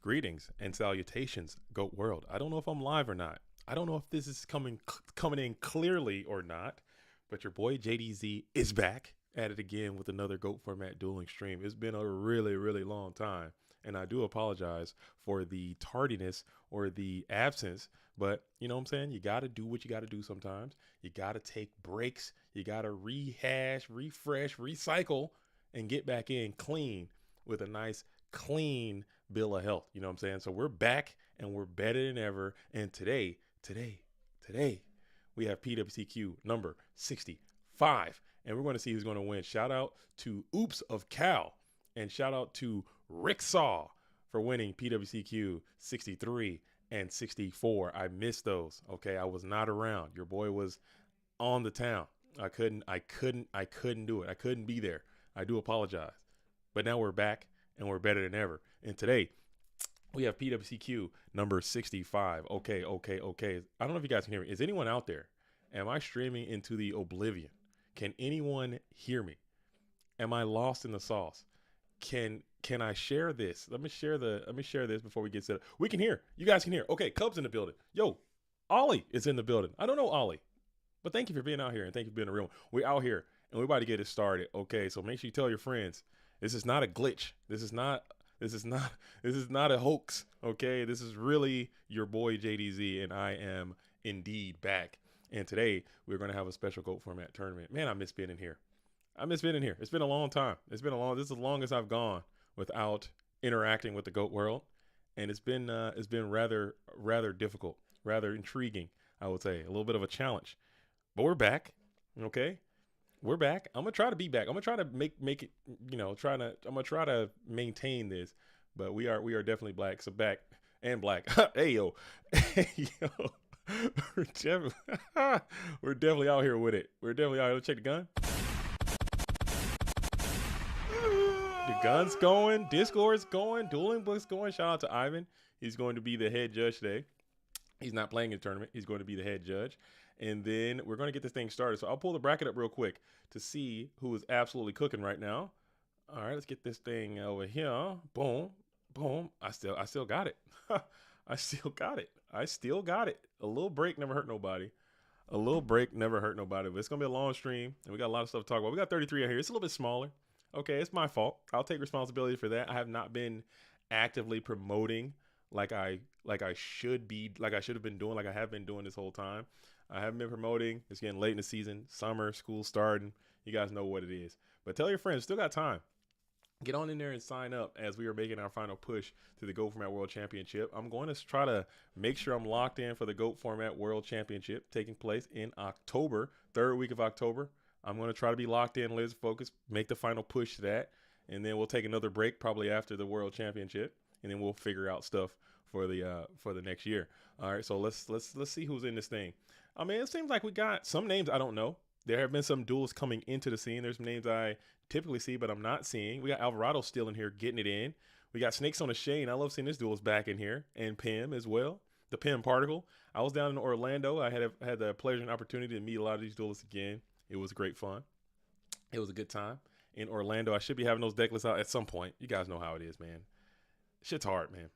Greetings and salutations, Goat World. I don't know if I'm live or not. I don't know if this is coming in clearly or not, but your boy JDZ is back at it again with another Goat format dueling stream. It's been a really, really long time, and I do apologize for the tardiness or the absence, but you know what I'm saying? You got to do what you got to do sometimes. You got to take breaks. You got to rehash, refresh, recycle, and get back in clean with a nice clean bill of health. You know what I'm saying? So we're back and we're better than ever. And today, we have PWCQ number 65. And we're going to see who's going to win. Shout out to Oops of Cal. And shout out to Rick Saw for winning PWCQ 63 and 64. I missed those. Okay. I was not around. Your boy was on the town. I couldn't do it. I couldn't be there. I do apologize. But now we're back and we're better than ever. And today we have PWCQ number 65. Okay. I don't know if you guys can hear me. Is anyone out there? Am I streaming into the oblivion? Can anyone hear me? Am I lost in the sauce? Can I share this? Let me share this before we get set up. We can hear. You guys can hear. Okay, Cubs in the building. Yo, Ollie is in the building. I don't know Ollie, but thank you for being out here and thank you for being a real one. We're out here and we're about to get it started. Okay, so make sure you tell your friends. This is not a glitch. This is not a hoax. Okay, this is really your boy JDZ, and I am indeed back. And today we're going to have a special Goat format tournament. Man, I miss being in here. It's been a long time. This is the longest I've gone without interacting with the Goat world, and it's been rather difficult, rather intriguing. I would say a little bit of a challenge, but we're back. Okay. We're back. I'm gonna try to be back. I'm gonna try to make it. I'm gonna try to maintain this. But we are definitely black. So back and black. Hey yo, we're definitely out here with it. We're definitely out here. Let's check the gun. The gun's going. Discord's going. Dueling book's going. Shout out to Ivan. He's going to be the head judge today. He's not playing in the tournament. He's going to be the head judge. And then we're going to get this thing started. So I'll pull the bracket up real quick to see who is absolutely cooking right now. All right, let's get this thing over here. Boom, boom. I still got it. I still got it. A little break never hurt nobody. But it's going to be a long stream, and we got a lot of stuff to talk about. We got 33 out here. It's a little bit smaller. Okay, it's my fault. I'll take responsibility for that. I have not been actively promoting like I should have been doing, like I have been doing this whole time. I haven't been promoting. It's getting late in the season, summer, school starting. You guys know what it is. But tell your friends, still got time. Get on in there and sign up as we are making our final push to the Goat Format World Championship. I'm going to try to make sure I'm locked in for the Goat Format World Championship taking place in October, third week of October. I'm going to try to be locked in, laser focused, make the final push to that. And then we'll take another break probably after the World Championship. And then we'll figure out stuff for the next year. All right, so let's see who's in this thing. I mean, it seems like we got some names I don't know. There have been some duels coming into the scene. There's some names I typically see, but I'm not seeing. We got Alvarado still in here getting it in. We got Snakes on the Shane. I love seeing this duelist back in here, and Pim as well. The Pim Particle. I was down in Orlando. I had the pleasure and opportunity to meet a lot of these duelists again. It was great fun. It was a good time in Orlando. I should be having those deck lists out at some point. You guys know how it is, man. Shit's hard, man.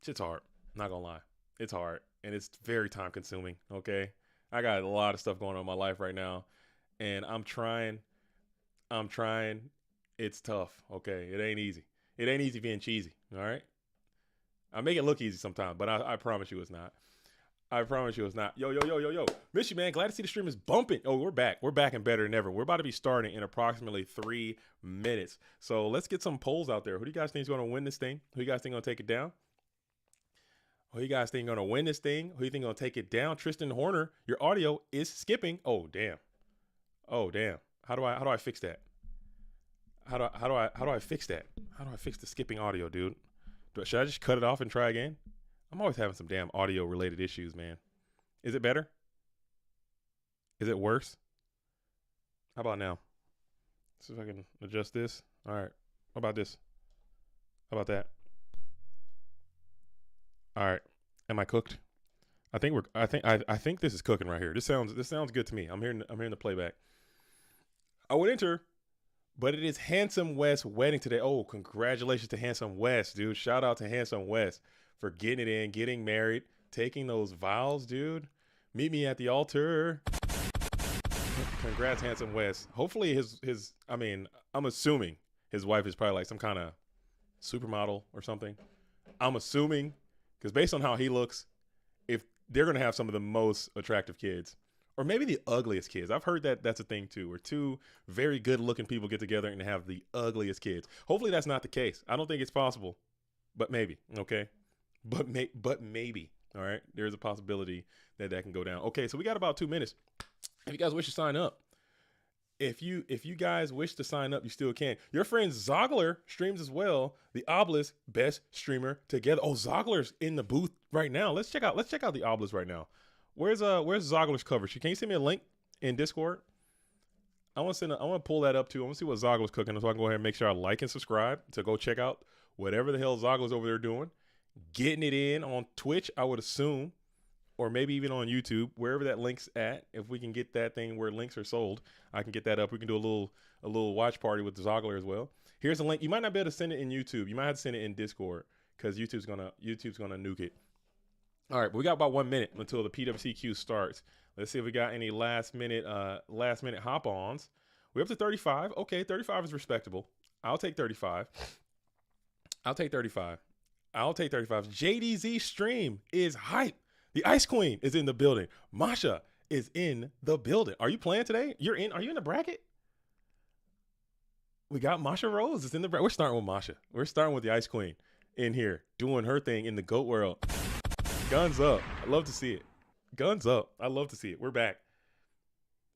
Shit's hard. Not gonna lie. It's hard, and it's very time consuming, okay? I got a lot of stuff going on in my life right now, and I'm trying. It's tough, okay? It ain't easy. It ain't easy being cheesy, all right? I make it look easy sometimes, but I promise you it's not. I promise you it's not. Yo. Miss you, man. Glad to see the stream is bumping. Oh, we're back. We're back and better than ever. We're about to be starting in approximately 3 minutes. So let's get some polls out there. Who do you guys think is going to win this thing? Who do you guys think is going to take it down? Who do you guys think is going to win this thing? Who do you think is going to take it down? Tristan Horner, your audio is skipping. Oh, damn. How do I fix that? How do I fix that? How do I fix the skipping audio, dude? Should I just cut it off and try again? I'm always having some damn audio related issues, man. Is it better? Is it worse? How about now? See if I can adjust this. All right. How about this? How about that? All right. Am I cooked? I think this is cooking right here. This sounds good to me. I'm hearing the playback. I would enter But it is Handsome West's wedding today. Oh, congratulations to Handsome West, dude. Shout out to Handsome West for getting it in, getting married, taking those vows, dude. Meet me at the altar. Congrats, Handsome West. Hopefully I'm assuming his wife is probably like some kind of supermodel or something. I'm assuming, because based on how he looks, if they're going to have some of the most attractive kids. Or maybe the ugliest kids. I've heard that that's a thing too, where two very good looking people get together and have the ugliest kids. Hopefully that's not the case. I don't think it's possible, but maybe, okay? But maybe, all right? There's a possibility that can go down. Okay, so we got about 2 minutes. If you guys wish to sign up, if you guys wish to sign up, you still can. Your friend Zogler streams as well. The Obelisk best streamer together. Oh, Zogler's in the booth right now. Let's check out the Obelisk right now. Where's Zogler's coverage? Can you send me a link in Discord? I want to pull that up too. I want to see what Zogler's cooking, so I can go ahead and make sure I like and subscribe to go check out whatever the hell Zogler's over there doing. Getting it in on Twitch, I would assume, or maybe even on YouTube, wherever that link's at. If we can get that thing where links are sold, I can get that up. We can do a little watch party with Zogler as well. Here's a link. You might not be able to send it in YouTube. You might have to send it in Discord because YouTube's gonna nuke it. All right, but we got about 1 minute until the PWCQ starts. Let's see if we got any last minute hop-ons. We're up to 35. Okay, 35 is respectable. I'll take 35. JDZ stream is hype. The Ice Queen is in the building. Masha is in the building. Are you playing today? Are you in the bracket? We got Masha Rose is in the bracket. We're starting with Masha. We're starting with the Ice Queen in here doing her thing in the GOAT world. Guns up. I love to see it. Guns up. I love to see it. We're back.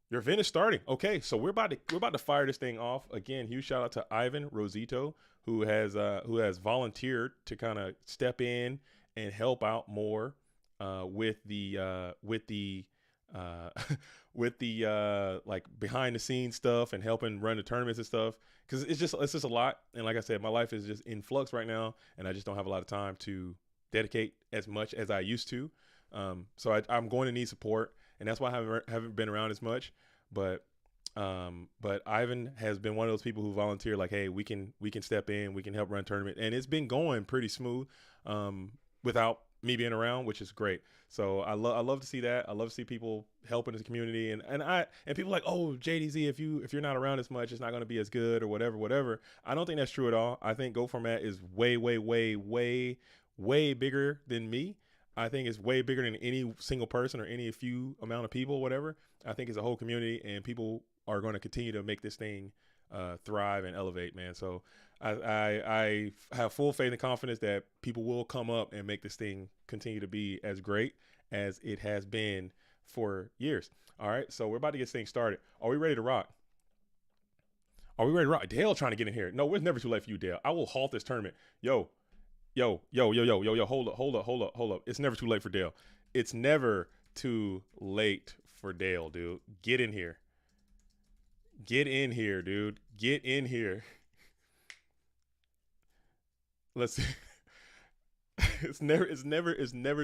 Your event is starting. Okay, so we're about to fire this thing off. Again, huge shout out to Ivan Rosito, who has volunteered to kind of step in and help out more with the like behind the scenes stuff and helping run the tournaments and stuff, because it's just a lot. And like I said, my life is just in flux right now, and I just don't have a lot of time to dedicate as much as I used to. So I'm going to need support, and that's why I haven't been around as much. But Ivan has been one of those people who volunteer, like, hey, we can step in, we can help run tournament, and it's been going pretty smooth without me being around, which is great. So I love to see that. I love to see people helping the community, and people like, oh, JDZ, if you're not around as much, it's not going to be as good or whatever. I don't think that's true at all. I think Go Format is way bigger than me. I think it's way bigger than any single person or any few amount of people, whatever. I think it's a whole community, and people are going to continue to make this thing thrive and elevate, man. So I have full faith and confidence that people will come up and make this thing continue to be as great as it has been for years. All right, so we're about to get this thing started. Are we ready to rock? Dale trying to get in here. No, it's never too late for you, Dale. I will halt this tournament. Yo, hold up. It's never too late for Dale. It's never too late for Dale, dude. Get in here, dude. Get in here. Let's see. It's never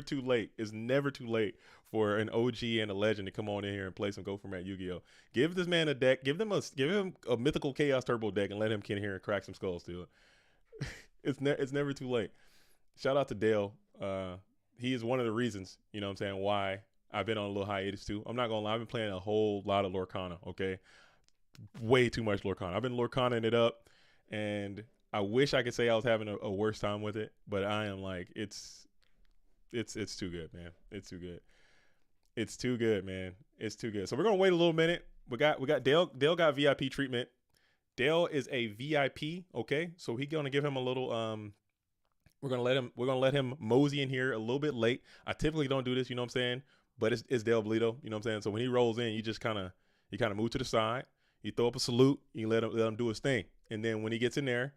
too late. It's never too late for an OG and a legend to come on in here and play some Go Format Yu-Gi-Oh. Give this man a deck. Give him a mythical Chaos Turbo deck and let him get in here and crack some skulls, dude. It's never too late. Shout out to Dale. He is one of the reasons, you know what I'm saying, why I've been on a little hiatus too. I'm not gonna lie, I've been playing a whole lot of Lorcana, okay? Way too much Lorcana. I've been Lorcanaing it up, and I wish I could say I was having a worse time with it, but I am like, it's too good, man. It's too good. It's too good, man. It's too good. So we're gonna wait a little minute. We got Dale. Dale got VIP treatment. Dale is a VIP, okay? So he's gonna give him a little we're gonna let him mosey in here a little bit late. I typically don't do this, you know what I'm saying? But it's Dale Bolito, you know what I'm saying? So when he rolls in, you just kinda move to the side, you throw up a salute, you let him do his thing. And then when he gets in there,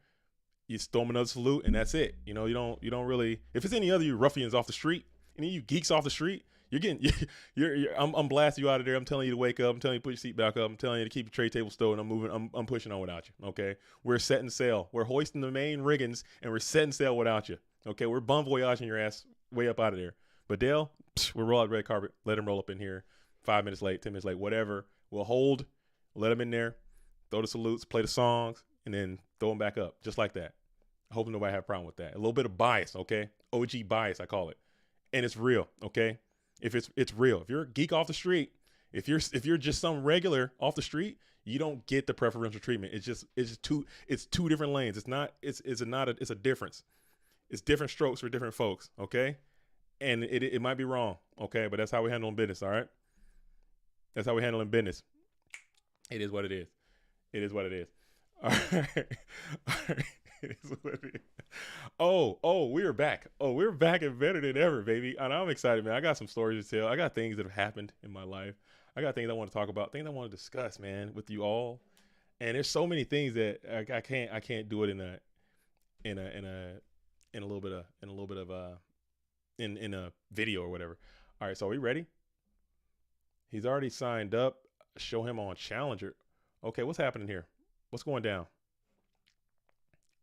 you throw him another salute, and that's it. You know, you don't really, if it's any other you ruffians off the street, any of you geeks off the street, I'm blasting you out of there. I'm telling you to wake up. I'm telling you to put your seat back up. I'm telling you to keep your tray table still, and I'm pushing on without you. Okay, we're setting sail. We're hoisting the main riggings, and we're setting sail without you. Okay, we're bon voyaging your ass way up out of there. But Dale, we're rolling red carpet. Let him roll up in here. 5 minutes late, 10 minutes late, whatever. We'll hold. Let him in there. throw the salutes, play the songs, and then throw them back up, just like that. I hope nobody have a problem with that. A little bit of bias, okay? OG bias, I call it, and it's real, okay? If it's real. If you're a geek off the street, if you're just some regular off the street, you don't get the preferential treatment. It's two different lanes. It's a difference. It's different strokes for different folks, okay? And it might be wrong, okay? But that's how we handle in business, all right? That's how we handle in business. It is what it is. It is what it is. All right. All right. It is what it is. Oh, we're back. Oh, we're back and better than ever, baby. And I'm excited, man. I got some stories to tell. I got things that have happened in my life. I got things I want to talk about, things I want to discuss, man, with you all. And there's so many things that I can't do it in a video or whatever. All right, so are we ready? He's already signed up. Show him on Challenger. Okay, what's happening here? What's going down?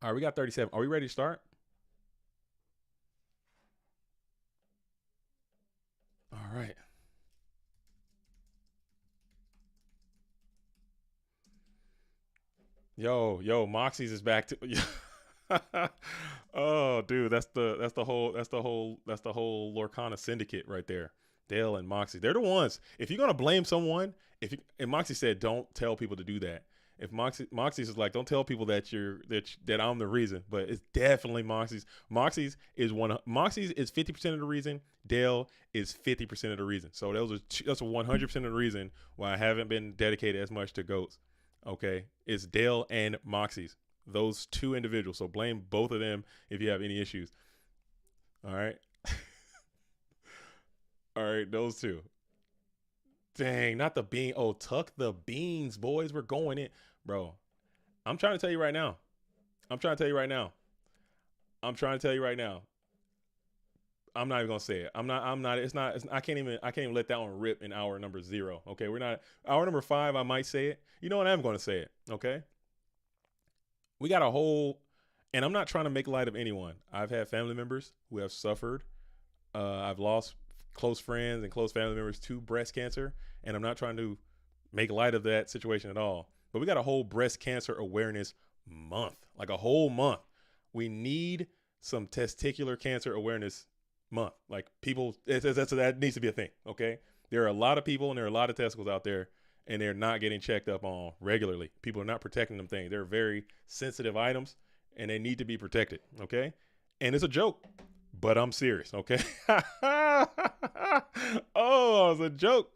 All right, we got 37. Are we ready to start? All right. Yo, Moxie's is back to. Oh, dude, that's the whole Lorcana syndicate right there. Dale and Moxie, they're the ones. If you're gonna blame someone, and Moxie said, don't tell people to do that. If Moxie's is like, don't tell people that I'm the reason, but it's definitely Moxie's. Moxie's is 50% of the reason. Dale is 50% of the reason. So that's 100% of the reason why I haven't been dedicated as much to GOATs. Okay, it's Dale and Moxie's. Those two individuals. So blame both of them if you have any issues. All right. All right, those two. Dang, not the bean. Oh, tuck the beans, boys. We're going in. Bro, I'm trying to tell you right now. I'm not even gonna say it. I can't even let that one rip in hour number 0. Okay. We're not hour number 5. I might say it. You know what? I'm going to say it. Okay. We got a whole, and I'm not trying to make light of anyone. I've had family members who have suffered. I've lost close friends and close family members to breast cancer, and I'm not trying to make light of that situation at all. But we got a whole breast cancer awareness month, like a whole month. We need some testicular cancer awareness month. Like people, that needs to be a thing. Okay. There are a lot of people and there are a lot of testicles out there, and they're not getting checked up on regularly. People are not protecting them things. They're very sensitive items and they need to be protected. Okay. And it's a joke, but I'm serious. Okay. Oh, it's a joke.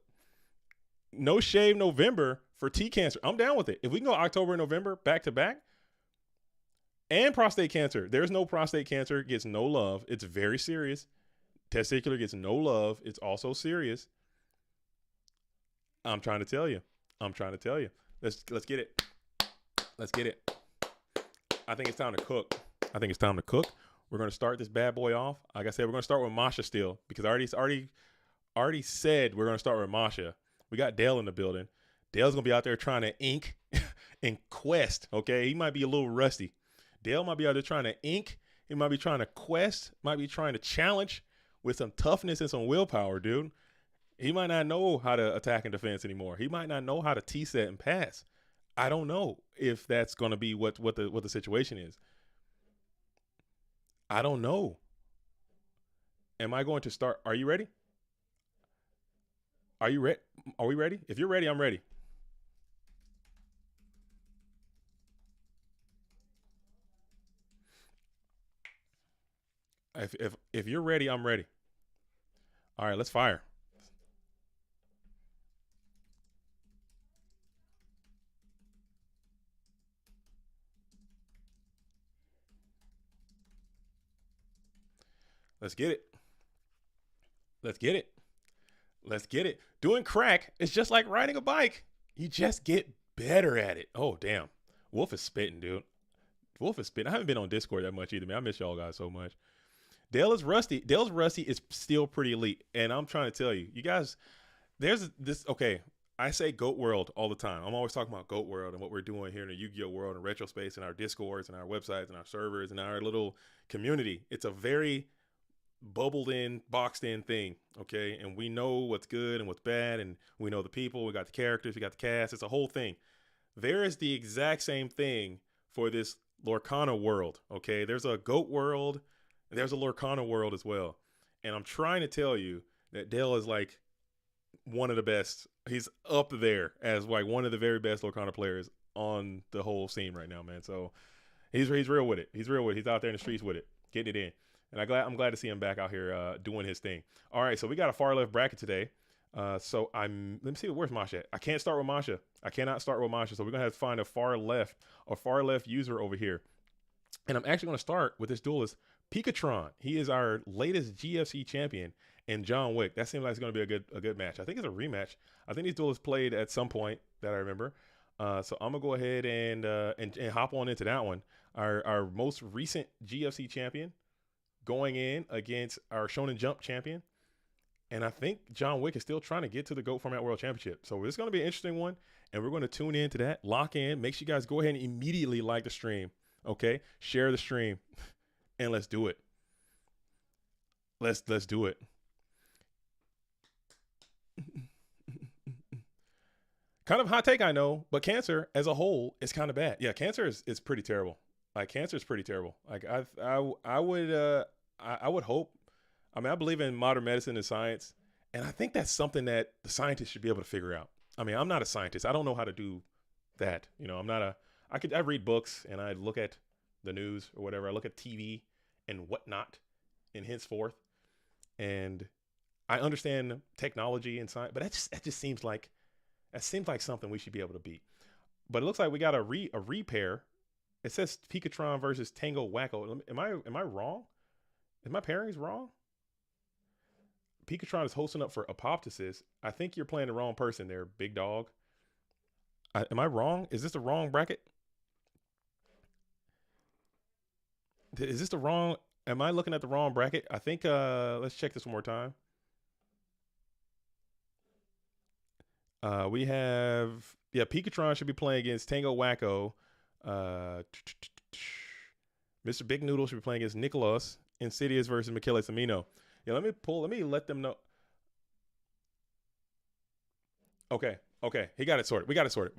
No shave November for T cancer. I'm down with it. If we can go October and November back to back, and prostate cancer. There's no prostate cancer, gets no love. It's very serious. Testicular gets no love. It's also serious. I'm trying to tell you. Let's get it. Let's get it. I think it's time to cook. We're going to start this bad boy off. Like I said, we're going to start with Masha still, because I already said we're going to start with Masha. We got Dale in the building. Dale's going to be out there trying to ink and quest, okay? He might be a little rusty. Dale might be out there trying to ink. He might be trying to quest, might be trying to challenge with some toughness and some willpower, dude. He might not know how to attack and defense anymore. He might not know how to T-set and pass. I don't know if that's going to be what the situation is. I don't know. Am I going to start? Are you ready? Are you ready? Are we ready? If you're ready, I'm ready. If you're ready, I'm ready. All right, let's fire. Let's get it. Let's get it. Let's get it. Doing crack is just like riding a bike. You just get better at it. Oh, damn. Wolf is spitting, dude. Wolf is spitting. I haven't been on Discord that much either, man. I miss y'all guys so much. Dale is rusty. Dale's rusty is still pretty elite. And I'm trying to tell you, you guys, there's this, okay, I say GOAT World all the time. I'm always talking about GOAT World and what we're doing here in the Yu-Gi-Oh world and retro space and our Discords and our websites and our servers and our little community. It's a very bubbled in, boxed in thing, okay? And we know what's good and what's bad, and we know the people, we got the characters, we got the cast. It's a whole thing. there is the exact same thing for this Lorcana world. Okay, there's a goat world, and there's a Lorcana world as well. And I'm trying to tell you that Dale is like one of the best. He's up there as like one of the very best Lorcana players on the whole scene right now, man. So he's real with it. He's real with it. He's out there in the streets with it, getting it in. And I'm glad to see him back out here doing his thing. All right, so we got a far left bracket today. So let me see, where's Masha at? I can't start with Masha. I cannot start with Masha. So we're gonna have to find a far left user over here. And I'm actually gonna start with this duelist, Patron. He is our latest GFC champion, and John-Wick. That seems like it's gonna be a good match. I think it's a rematch. I think these duelists played at some point that I remember. So I'm gonna go ahead and hop on into that one. Our most recent GFC champion going in against our Shonen Jump champion. And I think John-Wick is still trying to get to the GOAT Format World Championship. So it's going to be an interesting one, and we're going to tune into that, lock in. Make sure you guys go ahead and immediately like the stream, okay? Share the stream, and let's do it. Let's do it. Kind of hot take, I know, but cancer as a whole is kind of bad. Yeah, cancer is pretty terrible. Like, cancer is pretty terrible. Like, I would hope. I mean, I believe in modern medicine and science, and I think that's something that the scientists should be able to figure out. I mean, I'm not a scientist. I don't know how to do that. You know, I read books and I look at the news or whatever. I look at TV and whatnot and henceforth. And I understand technology and science, but that just seems like something we should be able to beat. But it looks like we got a repair. It says Patron versus Tango Wacko. Am I wrong? Is my pairings wrong? Patron is hosting up for Apoptosis. I think you're playing the wrong person there, big dog. Am I wrong? Is this the wrong bracket? Is this the wrong? Am I looking at the wrong bracket? I think, let's check this one more time. We have, Patron should be playing against Tango Wacko. Mr. Big Noodle should be playing against Nicklos. Insidious versus Michele Samino. Yeah, let me let them know. Okay. He got it sorted. We got it sorted.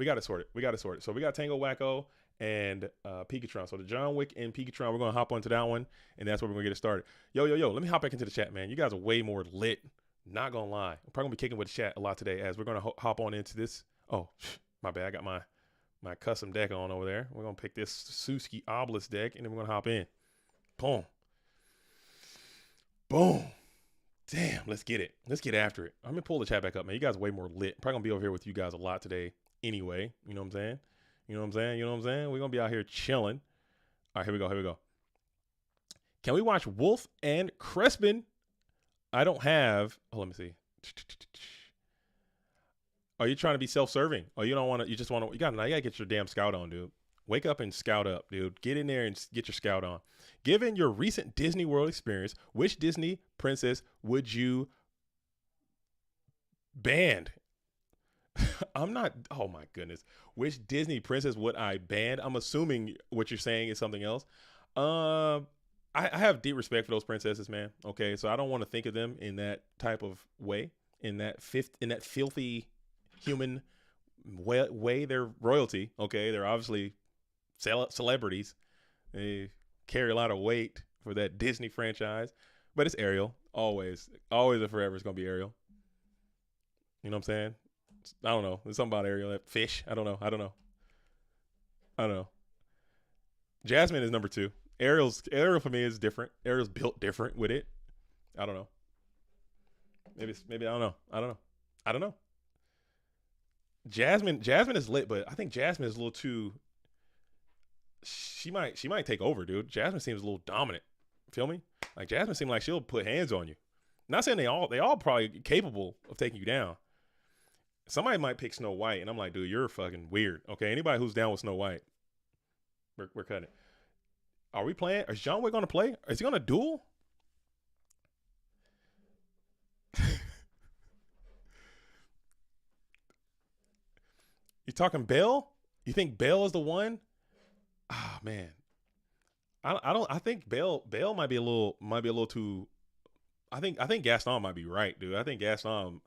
So we got Tango Wacko and Patron. So the John-Wick and Patron, we're going to hop onto that one, and that's where we're going to get it started. Yo, let me hop back into the chat, man. You guys are way more lit. Not going to lie. I'm probably going to be kicking with the chat a lot today as we're going to hop on into this. Oh, my bad. I got my custom deck on over there. We're going to pick this Suski Obelisk deck, and then we're going to hop in. Boom. Damn, let's get it. Let's get after it. I'm going to pull the chat back up, man. You guys are way more lit. I'm probably going to be over here with you guys a lot today anyway. You know what I'm saying? We're going to be out here chilling. All right, here we go. Can we watch Wolf and Crespin? I don't have. Oh, let me see. Are you trying to be self-serving? Oh, you don't want to. You just want to. You gotta get your damn scout on, dude. Wake up and scout up, dude. Get in there and get your scout on. Given your recent Disney World experience, which Disney princess would you ban? I'm not. Oh my goodness. Which Disney princess would I ban? I'm assuming what you're saying is something else. I have deep respect for those princesses, man. Okay, so I don't want to think of them in that type of way, in that filthy human way. They're royalty. Okay, they're obviously celebrities. They carry a lot of weight for that Disney franchise, but it's Ariel. Always and forever. It's gonna be Ariel. You know what I'm saying? I don't know. There's something about Ariel. That fish. I don't know. Jasmine is number 2. Ariel for me is different. Ariel's built different with it. I don't know. Maybe I don't know. Jasmine is lit, but I think Jasmine is a little too. She might take over, dude. Jasmine seems a little dominant. Feel me? Like Jasmine seems like she'll put hands on you. Not saying they all probably capable of taking you down. Somebody might pick Snow White, and I'm like, dude, you're fucking weird. Okay, anybody who's down with Snow White, we're cutting it. Are we playing? Is John-Wick going to play? Is he going to duel? You talking Bell? You think Bell is the one? Ah, man. I think Bell might be a little too. I think Gaston might be right, dude. I think Gaston,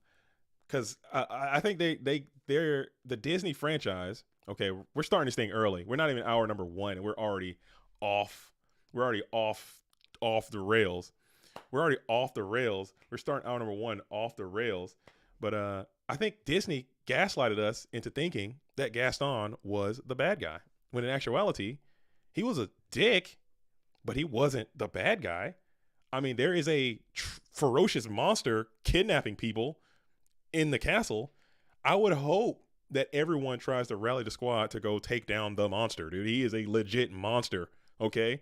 because I think they're the Disney franchise Okay, we're starting this thing early. We're not even hour number 1, and we're already off. We're already off the rails. We're already off the rails. We're starting hour number 1 off the rails. But I think Disney gaslighted us into thinking that Gaston was the bad guy, when in actuality, he was a dick, but he wasn't the bad guy. I mean, there is a ferocious monster kidnapping people in the castle. I would hope that everyone tries to rally the squad to go take down the monster, dude. He is a legit monster, okay?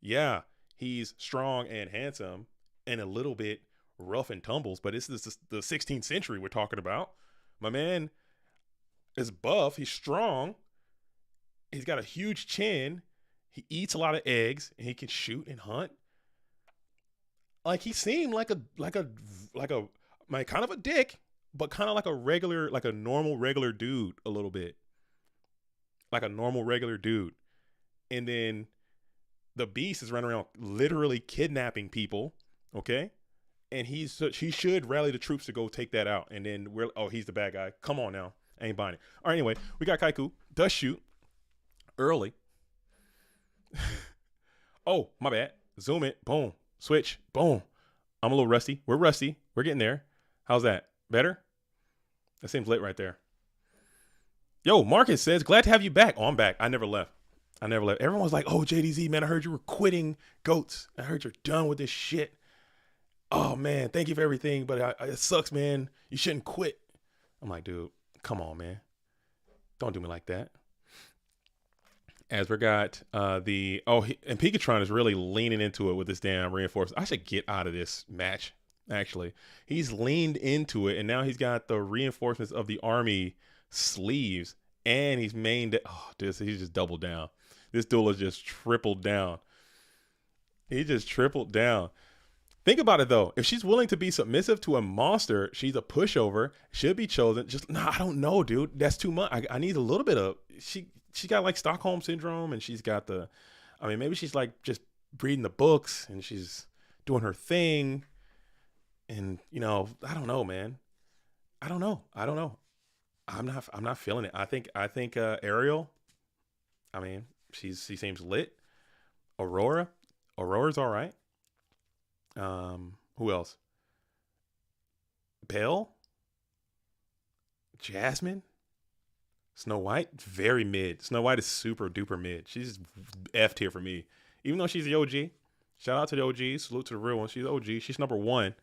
Yeah, he's strong and handsome and a little bit rough and tumbles, but this is the 16th century we're talking about. My man is buff. He's strong. He's got a huge chin. He eats a lot of eggs, and he can shoot and hunt. Like, he seemed like a kind of a dick, but kind of like a regular, like a normal regular dude a little bit. Like a normal regular dude. And then the beast is running around literally kidnapping people, okay? And he should rally the troops to go take that out. And then he's the bad guy. Come on now. I ain't buying it. All right, anyway, we got Kaiku. Does shoot early. Oh, my bad. Zoom it. Boom. Switch. Boom. I'm a little rusty. We're rusty. We're getting there. How's that? Better? That seems lit right there. Yo, Marcus says, glad to have you back. Oh, I'm back. I never left. Everyone was like, oh, JDZ, man, I heard you were quitting GOATs. I heard you're done with this shit. Oh, man, thank you for everything, but it sucks, man. You shouldn't quit. I'm like, dude, come on, man. Don't do me like that. As we got and Pikatron is really leaning into it with this damn reinforcement. I should get out of this match, actually. He's leaned into it, and now he's got the reinforcements of the army sleeves, and he's mained it. Oh, dude, he's just doubled down. This duel has just tripled down. He just tripled down. Think about it, though. If she's willing to be submissive to a monster, she's a pushover, should be chosen. I don't know, dude. That's too much. I need a little bit of, she got like Stockholm syndrome, and she's got maybe she's like just reading the books and she's doing her thing. And, I don't know, man. I don't know. I'm not feeling it. I think Ariel, she seems lit. Aurora's all right. Who else? Belle? Jasmine? Snow White? Very mid. Snow White is super duper mid. She's F tier for me. Even though she's the OG. Shout out to the OG. Salute to the real one. She's OG. She's number 1.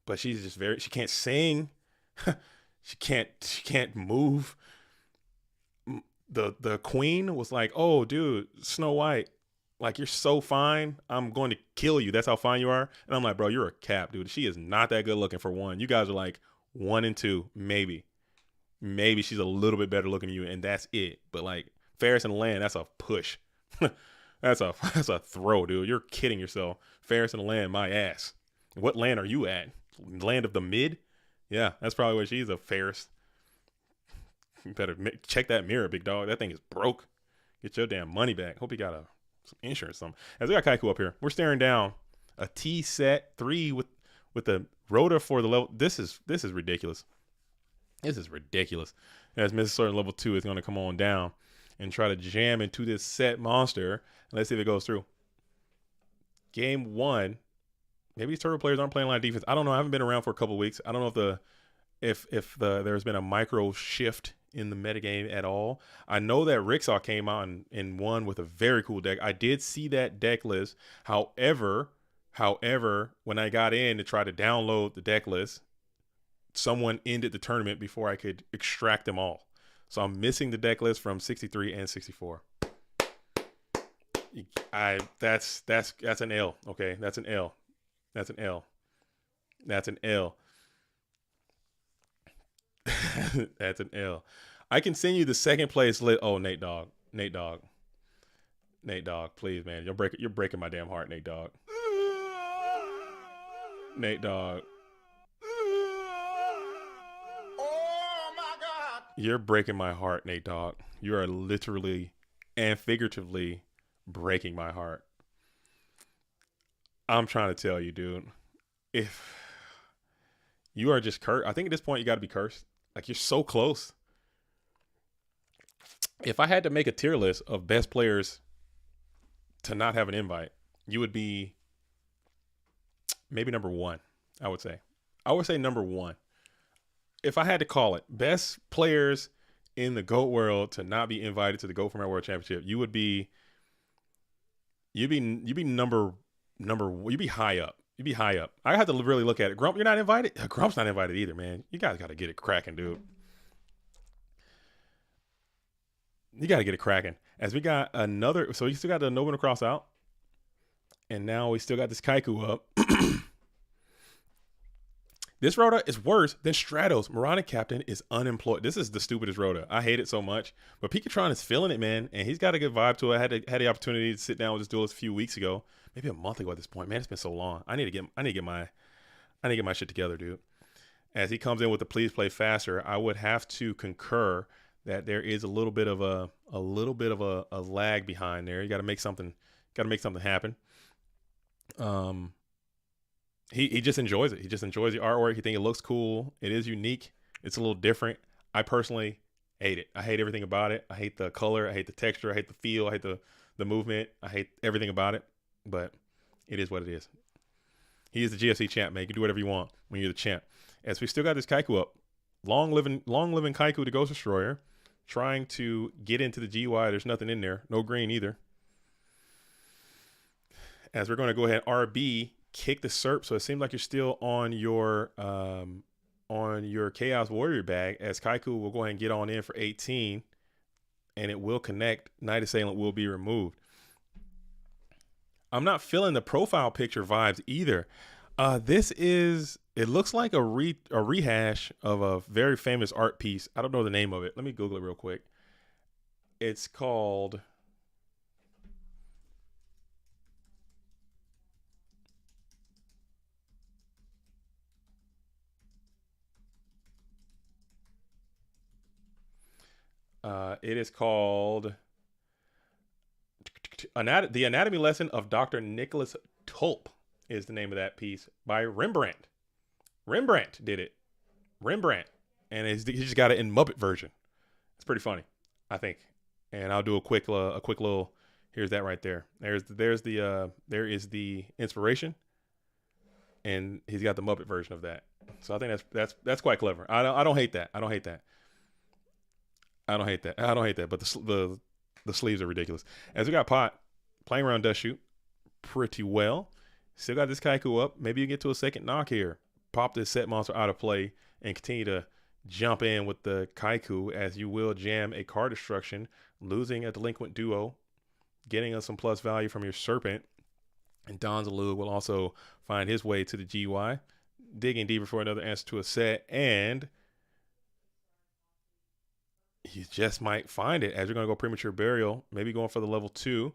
But she's just she can't sing. She can't move. The queen was like, oh, dude, Snow White, like, you're so fine. I'm going to kill you. That's how fine you are. And I'm like, bro, you're a cap, dude. She is not that good looking for 1. You guys are like 1 and 2, maybe. Maybe she's a little bit better looking than you, and that's it. But like Ferris and Land, that's a push. that's a throw, dude. You're kidding yourself. Ferris and Land, my ass. What land are you at? Land of the mid? Yeah, that's probably where she's a Ferris. You better check that mirror, big dog. That thing is broke. Get your damn money back. Hope you got some insurance, something. As we got Kaiku up here, we're staring down a T set 3 with the rotor for the level. This is ridiculous. This is ridiculous. As Mrs. Certain level 2 is going to come on down and try to jam into this set monster. Let's see if it goes through. Game 1. Maybe these turbo players aren't playing a lot of defense. I don't know. I haven't been around for a couple of weeks. I don't know if there's been a micro shift in the metagame at all. I know that Rixaw came out and won with a very cool deck. I did see that deck list. However, when I got in to try to download the deck list, someone ended the tournament before I could extract them all. So I'm missing the deck list from 63 and 64. That's an L. Okay, that's an L. That's an L. That's an L. That's an L. I can send you the second place lit. Oh, Nate Dogg, please, man. You're breaking my damn heart, Nate Dogg. Nate Dogg. Oh my God. You're breaking my heart, Nate Dogg. You are literally and figuratively breaking my heart. I'm trying to tell you, dude. If you are just cursed, I think at this point you got to be cursed. Like, you're so close. If I had to make a tier list of best players to not have an invite, you would be maybe number one, I would say. I would say number one. If I had to call it best players in the GOAT world to not be invited to the GOAT Format World Championship, you'd be number you'd be high up. You'd be high up. I had to really look at it. Grump, you're not invited? Grump's not invited either, man. You guys got to get it cracking, dude. You got to get it cracking. As we got another, so we still got the Nobunagawa Cross out. And now we still got this Kaiku up. This Rota is worse than Stratos. Moronic Captain is unemployed. This is the stupidest Rota. I hate it so much. But Pikatron is feeling it, man. And he's got a good vibe to it. I had the opportunity to sit down with this duelist a few weeks ago. Maybe a month ago at this point. Man, it's been so long. I need to get my shit together, dude. As he comes in with the please play faster, I would have to concur that there is a little bit of a lag behind there. You got to make something happen. He just enjoys it. He just enjoys the artwork. He thinks it looks cool. It is unique. It's a little different. I personally hate it. I hate everything about it. I hate the color. I hate the texture. I hate the feel. I hate the movement. I hate everything about it. But it is what it is. He is the GFC champ, man. You can do whatever you want when you're the champ. As we still got this Kaiku up. Long living Kaiku, the Ghost Destroyer. Trying to get into the GY. There's nothing in there. No green either. As we're going to go ahead and RB, kick the SERP. So it seems like you're still on your Chaos Warrior bag, as Kaiku will go ahead and get on in for 18, and it will connect. Night Assailant will be removed. I'm not feeling the profile picture vibes either. It looks like a rehash of a very famous art piece. I don't know the name of it. Let me Google it real quick. It's called... it is called The Anatomy Lesson of Dr. Nicholas Tulp is the name of that piece by Rembrandt. Rembrandt did it. Rembrandt. And he just got it in Muppet version. It's pretty funny, I think. And I'll do a quick little, here's that right there. There is the inspiration. And he's got the Muppet version of that. So I think that's quite clever. I don't hate that. I don't hate that. But the sleeves are ridiculous. As we got Pot playing around Dust Shoot pretty well. Still got this Kaiku up. Maybe you get to a second knock here. Pop this set monster out of play and continue to jump in with the Kaiku, as you will jam a card destruction, losing a delinquent duo, getting us some plus value from your Serpent. And Donzaloo will also find his way to the GY, digging deeper for another answer to a set, and he just might find it, as you're going to go Premature Burial, maybe going for the level 2,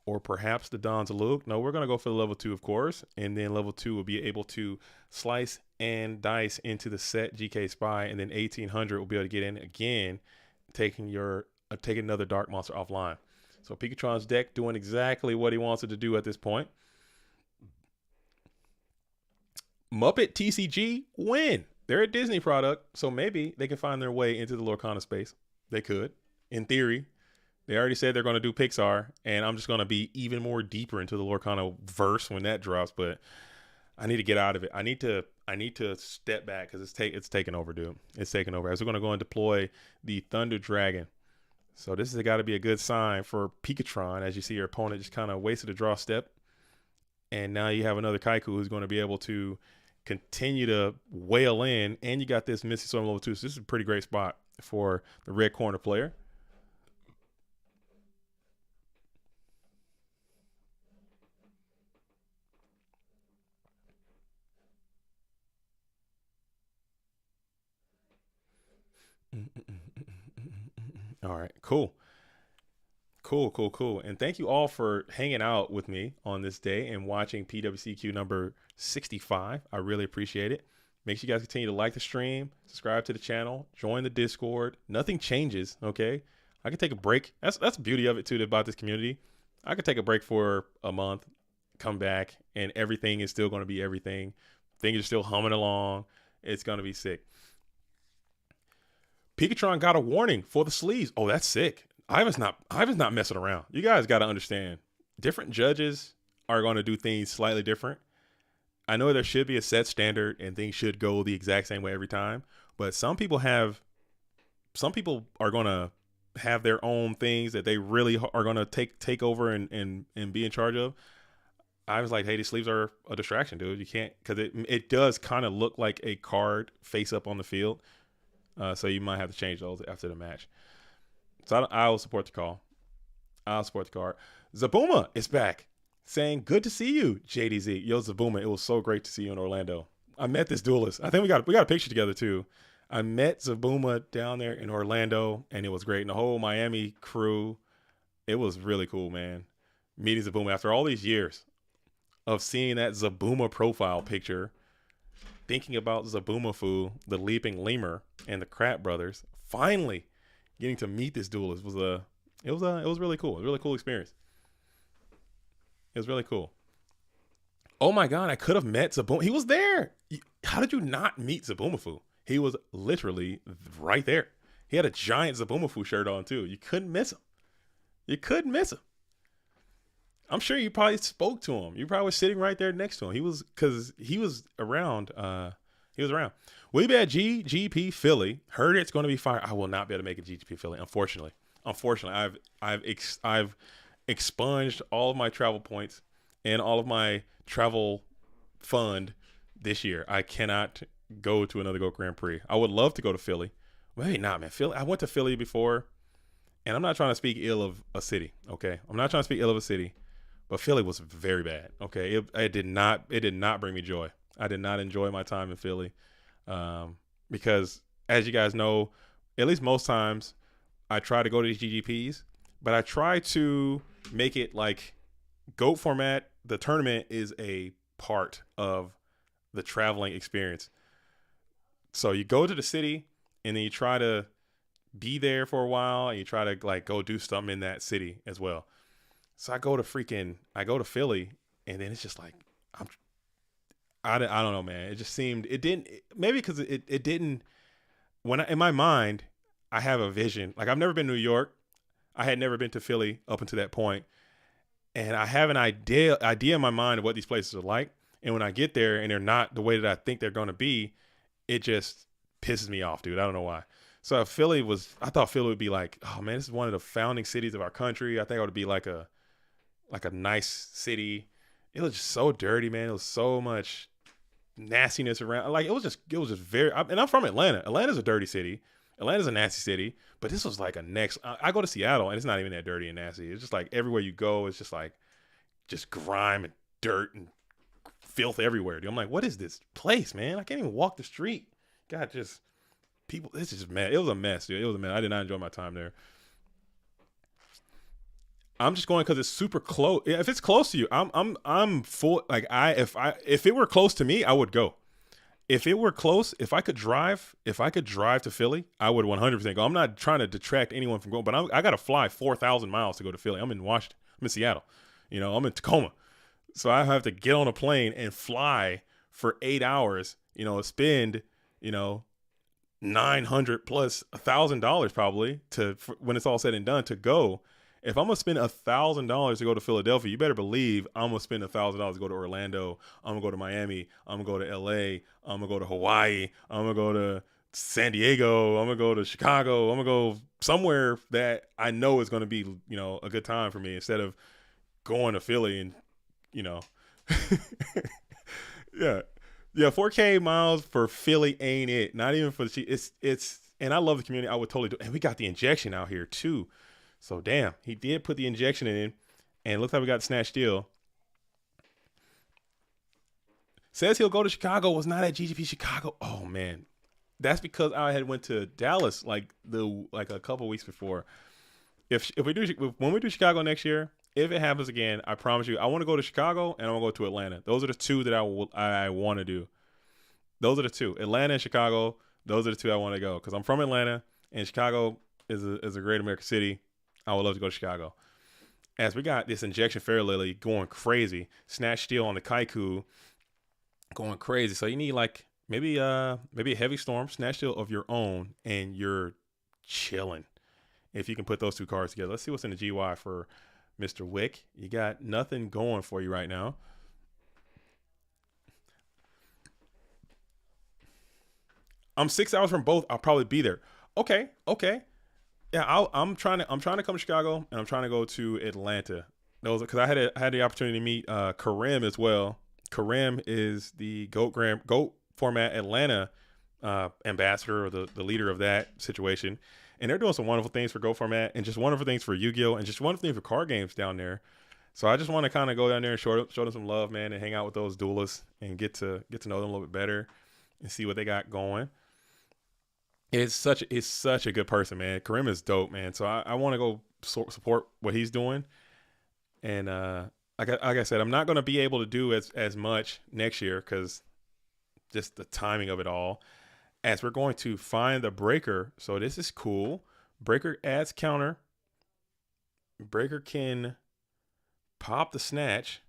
or perhaps the Donzaloo. No, we're going to go for the level 2, of course, and then level 2 will be able to slice and dice into the set GK Spy, and then 1800 will be able to get in again, taking another Dark Monster offline. So Pikatron's deck doing exactly what he wants it to do at this point. Muppet TCG win. They're a Disney product, so maybe they can find their way into the Lorcana space. They could, in theory. They already said they're going to do Pixar, and I'm just going to be even more deeper into the Lorcana verse when that drops. But I need to get out of it. I need to step back, because it's taking over, dude. It's taking over. As we're going to go and deploy the Thunder Dragon. So this has got to be a good sign for Pikatron, as you see your opponent just kind of wasted a draw step. And now you have another Kaiku who's going to be able to continue to wail in, and you got this Misty Storm level 2. So this is a pretty great spot for the red corner player. All right, cool. And thank you all for hanging out with me on this day and watching PWCQ number 65. I really appreciate it. Make sure you guys continue to like the stream, subscribe to the channel, join the Discord. Nothing changes, okay? I can take a break. That's the beauty of it too, about this community. I could take a break for a month, come back, and everything is still going to be everything. Things are still humming along. It's going to be sick. Pikatron got a warning for the sleeves. Oh, that's sick. Ivan's not messing around. You guys got to understand. Different judges are going to do things slightly different. I know there should be a set standard and things should go the exact same way every time, but some people are going to have their own things that they really are going to take over and be in charge of. I was like, hey, these sleeves are a distraction, dude. You can't, because it does kind of look like a card face up on the field. So you might have to change those after the match. So I'll support the call. I'll support the card. Zabuma is back, saying, good to see you, JDZ. Yo, Zabuma, it was so great to see you in Orlando. I met this duelist. I think we got a picture together, too. I met Zabuma down there in Orlando, and it was great. And the whole Miami crew, it was really cool, man. Meeting Zabuma after all these years of seeing that Zabuma profile picture, thinking about Zabumafu, the Leaping Lemur, and the Crap Brothers, finally getting to meet this duelist was really cool. It was a really cool experience. It was really cool. Oh my God, I could have met Zabuma. He was there. How did you not meet Zabumafu? He was literally right there. He had a giant Zabumafu shirt on too. You couldn't miss him. I'm sure you probably spoke to him. You probably was sitting right there next to him. He was around. We've had GGP Philly. Heard it's going to be fire. I will not be able to make a GGP Philly, unfortunately. I've expunged all of my travel points and all of my travel fund this year. I cannot go to another Go Grand Prix. I would love to go to Philly. Maybe not, man. Philly. I went to Philly before, and I'm not trying to speak ill of a city. Okay, I'm not trying to speak ill of a city, but Philly was very bad. Okay, it did not bring me joy. I did not enjoy my time in Philly, because as you guys know, at least most times, I try to go to these GGPs, but I try to make it like GOAT format. The tournament is a part of the traveling experience. So you go to the city and then you try to be there for a while and you try to like go do something in that city as well. So I go to Philly, and then it's just like, I don't know, man. It just seemed, maybe because it didn't, in my mind, I have a vision. Like, I've never been to New York. I had never been to Philly up until that point. And I have an idea in my mind of what these places are like. And when I get there and they're not the way that I think they're going to be, it just pisses me off, dude. I don't know why. So I thought Philly would be like, oh man, this is one of the founding cities of our country. I think it would be like a nice city. It was just so dirty, man. It was so much nastiness around. Like, it was just very, and I'm from Atlanta. Atlanta's a dirty city. Atlanta's a nasty city, but this was like I go to Seattle and it's not even that dirty and nasty. It's just like everywhere you go, it's just like, just grime and dirt and filth everywhere, dude. I'm like, what is this place, man? I can't even walk the street. God, just people, this is just mess. It was a mess, dude. It was a mess. I did not enjoy my time there. I'm just going because it's super close. If it's close to you, I'm full. Like, if it were close to me, I would go. If it were close, if I could drive to Philly, I would 100% go. I'm not trying to detract anyone from going, but I got to fly 4,000 miles to go to Philly. I'm in Washington. I'm in Seattle. I'm in Tacoma. So I have to get on a plane and fly for 8 hours, spend, $900 plus $1,000 probably when it's all said and done to go. If I'm going to spend $1,000 to go to Philadelphia, you better believe I'm going to spend $1,000 to go to Orlando. I'm going to go to Miami. I'm going to go to LA. I'm going to go to Hawaii. I'm going to go to San Diego. I'm going to go to Chicago. I'm going to go somewhere that I know is going to be, a good time for me instead of going to Philly and, yeah. 4K miles for Philly ain't it. Not even for it's, and I love the community. I would totally do it. And we got the injection out here too. So damn, he did put the injection in, and it looks like we got Snatch Steal. Says he'll go to Chicago, was not at GGP Chicago. Oh man, that's because I had went to Dallas like a couple weeks before. When we do Chicago next year, if it happens again, I promise you, I want to go to Chicago and I want to go to Atlanta. Those are the two that I want to do. Those are the two, Atlanta and Chicago. Those are the two I want to go because I'm from Atlanta and Chicago is a great American city. I would love to go to Chicago. As we got this injection Fair Lily going crazy, Snatch Steal on the Kaiku going crazy. So you need like maybe a heavy storm, Snatch Steal of your own, and your chilling. If you can put those two cards together. Let's see what's in the GY for Mr. Wick. You got nothing going for you right now. I'm 6 hours from both. I'll probably be there. Okay. Yeah, I'm trying to come to Chicago, and I'm trying to go to Atlanta. Those because I had the opportunity to meet Karim as well. Karim is the GOAT format Atlanta ambassador, or the leader of that situation. And they're doing some wonderful things for GOAT format, and just wonderful things for Yu-Gi-Oh! And just wonderful things for card games down there. So I just want to kind of go down there and show them some love, man, and hang out with those duelists and get to know them a little bit better and see what they got going. It's such a good person, man. Karim is dope, man. So I want to go support what he's doing. And like I said, I'm not going to be able to do as much next year because just the timing of it all. As we're going to find the breaker. So this is cool. Breaker adds counter. Breaker can pop the snatch,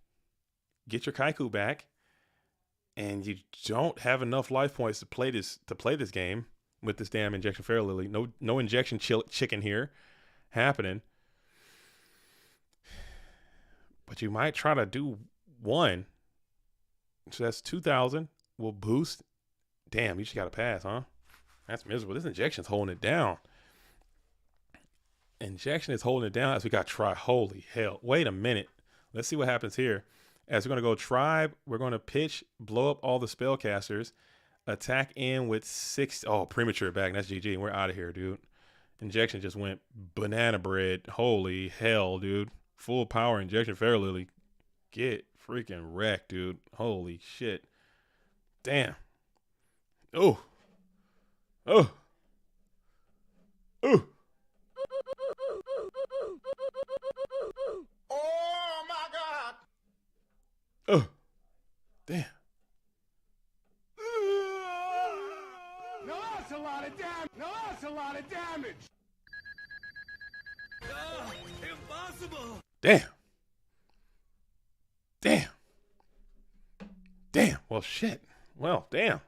get your Kaiku back, and you don't have enough life points to play this game with this damn injection Fairy Lily. No injection chicken here happening. But you might try to do one. So that's 2,000. We'll boost. Damn, you just got to pass, huh? That's miserable. This injection's holding it down. Injection is holding it down as we got try. Holy hell. Wait a minute. Let's see what happens here. As we're going to go tribe, we're going to pitch, blow up all the spellcasters, attack in with 6. Oh, premature back. That's GG. We're out of here, dude. Injection just went banana bread. Holy hell, dude. Full power injection Fairy Lily. Get freaking wrecked, dude. Holy shit. Damn. Oh. Oh. Oh. Oh my God. Oh. Damn. No, that's a lot of damage. No, that's a lot of damage. Impossible. Damn. Well, shit. Well, damn.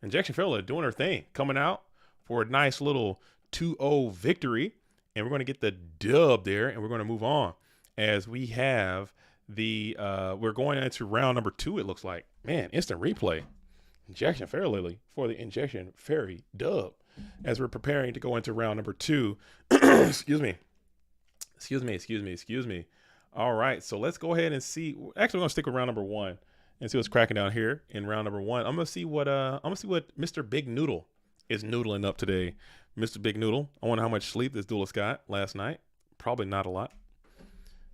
Injection Fairy Lily doing her thing. Coming out for a nice little 2-0 victory. And we're going to get the dub there. And we're going to move on. As we have we're going into round number 2, it looks like. Man, instant replay. Injection Fairy Lily for the Injection Fairy dub. As we're preparing to go into round number 2. Excuse me. All right, so let's go ahead and see. Actually, we're gonna stick with round number 1 and see what's cracking down here in round number 1. I'm gonna see what Mr. Big Noodle is noodling up today. Mr. Big Noodle. I wonder how much sleep this duelist got last night. Probably not a lot.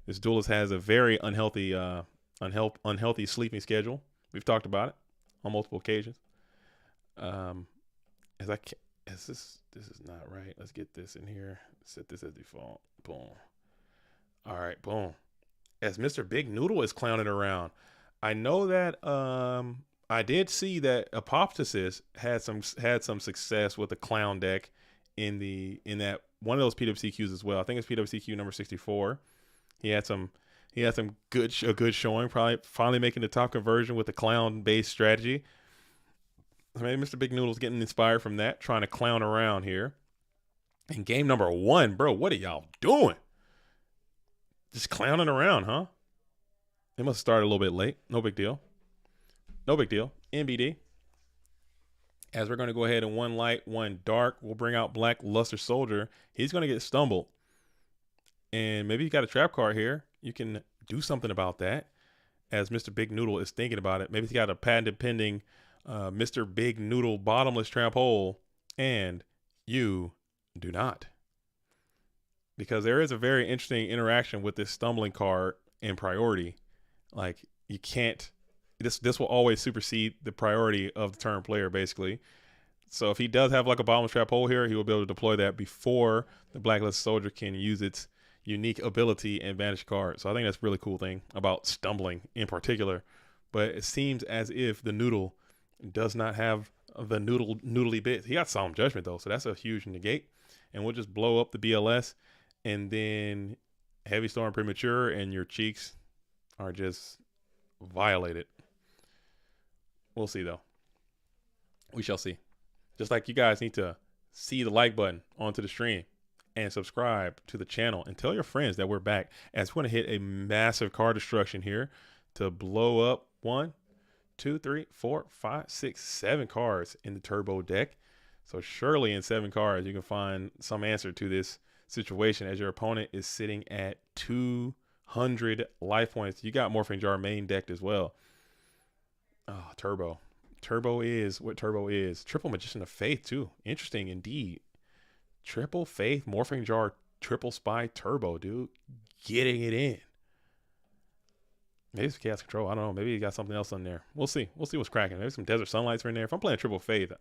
This duelist has a very unhealthy sleeping schedule. We've talked about it on multiple occasions. This is not right. Let's get this in here. Set this as default. Boom. All right, boom. As Mr. Big Noodle is clowning around, I know that I did see that Apoptosis had some success with the clown deck in that one of those PWCQs as well. I think it's PWCQ number 64. He had some good showing. Probably finally making the top conversion with the clown based strategy. Maybe Mr. Big Noodle's getting inspired from that, trying to clown around here. In game number 1, bro, what are y'all doing? Just clowning around, huh? They must start a little bit late. No big deal. NBD. As we're going to go ahead and 1 light, 1 dark. We'll bring out Black Luster Soldier. He's going to get stumbled. And maybe you got a trap card here. You can do something about that. As Mr. Big Noodle is thinking about it. Maybe he's got a patent pending Mr. Big Noodle bottomless trap hole. And you do not. Because there is a very interesting interaction with this stumbling card in priority. Like, you can't, this will always supersede the priority of the turn player, basically. So if he does have like a bottomless trap hole here, he will be able to deploy that before the Blacklist Soldier can use its unique ability and vanish card. So I think that's a really cool thing about stumbling in particular. But it seems as if the Noodle does not have the noodly bits. He got Solemn Judgment though, so that's a huge negate. And we'll just blow up the BLS. And then Heavy Storm Premature, and your cheeks are just violated. We'll see, though. We shall see. Just like you guys need to see the like button onto the stream and subscribe to the channel and tell your friends that we're back, as we're going to hit a massive card destruction here to blow up 1, 2, 3, 4, 5, 6, 7 cards in the turbo deck. So surely in 7 cards, you can find some answer to this situation, as your opponent is sitting at 200 life points. You got Morphing Jar main decked as well. Oh, Turbo. Turbo is what Turbo is. Triple Magician of Faith too. Interesting indeed. Triple Faith, Morphing Jar, Triple Spy, Turbo, dude. Getting it in. Maybe it's Chaos Control. I don't know. Maybe you got something else on there. We'll see. We'll see what's cracking. Maybe some Desert Sunlights are in there. If I'm playing Triple Faith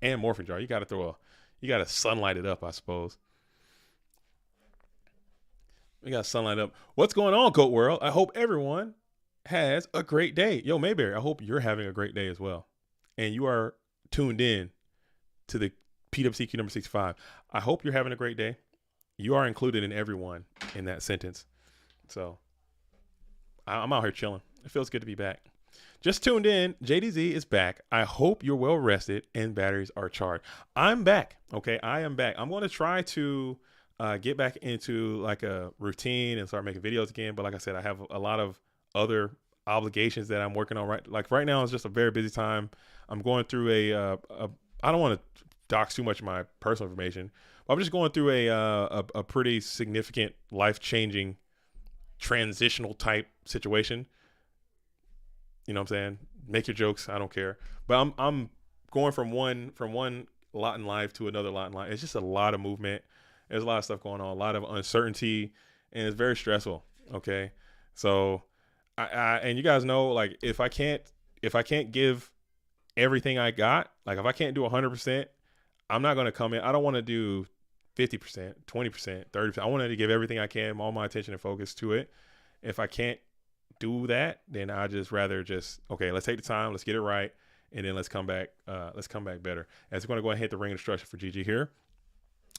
and Morphing Jar, you got to sunlight it up, I suppose. We got sunlight up. What's going on, Goat World? I hope everyone has a great day. Yo, Mayberry, I hope you're having a great day as well. And you are tuned in to the PWCQ number 65. I hope you're having a great day. You are included in everyone in that sentence. So I'm out here chilling. It feels good to be back. Just tuned in. JDZ is back. I hope you're well rested and batteries are charged. I'm back. Okay, I am back. I'm going to try to get back into like a routine and start making videos again. But like I said, I have a lot of other obligations that I'm working on right now. It's just a very busy time. I'm going through I don't want to dox too much of my personal information, but I'm just going through a pretty significant life-changing transitional type situation. You know what I'm saying? Make your jokes. I don't care. But I'm going from one lot in life to another lot in life. It's just a lot of movement. There's a lot of stuff going on, a lot of uncertainty, and it's very stressful. Okay. So I and you guys know, like, if I can't give everything I got, like if I can't do 100%, I'm not going to come in. I don't want to do 50%, 20%, 30%. I wanted to give everything I can, all my attention and focus to it. If I can't do that, then I just rather okay, let's take the time, let's get it right, and then let's come back better. As we're going to go ahead and hit the ring of destruction for GG here,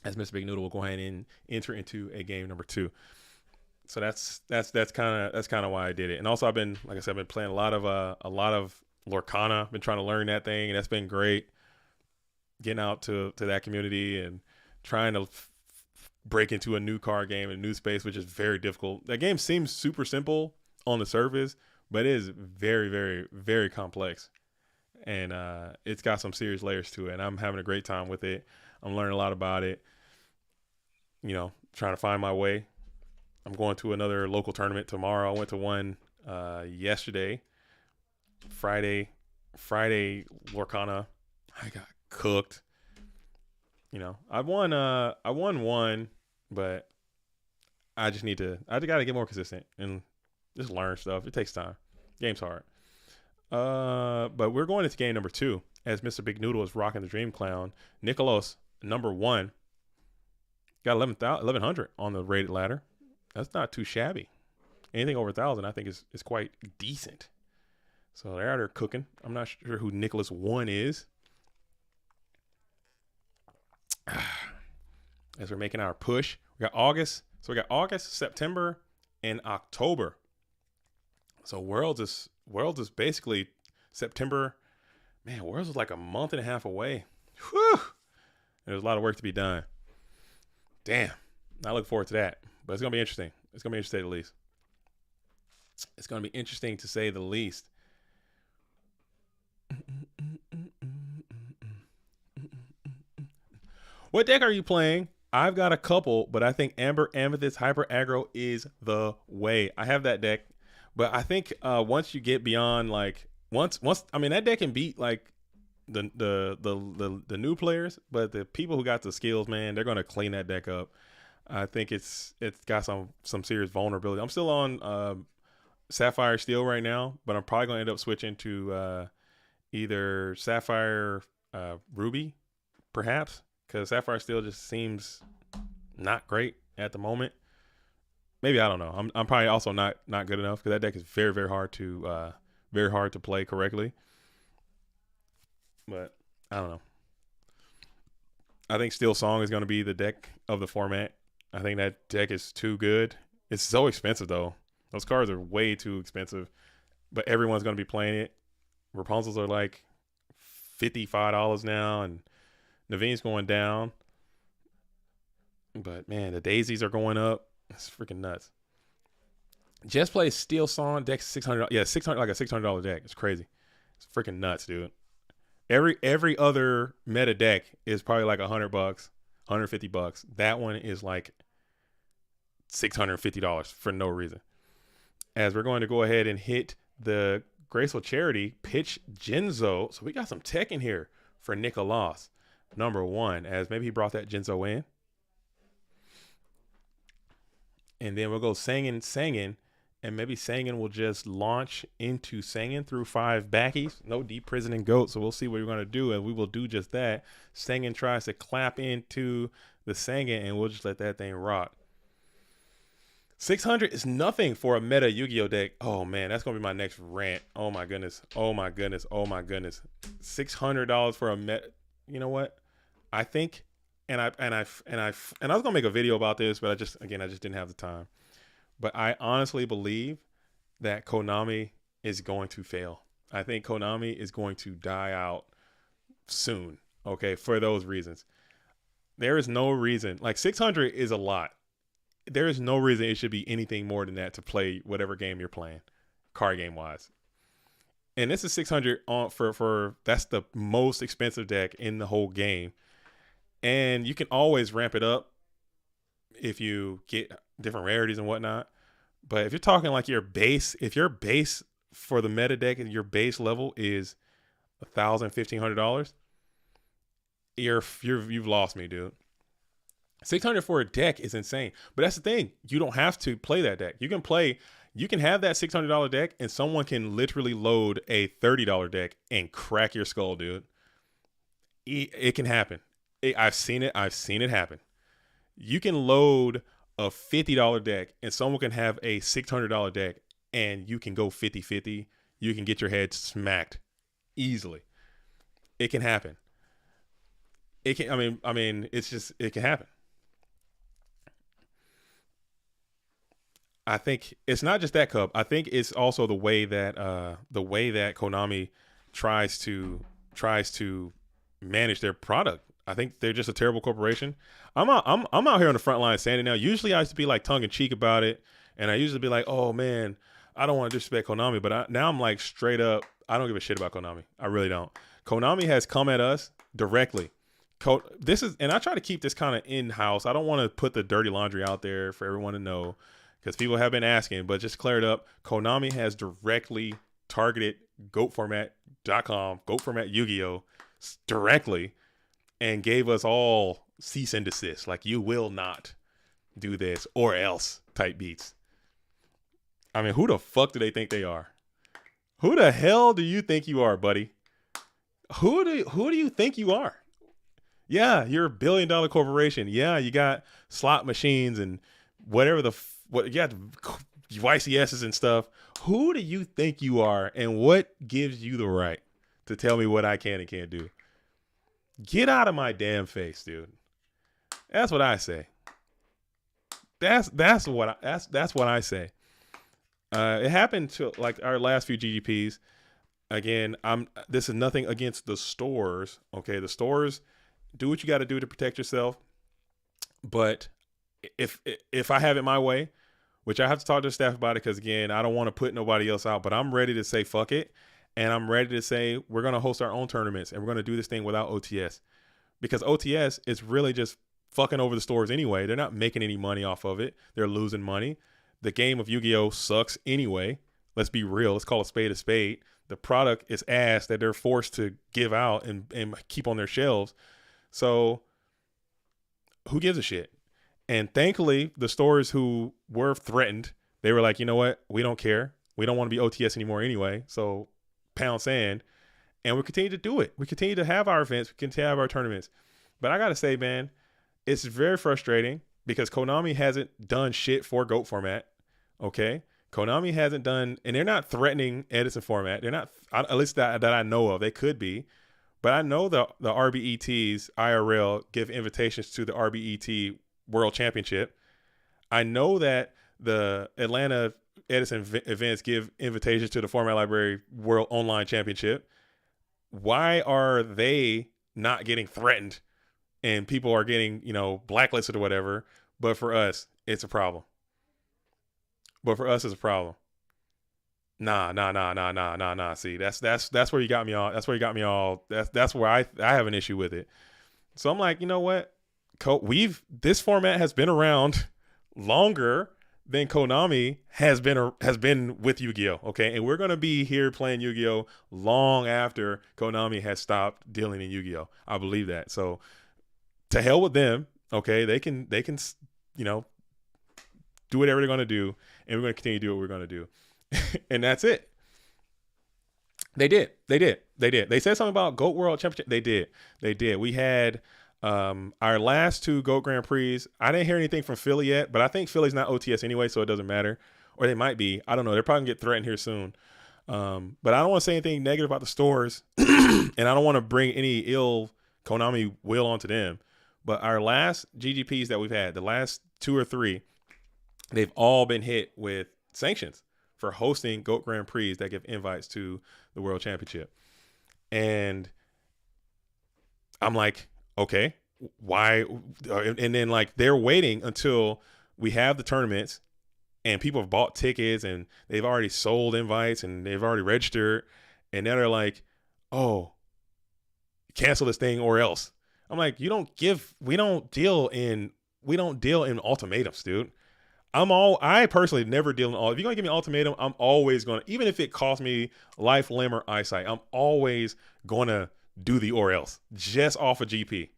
as Mr. Big Noodle will go ahead and enter into a game number 2. So that's kind of why I did it. And also I've been playing a lot of Lorcana. Been trying to learn that thing, and that's been great. Getting out to that community and trying to break into a new card game, a new space, which is very difficult. That game seems super simple on the surface, but it is very, very, very complex. And it's got some serious layers to it. And I'm having a great time with it. I'm learning a lot about it. You know, trying to find my way. I'm going to another local tournament tomorrow. I went to one yesterday. Friday Lorcana. I got cooked. You know, I won one, but I got to get more consistent and just learn stuff. It takes time. Game's hard. But we're going into game number 2 as Mr. Big Noodle is rocking the Dream Clown. Nicklos, number 1, got 1100 on the rated ladder. That's not too shabby. Anything over 1,000, I think is quite decent. So they're out there cooking. I'm not sure who Nicholas 1 is. As we're making our push, we got August. So we got August, September, and October. So Worlds is basically September. Man, Worlds is like a month and a half away. Whew. There's a lot of work to be done. Damn. I look forward to that. But it's going to be interesting. It's going to be interesting at least. It's going to be interesting to say the least. What deck are you playing? I've got a couple, but I think Amber Amethyst Hyper Aggro is the way. I have that deck, but I think once you get beyond like once I mean that deck can beat like the new players, but the people who got the skills, man, they're gonna clean that deck up. I think it's got some serious vulnerability. I'm still on Sapphire Steel right now, but I'm probably gonna end up switching to either Sapphire Ruby, perhaps. Because Sapphire Steel just seems not great at the moment. Maybe, I don't know. I'm probably also not good enough because that deck is very, very hard to play correctly. But I don't know. I think Steel Song is going to be the deck of the format. I think that deck is too good. It's so expensive though. Those cards are way too expensive. But everyone's going to be playing it. Rapunzels are like $55 now, and Naveen's going down. But, man, the daisies are going up. It's freaking nuts. Just play Steel Song. Deck $600. Yeah, $600, like a $600 deck. It's crazy. It's freaking nuts, dude. Every other meta deck is probably like $100, $150. That one is like $650 for no reason. As we're going to go ahead and hit the Graceful Charity, pitch Genzo. So we got some tech in here for Nicklos. Number 1, as maybe he brought that Genzo in. And then we'll go Sangin, and maybe Sangin will just launch into Sangin through 5 backies. No Deep Prison and Goat, so we'll see what we're going to do, and we will do just that. Sangin tries to clap into the Sangin, and we'll just let that thing rock. 600 is nothing for a meta Yu-Gi-Oh deck. Oh, man, that's going to be my next rant. Oh, my goodness. Oh, my goodness. Oh, my goodness. $600 for a meta. You know what? I think, and I was going to make a video about this, but I just didn't have the time. But I honestly believe that Konami is going to fail. I think Konami is going to die out soon, okay, for those reasons. There is no reason. Like, 600 is a lot. There is no reason it should be anything more than that to play whatever game you're playing, card game-wise. And this is 600 for that's the most expensive deck in the whole game. And you can always ramp it up if you get different rarities and whatnot. But if you're talking like your base for the meta deck and your base level is $1,000, $1,500, you've lost me, dude. 600 for a deck is insane. But that's the thing. You don't have to play that deck. You can have that $600 deck and someone can literally load a $30 deck and crack your skull, dude. It can happen. I've seen it happen. You can load a $50 deck and someone can have a $600 deck and you can go 50-50. You can get your head smacked easily. It can happen. It can happen. I think it's not just that, Cub. I think it's also the way that Konami tries to manage their product. I think they're just a terrible corporation. I'm out here on the front line saying it now. Usually I used to be like tongue in cheek about it, and I usually be like, oh man, I don't want to disrespect Konami, but now I'm like straight up, I don't give a shit about Konami. I really don't. Konami has come at us directly. And I try to keep this kind of in-house. I don't want to put the dirty laundry out there for everyone to know because people have been asking, but just clear it up. Konami has directly targeted GoatFormat.com, GoatFormat Yu-Gi-Oh! Directly, and gave us all cease and desist. Like, you will not do this or else type beats. I mean, who the fuck do they think they are? Who the hell do you think you are, buddy? Who do you think you are? Yeah, you're a $1 billion corporation. Yeah, you got slot machines and whatever you got YCSs and stuff. Who do you think you are, and what gives you the right to tell me what I can and can't do? Get out of my damn face, dude. That's what I say. That's what I say. It happened to like our last few GGPs. Again, this is nothing against the stores. Okay, the stores do what you got to do to protect yourself. But if I have it my way, which I have to talk to the staff about it, because again, I don't want to put nobody else out. But I'm ready to say fuck it. And I'm ready to say we're going to host our own tournaments and we're going to do this thing without OTS, because OTS is really just fucking over the stores anyway. They're not making any money off of it. They're losing money. The game of Yu-Gi-Oh! Sucks anyway. Let's be real. Let's call a spade a spade. The product is ass that they're forced to give out and keep on their shelves. So who gives a shit? And thankfully, the stores who were threatened, they were like, you know what? We don't care. We don't want to be OTS anymore anyway. So pound sand, and we continue to do it. We continue to have our events. We continue to have our tournaments. But I got to say, man, it's very frustrating because Konami hasn't done shit for GOAT format. Okay. Konami hasn't done, and they're not threatening Edison format. They're not, at least that I know of. They could be, but I know the RBETs IRL give invitations to the RBET World Championship. I know that the Atlanta Edison events give invitations to the Format Library World Online Championship. Why are they not getting threatened and people are getting, blacklisted or whatever. But for us, it's a problem. But for us, it's a problem. Nah. See, that's where you got me all. That's where you got me all. That's where I have an issue with it. So I'm like, you know what? This format has been around longer than Konami has been with Yu-Gi-Oh. Okay, and we're gonna be here playing Yu-Gi-Oh long after Konami has stopped dealing in Yu-Gi-Oh. I believe that. So to hell with them. Okay, they can do whatever they're gonna do, and we're gonna continue to do what we're gonna do. And that's it. They did. They said something about GOAT World Championship. They did. We had our last 2 GOAT Grand Prix. I didn't hear anything from Philly yet, but I think Philly's not OTS anyway, so it doesn't matter. Or they might be. I don't know. They're probably gonna get threatened here soon. But I don't want to say anything negative about the stores, and I don't want to bring any ill Konami will onto them. But our last GGPs that we've had, the last 2 or 3, they've all been hit with sanctions for hosting GOAT Grand Prix that give invites to the World Championship. And I'm like, okay, why? And then like they're waiting until we have the tournaments and people have bought tickets and they've already sold invites and they've already registered. And then they're like, oh, cancel this thing or else. I'm like, we don't deal in ultimatums, dude. I personally never deal in all. If you're gonna give me an ultimatum, I'm always gonna, even if it costs me life, limb, or eyesight, I'm always gonna do the or else just off of GP.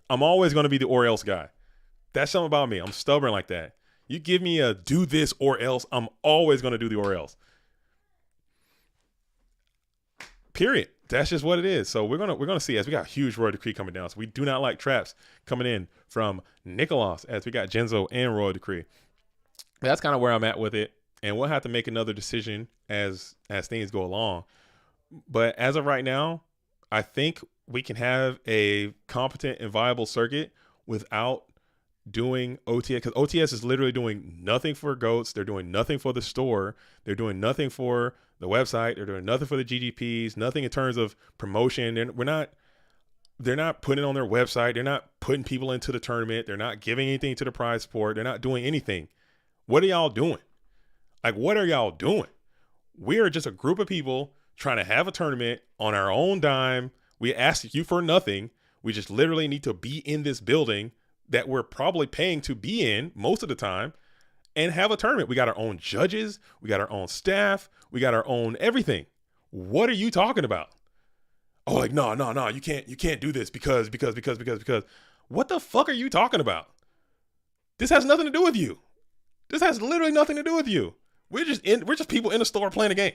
I'm always gonna be the or else guy. That's something about me. I'm stubborn like that. You give me a do this or else, I'm always gonna do the or else. Period. That's just what it is. So we're gonna see as we got huge Royal Decree coming down. So we do not like traps coming in from Nicklos as we got Genzo and Royal Decree. That's kind of where I'm at with it, and we'll have to make another decision as things go along. But as of right now, I think we can have a competent and viable circuit without doing OTS, because OTS is literally doing nothing for GOATs. They're doing nothing for the store. They're doing nothing for the website. They're doing nothing for the GGPs, nothing in terms of promotion. They're not putting it on their website. They're not putting people into the tournament. They're not giving anything to the prize support. They're not doing anything. What are y'all doing? Like, what are y'all doing? We are just a group of people trying to have a tournament on our own dime. We ask you for nothing. We just literally need to be in this building that we're probably paying to be in most of the time and have a tournament. We got our own judges. We got our own staff. We got our own everything. What are you talking about? Oh, like, no. You can't do this because. What the fuck are you talking about? This has nothing to do with you. This has literally nothing to do with you. We're just people in the store playing a game.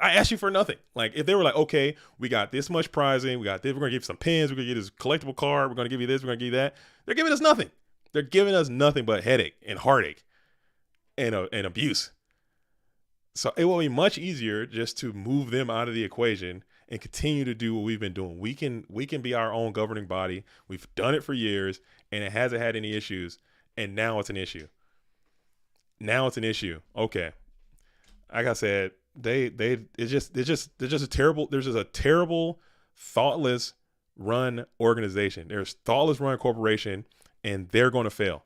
I asked you for nothing. Like, if they were like, okay, we got this much prizing, we got this, we're gonna give you some pins, we're gonna give you this collectible card, we're gonna give you this, we're gonna give you that. They're giving us nothing. They're giving us nothing but headache and heartache and abuse. So it will be much easier just to move them out of the equation and continue to do what we've been doing. We can be our own governing body. We've done it for years and it hasn't had any issues. And now it's an issue. Okay. Like I said, there's just a terrible, thoughtless run organization. There's thoughtless run corporation, and they're going to fail.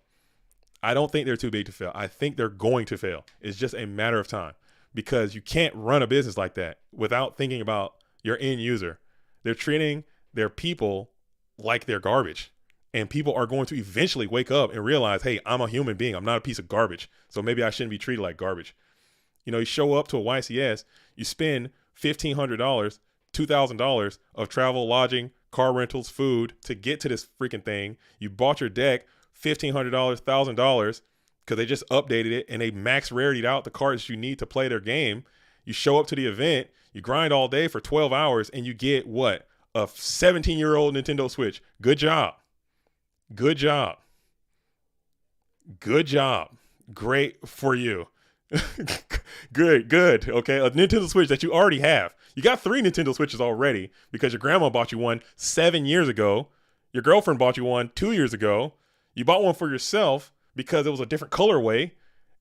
I don't think they're too big to fail. I think they're going to fail. It's just a matter of time, because you can't run a business like that without thinking about your end user. They're treating their people like they're garbage. And people are going to eventually wake up and realize, hey, I'm a human being. I'm not a piece of garbage. So maybe I shouldn't be treated like garbage. You show up to a YCS, you spend $1,500, $2,000 of travel, lodging, car rentals, food to get to this freaking thing. You bought your deck, $1,500, $1,000, because they just updated it and they max rarity'd out the cards you need to play their game. You show up to the event, you grind all day for 12 hours, and you get what? A 17-year-old Nintendo Switch. Good job. Great for you. Good. Okay. A Nintendo Switch that you already have. You got 3 Nintendo Switches already because your grandma bought you one 7 years ago. Your girlfriend bought you one 2 years ago. You bought one for yourself because it was a different colorway.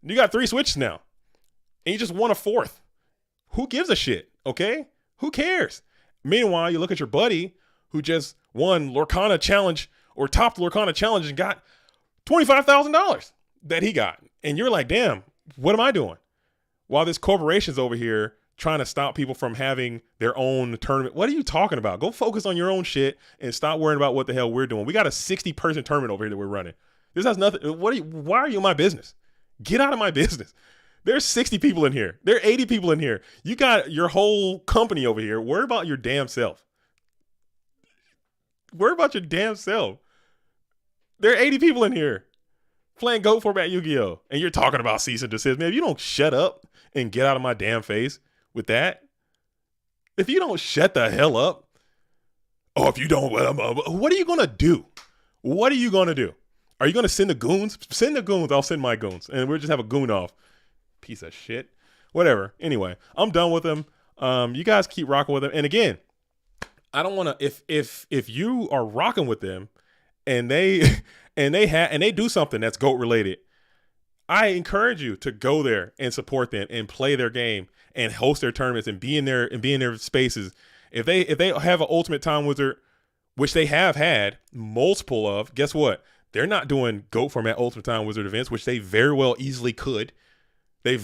You got 3 Switches now. And you just won a 4th. Who gives a shit? Okay. Who cares? Meanwhile, you look at your buddy who just won Lorcana Challenge or topped the Lorcana challenge and got $25,000 that he got. And you're like, damn, what am I doing? While this corporation's over here trying to stop people from having their own tournament. What are you talking about? Go focus on your own shit and stop worrying about what the hell we're doing. We got a 60-person tournament over here that we're running. This has nothing. Why are you in my business? Get out of my business. There's 60 people in here. There are 80 people in here. You got your whole company over here. Worry about your damn self. Worry about your damn self. There are 80 people in here playing GOAT format Yu-Gi-Oh! And you're talking about cease and desist. Man, if you don't shut up and get out of my damn face with that, if you don't shut the hell up, if you don't, what are you going to do? What are you going to do? Are you going to send the goons? Send the goons. I'll send my goons. And we'll just have a goon off. Piece of shit. Whatever. Anyway, I'm done with them. You guys keep rocking with them. And again, I don't want to, if you are rocking with them and they do something that's GOAT related, I encourage you to go there and support them and play their game and host their tournaments and be in their spaces. If they have an Ultimate Time Wizard, which they have had multiple of, guess what? They're not doing GOAT format Ultimate Time Wizard events, which they very well easily could. They're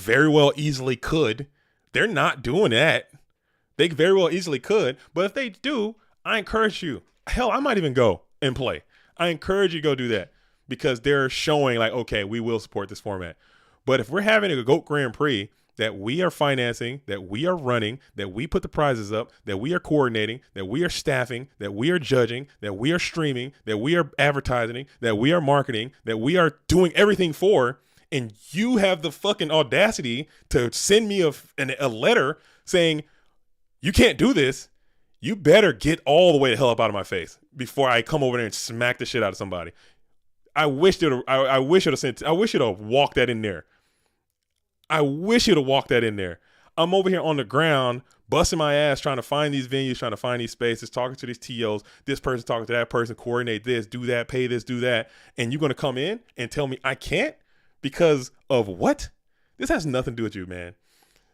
not doing that. They very well easily could. But if they do, I encourage you. Hell, I might even go and play. I encourage you to go do that because they're showing like, okay, we will support this format. But if we're having a GOAT Grand Prix that we are financing, that we are running, that we put the prizes up, that we are coordinating, that we are staffing, that we are judging, that we are streaming, that we are advertising, that we are marketing, that we are doing everything for, and you have the fucking audacity to send me a letter saying you can't do this, you better get all the way the hell up out of my face before I come over there and smack the shit out of somebody. I wish you'd have walked that in there. I'm over here on the ground, busting my ass, trying to find these venues, trying to find these spaces, talking to these TOs, this person talking to that person, coordinate this, do that, pay this, do that. And you're going to come in and tell me I can't because of what? This has nothing to do with you, man.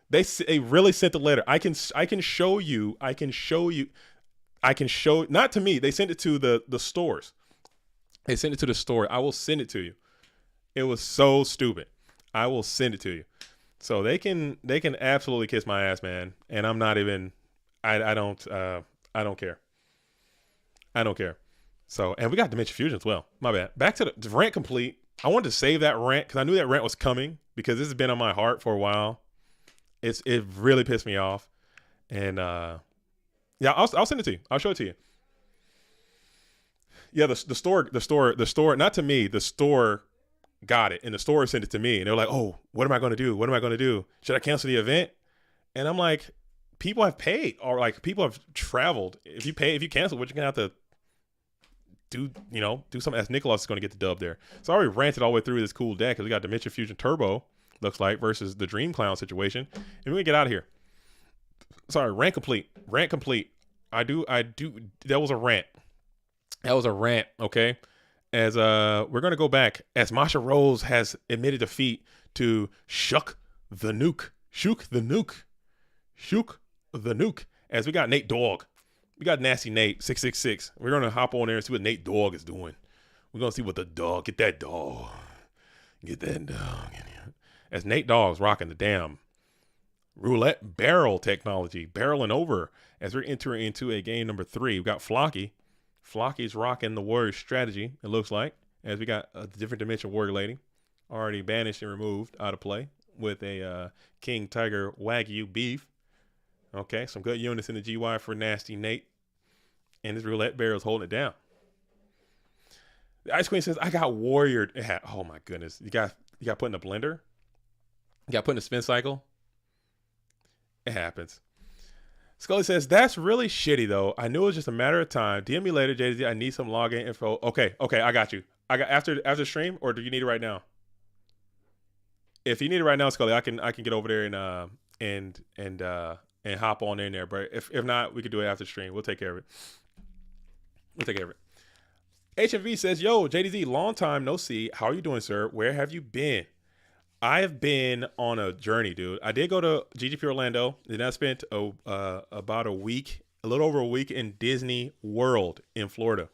They really sent the letter. I can show you, not to me. They sent it to the stores. They sent it to the store. I will send it to you. It was so stupid. I will send it to you. So they can absolutely kiss my ass, man. And I'm not even, I don't care. I don't care. So, and we got Dimension Fusion as well. My bad. Back to the rant complete. I wanted to save that rant because I knew that rant was coming because this has been on my heart for a while. It really pissed me off. And yeah, I'll send it to you. I'll show it to you. Yeah, the store, not to me, the store got it and the store sent it to me and they're like, oh, what am I going to do? What am I going to do? Should I cancel the event? And I'm like, people have paid or like people have traveled. If you cancel, what you're going to have to do something as Nicklos is going to get the dub there. So I already ranted all the way through this cool deck because we got Dimension Fusion Turbo, looks like, versus the Dream Clown situation. And we get out of here. Sorry, rant complete. I do. That was a rant. Okay. As we're gonna go back as Masha Rose has admitted defeat to Shook the Nuke. As we got Nate Dogg. We got Nasty Nate 666. We're gonna hop on there and see what Nate Dogg is doing. We're gonna see what the dog. Get that dog in here. As Nate Dogg's rocking the damn roulette barrel technology, barreling over as we're entering into a game number 3. We got Flocky. Flocky's rocking the warrior strategy, it looks like, as we got a different dimension warrior lady already banished and removed out of play with a King Tiger Wagyu beef. Okay, some good units in the GY for Nasty Nate. And this roulette barrel is holding it down. The Ice Queen says, I got warriored. Oh my goodness. You got put in a blender? You got put in a spin cycle? It happens. Scully says, that's really shitty, though. I knew it was just a matter of time. DM me later, JZ. I need some login info. Okay, I got you. I got after stream, or do you need it right now? If you need it right now, Scully, I can get over there and hop on in there. But if not, we could do it after stream. We'll take care of it. HMV says, yo, JDZ, long time no see. How are you doing, sir? Where have you been? I have been on a journey, dude. I did go to GGP Orlando. Then I spent about a little over a week in Disney World in Florida.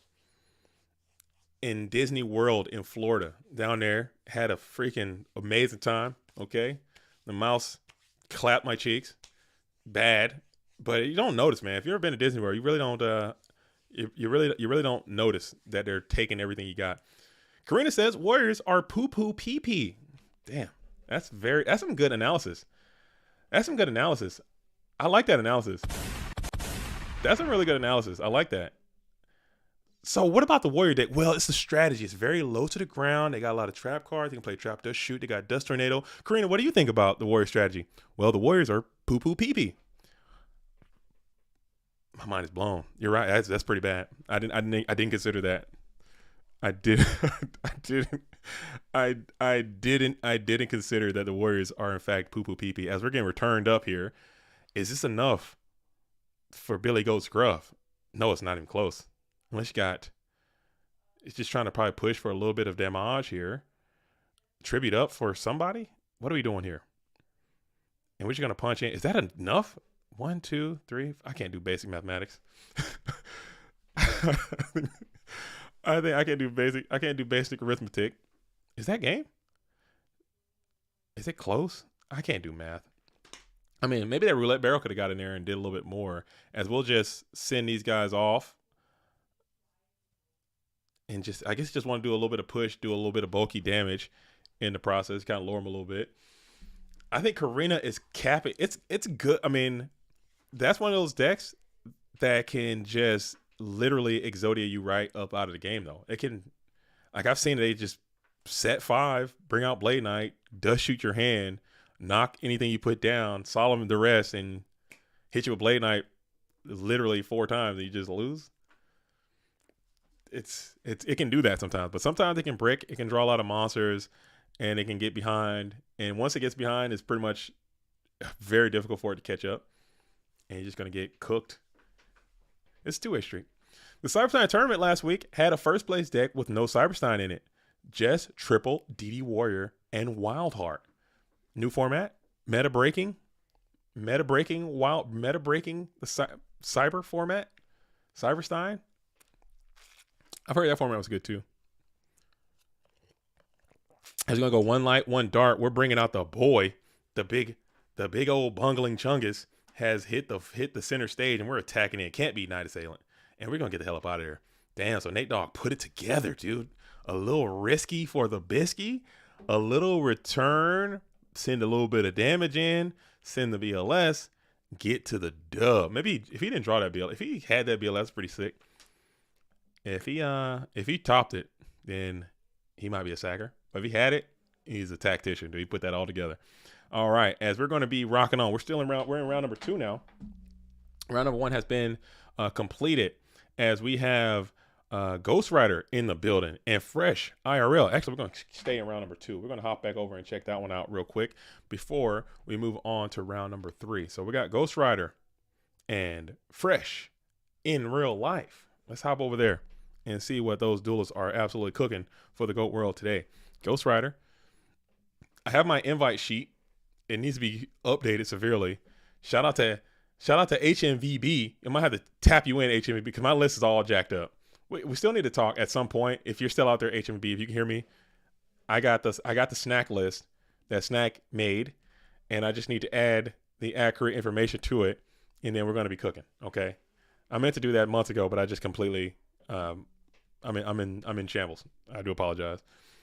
in Disney World in Florida. Down there, had a freaking amazing time. Okay, the mouse clapped my cheeks, bad, but you don't notice, man. If you've ever been to Disney World, you really don't. You really don't notice that they're taking everything you got. Karina says Warriors are poo poo pee pee. Damn, that's some good analysis. That's some good analysis. I like that analysis. That's some really good analysis. I like that. So what about the Warrior deck? Well, it's the strategy. It's very low to the ground. They got a lot of trap cards. They can play trap, dust, shoot. They got dust tornado. Karina, what do you think about the Warrior strategy? Well, the Warriors are poo poo pee pee. My mind is blown. You're right. That's pretty bad. I didn't consider that. I didn't consider that the Warriors are in fact poo poo pee pee. As we're getting returned up here, is this enough for Billy Goat's Gruff? No, it's not even close. Unless it's just trying to probably push for a little bit of damage here. Tribute up for somebody? What are we doing here? And we're just going to punch in. Is that enough? 1, 2, 3. I can't do basic mathematics. I think I can't do basic arithmetic. Is that game? Is it close? I can't do math. I mean, maybe that roulette barrel could have got in there and did a little bit more, as we'll just send these guys off. And I guess just want to do a little bit of push, do a little bit of bulky damage in the process, kind of lower them a little bit. I think Karina is capping. It's good. I mean, that's one of those decks that can just literally Exodia you right up out of the game, though. It can, like I've seen it, they just set 5, bring out Blade Knight, dust shoot your hand, knock anything you put down, Solomon the rest, and hit you with Blade Knight literally 4 times, and you just lose. It can do that sometimes, but sometimes it can brick. It can draw a lot of monsters, and it can get behind. And once it gets behind, it's pretty much very difficult for it to catch up, and you're just gonna get cooked. It's a 2-way street. The Cyberstein tournament last week had a first place deck with no Cyberstein in it, just triple DD Warrior and Wildheart. New format, meta breaking the cyber format, Cyberstein. I've heard that format was good too. As we're gonna go 1 light, 1 dark. We're bringing out the boy, the big old bungling Chungus has hit the center stage, and we're attacking it. It can't be Night Assailant, and we're gonna get the hell up out of there. Damn. So Nate Dogg put it together, dude. A little risky for the bisky, a little return, send a little bit of damage in, send the BLS, get to the dub. Maybe if he didn't draw that BLS, if he had that BLS, pretty sick. If he topped it, then he might be a sacker. But if he had it, he's a tactician. He put that all together. All right, as we're going to be rocking on, we're in round number 2 now. Round number 1 has been completed, as we have Ghost Rider in the building and Fresh IRL. Actually, we're going to stay in round number 2. We're going to hop back over and check that one out real quick before we move on to round number 3. So we got Ghost Rider and Fresh in real life. Let's hop over there and see what those duelists are absolutely cooking for the GOAT world today. Ghost Rider. I have my invite sheet. It needs to be updated severely. Shout out to HMVB. I might have to tap you in, HMVB, because my list is all jacked up. We still need to talk at some point. If you're still out there, HMVB, if you can hear me, I got the snack list that Snack made, and I just need to add the accurate information to it, and then we're going to be cooking. Okay. I meant to do that months ago, but I just completely, I'm in shambles. I do apologize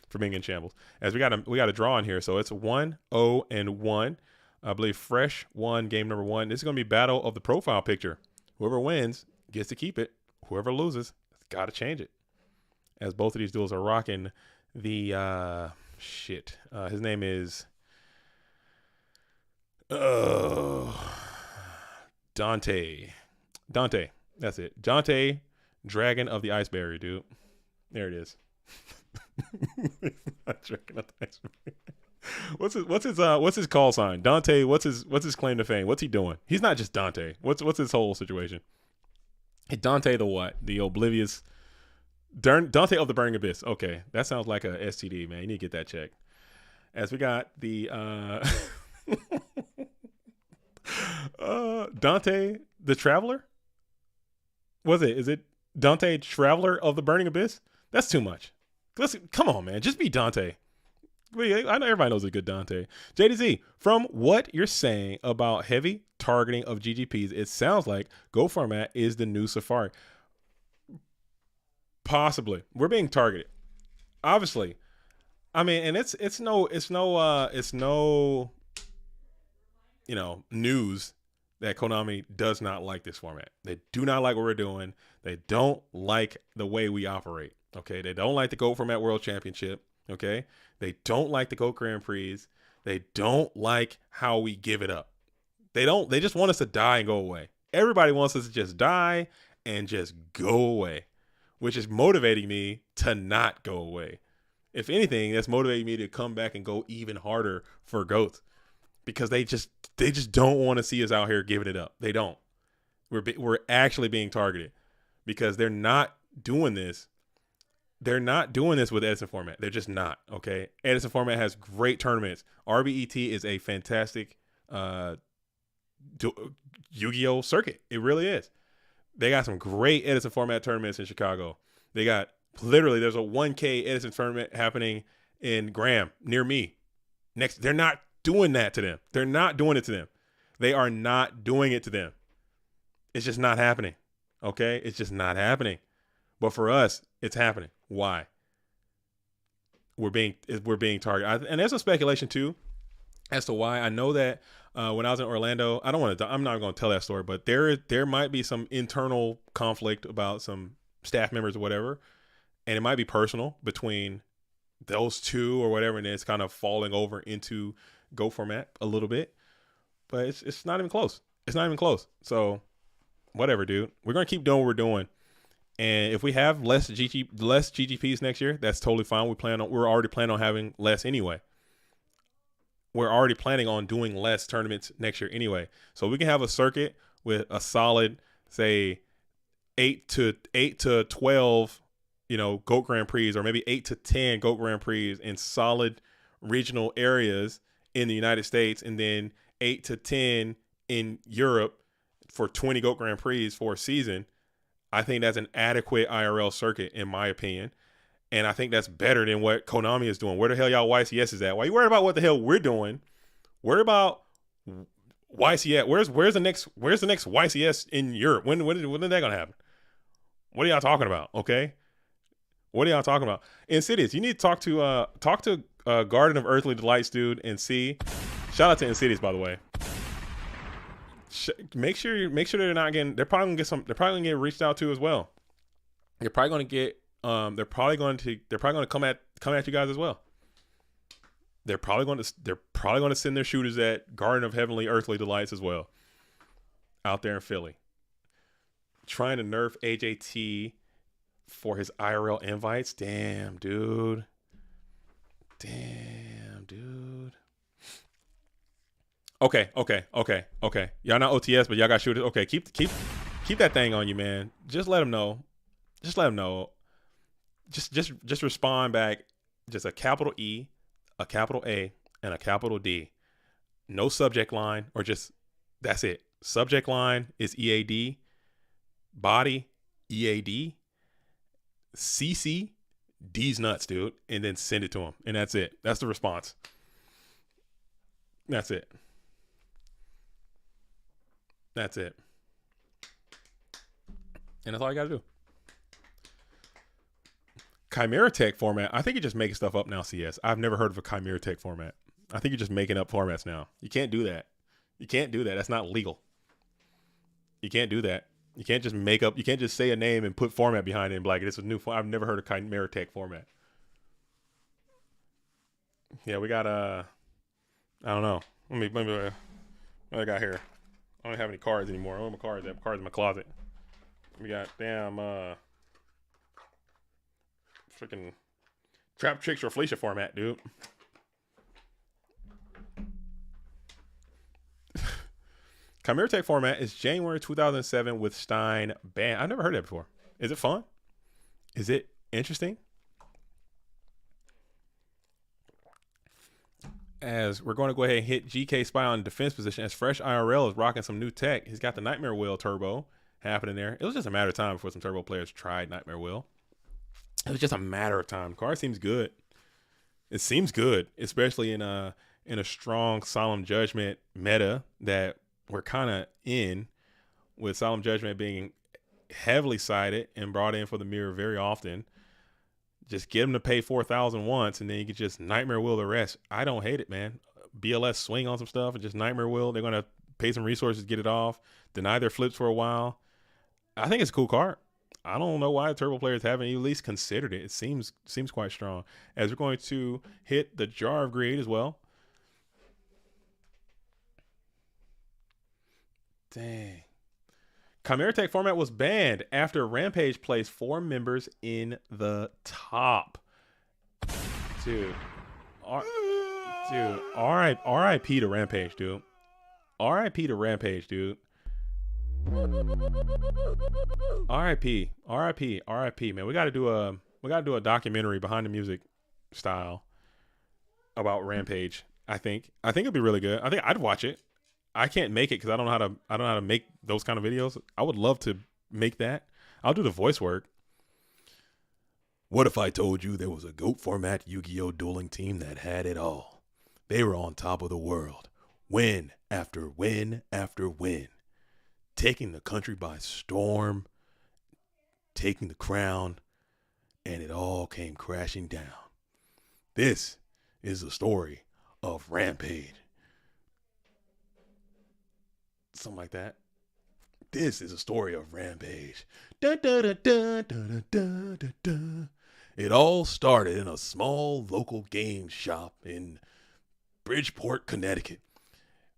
for being in shambles. As we got a draw in here, so it's 1-0-1. I believe Fresh won game number 1. This is going to be battle of the profile picture. Whoever wins gets to keep it. Whoever loses, got to change it. As both of these duels are rocking the his name is Dante. That's it. Dante, Dragon of the Iceberry, dude. There it is. Dragon of the Iceberry. What's his call sign? Dante, what's his claim to fame? What's he doing? He's not just Dante. What's his whole situation? Hey, Dante the what? The oblivious Dante of the Burning Abyss. Okay. That sounds like a STD, man. You need to get that checked. As we got the Dante the Traveler? Is it Dante Traveler of the Burning Abyss? That's too much. Come on, man. Just be Dante. I know everybody knows a good Dante. JDZ, from what you're saying about heavy targeting of GGPs, it sounds like Go format is the new Safari. Possibly. We're being targeted. Obviously. I mean, and it's no news that Konami does not like this format. They do not like what we're doing. They don't like the way we operate. Okay. They don't like the Go Format World Championship. Okay. They don't like the Go Grand Prix. They don't like how we give it up. They just want us to die and go away. Everybody wants us to just die and just go away, which is motivating me to not go away. If anything, that's motivating me to come back and go even harder for GOATs, because they just don't want to see us out here giving it up. They don't. We're actually being targeted because they're not doing this. They're not doing this with Edison format. They're just not. Okay. Edison format has great tournaments. RBET is a fantastic Yu-Gi-Oh circuit. It really is. They got some great Edison format tournaments in Chicago. They got literally, there's a 1K Edison tournament happening in Graham near me. They're not doing that to them. They're not doing it to them. They are not doing it to them. It's just not happening. Okay? It's just not happening. But for us, it's happening. Why? We're being targeted. And there's some speculation too as to why. I know that when I was in Orlando, I'm not going to tell that story, but there might be some internal conflict about some staff members or whatever, and it might be personal between those two or whatever, and it's kind of falling over into Go format a little bit, but it's not even close. It's not even close. So whatever, dude. We're going to keep doing what we're doing. And if we have less GGPs next year, that's totally fine. We're already planning on having less anyway. We're already planning on doing less tournaments next year anyway. So we can have a circuit with a solid, say, 8 to 12, GOAT Grand Prix, or maybe 8 to 10 GOAT Grand Prix in solid regional areas in the United States, and then 8 to 10 in Europe for 20 GOAT Grand Prix for a season. I think that's an adequate IRL circuit, in my opinion. And I think that's better than what Konami is doing. Where the hell y'all YCS is at? Why you worried about what the hell we're doing? Worry about YCS. Where's the next YCS in Europe? When is that gonna happen? What are y'all talking about? Okay. What are y'all talking about? Insidious, you need to talk to Garden of Earthly Delights, dude, and see. Shout out to Insidious, by the way. Make sure they're not getting. They're probably gonna get reached out to as well. They're probably gonna get. They're probably going to come at you guys as well. They're probably going to send their shooters at Garden of Heavenly Earthly Delights as well. Out there in Philly, trying to nerf AJT for his IRL invites. Damn, dude. Okay. Y'all not OTS, but y'all got shooters. Okay, keep that thing on you, man. Just let them know. Just respond back. Just a capital E, a capital A, and a capital D. No subject line, or just that's it. Subject line is EAD. Body EAD. CC D's nuts, dude, and then send it to him, and that's it. That's the response. That's it. And that's all you got to do. Chimera Tech format. I think you're just making stuff up now, CS. I've never heard of a Chimera Tech format. I think you're just making up formats now. You can't do that. That's not legal. You can't do that. You can't just make up. You can't just say a name and put format behind it and be like, this is new. I've never heard of Chimera Tech format. Yeah, we got I don't know. Let me what I got here. I don't have any cards anymore. I don't have my cards. I have cards in my closet. We got damn freaking Trap Tricks or Felicia format, dude. Chimera Tech format is January 2007 with Stein banned. I've never heard that before. Is it fun? Is it interesting? As we're going to go ahead and hit GK Spy on defense position, as Fresh IRL is rocking some new tech. He's got the Nightmare Wheel turbo happening there. It was just a matter of time before some turbo players tried Nightmare Wheel. It was just a matter of time. Card seems good. It seems good, especially in a strong Solemn Judgment meta that we're kind of in, with Solemn Judgment being heavily sided and brought in for the mirror very often. Just get them to pay 4,000 once, and then you can just Nightmare Will the rest. I don't hate it, man. BLS swing on some stuff and just Nightmare Will. They're gonna pay some resources to get it off. Deny their flips for a while. I think it's a cool card. I don't know why the Turbo players haven't at least considered it. It seems quite strong. As we're going to hit the Jar of Greed as well. Dang. Chimera Tech format was banned after Rampage placed 4 members in the top. Dude. R.I.P. to Rampage, dude. R.I.P. to Rampage, dude. R.I.P. Man, we gotta do a documentary behind the music style about Rampage. I think it'd be really good. I think I'd watch it. I can't make it because I don't know how to make those kind of videos. I would love to make that. I'll do the voice work. What if I told you there was a GOAT format Yu-Gi-Oh! Dueling team that had it all? They were on top of the world, win after win after win, taking the country by storm, taking the crown, and it all came crashing down. This is the story of Rampage. Something like that. This is a story of Rampage. Dun, dun, dun, dun, dun, dun, dun, dun. It all started in a small local game shop in Bridgeport, Connecticut.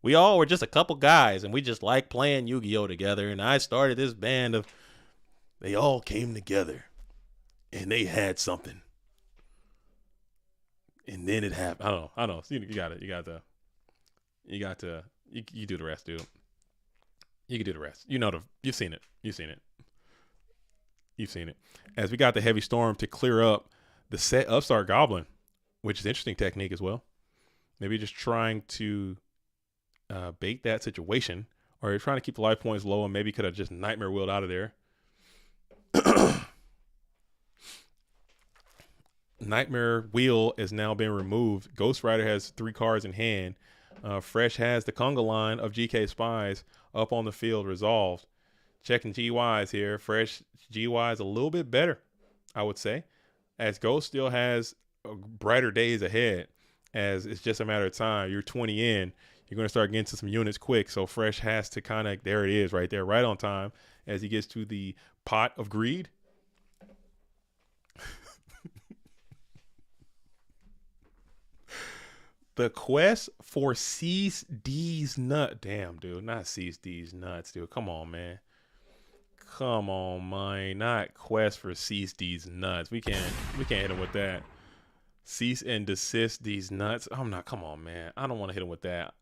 We all were just a couple guys, and we just liked playing Yu-Gi-Oh! Together, and I started this band of... They all came together, and they had something. And then it happened. I don't know. You got it. You do the rest, dude. You can do the rest. You've seen it. As we got the Heavy Storm to clear up the set Upstart Goblin, which is an interesting technique as well. Maybe just trying to bait that situation, or you're trying to keep the life points low, and maybe could have just Nightmare Willed out of there. Nightmare Wheel is now being removed. Ghost Rider has 3 cards in hand. Fresh has the conga line of GK Spies up on the field resolved. Checking GYs here. Fresh GYs a little bit better, I would say, as Ghost still has brighter days ahead, as it's just a matter of time. You're 20 in. You're going to start getting to some units quick. So Fresh has to kind of, there it is right there, right on time, as he gets to the pot of greed. The quest for Cease D's Nut. Damn, dude. Not Cease D's Nuts, dude. Come on, man. Come on, man. Not quest for Cease D's Nuts. We can't hit him with that. Cease and desist these nuts. Come on, man. I don't want to hit him with that.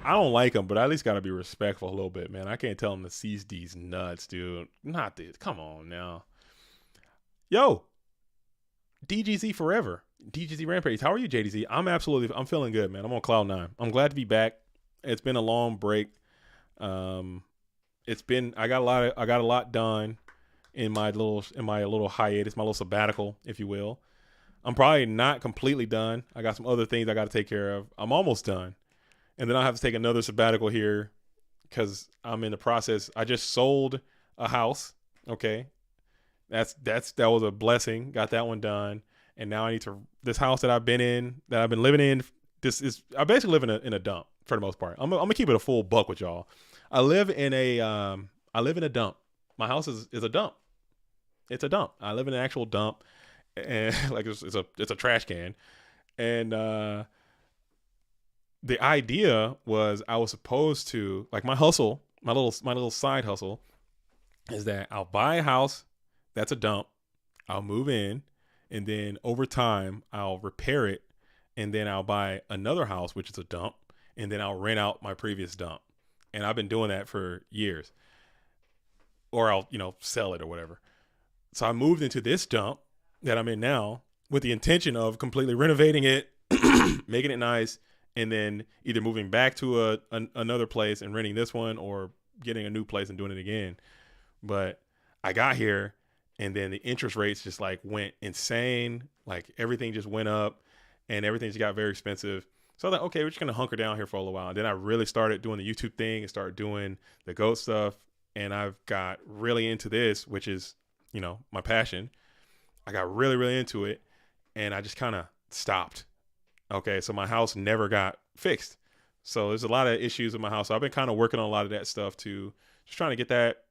I don't like him, but I at least got to be respectful a little bit, man. I can't tell him to cease these nuts, dude. Not this. Come on now. Yo. DGZ forever. DGZ Rampage. How are you, JDZ? I'm feeling good, man. I'm on cloud 9. I'm glad to be back. It's been a long break. I got a lot done in my little hiatus, my little sabbatical, if you will. I'm probably not completely done. I got some other things I got to take care of. I'm almost done. And then I'll have to take another sabbatical here because I'm in the process. I just sold a house. Okay. That was a blessing. Got that one done. And now I need to, this house that I've been living in, I basically live in a dump for the most part. I'm gonna keep it a full buck with y'all. I live in a dump. My house is a dump. It's a dump. I live in an actual dump, and like it's a trash can. And the idea was I was supposed to, like, my hustle, my little side hustle is that I'll buy a house that's a dump, I'll move in, and then over time I'll repair it, and then I'll buy another house which is a dump, and then I'll rent out my previous dump. And I've been doing that for years. Or I'll, sell it or whatever. So I moved into this dump that I'm in now with the intention of completely renovating it, making it nice, and then either moving back to another place and renting this one, or getting a new place and doing it again. But I got here and then the interest rates just like went insane. Like everything just went up, and everything just got very expensive. So I was like, okay, we're just gonna hunker down here for a little while. And then I really started doing the YouTube thing and started doing the goat stuff, and I've got really into this, which is, you know, my passion. I got really, really into it, and I just kind of stopped. Okay, so my house never got fixed. So there's a lot of issues with my house. So I've been kind of working on a lot of that stuff too, just trying to get that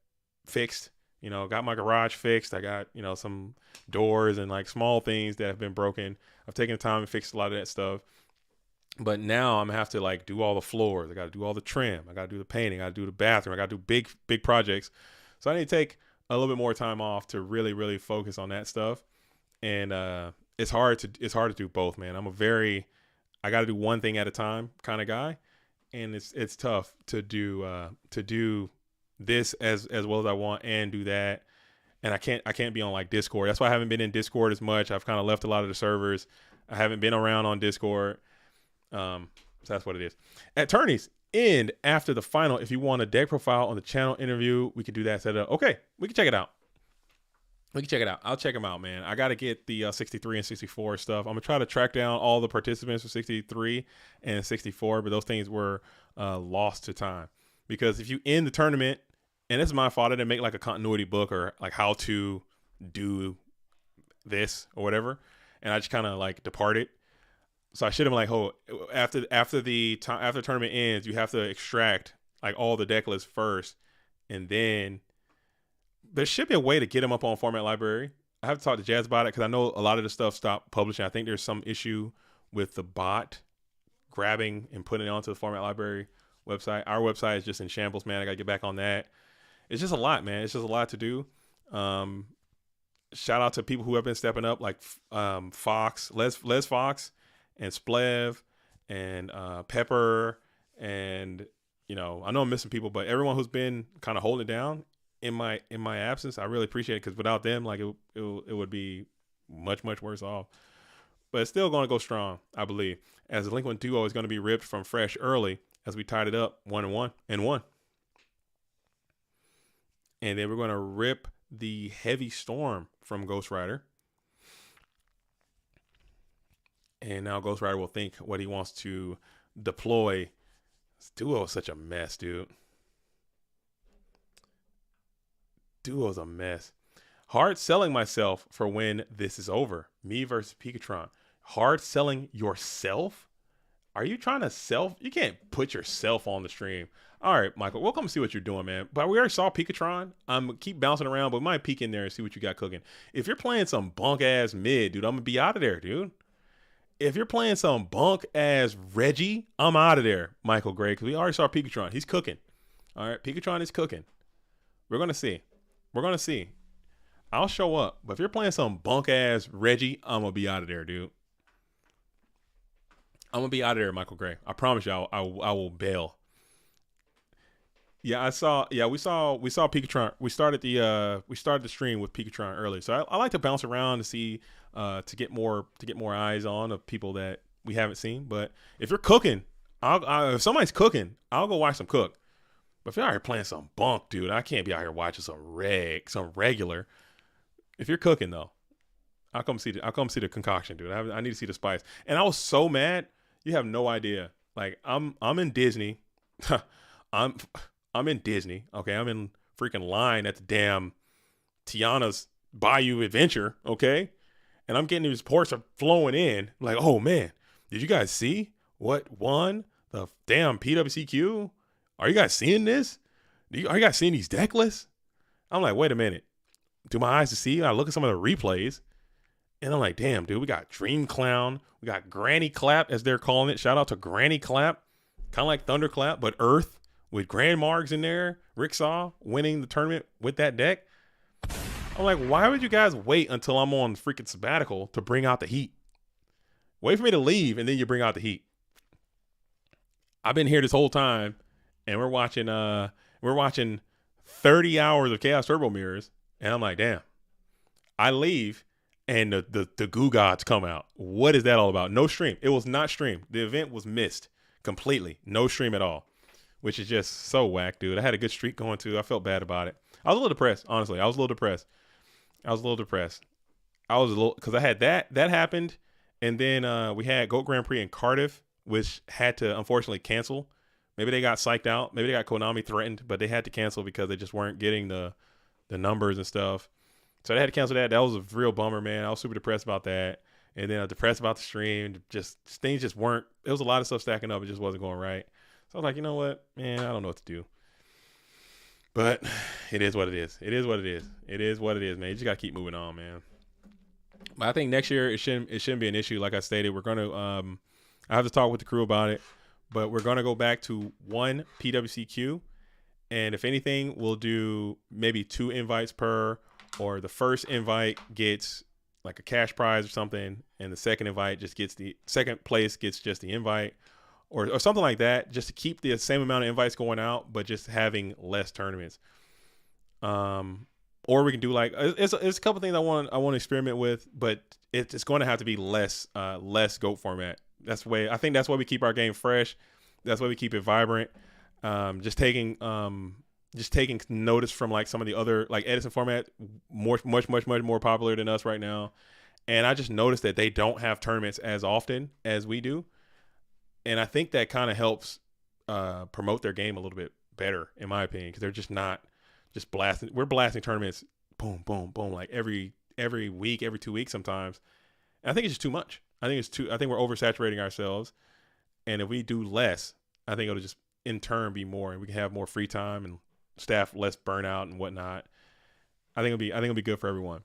fixed. You know, got my garage fixed. I got, you know, some doors and like small things that have been broken. I've taken the time and fixed a lot of that stuff. But now I'm gonna have to like do all the floors. I got to do all the trim. I got to do the painting. I got to do the bathroom. I got to do big projects. So I need to take a little bit more time off to really, really focus on that stuff. And it's hard to do both, man. I got to do one thing at a time kind of guy, and it's tough to do this as well as I want and do that. And I can't be on like Discord. That's why I haven't been in Discord as much. I've kind of left a lot of the servers. I haven't been around on Discord. So that's what it is. Attorneys end after the final. If you want a deck profile on the channel interview, we could do that. Set it up. Okay, we can check it out. I'll check them out, man. I got to get the 63 and 64 stuff. I'm going to try to track down all the participants for 63 and 64, but those things were lost to time. Because if you end the tournament, and this is my fault, I didn't make like a continuity book or like how to do this or whatever, and I just kind of like departed. So I should have been like, oh, after the tournament ends, you have to extract like all the deck lists first, and then there should be a way to get them up on Format Library. I have to talk to Jazz about it because I know a lot of the stuff stopped publishing. I think there's some issue with the bot grabbing and putting it onto the Format Library website. Our website is just in shambles, man. I got to get back on that. It's just a lot, man. It's just a lot to do. Shout out to people who have been stepping up, like Fox, Les Fox, and Splev, and Pepper, and you know, I know I'm missing people, but everyone who's been kind of holding it down in my absence, I really appreciate it, because without them, like it would be much worse off. But it's still going to go strong, I believe, as the Delinquent Duo is going to be ripped from Fresh early as we tied it up 1-1 and 1. And then we're going to rip the Heavy Storm from Ghost Rider. And now Ghost Rider will think what he wants to deploy. This duo is such a mess, dude. Duo's a mess. Hard selling myself for when this is over. Me versus Pikachu. Hard selling yourself? Are you trying to You can't put yourself on the stream. All right, Michael, we'll come see what you're doing, man. But we already saw Pikachu. I'm keep bouncing around, but we might peek in there and see what you got cooking. If you're playing some bunk ass mid, dude, I'm gonna be out of there, dude. If you're playing some bunk ass Reggie, I'm out of there, Michael Gray, because we already saw Pikachu. He's cooking. All right, Pikachu is cooking. We're gonna see. I'll show up, but if you're playing some bunk ass Reggie, I'm gonna be out of there, dude. I'm gonna be out of there, Michael Gray. I promise you, I will bail. Yeah, we saw Pikachu. We started the stream with Pikachu early, so I like to bounce around to see to get more eyes on of people that we haven't seen. But if you're cooking, if somebody's cooking, I'll go watch them cook. But if you're out here playing some bunk, dude, I can't be out here watching some regular. If you're cooking though, I'll come see the concoction, dude. I need to see the spice. And I was so mad, you have no idea. Like I'm in Disney. I'm in Disney. Okay, I'm in freaking line at the damn Tiana's Bayou Adventure. Okay, and I'm getting these reports are flowing in. Like, oh man, did you guys see what won the damn PWCQ? Are you guys seeing this? Are you guys seeing these deck lists? I'm like, wait a minute. Do my eyes deceive? I look at some of the replays, and I'm like, damn, dude, we got Dream Clown. We got Granny Clap, as they're calling it. Shout out to Granny Clap. Kind of like Thunderclap, but Earth, with Grand Margs in there. Ricksaw winning the tournament with that deck. I'm like, why would you guys wait until I'm on freaking sabbatical to bring out the heat? Wait for me to leave, and then you bring out the heat. I've been here this whole time, and we're watching 30 hours of Chaos Turbo Mirrors, and I'm like, damn. I leave, and the Goo Gods come out. What is that all about? No stream. It was not streamed. The event was missed completely. No stream at all, which is just so whack, dude. I had a good streak going too. I felt bad about it. I was a little depressed, honestly. I was a little depressed. I was a little depressed. I was a little because I had that happened, and then we had Goat Grand Prix in Cardiff, which had to unfortunately cancel. Maybe they got psyched out. Maybe they got Konami threatened, but they had to cancel because they just weren't getting the numbers and stuff. So they had to cancel that. That was a real bummer, man. I was super depressed about that. And then I was depressed about the stream. Just things just weren't. It was a lot of stuff stacking up. It just wasn't going right. So I was like, you know what, man, I don't know what to do. But it is what it is. It is what it is. It is what it is, man. You just gotta keep moving on, man. But I think next year it shouldn't be an issue. Like I stated, we're gonna I have to talk with the crew about it, but we're gonna go back to one PWCQ, and if anything, we'll do maybe 2 invites per, or the first invite gets like a cash prize or something, and the second invite just gets the second place gets just the invite, or something like that, just to keep the same amount of invites going out, but just having less tournaments. Or we can do like it's a couple things I want to experiment with, but it's going to have to be less GOAT format. That's the way I think that's why we keep our game fresh. That's why we keep it vibrant. Just taking notice from like some of the other like Edison format, much more popular than us right now. And I just noticed that they don't have tournaments as often as we do. And I think that kind of helps promote their game a little bit better, in my opinion, because they're just not just blasting. We're blasting tournaments, boom, boom, boom, like every week, every 2 weeks sometimes. And I think it's just too much. I think we're oversaturating ourselves. And if we do less, I think it'll just in turn be more, and we can have more free time and staff less burnout and whatnot. I think it'll be good for everyone,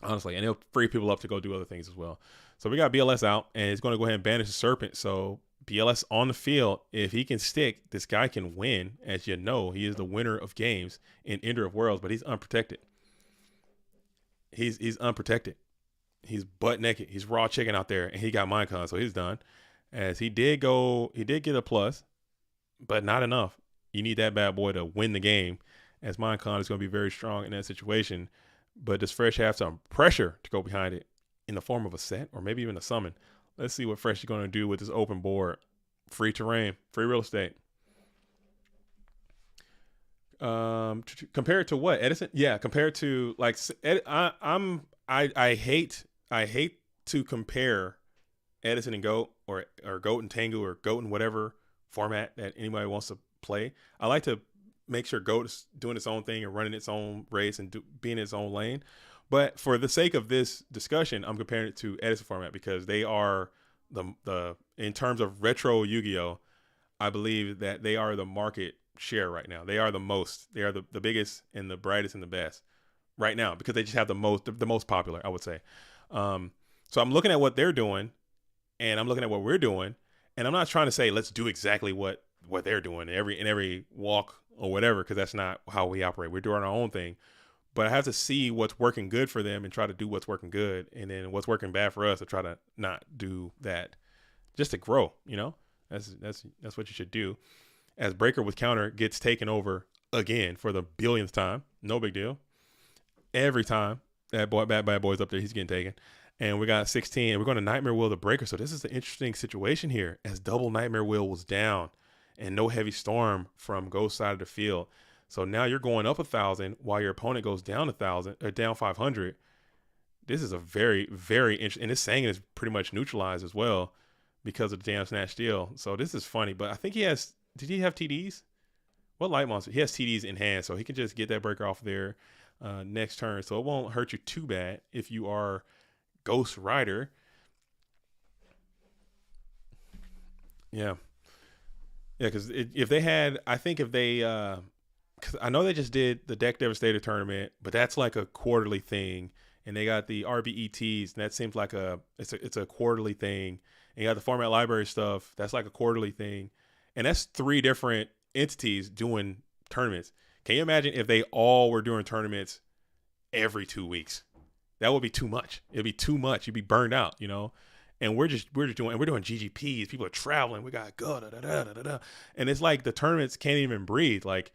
honestly, and it'll free people up to go do other things as well. So we got BLS out, and it's going to go ahead and banish the Serpent. So BLS on the field, if he can stick, this guy can win. As you know, he is the winner of games in Ender of Worlds, but he's unprotected. He's unprotected. He's butt naked. He's raw chicken out there, and he got Minecon, so he's done. As he did get a plus, but not enough. You need that bad boy to win the game, as Minecon is going to be very strong in that situation. But does Fresh have some pressure to go behind it in the form of a set or maybe even a summon? Let's see what Fresh is going to do with this open board. Free terrain, free real estate. Compared to what, Edison? Yeah, compared to like I hate to compare Edison and GOAT or GOAT and Tengu or GOAT and whatever format that anybody wants to play. I like to make sure GOAT is doing its own thing and running its own race and being in its own lane. But for the sake of this discussion, I'm comparing it to Edison format because they are the in terms of retro Yu-Gi-Oh, I believe that they are the market share right now. They are the most. They are the biggest and the brightest and the best right now because they just have the most popular, I would say. So I'm looking at what they're doing, and I'm looking at what we're doing, and I'm not trying to say let's do exactly what they're doing in every walk or whatever, because that's not how we operate. We're doing our own thing. But I have to see what's working good for them and try to do what's working good, and then what's working bad for us to try to not do that, just to grow. You know, that's what you should do. As Breaker with counter gets taken over again for the billionth time, no big deal. Every time that bad boy's up there, he's getting taken. And we got 16, and we're going to Nightmare Wheel the Breaker. So this is an interesting situation here, as double Nightmare Wheel was down and no Heavy Storm from Ghost side of the field. So now you're going up 1,000 while your opponent goes down 1,000 or down 500. This is a very, very interesting, and this Sangin is pretty much neutralized as well because of the damn Snatch Steal. So this is funny, but I think did he have TDs? What Light Monster? He has TDs in hand, so he can just get that breaker off there next turn. So it won't hurt you too bad if you are Ghost Rider. Yeah, because if they had, I think if they, cause I know they just did the Deck Devastator tournament, but that's like a quarterly thing, and they got the RBETs, and that seems like it's a quarterly thing. And you got the format library stuff, that's like a quarterly thing, and that's 3 different entities doing tournaments. Can you imagine if they all were doing tournaments every 2 weeks? That would be too much. It'd be too much. You'd be burned out, you know. And we're doing GGPs. People are traveling. We got go da da da da da. And it's like the tournaments can't even breathe. Like,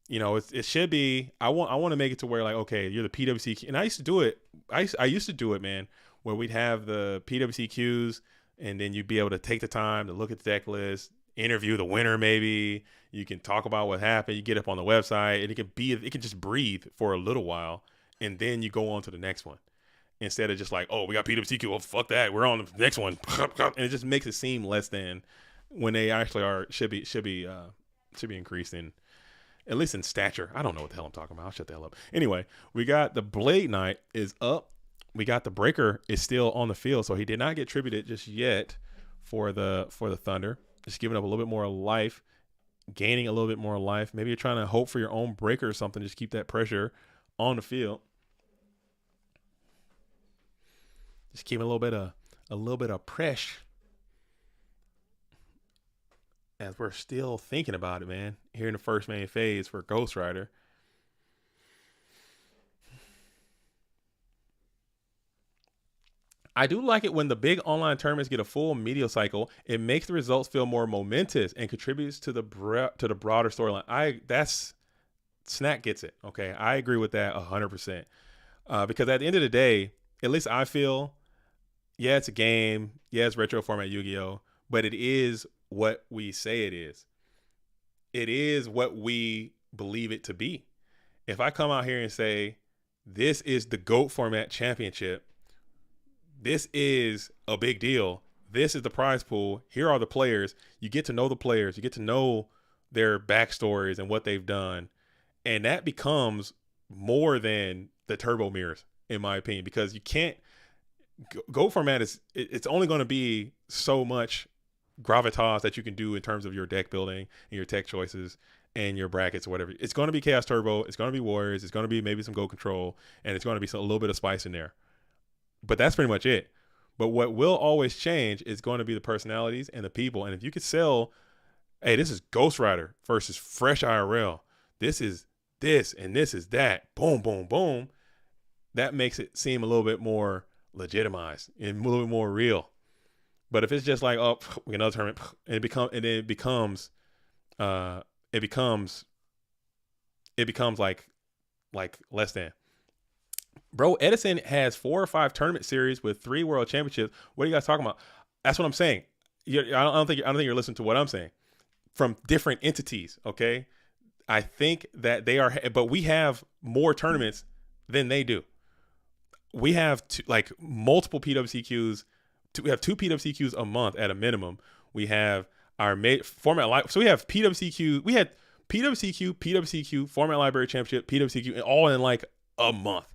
you know, it should be. I want to make it to where like, okay, you're the PWCQ, and I used to do it. I used to do it, man, where we'd have the PWCQs, and then you'd be able to take the time to look at the deck list, interview the winner. Maybe you can talk about what happened. You get up on the website, and it can just breathe for a little while. and then you go on to the next one instead of just like, oh, we got PWCQ, well, fuck that, we're on the next one, and it just makes it seem less than when they actually should be increased in, at least in stature. I don't know what the hell I'm talking about. I'll shut the hell up. Anyway, we got the Blade Knight is up. We got the Breaker is still on the field, so he did not get tributed just yet for the Thunder. Just giving up a little bit more life, gaining a little bit more life. Maybe you're trying to hope for your own breaker or something. Just keep that pressure on the field. Just keep a little bit of pressure. As we're still thinking about it, man. Here in the first main phase for Ghost Rider. I do like it when the big online tournaments get a full media cycle. It makes the results feel more momentous and contributes to the broader storyline. Snack gets it. Okay, I agree with that 100%. Because at the end of the day, at least I feel, yeah, it's a game. Yeah, it's retro format Yu-Gi-Oh, but it is what we say it is. It is what we believe it to be. If I come out here and say, this is the GOAT format championship, this is a big deal, this is the prize pool, here are the players, you get to know the players, you get to know their backstories and what they've done, and that becomes more than the turbo mirrors, in my opinion, because you can't, GOAT format it's only going to be so much gravitas that you can do in terms of your deck building and your tech choices and your brackets or whatever. It's going to be Chaos Turbo, it's going to be Warriors, it's going to be maybe some Go Control, and it's going to be a little bit of spice in there. But that's pretty much it. But what will always change is going to be the personalities and the people. And if you could sell, hey, this is Ghost Rider versus Fresh IRL, this is this and this is that, boom, boom, boom, that makes it seem a little bit more legitimized and a little bit more real. But if it's just like, oh, we got another tournament, and it becomes like less than. Bro, Edison has 4 or 5 tournament series with 3 world championships. What are you guys talking about? That's what I'm saying. I don't think you're listening to what I'm saying. From different entities, okay? I think that they are, but we have more tournaments than they do. We have multiple PWCQs. We have 2 PWCQs a month at a minimum. We have our format live. So we have PWCQ. We had PWCQ, Format Library Championship, PWCQ, and all in like a month.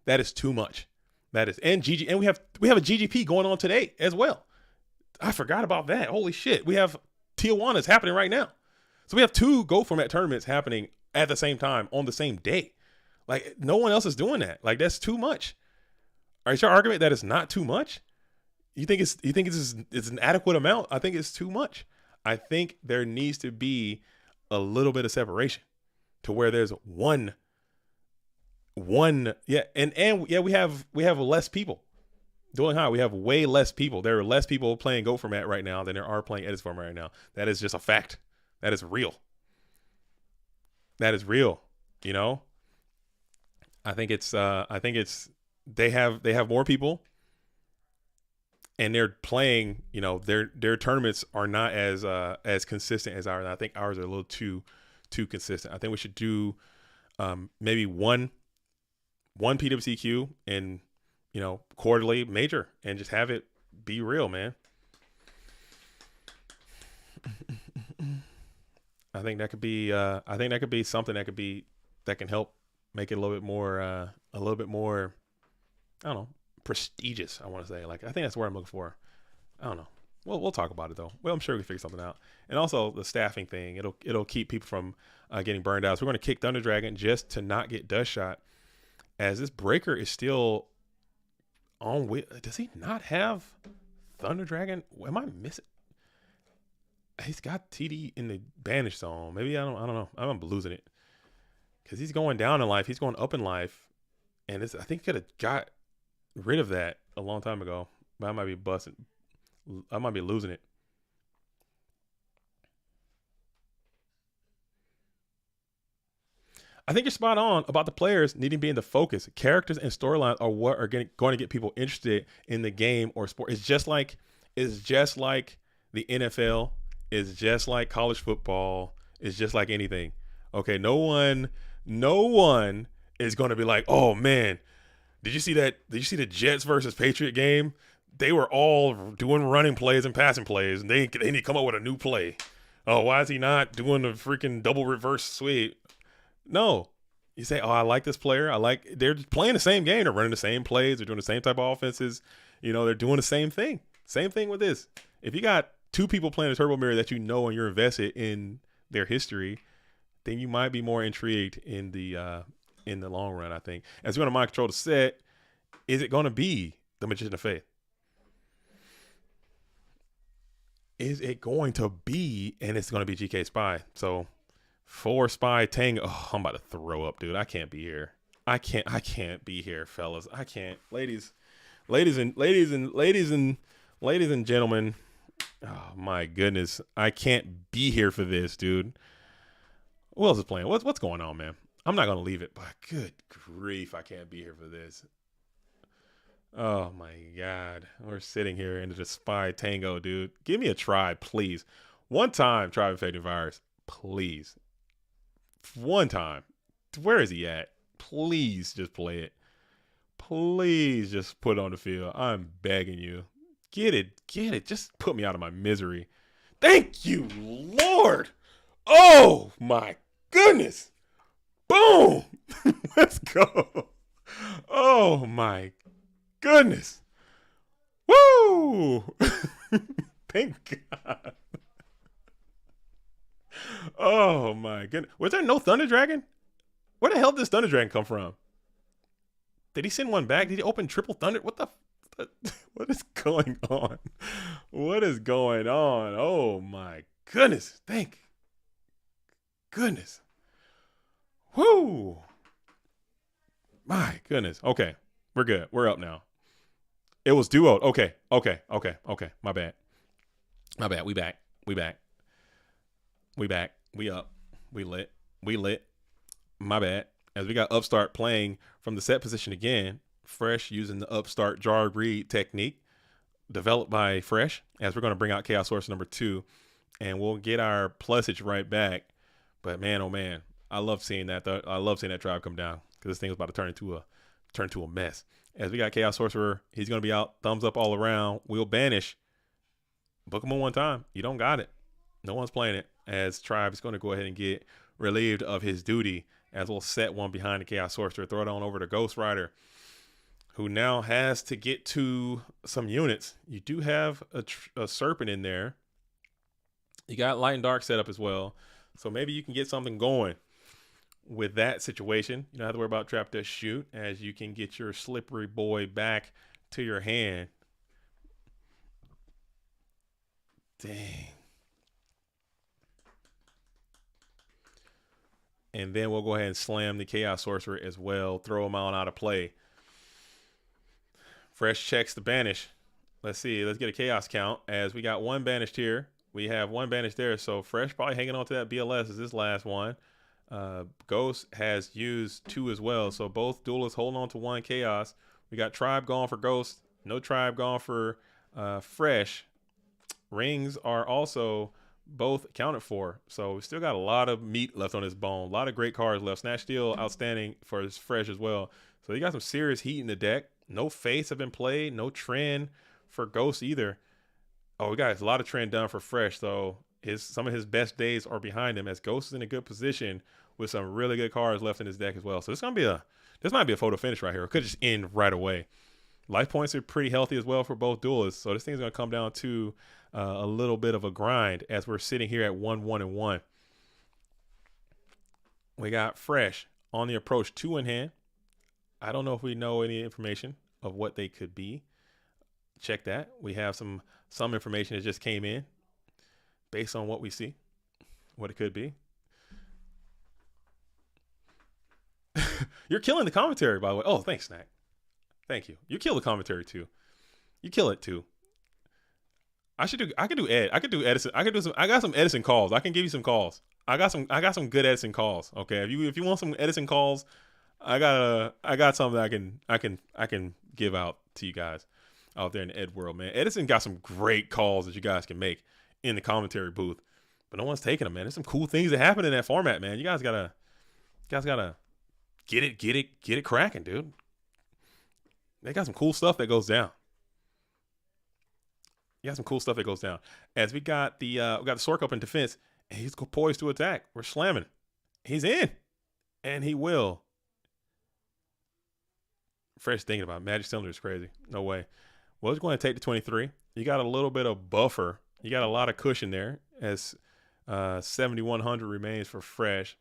That is too much. That is, and we have a GGP going on today as well. I forgot about that. Holy shit. We have Tijuana's happening right now. So we have 2 Go format tournaments happening at the same time on the same day. Like, no one else is doing that. Like, that's too much. Is your argument that it's not too much? You think it's an adequate amount? I think it's too much. I think there needs to be a little bit of separation to where there's one yeah, and yeah, we have less people. Dueling High, we have way less people. There are less people playing Go format right now than there are playing Edis format right now. That is just a fact. That is real. That is real. You know? I think it's they have more people. And they're playing, you know, their tournaments are not as consistent as ours. I think ours are a little too consistent. I think we should do maybe one PWCQ and, you know, quarterly major, and just have it be real, man. I think that could be something that can help make it a little bit more I don't know, prestigious. I want to say, like, I think that's what I'm looking for. I don't know. We'll talk about it though. Well, I'm sure we can figure something out. And also the staffing thing, it'll keep people from getting burned out. So we're going to kick Thunder Dragon just to not get dust shot, as this breaker is still on. Does he not have Thunder Dragon? Am I missing? He's got TD in the banish zone. Maybe I don't know. I'm losing it because he's going down in life. He's going up in life, and I think he could have got rid of that a long time ago. But I might be busting. I might be losing it. I think you're spot on about the players needing to be in the focus. Characters and storylines are what are going to get people interested in the game or sport. It's just like the NFL. It's just like college football. It's just like anything. Okay, no one is going to be like, oh man, did you see that? Did you see the Jets versus Patriot game? They were all doing running plays and passing plays, and they need to come up with a new play. Oh, why is he not doing the freaking double reverse sweep? No. You say, oh, I like this player. They're playing the same game. They're running the same plays. They're doing the same type of offenses. They're doing the same thing. Same thing with this. If you got two people playing a Turbo Mirror that and you're invested in their history, then you might be more intrigued in the long run, I think. As we're going to mind control the set, is it going to be the Magician of Faith? Is it going to be, and it's going to be GK Spy. So 4 Spy Tango. Oh, I'm about to throw up, dude. I can't be here. I can't be here, fellas. I can't. Ladies and gentlemen. Oh my goodness. I can't be here for this, dude. Who else is playing? What's going on, man? I'm not going to leave it, but good grief, I can't be here for this. Oh my God. We're sitting here into the Spy Tango, dude. Give me a try, please. One time, Tribe Infected Virus. Please. One time. Where is he at? Please just play it. Please just put it on the field. I'm begging you. Get it. Just put me out of my misery. Thank you, Lord. Oh my goodness. Boom. Let's go. Oh my goodness. Woo. Thank God. Oh my goodness. Was there no Thunder Dragon? Where the hell did this Thunder Dragon come from? Did he send one back? Did he open triple Thunder? What is going on? What is going on? Oh my goodness. Thank goodness. Whoo. My goodness. Okay. We're good. We're up now. It was duo. Okay. My bad. We back. We up. We lit. My bad. As we got Upstart playing from the set position again. Fresh using the Upstart jar read technique developed by Fresh. As we're going to bring out Chaos Source number 2. And we'll get our plusage right back. But man, oh man. I love seeing that. I love seeing that tribe come down. Because this thing was about to turn into a mess. As we got Chaos Sorcerer, he's going to be out. Thumbs up all around. We'll banish. Book him on one time. You don't got it. No one's playing it. As Tribe is going to go ahead and get relieved of his duty. As we'll set one behind the Chaos Sorcerer. Throw it on over to Ghost Rider, who now has to get to some units. You do have a Serpent in there. You got Light and Dark set up as well. So maybe you can get something going with that situation. You don't have to worry about Trap Death Shoot, as you can get your Slippery Boy back to your hand. Dang. And then we'll go ahead and slam the Chaos Sorcerer as well. Throw him out of play. Fresh checks the banish. Let's see. Let's get a Chaos count, as we got one banished here. We have one banished there. So Fresh probably hanging on to that BLS as this last one. Ghost has used 2 as well. So both duelists holding on to 1 Chaos. We got Tribe gone for Ghost. No Tribe gone for Fresh. Rings are also both accounted for. So we still got a lot of meat left on this bone. A lot of great cards left. Snatch Steel outstanding for his Fresh as well. So you got some serious heat in the deck. No face have been played. No trend for Ghost either. Oh, we got a lot of trend done for Fresh. So some of his best days are behind him, as Ghost is in a good position with some really good cards left in his deck as well. So this might be a photo finish right here. It could just end right away. Life points are pretty healthy as well for both duelists. So this thing's going to come down to a little bit of a grind, as we're sitting here at 1-1-1. We got Fresh on the approach, 2 in hand. I don't know if we know any information of what they could be. Check that. We have some information that just came in based on what we see, what it could be. You're killing the commentary, by the way. Oh, thanks, Snack. Thank you. You kill the commentary too. You kill it too. I could do Edison. I got some Edison calls. I can give you some calls. I got some good Edison calls. Okay. If you want some Edison calls, I got something I can give out to you guys out there in the Ed world, man. Edison got some great calls that you guys can make in the commentary booth, but no one's taking them, man. There's some cool things that happen in that format, man. You guys gotta get it cracking, dude. They got some cool stuff that goes down. As we got the Sork up in defense, and he's poised to attack. We're slamming. He's in, and he will. Fresh thinking about it. Magic Cylinder is crazy. No way. Well, it's going to take the 23. You got a little bit of buffer. You got a lot of cushion there as 7,100 remains for Fresh.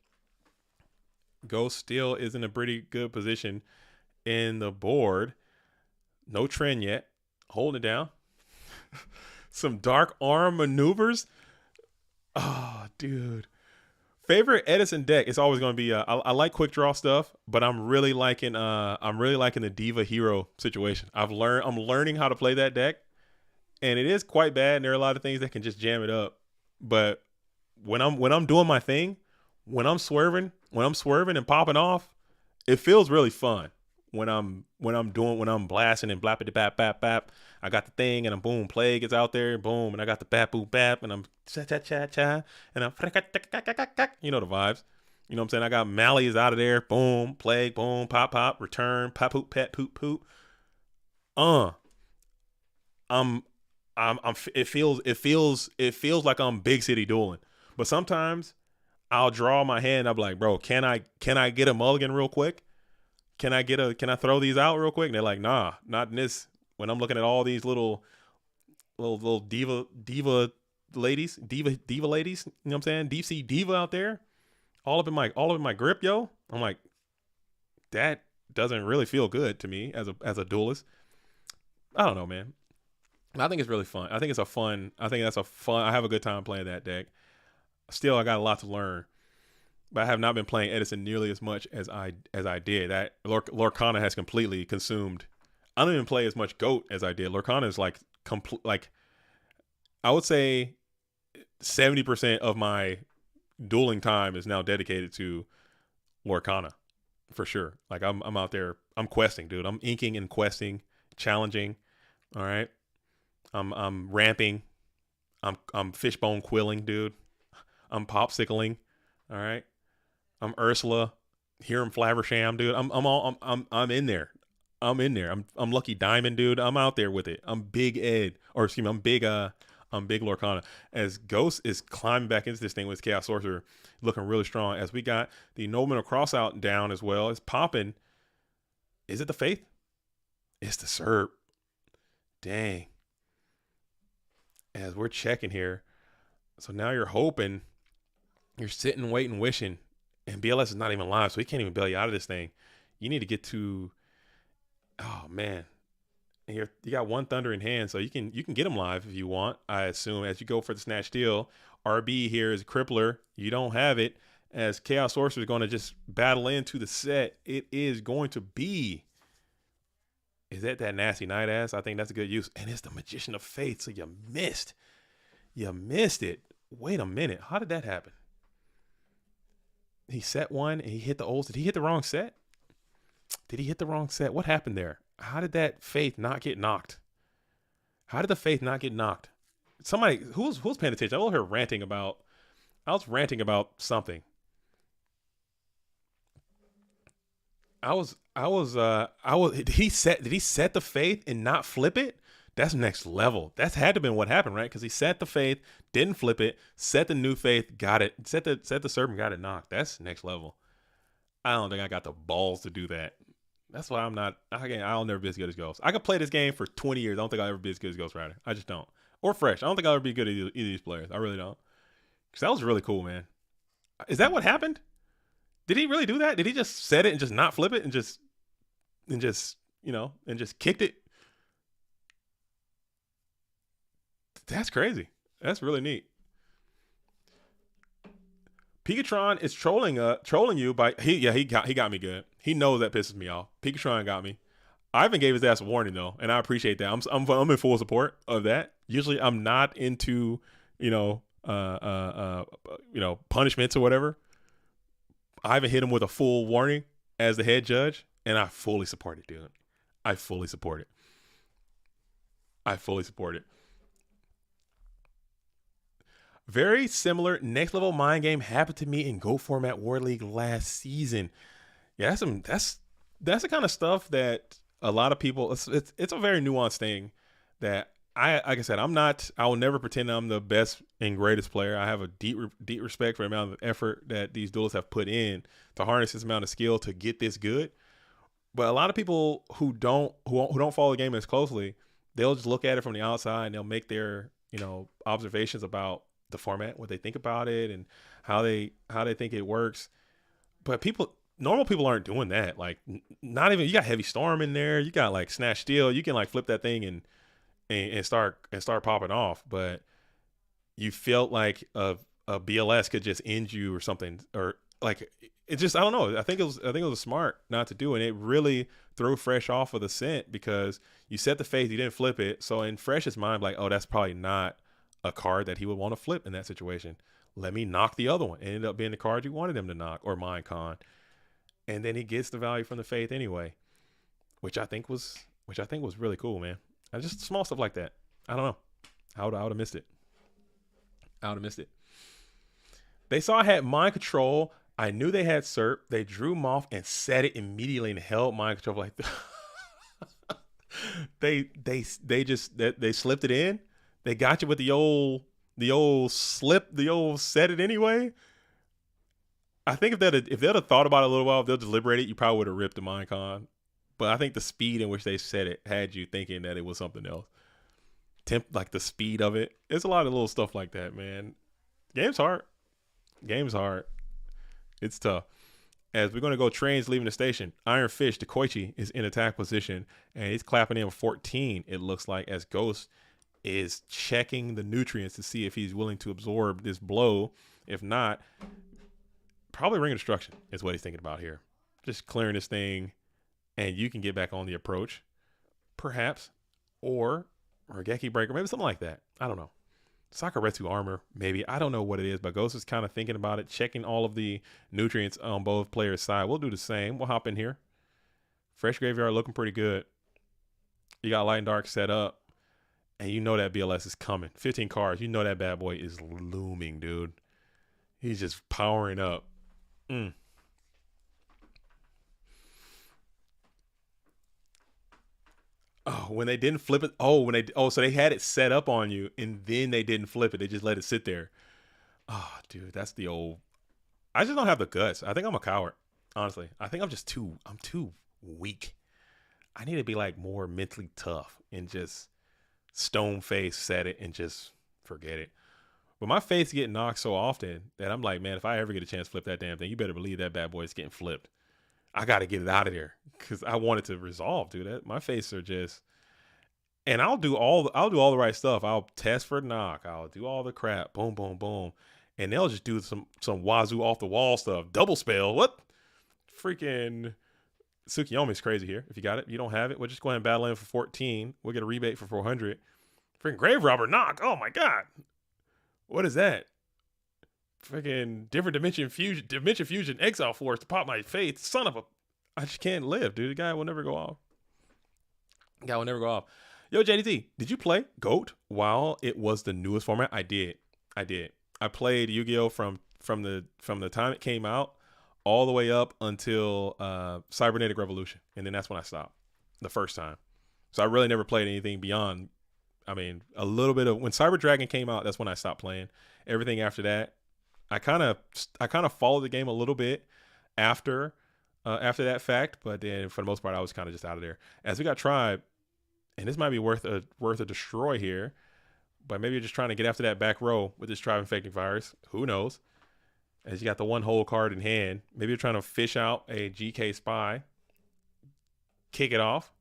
Ghost still is in a pretty good position in the board. No trend yet. Holding it down. Some dark arm maneuvers. Oh, dude. Favorite Edison deck is always going to be I like quick draw stuff, but I'm really liking the Diva Hero situation. I'm learning how to play that deck, and it is quite bad. And there are a lot of things that can just jam it up. But when I'm doing my thing, when I'm swerving and popping off, it feels really fun. When I'm blasting and blappity bap bap bap, I got the thing and I'm boom, Plague is out there, boom, and I got the bap boom bap and I'm cha cha cha cha and I'm you know the vibes. You know what I'm saying? I got Mally is out of there, boom, Plague, boom, pop pop, return, pop poop, pet poop poop. It feels like I'm big city dueling. But sometimes I'll draw my hand, I'm like, bro, can I get a mulligan real quick? Can I throw these out real quick? And they're like, nah, not in this. When I'm looking at all these little diva ladies, you know what I'm saying? Deep sea diva out there, all up in my grip, yo. I'm like, that doesn't really feel good to me as a duelist. I don't know, man. I think it's really fun. I think that's a fun. I have a good time playing that deck. Still, I got a lot to learn. But I have not been playing Edison nearly as much as I did. That Lorcana has completely consumed. I don't even play as much GOAT as I did. Lorcana is like I would say 70% of my dueling time is now dedicated to Lorcana, for sure. Like I'm out there, I'm questing, dude. I'm inking and questing, challenging. All right, I'm ramping. I'm fishbone quilling, dude. I'm popsicling. All right. I'm Ursula, Hiram Flaversham, dude. I'm in there. I'm Lucky Diamond, dude. I'm out there with it. I'm Big Ed, or excuse me, I'm Big Lorcana. As Ghost is climbing back into this thing with Chaos Sorcerer, looking really strong. As we got the Nobleman Crossout down as well. It's popping. Is it the Faith? It's the Serp. Dang. As we're checking here, so now you're hoping, you're sitting, waiting, wishing. And BLS is not even live, so he can't even bail you out of this thing. You need to get to, oh man, and you got one Thunder in hand, so you can get him live if you want. I assume as you go for the snatch steal, RB here is Crippler. You don't have it. As Chaos Sorcerer is going to just battle into the set, it is going to be. Is that nasty night ass? I think that's a good use, and it's the Magician of Faith. So you missed it. Wait a minute, how did that happen? He set one and he hit the old. Did he hit the wrong set? What happened there? How did that Faith not get knocked? How did the Faith not get knocked? Somebody who's paying attention. I was here ranting about something. Did he set the Faith and not flip it? That's next level. That's had to have been what happened, right? Because he set the Faith, didn't flip it, set the new Faith, got it, set the Serpent, got it knocked. That's next level. I don't think I got the balls to do that. That's why I'll never be as good as Ghost. I could play this game for 20 years. I don't think I'll ever be as good as Ghost Rider. I just don't. Or Fresh. I don't think I'll ever be good at either of these players. I really don't. Because that was really cool, man. Is that what happened? Did he really do that? Did he just set it and just not flip it and just kicked it? That's crazy. That's really neat. Pikatron is trolling you by he got me good. He knows that pisses me off. Pikatron got me. Ivan gave his ass a warning though, and I appreciate that. I'm in full support of that. Usually I'm not into punishments or whatever. Ivan hit him with a full warning as the head judge, and I fully support it, dude. I fully support it. Very similar next level mind game happened to me in Go Format War League last season. Yeah, that's the kind of stuff that a lot of people. It's a very nuanced thing that like I said, I will never pretend I'm the best and greatest player. I have a deep respect for the amount of effort that these duelists have put in to harness this amount of skill to get this good. But a lot of people who don't follow the game as closely, they'll just look at it from the outside and they'll make their observations about the format, what they think about it, and how they think it works. But normal people aren't doing that. Like, not even, you got Heavy Storm in there, you got like Snatch Steel, you can like flip that thing and start popping off. But you felt like a BLS could just end you or something, or like it just, I don't know. I think it was smart not to do, and it really threw Fresh off of the scent because you set the face, you didn't flip it. So in Fresh's mind, like, oh, that's probably not a card that he would want to flip in that situation. Let me knock the other one. It ended up being the card you wanted him to knock, or Mind Con. And then he gets the value from the Faith anyway, which I think was really cool, man. Just small stuff like that. I don't know. I would have missed it. They saw I had Mind Control. I knew they had SERP. They drew Moth and set it immediately and held Mind Control like they slipped it in. They got you with the old slip, the old set it anyway. I think if they'd have thought about it a little while, if they'll deliberate it, you probably would have ripped the Mind Con. But I think the speed in which they said it had you thinking that it was something else. Like the speed of it. It's a lot of little stuff like that, man. Game's hard. It's tough. As we're going to go trains leaving the station, Iron Fish, the Koichi, is in attack position, and he's clapping in 14, it looks like, as Ghost is checking the nutrients to see if he's willing to absorb this blow. If not, probably Ring of Destruction is what he's thinking about here. Just clearing this thing, and you can get back on the approach, perhaps, or Regeki Breaker, maybe something like that. I don't know. Sakuretsu Armor, maybe. I don't know what it is, but Ghost is kind of thinking about it, checking all of the nutrients on both players' side. We'll do the same. We'll hop in here. Fresh Graveyard looking pretty good. You got Light and Dark set up, and you know that BLS is coming. 15 cards. You know that bad boy is looming, dude. He's just powering up. Oh, when they didn't flip it. So they had it set up on you, and then they didn't flip it. They just let it sit there. Oh, dude, that's the old. I just don't have the guts. I think I'm a coward, honestly. I think I'm too weak. I need to be like more mentally tough and just stone face set it and just forget it. But my face getting knocked so often that I'm like, man, if I ever get a chance to flip that damn thing, you better believe that bad boy is getting flipped. I got to get it out of there because I want it to resolve, dude. My face are just, and I'll do all the right stuff. I'll test for knock. I'll do all the crap. Boom, boom, boom. And they'll just do some wazoo off the wall stuff. Double spell. What? Freaking Tsukiyomi's crazy here. If you got it, you don't have it. We'll just go ahead and battle in for 14. We'll get a rebate for 400. Freaking Grave Robber knock. Oh my God. What is that? Freaking different dimension fusion exile force to pop my faith. Son of a, I just can't live, dude. The guy will never go off. Yo, JDT, did you play GOAT while it was the newest format? I did. I played Yu-Gi-Oh from the time it came out all the way up until Cybernetic Revolution, and then that's when I stopped the first time. So I really never played anything beyond. I mean, a little bit of when Cyber Dragon came out. That's when I stopped playing. Everything after that, I kind of followed the game a little bit after that fact, but then for the most part, I was kind of just out of there. As we got Tribe, and this might be worth a destroy here, but maybe you're just trying to get after that back row with this Tribe Infecting Virus. Who knows? As you got the one whole card in hand, maybe you're trying to fish out a GK Spy, kick it off.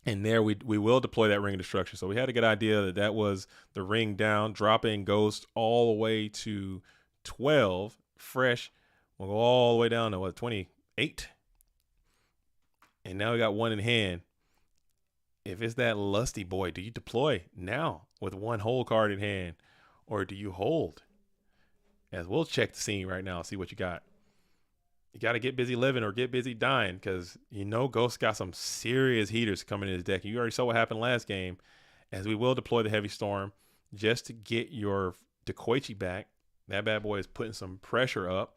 And there we will deploy that Ring of Destruction. So we had a good idea that was the ring down, dropping Ghost all the way to 12. Fresh will go all the way down to 28. And now we got one in hand. If it's that lusty boy, do you deploy now with one whole card in hand? Or do you hold? As we'll check the scene right now, see what you got. You got to get busy living or get busy dying because Ghost got some serious heaters coming in his deck. You already saw what happened last game, as we will deploy the Heavy Storm just to get your Dekoichi back. That bad boy is putting some pressure up.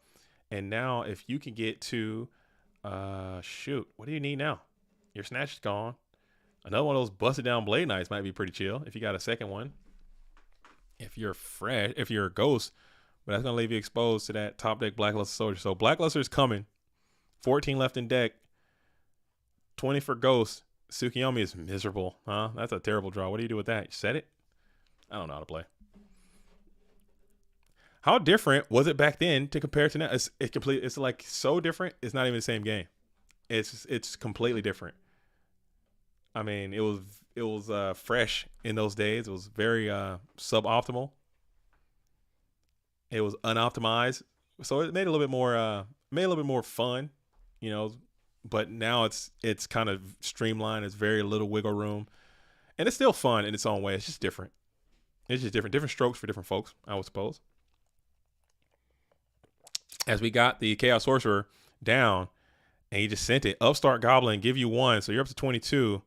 And now if you can get to, shoot, what do you need now? Your snatch is gone. Another one of those busted down blade knights might be pretty chill if you got a second one. If you're fresh, if you're a ghost, but that's going to leave you exposed to that top deck Blackluster Soldier. So Blackluster is coming. 14 left in deck. 20 for Ghost. Tsukiyomi is miserable. Huh? That's a terrible draw. What do you do with that? You set it? I don't know how to play. How different was it back then to compare to now? It's like so different. It's not even the same game. It's completely different. I mean, it was fresh in those days. It was very suboptimal. It was unoptimized, so it made it a little bit more fun, you know. But now it's kind of streamlined. It's very little wiggle room, and it's still fun in its own way. It's just different. It's just different strokes for different folks, I would suppose. As we got the Chaos Sorcerer down, and he just sent it. Upstart Goblin, give you 1, so you're up to 22.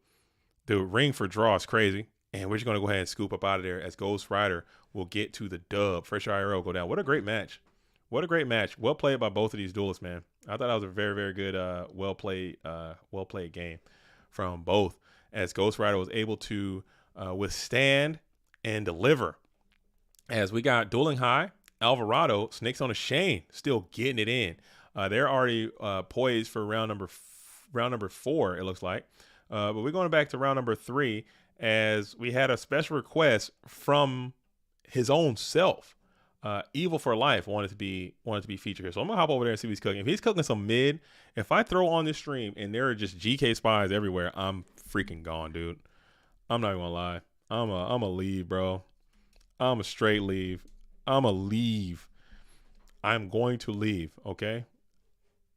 The ring for draw is crazy, and we're just going to go ahead and scoop up out of there as Ghost Rider will get to the dub. Fresh IRL go down. What a great match. What a great match. Well played by both of these duelists, man. I thought that was a very, very good, well played game from both, as Ghost Rider was able to withstand and deliver. As we got Dueling High, Alvarado, Snakes on a Chain, still getting it in. They're already poised for round number 4, it looks like. But we're going back to round number 3, as we had a special request from his own self. Evil for Life wanted to be featured here. So I'm gonna hop over there and see what he's cooking. If he's cooking some mid, if I throw on this stream and there are just GK spies everywhere, I'm freaking gone, dude. I'm not even gonna lie. I'm a leave, bro. I'm a straight leave. I'm a leave. I'm going to leave, okay?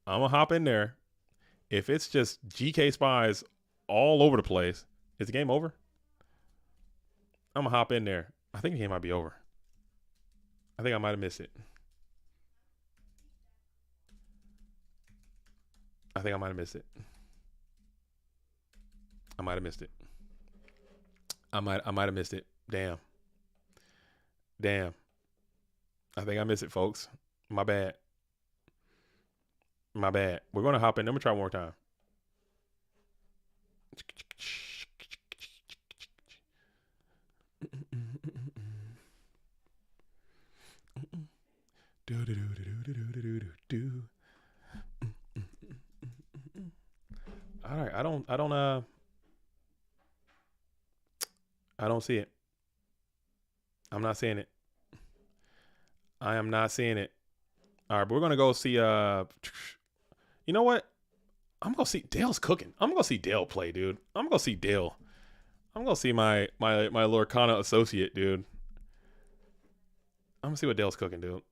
I'm gonna hop in there. If it's just GK spies all over the place, is the game over? I'm gonna hop in there. I think the game might be over. I think I might have missed it. I think I might have missed it. I might have missed it. I might have missed it. Damn. I think I missed it, folks. My bad. We're gonna hop in. I'm gonna try one more time. All right, I don't see it. I'm not seeing it. I am not seeing it. All right, but we're gonna go see. You know what? I'm gonna see Dale's cooking. I'm gonna see Dale play, dude. I'm gonna see Dale. I'm gonna see my Lorcana associate, dude. I'm gonna see what Dale's cooking, dude.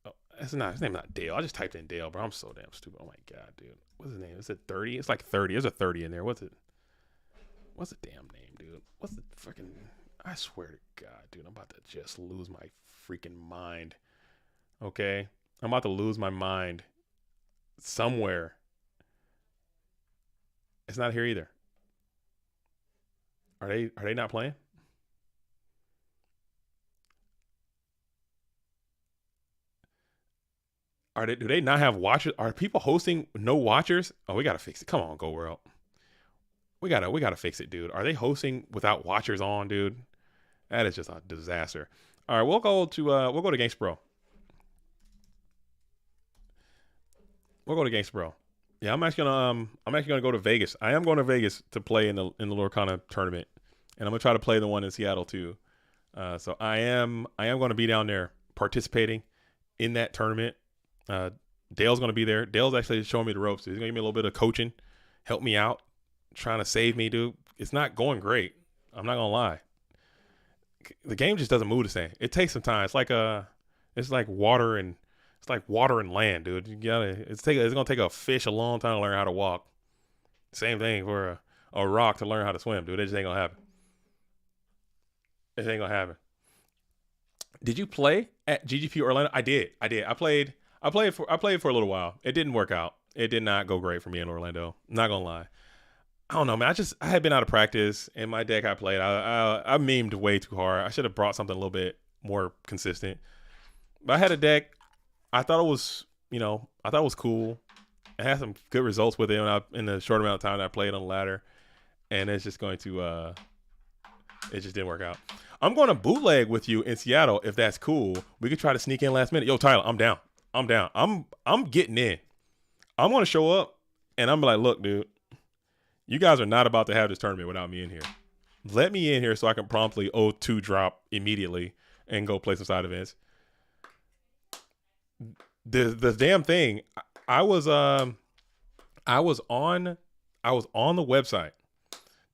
Oh, his name not Dale. I just typed in Dale, bro. I'm so damn stupid. Oh my god, dude. What's his name? Is it 30? It's like 30. There's a 30 in there. What's it? What's the damn name, dude? What's the freaking? I swear to God, dude, I'm about to just lose my freaking mind. Okay, I'm about to lose my mind somewhere. It's not here either. Are they not playing? Do they not have watchers? Are people hosting no watchers? Oh, we gotta fix it. Come on, Go World. We gotta fix it, dude. Are they hosting without watchers on, dude? That is just a disaster. All right, we'll go to Gangster Bro. We'll go to Gangster Bro. Yeah, I'm actually gonna go to Vegas. I am going to Vegas to play in the Lorcana tournament, and I'm gonna try to play the one in Seattle too. So I am going to be down there participating in that tournament. Dale's going to be there. Dale's actually showing me the ropes. He's going to give me a little bit of coaching, help me out, trying to save me, dude. It's not going great. I'm not going to lie. The game just doesn't move the same. It takes some time. It's like water and land, dude. It's going to take a fish a long time to learn how to walk. Same thing for a rock to learn how to swim, dude. It just ain't going to happen. It ain't going to happen. Did you play at GGP Orlando? I did. I played for a little while. It didn't work out. It did not go great for me in Orlando. Not gonna lie. I don't know, man. I had been out of practice, and my deck I played, I memed way too hard. I should have brought something a little bit more consistent. But I had a deck. I thought it was, I thought it was cool. I had some good results with it in the short amount of time that I played on the ladder, and it's just going to, it just didn't work out. I'm going to bootleg with you in Seattle if that's cool. We could try to sneak in last minute. Yo, Tyler, I'm down. I'm getting in. I'm going to show up, and I'm like, look, dude, you guys are not about to have this tournament without me in here. Let me in here so I can promptly O2 drop immediately and go play some side events. The damn thing, I was on the website.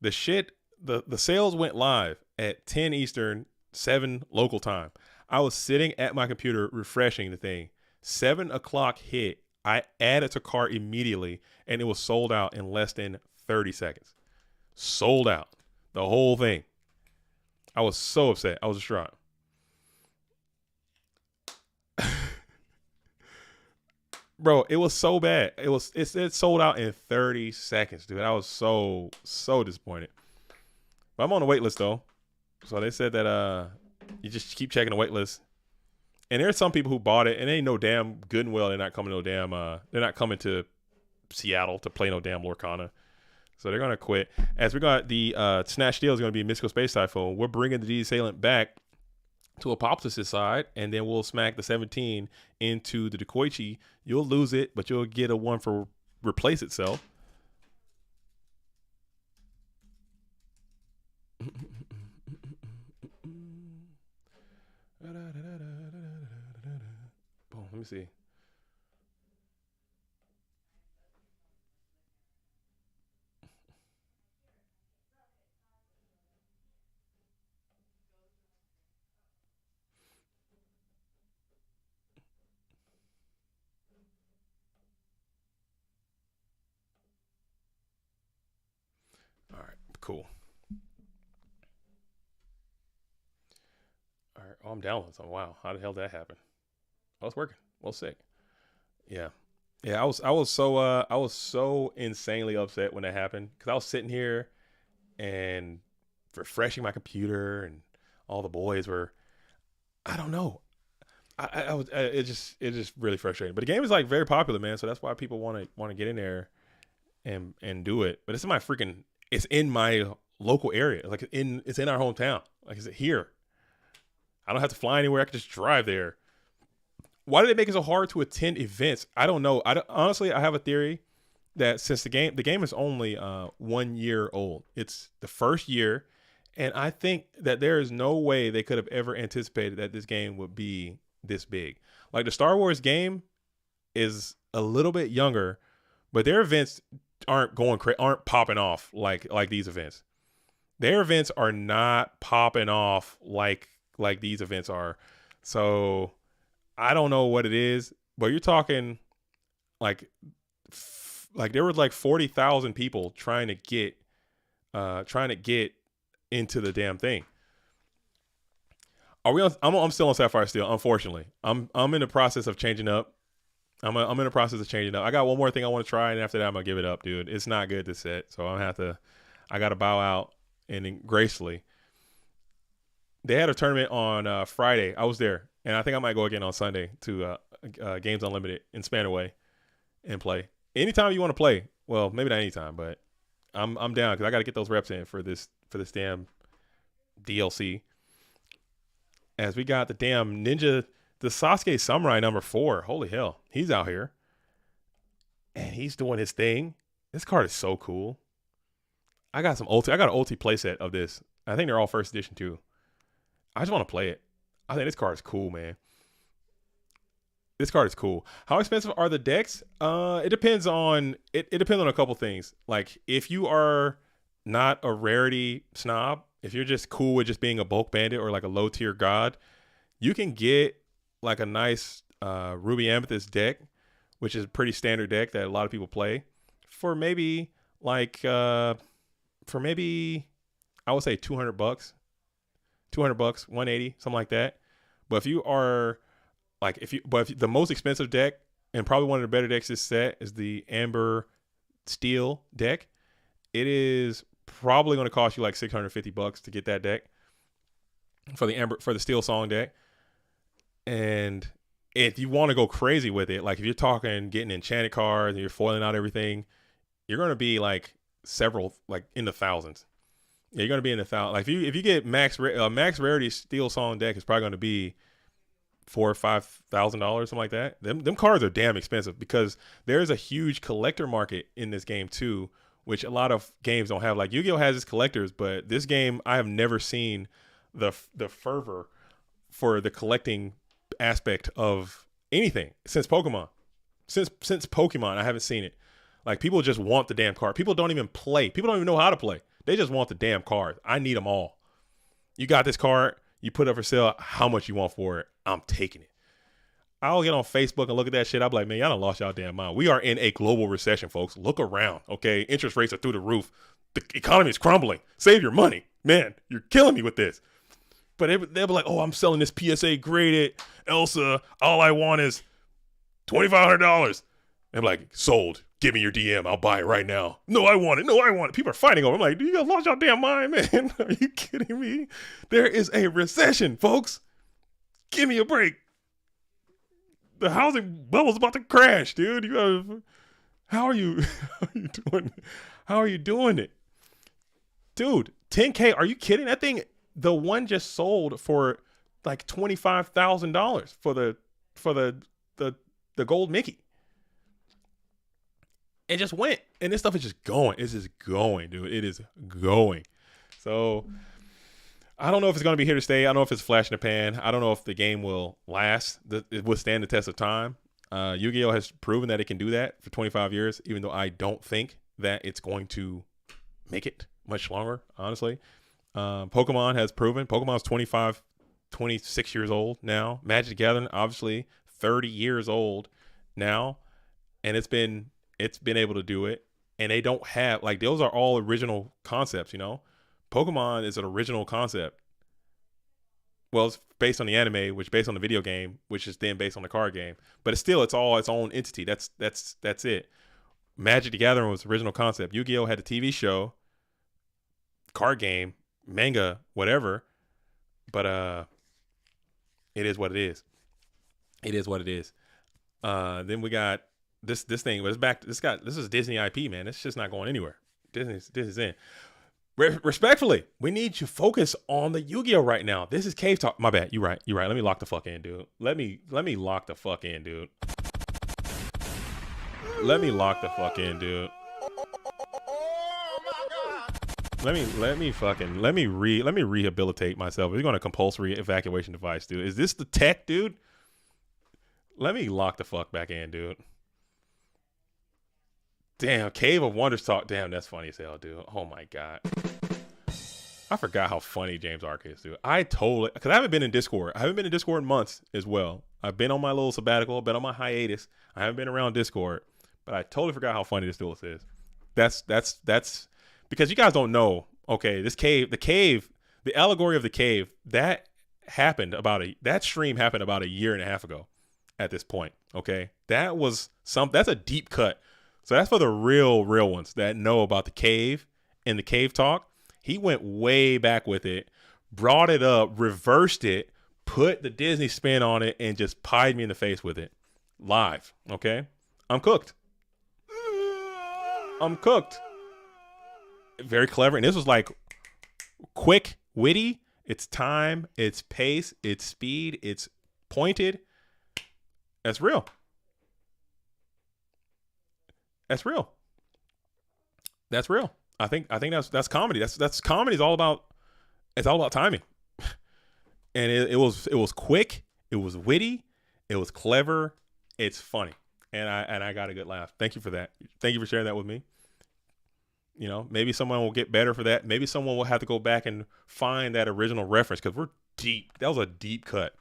The sales went live at 10 Eastern, 7 local time. I was sitting at my computer refreshing the thing. 7 o'clock hit. I added to cart immediately, and it was sold out in less than 30 seconds. Sold out. The whole thing. I was so upset. I was distraught. Bro, it was so bad. It sold out in 30 seconds, dude. I was so disappointed. But I'm on the wait list though. So they said that you just keep checking the wait list. And there's some people who bought it and they ain't no damn good and well. They're not coming to Seattle to play no damn Lorcana. So they're gonna quit. As we got the Snatch Deal is gonna be Mystical Space Typhoon. We're bringing the Assailant back to Apoptosis side, and then we'll smack the 17 into the Dekoichi. You'll lose it, but you'll get a 1 for replace itself. Boom, let me see. All right, cool. All right, I'm downloading something. Wow, how the hell did that happen? Oh, it's working. Well, sick. Yeah. I was so insanely upset when that happened because I was sitting here and refreshing my computer, and all the boys were, I don't know. It's just really frustrating. But the game is like very popular, man. So that's why people want to get in there and do it. But it's in my local area. Like it's in our hometown. Like it's here. I don't have to fly anywhere. I can just drive there. Why do they make it so hard to attend events? I don't know. Honestly, I have a theory that since the game is only 1 year old. It's the first year, and I think that there is no way they could have ever anticipated that this game would be this big. Like the Star Wars game is a little bit younger, but their events aren't popping off like these events. Their events are not popping off like these events are. So I don't know what it is, but you're talking like there were like 40,000 people trying to get into the damn thing. Are we on? I'm still on Sapphire Steel. Unfortunately, I'm in the process of changing up. I'm in the process of changing up. I got one more thing I want to try, and after that, I'm gonna give it up, dude. It's not good this set, so I gotta bow out and then gracefully. They had a tournament on Friday. I was there, and I think I might go again on Sunday to Games Unlimited in Spanaway and play. Anytime you want to play, well, maybe not anytime, but I'm down because I got to get those reps in for this damn DLC. As we got the damn ninja, the Sasuke Samurai number 4. Holy hell, he's out here, and he's doing his thing. This card is so cool. I got an ulti playset of this. I think they're all first edition too. I just want to play it. I think this card is cool, man. This card is cool. How expensive are the decks? It depends on a couple things. Like if you are not a rarity snob, if you're just cool with just being a bulk bandit or like a low tier god, you can get like a nice Ruby Amethyst deck, which is a pretty standard deck that a lot of people play for maybe I would say $200, $200, 180, something like that. But if you are if the most expensive deck and probably one of the better decks this set is the Amber Steel deck, it is probably going to cost you like $650 to get that deck. for the Steel Song deck. And if you want to go crazy with it, like if you're talking getting enchanted cards and you're foiling out everything, you're going to be like several, like in the thousands. Yeah, you're going to be in the thousands. Like if you get max rarity Steel Song deck, is probably going to be $4,000 or $5,000, something like that. Them cards are damn expensive because there's a huge collector market in this game too, which a lot of games don't have. Like Yu-Gi-Oh has its collectors, but this game I have never seen the fervor for the collecting aspect of anything since Pokemon. Since Pokemon, I haven't seen it. Like people just want the damn card. People don't even play. People don't even know how to play. They just want the damn card. I need them all. You got this card. You put it up for sale. How much you want for it? I'm taking it. I'll get on Facebook and look at that shit. I'll be like, man, y'all done lost y'all damn mind. We are in a global recession, folks. Look around, okay? Interest rates are through the roof. The economy is crumbling. Save your money. Man, you're killing me with this. But they'll be like, oh, I'm selling this PSA graded Elsa. All I want is $2,500. And I'm like, sold. Give me your DM. I'll buy it right now. No, I want it. No, I want it. People are fighting over it. I'm like, do you guys lost your damn mind, man? Are you kidding me? There is a recession, folks. Give me a break. The housing bubble's about to crash, dude. How are you doing? How are you doing it? Dude, 10K. Are you kidding? That thing, the one just sold for like $25,000 for the gold Mickey. It just went, and this stuff is just going. It's just going, dude. It is going. So I don't know if it's going to be here to stay. I don't know if it's flash in the pan. I don't know if the game will last, it withstand the test of time. Yu-Gi-Oh has proven that it can do that for 25 years, even though I don't think that it's going to make it much longer, honestly. Pokemon has proven. Pokemon's 25, 26 years old now. Magic the Gathering, obviously 30 years old now, and it's been able to do it. And they don't have, like, those are all original concepts, you know? Pokemon is an original concept. Well, it's based on the anime, which is based on the video game, which is then based on the card game. But it's all its own entity. That's it. Magic the Gathering was original concept. Yu-Gi-Oh had a TV show, card game, manga, whatever. But it is what it is. It is what it is. Then we got this thing, but it's back. This is Disney IP, man. It's just not going anywhere. Disney's in. Respectfully, we need to focus on the Yu-Gi-Oh right now. This is Cave Talk. My bad. You're right. Let me lock the fuck in, dude. Let me lock the fuck in, dude. Let me lock the fuck in, dude. Let me rehabilitate myself. We're going to compulsory evacuation device, dude. Is this the tech, dude? Let me lock the fuck back in, dude. Damn, Cave of Wonders talk. Damn, that's funny as hell, dude. Oh my god. I forgot how funny James Ark is, dude. Because I haven't been in Discord. I haven't been in Discord in months as well. I've been on my little sabbatical, been on my hiatus. I haven't been around Discord, but I totally forgot how funny this duelist is. That's because you guys don't know. Okay, the allegory of the cave, that stream happened about a year and a half ago at this point. Okay, that's a deep cut. So that's for the real ones that know about the cave and the cave talk. He went way back with it, brought it up, reversed it, put the Disney spin on it, and just pied me in the face with it live. Okay, I'm cooked. Very clever. And this was like quick, witty. It's time, it's pace, it's speed, it's pointed. That's real. That's real. I think that's comedy. That's comedy is all about. It's all about timing. And it was quick. It was witty. It was clever. It's funny. And I got a good laugh. Thank you for that. Thank you for sharing that with me. You know, maybe someone will get better for that. Maybe someone will have to go back and find that original reference because we're deep. That was a deep cut.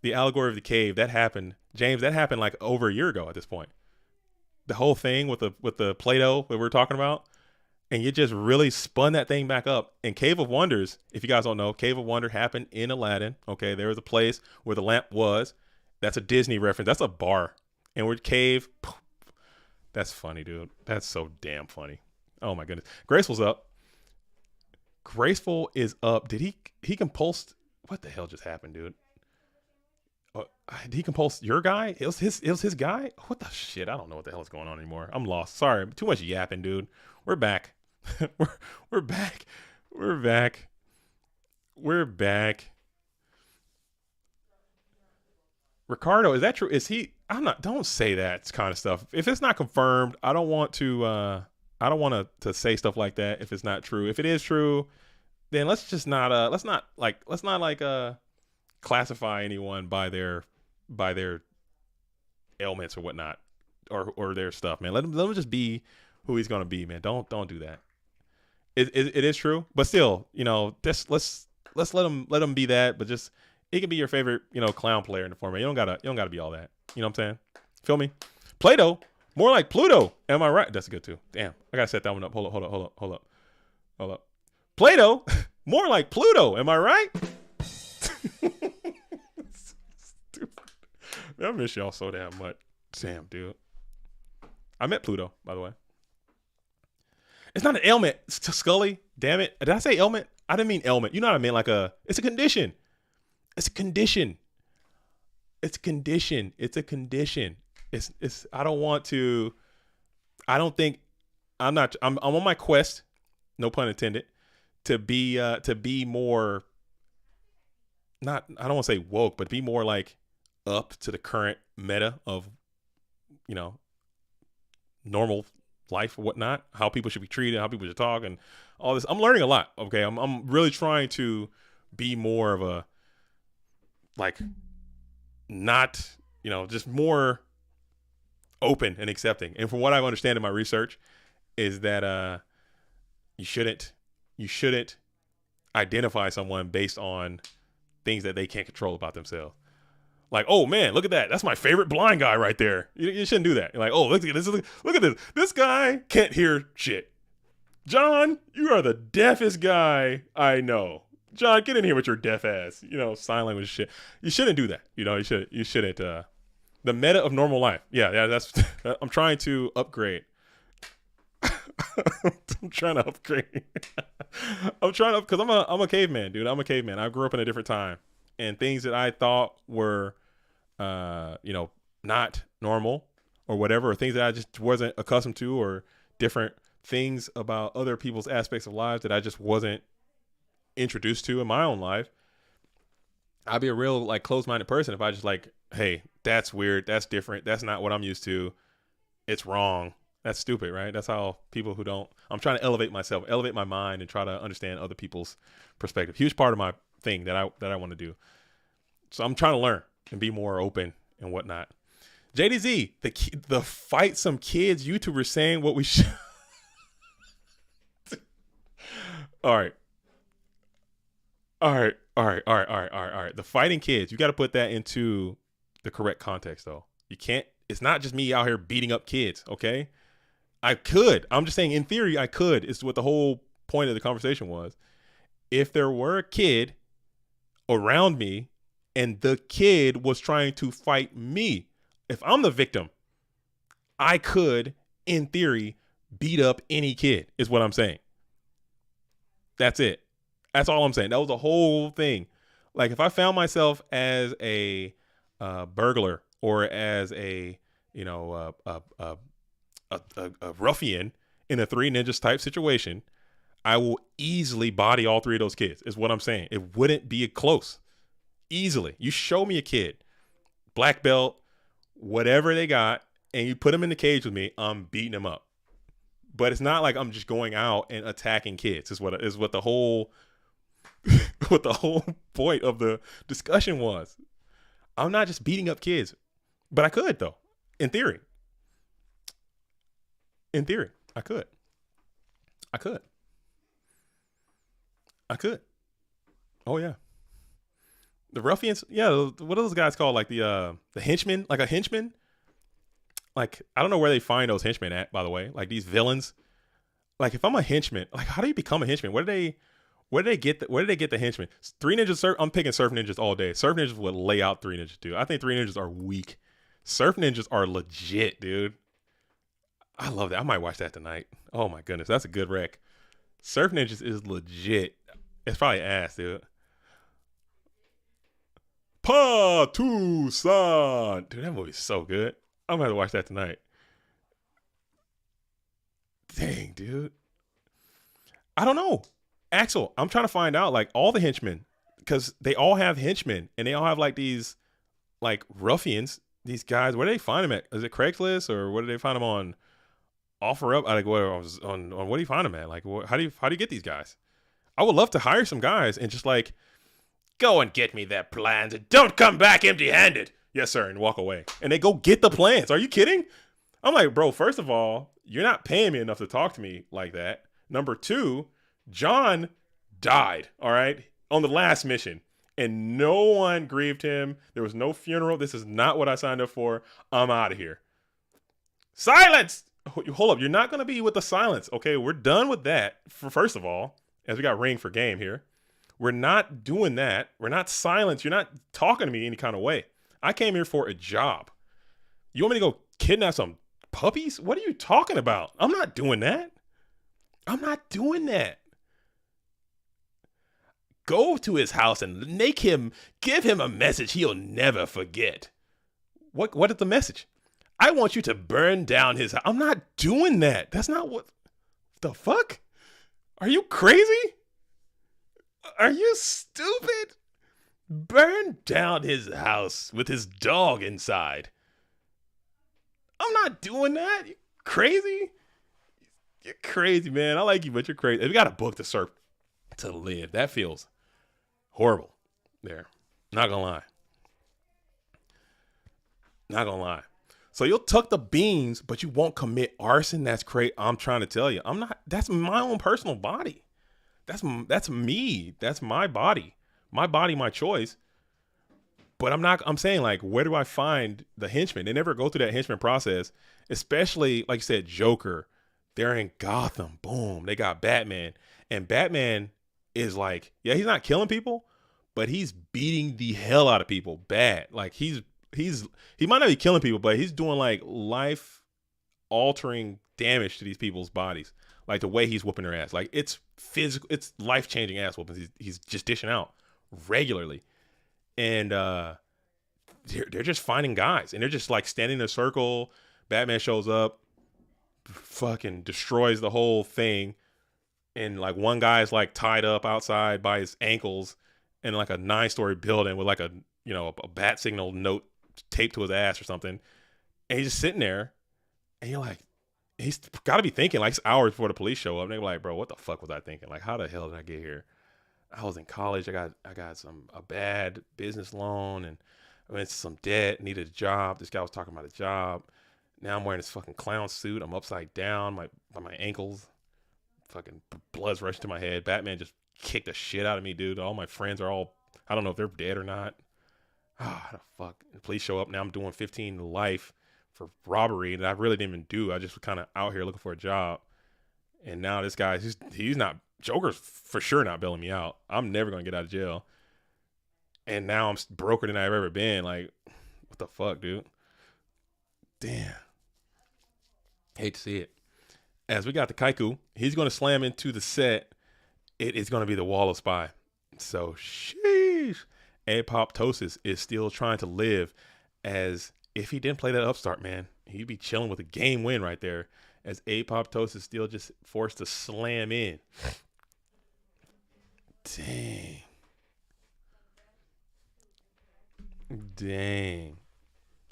The allegory of the cave, that happened, James. That happened like over a year ago at this point. The whole thing with the Play-Doh that we're talking about, and you just really spun that thing back up. And Cave of Wonders, if you guys don't know, Cave of Wonder happened in Aladdin. Okay, there was a place where the lamp was. That's a Disney reference. That's a bar. And we're cave. That's funny, dude. That's so damn funny. Oh my goodness. Graceful's up. Graceful is up. Did he compulse? What the hell just happened, dude? Did he compulse your guy? It was his guy? What the shit? I don't know what the hell is going on anymore. I'm lost. Sorry. Too much yapping, dude. We're back. we're back. We're back. We're back. Ricardo, is that true? Is he? I'm not. Don't say that kind of stuff. If it's not confirmed, I don't want to. I don't want to say stuff like that if it's not true. If it is true, then let's not classify anyone by their ailments or whatnot, or their stuff, man. Let him just be who he's gonna be, man. Don't do that. It is true, but still, just let's let him be that. But just he can be your favorite, clown player in the format. You don't gotta be all that. You know what I'm saying? Feel me? Play-Doh, more like Pluto. Am I right? That's good too. Damn, I gotta set that one up. Hold up. Play-Doh, more like Pluto. Am I right? I miss y'all so damn much. Damn, dude. I met Pluto, by the way. It's not an ailment, Scully. Damn it. Did I say ailment? I didn't mean ailment. You know what I mean? It's a condition. It's a condition. It's a condition. It's a condition. It's. I don't want to. I don't think. I'm on my quest. No pun intended. To be more. Not. I don't want to say woke, but be more like up to the current meta of, normal life or whatnot, how people should be treated, how people should talk, and all this. I'm learning a lot. Okay. I'm really trying to be more of a, not, just more open and accepting. And from what I've understand in my research is that, you shouldn't identify someone based on things that they can't control about themselves. Like, oh man, look at that. That's my favorite blind guy right there. You shouldn't do that. You're like, oh, look at this. Look at this. This guy can't hear shit. John, you are the deafest guy I know. John, get in here with your deaf ass. Sign language shit. You shouldn't do that. You shouldn't. The meta of normal life. Yeah. That's. I'm trying to upgrade. I'm trying to upgrade. Because I'm a caveman, dude. I'm a caveman. I grew up in a different time. And things that I thought were, not normal or whatever, or things that I just wasn't accustomed to, or different things about other people's aspects of lives that I just wasn't introduced to in my own life. I'd be a real closed-minded person if I just hey, that's weird. That's different. That's not what I'm used to. It's wrong. That's stupid, right? That's how people who don't, I'm trying to elevate myself, elevate my mind, and try to understand other people's perspective. Huge part of my thing that I want to do. So I'm trying to learn and be more open and whatnot. JDZ, the fight some kids YouTubers saying what we should. All right. The fighting kids, you got to put that into the correct context though. You can't, it's not just me out here beating up kids. Okay. I could, I'm just saying in theory, I could, is what the whole point of the conversation was. If there were a kid around me and the kid was trying to fight me, if I'm the victim, I could, in theory, beat up any kid, is what I'm saying. That's it. That's all I'm saying. That was the whole thing. If I found myself as a burglar or as a ruffian in a Three Ninjas type situation, I will easily body all three of those kids, is what I'm saying. It wouldn't be close. Easily. You show me a kid, black belt, whatever they got, and you put them in the cage with me, I'm beating them up. But it's not like I'm just going out and attacking kids, is what the whole what the whole point of the discussion was. I'm not just beating up kids, but I could though. In theory. I could. Oh yeah. The ruffians, yeah. What are those guys called? The henchmen, a henchman. I don't know where they find those henchmen at. By the way, these villains. If I'm a henchman, how do you become a henchman? Where did they get the henchmen? Three Ninjas. I'm picking Surf Ninjas all day. Surf Ninjas would lay out Three Ninjas, dude. I think Three Ninjas are weak. Surf Ninjas are legit, dude. I love that. I might watch that tonight. Oh my goodness, that's a good rec. Surf Ninjas is legit. It's probably ass, dude. Patron. Dude, that movie's so good. I'm gonna have to watch that tonight. Dang, dude. I don't know. Axel, I'm trying to find out like all the henchmen because they all have henchmen and they all have like these like ruffians. These guys, where do they find them at? Is it Craigslist or where do they find them on OfferUp? Like what on what do you find them at? Like how do you get these guys? I would love to hire some guys and just like go and get me their plans and don't come back empty-handed. Yes, sir, and walk away. And they go get the plans. Are you kidding? I'm like, bro, first of all, you're not paying me enough to talk to me like that. Number two, John died, all right, on the last mission. And no one grieved him. There was no funeral. This is not what I signed up for. I'm out of here. Silence! Hold up. You're not going to be with the silence. Okay, we're done with that. First of all, as we got ring for game here. We're not doing that. We're not silenced. You're not talking to me any kind of way. I came here for a job. You want me to go kidnap some puppies? What are you talking about? I'm not doing that. I'm not doing that. Go to his house and give him a message he'll never forget. What is the message? I want you to burn down his house. I'm not doing that. That's not what the fuck? Are you crazy? Are you stupid? Burn down his house with his dog inside. I'm not doing that. You crazy? You're crazy, man. I like you, but you're crazy. If you got a book to serve to live, that feels horrible. There. Not gonna lie. Not gonna lie. So you'll tuck the beans, but you won't commit arson. That's crazy. I'm trying to tell you. I'm not. That's my own personal body. That's me. That's my body. My body, my choice. But I'm saying, like, where do I find the henchmen? They never go through that henchman process, especially, like you said, Joker. They're in Gotham. Boom. They got Batman. And Batman is like, yeah, he's not killing people, but he's beating the hell out of people bad. Like, he might not be killing people, but he's doing, like, life-altering damage to these people's bodies. Like the way he's whooping their ass, like it's physical, it's life-changing ass whoopings. He's just dishing out regularly, and they're just finding guys, and they're just like standing in a circle. Batman shows up, fucking destroys the whole thing, and like one guy's like tied up outside by his ankles in like a 9-story building with like a bat signal note taped to his ass or something, and he's just sitting there, and you're like. He's got to be thinking like it's hours before the police show up. And they're like, bro, what the fuck was I thinking? Like, how the hell did I get here? I was in college. I got a bad business loan and I went into some debt, needed a job. This guy was talking about a job. Now I'm wearing this fucking clown suit. I'm upside down by my ankles. Fucking blood's rushing to my head. Batman just kicked the shit out of me, dude. All my friends are I don't know if they're dead or not. How the fuck? The police show up. Now I'm doing 15 to life for robbery that I really didn't even do. I just was kind of out here looking for a job. And now this guy, he's not, Joker's for sure not bailing me out. I'm never going to get out of jail. And now I'm broker than I've ever been. Like, what the fuck, dude? Damn. Hate to see it. As we got the Kaiku, he's going to slam into the set. It is going to be the Wall of Spy. So, sheesh. Apoptosis is still trying to live as if he didn't play that upstart, man, he'd be chilling with a game win right there as Apoptosis is still just forced to slam in. Dang.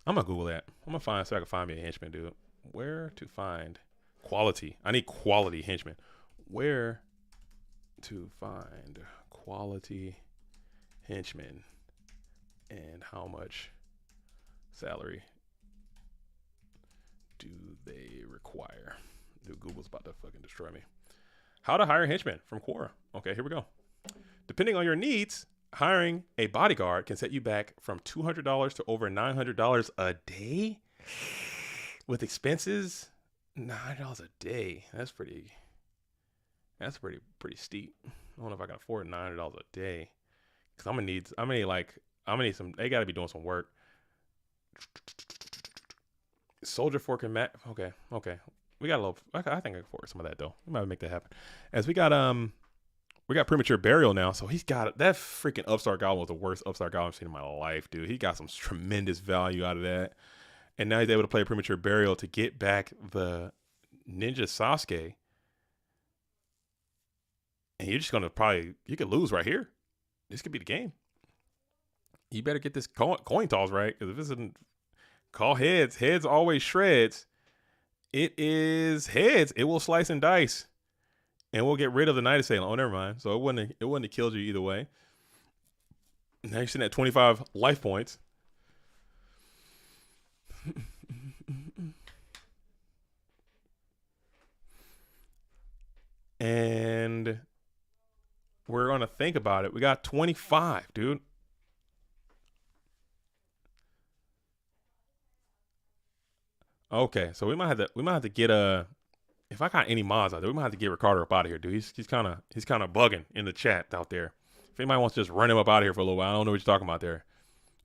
I'm going to Google that. I'm going to see if I can find me a henchman, dude. Where to find quality? I need quality henchmen. Where to find quality henchmen and how much salary do they require? Dude, Google's about to fucking destroy me. How to hire henchmen from Quora. Okay, here we go. Depending on your needs, hiring a bodyguard can set you back from $200 to over $900 a day. With expenses, $9 a day. That's pretty steep. I don't know if I can afford $900 a day. Cause I'm gonna need some. They gotta be doing some work. Soldier Fork and Matt. Okay. We got a little. I think I can afford some of that though. We might make that happen. As we got We got premature burial now, so he's got that freaking upstart goblin was the worst upstart goblin I've seen in my life, dude. He got some tremendous value out of that, and now he's able to play premature burial to get back the Ninja Sasuke. And you're just gonna you could lose right here. This could be the game. You better get this coin toss right, because if this isn't call heads, heads always shreds. It is heads. It will slice and dice. And we'll get rid of the Night Assailant. Oh, never mind. So it wouldn't have killed you either way. Now you're sitting at 25 life points. And we're gonna think about it. We got 25, dude. Okay, so we might have to get a. If I got any mods out there, we might have to get Ricardo up out of here, dude. He's kind of bugging in the chat out there. If anybody wants to just run him up out of here for a little while, I don't know what you're talking about there.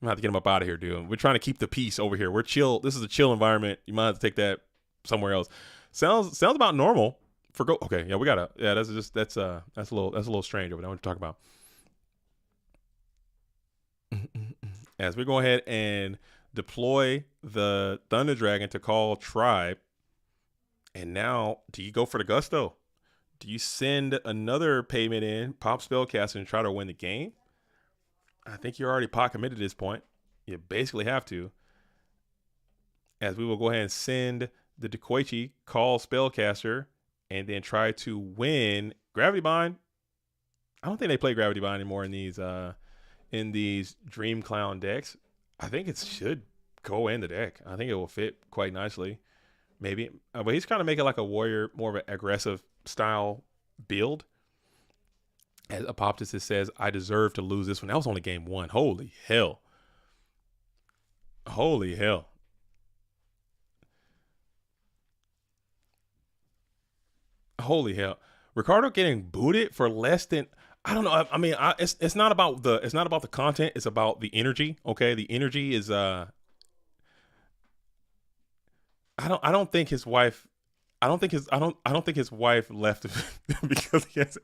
We might have to get him up out of here, dude. We're trying to keep the peace over here. We're chill. This is a chill environment. You might have to take that somewhere else. Sounds about normal for go. Okay, yeah, we gotta. Yeah, that's a little strange over there. What you're talking about? As we go ahead and deploy the Thunder Dragon to call Tribe. And now, do you go for the gusto? Do you send another payment in, pop Spellcaster, and try to win the game? I think you're already pot committed at this point. You basically have to. As we will go ahead and send the Dekoichi, call Spellcaster, and then try to win Gravity Bind. I don't think they play Gravity Bind anymore in these Dream Clown decks. I think it should go in the deck. I think it will fit quite nicely. Maybe. But he's kind of making like a warrior, more of an aggressive style build. As Apoptosis says, I deserve to lose this one. That was only game one. Holy hell. Holy hell. Holy hell. Ricardo getting booted for less than, I don't know. I mean, it's not about the content. It's about the energy. Okay. The energy is, I don't think his wife left because he has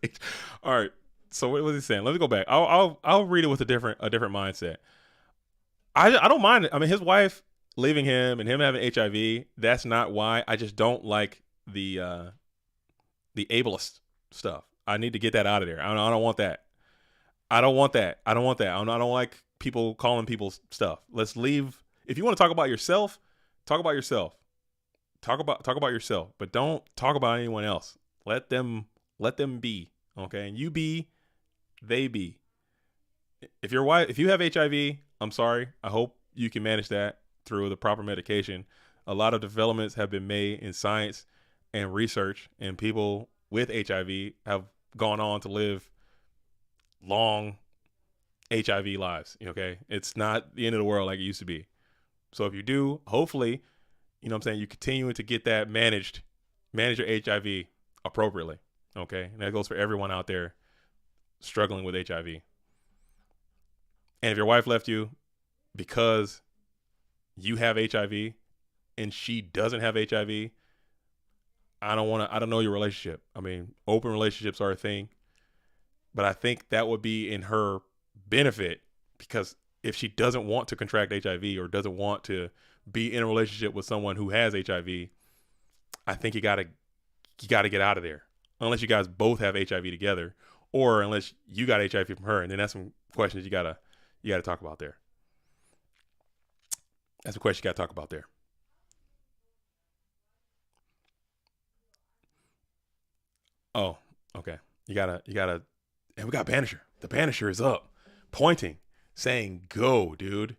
all right. So what was he saying? Let me go back. I'll read it with a different mindset. I don't mind it. I mean, his wife leaving him and him having HIV, that's not why. I just don't like the ableist stuff. I need to get that out of there. I don't want that. I don't want that. I don't like people calling people stuff. Let's leave. If you want to talk about yourself, talk about yourself. Talk about yourself, but don't talk about anyone else. Let them be. Okay. And you be, they be. If you have HIV, I'm sorry. I hope you can manage that through the proper medication. A lot of developments have been made in science and research, and people with HIV have gone on to live long HIV lives. Okay. It's not the end of the world like it used to be. So if you do, hopefully, you know what I'm saying, you continue to get that manage your HIV appropriately. Okay. And that goes for everyone out there struggling with HIV. And if your wife left you because you have HIV and she doesn't have HIV, I don't know your relationship. I mean, open relationships are a thing, but I think that would be in her benefit, because if she doesn't want to contract HIV or doesn't want to be in a relationship with someone who has HIV, I think you gotta get out of there. Unless you guys both have HIV together, or unless you got HIV from her, and then that's some questions you gotta talk about there. That's a question you gotta talk about there. Oh, okay. You gotta, and we got Banisher. The Banisher is up, pointing, saying go, dude.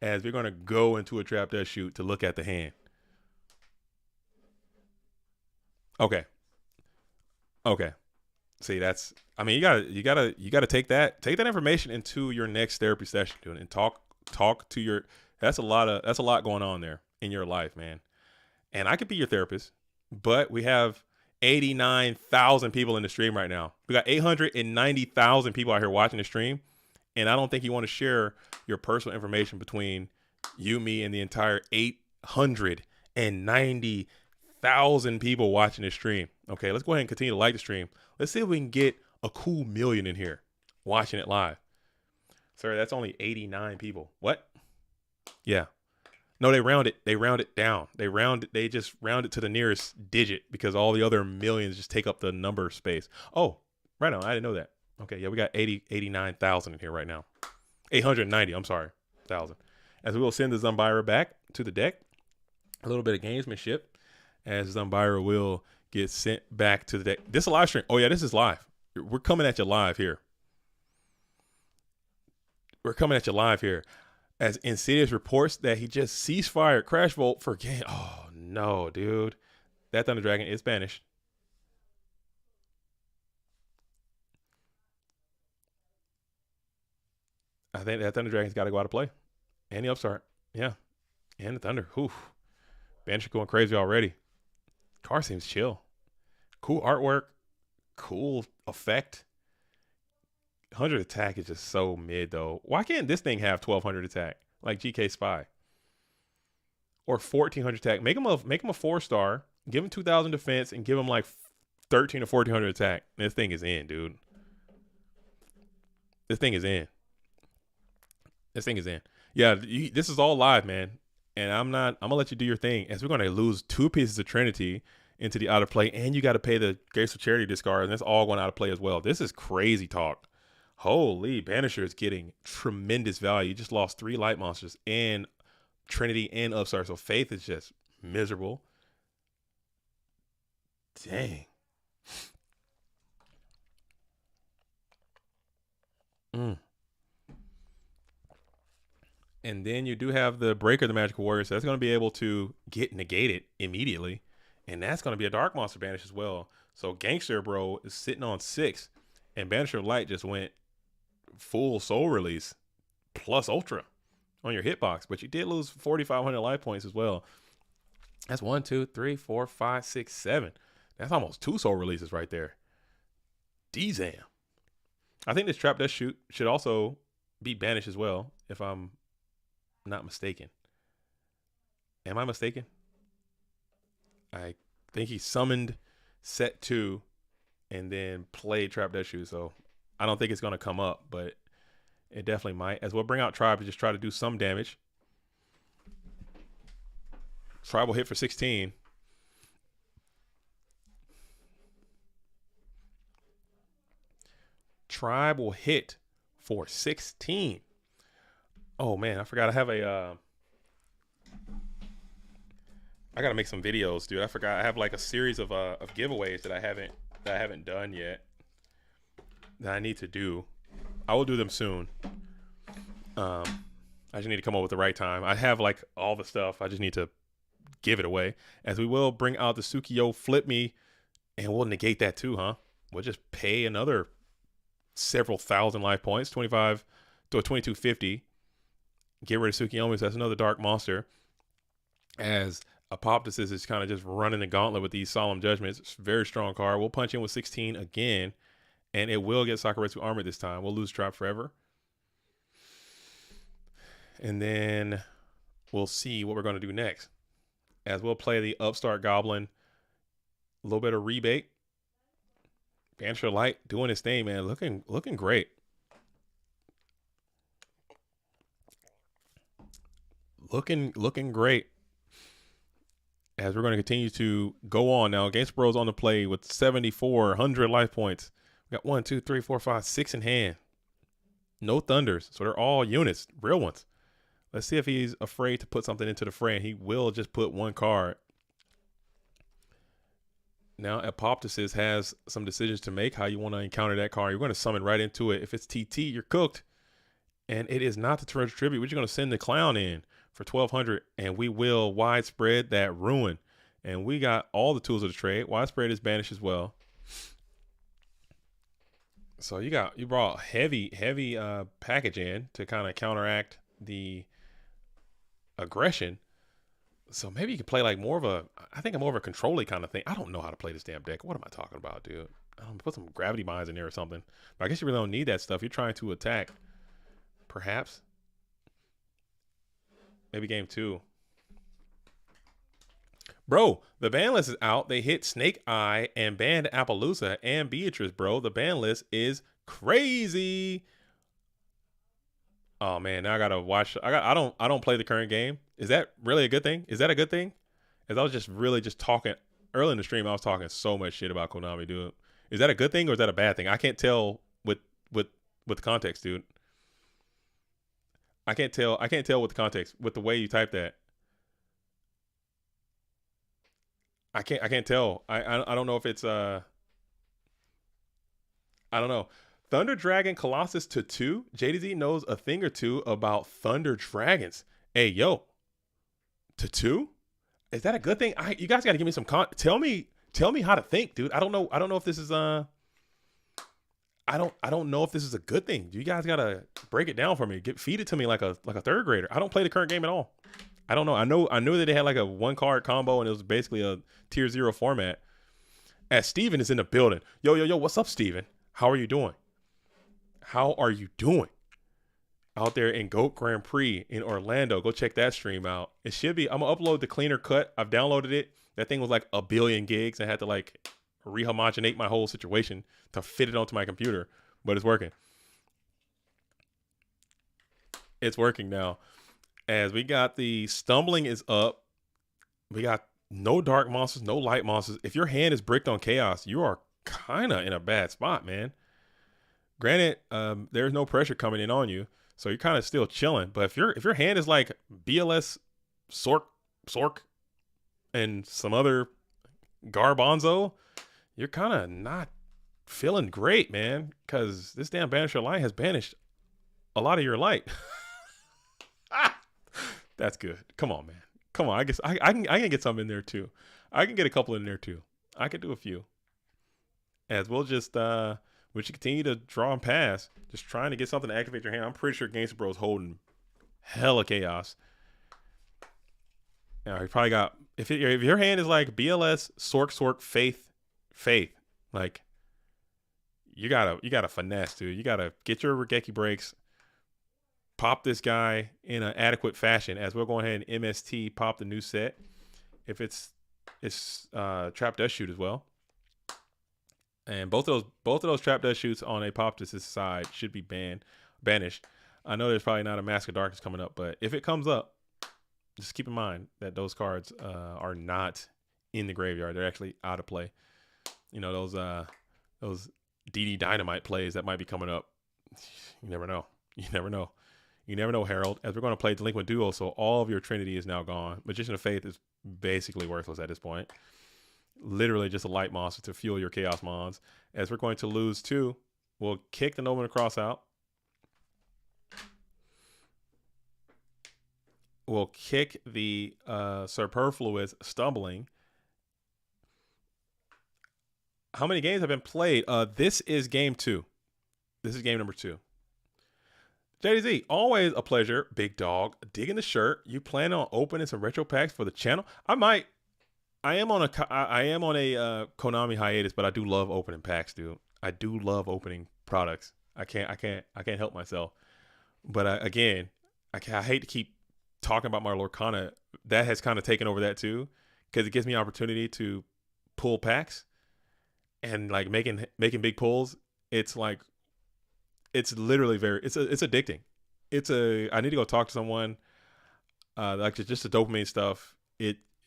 As we're gonna go into a trap death shoot to look at the hand. Okay. See, that's, I mean, you gotta take that information into your next therapy session, dude, and talk to your, that's a lot going on there in your life, man. And I could be your therapist, but we have 89,000 people in the stream right now. We got 890,000 people out here watching the stream. And I don't think you want to share your personal information between you, me, and the entire 890,000 people watching this stream. Okay, let's go ahead and continue to like the stream. Let's see if we can get a cool million in here watching it live. Sir, that's only 89 people. What? Yeah. No, they round it. They round it down. They just round it to the nearest digit because all the other millions just take up the number space. Oh, right on. I didn't know that. Okay, yeah, we got 89,000 in here right now. 890, I'm sorry, 1,000. As we will send the Zumbira back to the deck. A little bit of gamesmanship as Zumbira will get sent back to the deck. This is a live stream. Oh, yeah, this is live. We're coming at you live here. As Insidious reports that he just ceasefire Crash Volt for game. Oh, no, dude. That Thunder Dragon is banished. I think that Thunder Dragon's got to go out of play. And the Upstart. Yeah. And the Thunder. Whew. Banisher going crazy already. Car seems chill. Cool artwork. Cool effect. 100 attack is just so mid, though. Why can't this thing have 1,200 attack? Like GK Spy. Or 1,400 attack. Make him a 4-star. Give him 2,000 defense and give him like 1,300 or 1,400 attack. This thing is in, dude. This thing is in. Yeah, this is all live, man. And I'm going to let you do your thing. As we're going to lose 2 pieces of Trinity into the out of play. And you got to pay the Gangster Charity discard. And that's all going out of play as well. This is crazy talk. Holy, Banisher is getting tremendous value. You just lost 3 light monsters and Trinity and Upstart. So Faith is just miserable. Dang. And then you do have the Breaker, the Magical Warrior. So that's going to be able to get negated immediately. And that's going to be a Dark Monster banish as well. So Gangster Bro is sitting on 6. And Banisher Light just went full soul release plus ultra on your hitbox, but you did lose 4,500 life points as well. That's 1, 2, 3, 4, 5, 6, 7. That's almost 2 soul releases right there. D-Zam. I think this Trap Death Shoot should also be banished as well, if I'm not mistaken. Am I mistaken? I think he summoned set 2 and then played Trap Death Shoot, so I don't think it's going to come up, but it definitely might. As we'll bring out Tribe to just try to do some damage. Tribe will hit for 16. Tribe will hit for 16. Oh, man, I forgot I have a... I got to make some videos, dude. I forgot I have like a series of giveaways that I haven't done yet that I need to do. I will do them soon. I just need to come up with the right time. I have like all the stuff. I just need to give it away. As we will bring out the Sukiyo Flip Me, and we'll negate that too, huh? We'll just pay another several thousand life points, 25 to 2250. Get rid of Tsukiyomi. So that's another dark monster. As Apoptosis is kind of just running the gauntlet with these Solemn Judgments. It's a very strong card. We'll punch in with 16 again. And it will get Sakuretsu Armored this time. We'll lose Trap forever. And then we'll see what we're going to do next. As we'll play the Upstart Goblin. A little bit of rebate. Banisher Light doing his thing, man. Looking great. Looking great. As we're going to continue to go on now. Gangster Bro's on the play with 7,400 life points. We got 1, 2, 3, 4, 5, 6 in hand. No Thunders. So they're all units, real ones. Let's see if he's afraid to put something into the fray. And he will just put 1 card. Now Apoptosis has some decisions to make how you want to encounter that card. You're going to summon right into it. If it's TT, you're cooked. And it is not the Treasure Tribute. We're just going to send the Clown in for 1,200. And we will widespread that ruin. And we got all the tools of the trade. Widespread is banished as well. So you brought heavy package in to kind of counteract the aggression. So maybe you could play like more of a control-y kind of thing. I don't know how to play this damn deck. What am I talking about, dude? Put some gravity mines in there or something. But I guess you really don't need that stuff. You're trying to attack, perhaps. Maybe game 2. Bro, the ban list is out. They hit Snake Eye and banned Appaloosa and Beatrice, bro. The ban list is crazy. Oh man, now I gotta watch. I don't play the current game. Is that really a good thing? Is that a good thing? As I was just really just talking early in the stream, I was talking so much shit about Konami, dude. Is that a good thing or is that a bad thing? I can't tell with the context, dude. I can't tell with the context with the way you type that. I can't tell. I don't know if it's I don't know. Thunder Dragon Colossus to 2. JDZ knows a thing or two about Thunder Dragons. Hey, yo. To 2? Is that a good thing? You guys got to give me some tell me how to think, dude. I don't know if this is I don't know if this is a good thing. You guys got to break it down for me. Feed it to me like a third grader. I don't play the current game at all. I don't know. I knew that they had like a 1-card combo and it was basically a tier 0 format. As Steven is in the building. Yo, what's up, Steven? How are you doing? How are you doing? Out there in GOAT Grand Prix in Orlando. Go check that stream out. It should be. I'm going to upload the cleaner cut. I've downloaded it. That thing was like 1 billion gigs. I had to like rehomogenate my whole situation to fit it onto my computer. But it's working. It's working now. As we got the stumbling is up. We got no dark monsters, no light monsters. If your hand is bricked on chaos, you are kind of in a bad spot, man. Granted, there's no pressure coming in on you, so you're kind of still chilling. But if your hand is like BLS, Sork, and some other Garbanzo, you're kind of not feeling great, man. Because this damn Banisher Light has banished a lot of your light. That's good. Come on, man. Come on. I guess I can get some in there too. I can get a couple in there too. I could do a few. As we'll just we should continue to draw and pass. Just trying to get something to activate your hand. I'm pretty sure Gangster Bro is holding hella chaos. Now he probably got if your hand is like BLS, Sork, Faith, like you gotta finesse, dude. You gotta get your Regeki breaks. Pop this guy in an adequate fashion as we'll go ahead and MST pop the new set. If it's Trap Dust Shoot as well. And both of those Trap Dust Shoots on Apoptosis side should be banished. I know there's probably not a Mask of Darkness coming up, but if it comes up, just keep in mind that those cards are not in the graveyard. They're actually out of play. You know, those DD Dynamite plays that might be coming up. You never know. You never know, Harold. As we're going to play Delinquent Duo, so all of your Trinity is now gone. Magician of Faith is basically worthless at this point. Literally just a light monster to fuel your Chaos Mons. As we're going to lose 2, we'll kick the Nomen Cross out. We'll kick the Superfluous Stumbling. How many games have been played? This is game 2. This is game number 2. JDZ, always a pleasure, big dog. Digging the shirt. You plan on opening some retro packs for the channel? I might. I am on a Konami hiatus, but I do love opening packs, dude. I do love opening products. I can't help myself. But again, I hate to keep talking about my Lorcana. That has kind of taken over that too, because it gives me opportunity to pull packs and like making big pulls. It's like. It's literally it's addicting. I need to go talk to someone. Like just the dopamine stuff.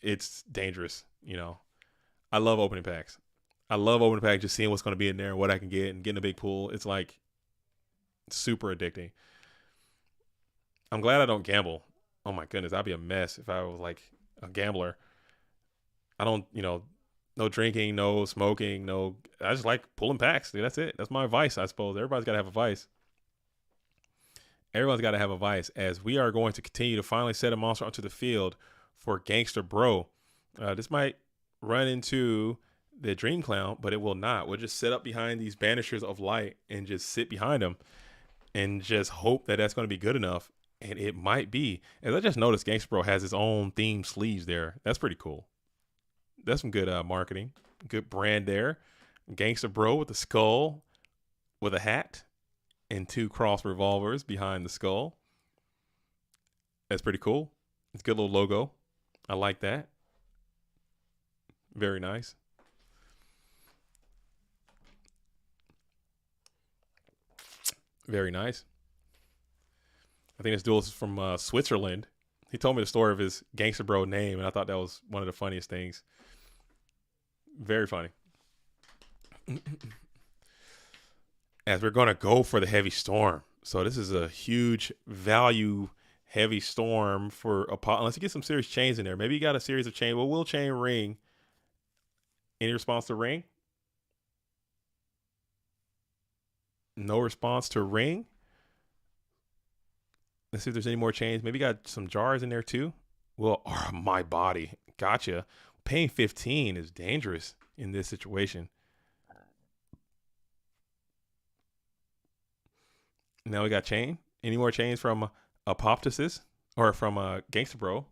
It's dangerous. You know, I love opening packs. Just seeing what's going to be in there, what I can get, and getting a big pool. It's like super addicting. I'm glad I don't gamble. Oh my goodness, I'd be a mess if I was like a gambler. I don't, no drinking, no smoking, no. I just like pulling packs. Dude, that's it. That's my vice, I suppose. Everybody's got to have a vice. Everyone's got to have a vice. As we are going to continue to finally set a monster onto the field for Gangster Bro. This might run into the Dream Clown, but it will not. We'll just sit up behind these Banishers of Light and just sit behind them and just hope that that's going to be good enough. And it might be. As I just noticed, Gangster Bro has his own themed sleeves there. That's pretty cool. That's some good marketing. Good brand there. Gangster Bro with the skull, with a hat, and 2 cross revolvers behind the skull. That's pretty cool. It's a good little logo. I like that. Very nice. Very nice. I think this duel is from Switzerland. He told me the story of his Gangster Bro name, and I thought that was one of the funniest things. Very funny. As we're going to go for the heavy storm. So this is a huge value heavy storm for Apollo. Unless you get some serious chains in there. Maybe you got a series of chain. Well, we'll chain ring. Any response to ring? No response to ring. Let's see if there's any more chains. Maybe you got some jars in there too. Well, my body. Gotcha. Paying 15 is dangerous in this situation. Now we got chain. Any more chains from Apoptosis or from Gangster Bro?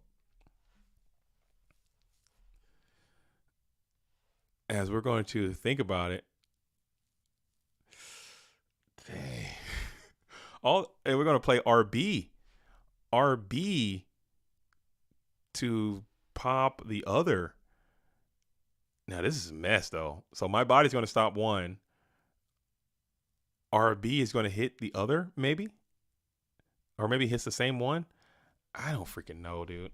As we're going to think about it. Dang. And we're going to play RB to pop the other. Now this is a mess though. So my body's going to stop one. RB is going to hit the other, maybe? Or maybe hits the same one? I don't freaking know, dude.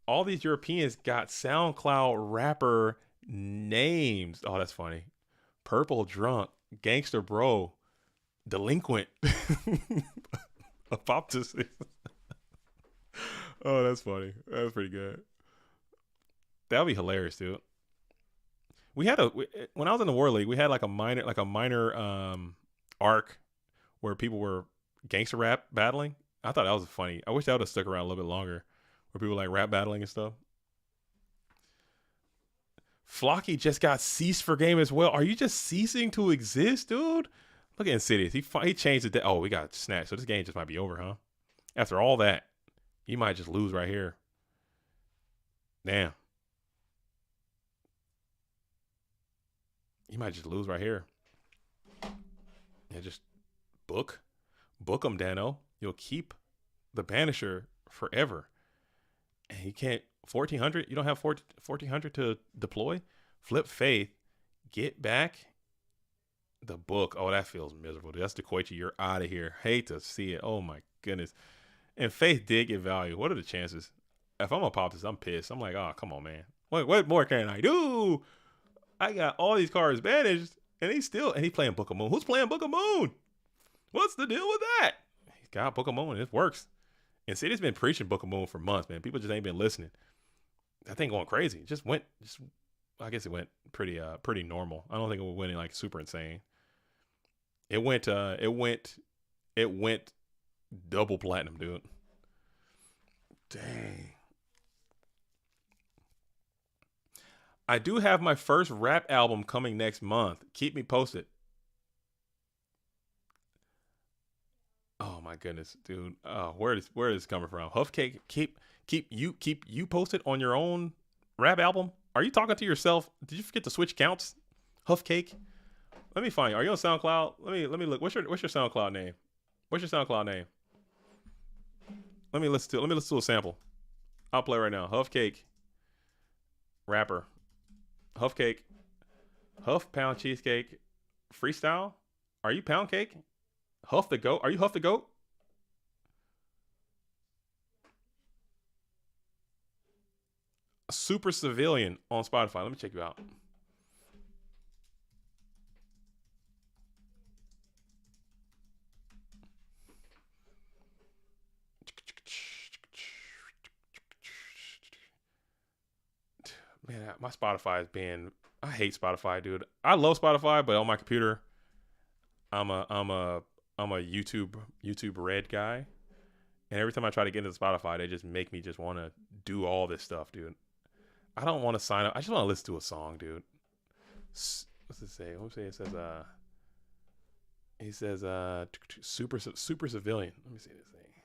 All these Europeans got SoundCloud rapper names. Oh, that's funny. Purple Drunk, Gangster Bro, Delinquent, Apoptosis. Oh, that's funny. That's pretty good. That would be hilarious, dude. We had when I was in the War League, we had like a minor arc where people were gangster rap battling. I thought that was funny. I wish that would have stuck around a little bit longer, where people like rap battling and stuff. Flocky just got ceased for game as well. Are you just ceasing to exist, dude? Look at Insidious. He changed it. Oh, we got snatched. So this game just might be over, huh? After all that, you might just lose right here. Damn. You might just lose right here. And just book them, Dano. You'll keep the Banisher forever. And you can't 1400. You don't have 1400 to deploy. Flip Faith. Get back the book. Oh, that feels miserable. That's the Koichi. You're out of here. Hate to see it. Oh my goodness. And Faith did get value. What are the chances? If I'm gonna pop this, I'm pissed. I'm like, oh, come on, man. What more can I do? I got all these cards banished, and he's playing Book of Moon. Who's playing Book of Moon? What's the deal with that? He's got Book of Moon, and it works. And City's been preaching Book of Moon for months, man. People just ain't been listening. That thing going crazy. I guess it went pretty normal. I don't think it went winning like super insane. It went double platinum, dude. Dang. I do have my first rap album coming next month. Keep me posted. Oh my goodness, dude. Where is this coming from? Huffcake, keep you posted on your own rap album? Are you talking to yourself? Did you forget to switch counts? Huffcake. Let me find you. Are you on SoundCloud? Let me look. What's your SoundCloud name? What's your SoundCloud name? Let me listen to a sample. I'll play right now. Huffcake. Rapper. Huffcake. Huff Pound Cheesecake. Freestyle. Are you Pound Cake? Huff the Goat. Are you Huff the Goat? Super Civilian on Spotify. Let me check you out. Man, my Spotify is being. I hate Spotify, dude. I love Spotify, but on my computer, I'm a YouTube Red guy, and every time I try to get into Spotify, they just make me just want to do all this stuff, dude. I don't want to sign up. I just want to listen to a song, dude. What's it say? What it says? He says super civilian. Let me see this thing.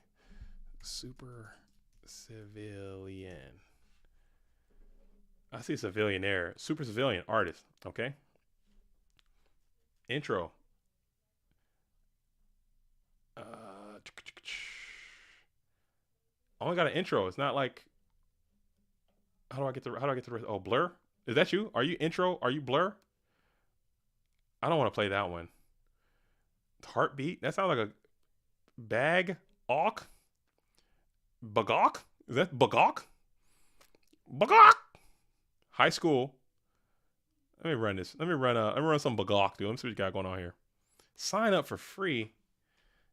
Super civilian. I see civilianaire. Super civilian artist. Okay. Intro. Only got an intro. It's not like How do I get the rest? Oh, Blur? Is that you? Are you intro? Are you Blur? I don't want to play that one. Heartbeat? That sounds like a bag. Awk? Bagok? Is that Bagok? Bagok! High school. Let me run this. Let me run some Bagok, dude. Let me see what you got going on here. Sign up for free.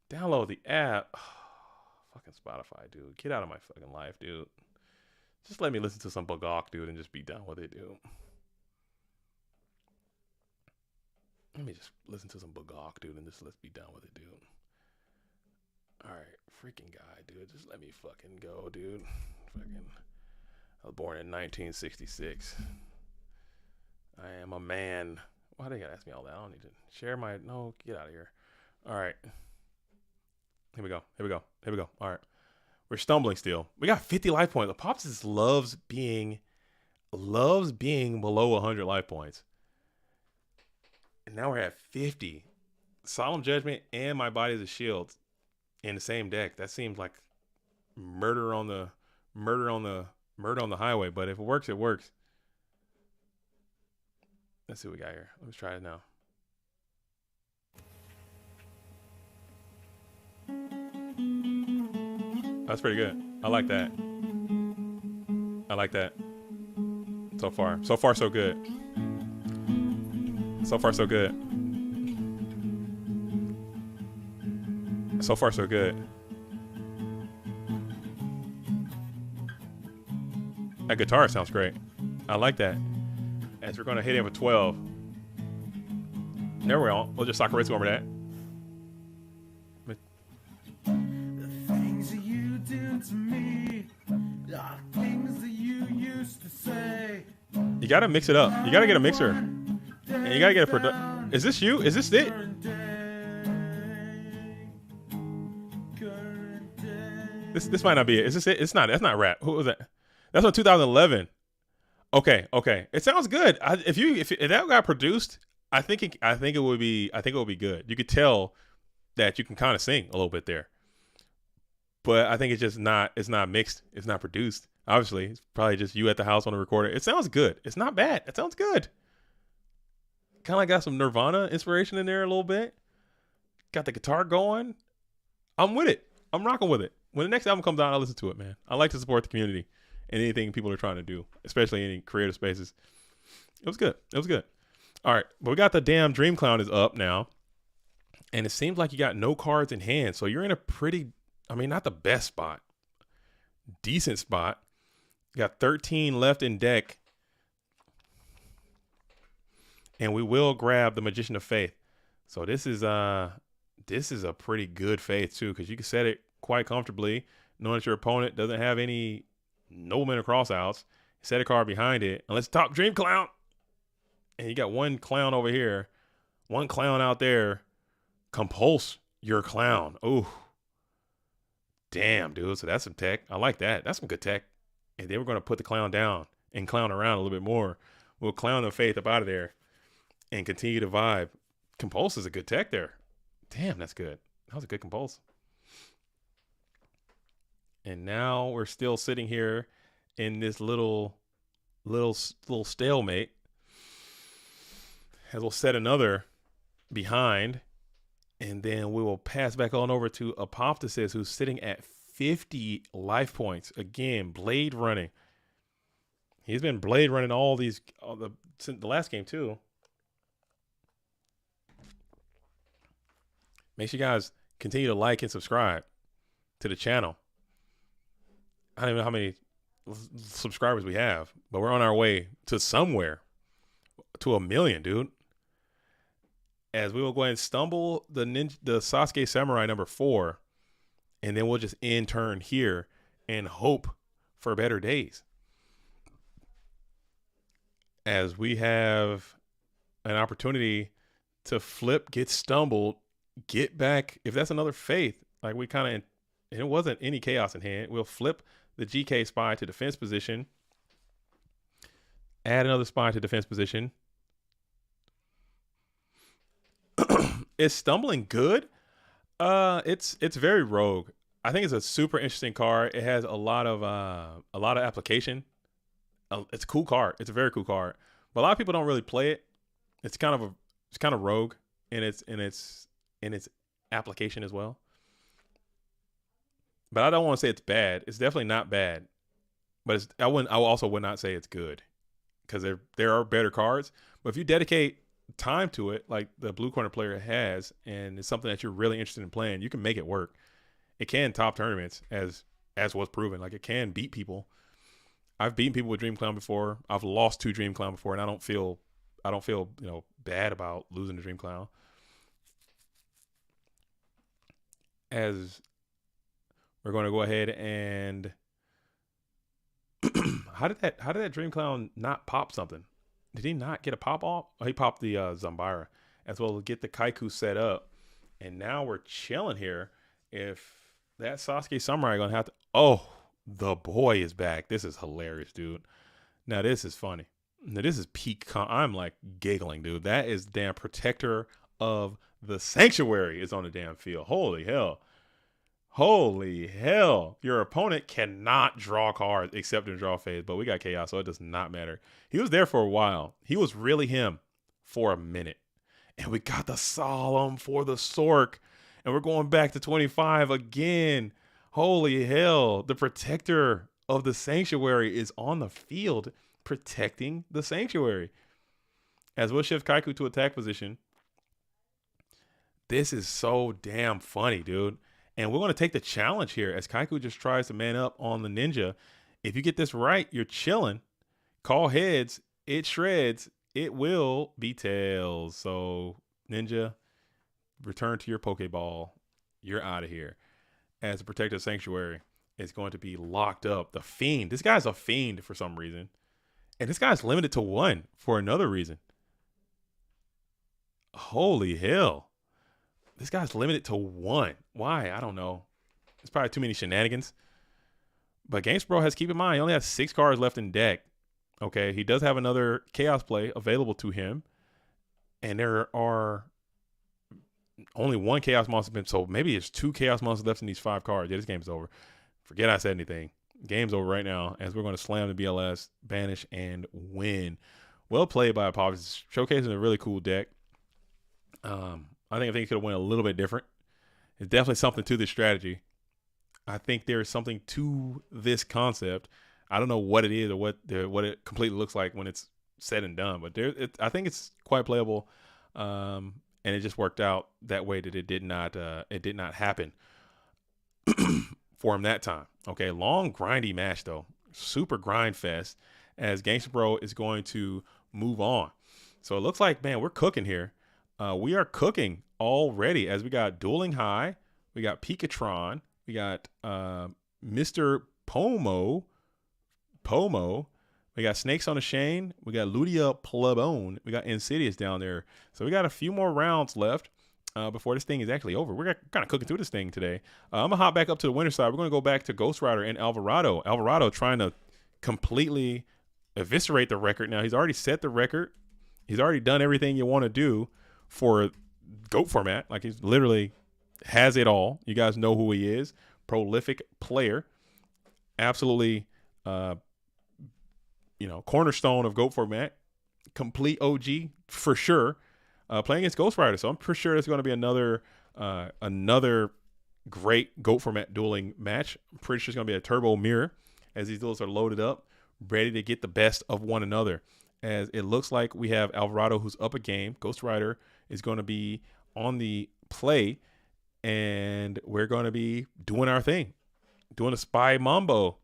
Download the app. Fucking Spotify, dude. Get out of my fucking life, dude. Just let me listen to some Bagok, dude, and just be done with it, dude. Let me just listen to some Bagok, dude, and just let's be done with it, dude. All right, freaking guy, dude. Just let me fucking go, dude. Fucking. I was born in 1966. I am a man. Why do they gotta ask me all that? I don't need to share my. No, get out of here. All right. Here we go. All right. We're stumbling still. We got 50 life points. Apoptosis loves being below 100 life points. And now we're at 50. Solemn Judgment and My Body is a Shield in the same deck. That seems like murder on the highway. But if it works, it works. Let's see what we got here. Let's try it now. That's pretty good. I like that. So far so good. So far so good. That guitar sounds great. I like that. As we're gonna hit him with 12. There we go. We'll just soccer race over that. You gotta mix it up. You gotta get a mixer. And you gotta get a Is this you? Is this it? This might not be it. Is this it? It's not. That's not rap. Who was that? That's from 2011. Okay. It sounds good. If that got produced, I think it would be good. You could tell that you can kind of sing a little bit there. But I think it's not mixed. It's not produced. Obviously, it's probably just you at the house on the recorder. It sounds good. It's not bad. It sounds good. Kind of like got some Nirvana inspiration in there a little bit. Got the guitar going. I'm with it. I'm rocking with it. When the next album comes out, I'll listen to it, man. I like to support the community and anything people are trying to do, especially any creative spaces. It was good. All right, but we got the damn Dream Clown is up now. And it seems like you got no cards in hand. So you're in a pretty, not the best spot. Decent spot. You got 13 left in deck. And we will grab the Magician of Faith. So this is a pretty good faith too, because you can set it quite comfortably, knowing that your opponent doesn't have any noblemen or crossouts. Set a card behind it. And let's top Dream Clown. And you got one clown over here, one clown out there. Compulse your clown. Oh, damn, dude. So that's some tech. I like that. That's some good tech. And then we're going to put the clown down and clown around a little bit more. We'll clown the faith up out of there and continue to vibe. Compulse is a good tech there. Damn, that's good. That was a good compulse. And now we're still sitting here in this little stalemate. As we'll set another behind. And then we will pass back on over to Apoptosis, who's sitting at 50 life points. Again, blade running. He's been blade running since the last game too. Make sure you guys continue to like and subscribe to the channel. I don't even know how many subscribers we have, but we're on our way to somewhere to 1 million, dude. As we will go ahead and stumble the Sasuke Samurai number 4, and then we'll just end turn here and hope for better days. As we have an opportunity to flip, get stumbled, get back. If that's another faith, like we kind of, and it wasn't any chaos in hand, we'll flip the GK spy to defense position, add another spy to defense position. Is stumbling good? It's very rogue. I think it's a super interesting card. It has a lot of application. it's a cool card. It's a very cool card. But a lot of people don't really play it. It's kind of rogue in its application as well. But I don't want to say it's bad. It's definitely not bad. But I also would not say it's good, because there are better cards. But if you dedicate time to it, like the Blue Corner player has, and it's something that you're really interested in playing, you can make it work. It can top tournaments, as was proven. Like, it can beat people. I've beaten people with Dream Clown before. I've lost to Dream Clown before, and I don't feel bad about losing to Dream Clown. As we're going to go ahead and how did that Dream Clown not pop something? Did he not get a pop off? Oh, he popped the Zambara, as well as get the Kaiku set up. And now we're chilling here. If that Sasuke Samurai going to have to... Oh, the boy is back. This is hilarious, dude. Now, this is funny. Now, this is peak... I'm like giggling, dude. That is damn Protector of the Sanctuary is on the damn field. Holy hell. Holy hell. Your opponent cannot draw cards except in draw phase, but we got Chaos, so it does not matter. He was there for a while. He was really him for a minute. And we got the Solemn for the Sork. And we're going back to 25 again. Holy hell. The Protector of the Sanctuary is on the field protecting the Sanctuary. As we'll shift Kaiku to attack position. This is so damn funny, dude. And we're going to take the challenge here as Kaiku just tries to man up on the Ninja. If you get this right, you're chilling. Call heads. It shreds. It will be tails. So, Ninja, return to your Pokeball. You're out of here. As the Protective Sanctuary is going to be locked up. The Fiend. This guy's a Fiend for some reason. And this guy's limited to 1 for another reason. Holy hell. This guy's limited to 1. Why? I don't know. It's probably too many shenanigans. But Gangster Bro has to keep in mind, he only has 6 cards left in deck. Okay, he does have another Chaos play available to him. And there are only 1 Chaos monster. So maybe there's 2 Chaos monsters left in these 5 cards. Yeah, this game's over. Forget I said anything. Game's over right now, as we're going to slam the BLS, banish, and win. Well played by Apoptosis. Showcasing a really cool deck. I think could have went a little bit different. There's definitely something to this strategy. I think there's something to this concept. I don't know what it is or what it completely looks like when it's said and done, but I think it's quite playable, and it just worked out that way that it did not happen for him that time. Okay, long grindy match though, super grind fest, as Gangster Bro is going to move on. So it looks like, man, we're cooking here. We are cooking already, as we got Dueling High, we got Pikatron, we got Mr. Pomo, we got Snakes on the Chain, we got Ludia Plebone, we got Insidious down there. So we got a few more rounds left before this thing is actually over. We're kind of cooking through this thing today. I'm going to hop back up to the winner side. We're going to go back to Ghost Rider and Alvarado. Alvarado trying to completely eviscerate the record. Now, he's already set the record. He's already done everything you want to do for GOAT format. Like, he's literally has it all. You guys know who he is. Prolific player. Absolutely, cornerstone of GOAT format. Complete OG for sure. Playing against Ghost Rider. So I'm pretty sure there's going to be another great GOAT format dueling match. I'm pretty sure it's going to be a turbo mirror as these duels are loaded up, ready to get the best of one another. As it looks like we have Alvarado, who's up a game. Ghost Rider is going to be on the play, and we're going to be doing our thing, doing a spy mambo.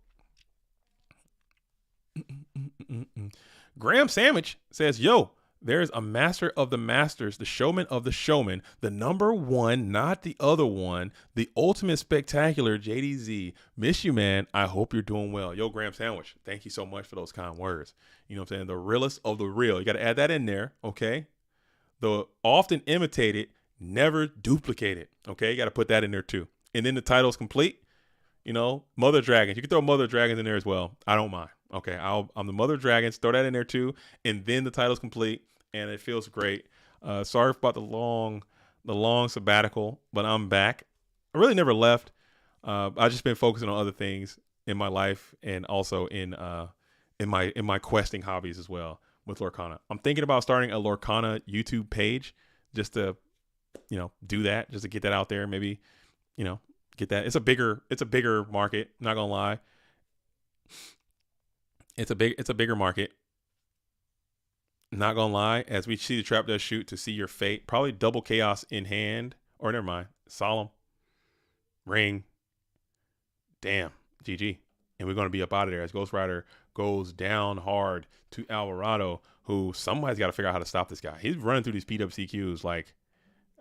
Graham Sandwich says, yo, there's a master of the masters, the showman of the showman, the number one, not the other one, the ultimate spectacular JDZ. Miss you, man. I hope you're doing well. Yo, Graham Sandwich, thank you so much for those kind words. You know what I'm saying? The realest of the real. You got to add that in there, okay? The often imitated, never duplicated, okay? You got to put that in there too. And then the title's complete. You know, Mother Dragons. You can throw Mother Dragons in there as well. I don't mind. Okay, I'm the Mother Dragons. Throw that in there too. And then the title's complete, and it feels great. Sorry about the long sabbatical, but I'm back. I really never left. I've just been focusing on other things in my life and also in in my questing hobbies as well with Lorcana. I'm thinking about starting a Lorcana YouTube page just to, do that, just to get that out there. Maybe, get that. It's a bigger market. Not gonna lie. It's a bigger market. Not gonna lie. As we see the trap does shoot to see your fate. Probably double chaos in hand. Or never mind. Solemn. Ring. Damn. GG. And we're gonna be up out of there as Ghost Rider goes down hard to Alvarado, who somebody's got to figure out how to stop this guy. He's running through these PWCQs like,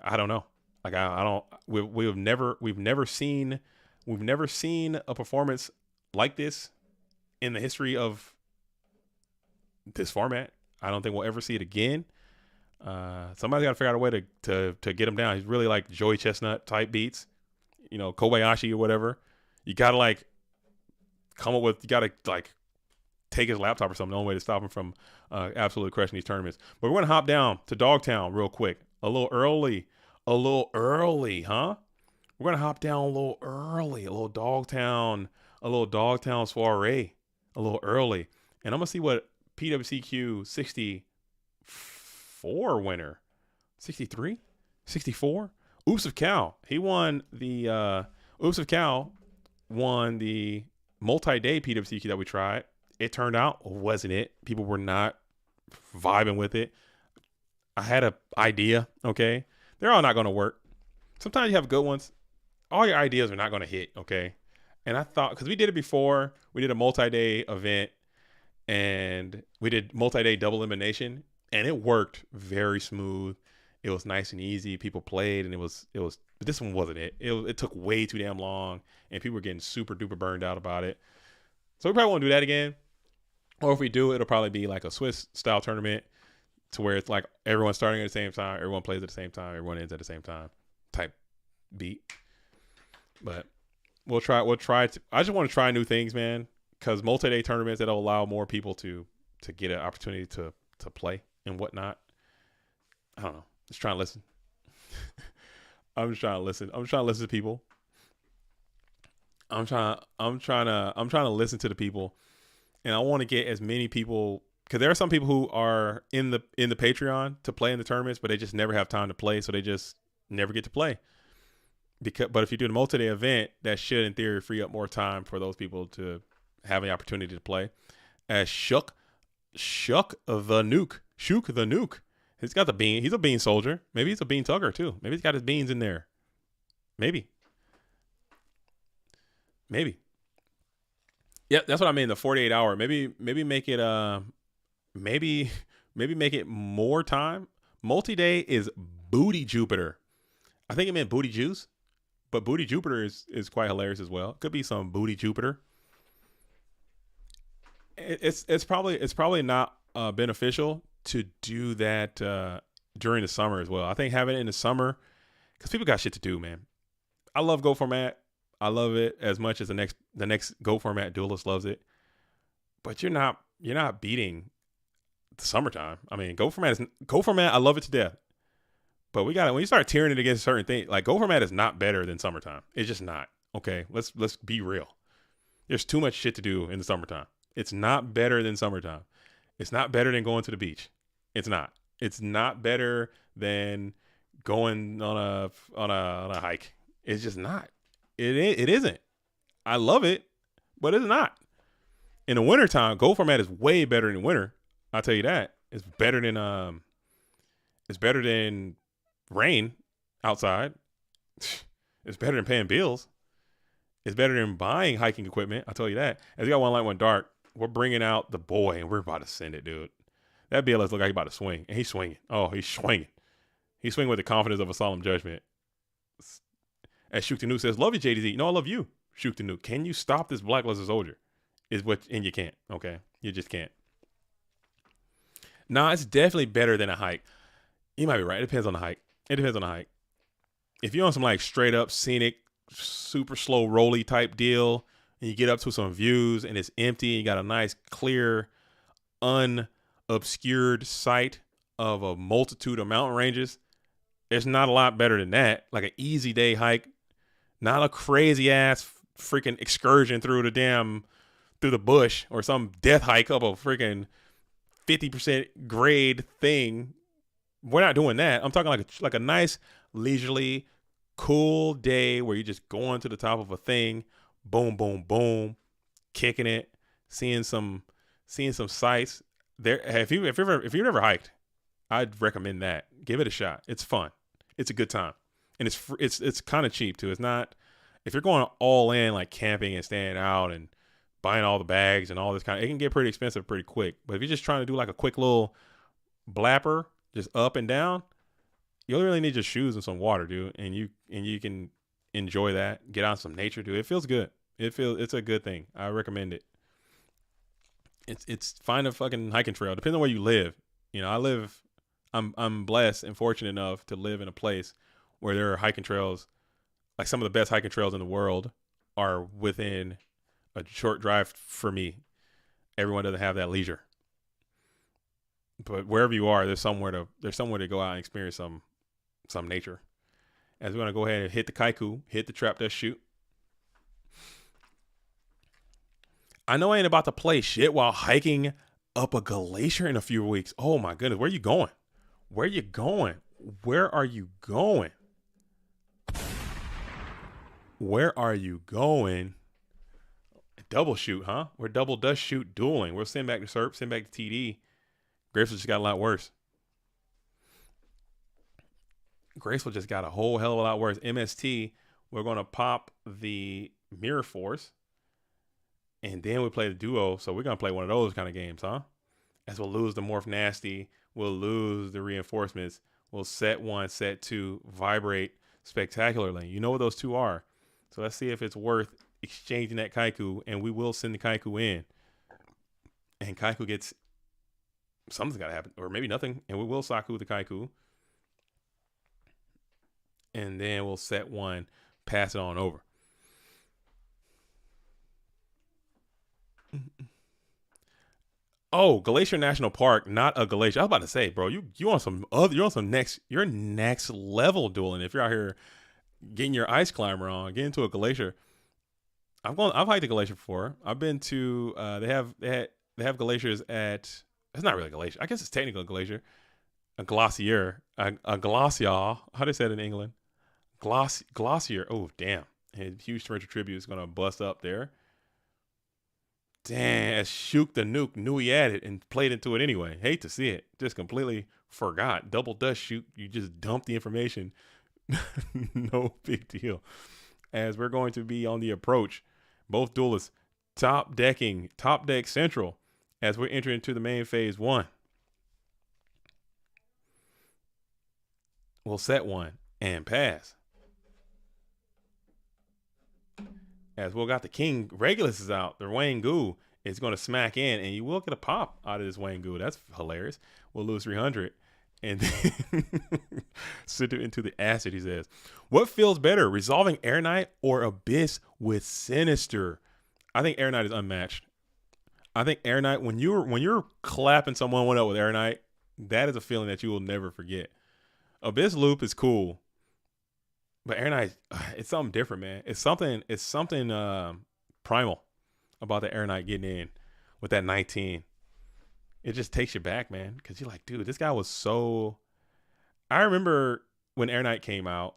I don't know. Like I don't. We've never seen a performance like this in the history of this format. I don't think we'll ever see it again. Somebody's got to figure out a way to get him down. He's really like Joey Chestnut type beats, Kobayashi or whatever. You gotta take his laptop or something. The only way to stop him from absolutely crushing these tournaments. But we're gonna hop down to Dogtown real quick. A little early, huh? We're gonna hop down a little early, a little Dogtown soiree, a little early, and I'm gonna see what PWCQ 64 winner, 63, 64. Oops of Cal. He won the Oops of Cal won the multi-day PWCQ that we tried. It turned out wasn't it. People were not vibing with it. I had an idea, okay? They're all not going to work. Sometimes you have good ones. All your ideas are not going to hit, okay? And I thought, because we did it before, we did a multi-day event, and we did multi-day double elimination, and it worked very smooth. It was nice and easy. People played, and it was. But this one wasn't it. It took way too damn long, and people were getting super duper burned out about it. So we probably won't do that again. Or if we do, it'll probably be like a Swiss style tournament to where it's like everyone's starting at the same time, everyone plays at the same time, everyone ends at the same time type beat. But we'll try. I just want to try new things, man, because multi-day tournaments that'll allow more people to get an opportunity to play and whatnot. I don't know. Just trying to listen. I'm just trying to listen. I'm trying to listen to people. I'm trying to listen to the people, and I want to get as many people, because there are some people who are in the Patreon to play in the tournaments, but they just never have time to play, so they just never get to play. But if you do a multi-day event, that should in theory free up more time for those people to have the opportunity to play. As Shook the Nuke. He's got the bean. He's a bean soldier. Maybe he's a bean tugger too. Maybe he's got his beans in there. Maybe. Yeah, that's what I mean. The 48 hour. Maybe make it maybe make it more time. Multi-day is Booty Jupiter. I think it meant Booty Juice, but Booty Jupiter is quite hilarious as well. Could be some Booty Jupiter. It's probably not beneficial to do that during the summer as well. I think having it in the summer, because people got shit to do, man. I love Go Format. I love it as much as the next Go Format duelist loves it. But you're not beating the summertime. I mean, Go Format. I love it to death. But when you start tearing it against certain things, like Go Format is not better than summertime. It's just not. Okay, let's be real. There's too much shit to do in the summertime. It's not better than summertime. It's not better than going to the beach. It's not. It's not better than going on a hike. It's just not. It isn't. I love it, but it's not. In the wintertime, Go Format is way better in winter. I'll tell you that. It's better than rain outside. It's better than paying bills. It's better than buying hiking equipment. I'll tell you that. As we got One Light, One Dark, we're bringing out the boy, and we're about to send it, dude. That BLS look like he's about to swing, and he's swinging. Oh, he's swinging. He's swinging with the confidence of a solemn judgment. As Shook the Nuke says, love you, JDZ. No, I love you, Shook the Nuke. Can you stop this blacklisted soldier? And you can't, okay? You just can't. Nah, it's definitely better than a hike. You might be right. It depends on the hike. If you're on some like straight up scenic, super slow rolly type deal, and you get up to some views and it's empty, and you got a nice, clear, unobscured sight of a multitude of mountain ranges, it's not a lot better than that. Like an easy day hike, not a crazy ass freaking excursion through the damn through the bush or some death hike up a freaking 50% grade thing. We're not doing that. I'm talking like a nice leisurely, cool day where you just going to the top of a thing, boom, boom, boom, kicking it, seeing some sights. There, if you've never hiked, I'd recommend that. Give it a shot. It's fun. It's a good time, and it's kind of cheap too. It's not, if you're going all in like camping and staying out and buying all the bags and all this kind of, it can get pretty expensive pretty quick. But if you're just trying to do like a quick little blapper, just up and down, you really need just shoes and some water, dude, and you can enjoy that. Get out some nature, dude. It feels good. It's a good thing. I recommend it. It's find a fucking hiking trail. Depending on where you live. You know, I'm blessed and fortunate enough to live in a place where there are hiking trails, like some of the best hiking trails in the world are within a short drive for me. Everyone doesn't have that leisure. But wherever you are, there's somewhere to go out and experience some nature. As we're gonna go ahead and hit the kaiku, hit the trap dust shoot. I know I ain't about to play shit while hiking up a glacier in a few weeks. Oh my goodness, where you going? Where you going? Where are you going? Where are you going? Double shoot, huh? We're double dust shoot dueling. We'll send back to SERP, send back to TD. Graceful just got a lot worse. Graceful just got a whole hell of a lot worse. MST, we're going to pop the Mirror Force. And then we play the duo. So we're going to play one of those kind of games, huh? As we'll lose the Morph Nasty. We'll lose the reinforcements. We'll set 1, set 2, vibrate spectacularly. You know what those two are. So let's see if it's worth exchanging that Kaiku. And we will send the Kaiku in. And Kaiku gets... something's got to happen. Or maybe nothing. And we will Saku the Kaiku. And then we'll set 1, pass it on over. Oh, Glacier National Park, not a glacier. I was about to say, bro, you're on next level dueling. If you're out here getting your ice climber on, getting to a glacier. I've hiked a glacier before. I've been to they have glaciers at, it's not really a glacier. I guess it's technically a glacier. A glacier. A glacier. How do they say it in England? Glacier. Oh, damn. And huge torrential tribute is gonna bust up there. Damn, Shook the Nuke knew he had it and played into it anyway. Hate to see it. Just completely forgot. Double dust shoot. You just dump the information. No big deal. As we're going to be on the approach, both duelists top deck central as we're entering into the main phase 1. We'll set 1 and pass. As we'll got the King Regulus is out. The Wayne Goo is going to smack in, and you will get a pop out of this Wayne Goo. That's hilarious. We'll lose 300. And then send it into the acid, he says. What feels better, resolving Air Knight or Abyss with Sinister? I think Air Knight is unmatched. I think Air Knight, when you're clapping someone up with Air Knight, that is a feeling that you will never forget. Abyss Loop is cool. But Air Knight, it's something different, man. It's something primal about the Air Knight getting in with that 19. It just takes you back, man. Because you're like, dude, this guy was so... I remember when Air Knight came out,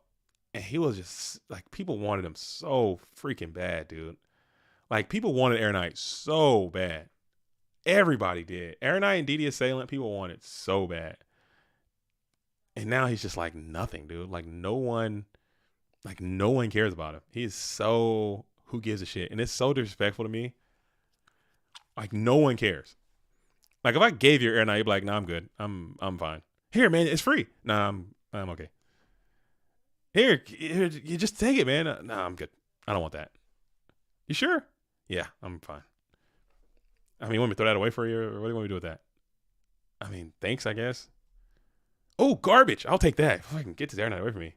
and he was just, like, people wanted him so freaking bad, dude. Like, people wanted Air Knight so bad. Everybody did. Air Knight and DD Assailant, people wanted so bad. And now he's just like nothing, dude. Like, no one cares about him. He is so, who gives a shit? And it's so disrespectful to me. Like, no one cares. Like, if I gave you Air Knight, you'd be like, nah, I'm good. I'm fine. Here, man, it's free. Nah, I'm okay. Here, you just take it, man. Nah, I'm good. I don't want that. You sure? Yeah, I'm fine. I mean, you want me to throw that away for you, or what do you want me to do with that? I mean, thanks, I guess. Oh, garbage. I'll take that. If I can get this Air Knight away from me.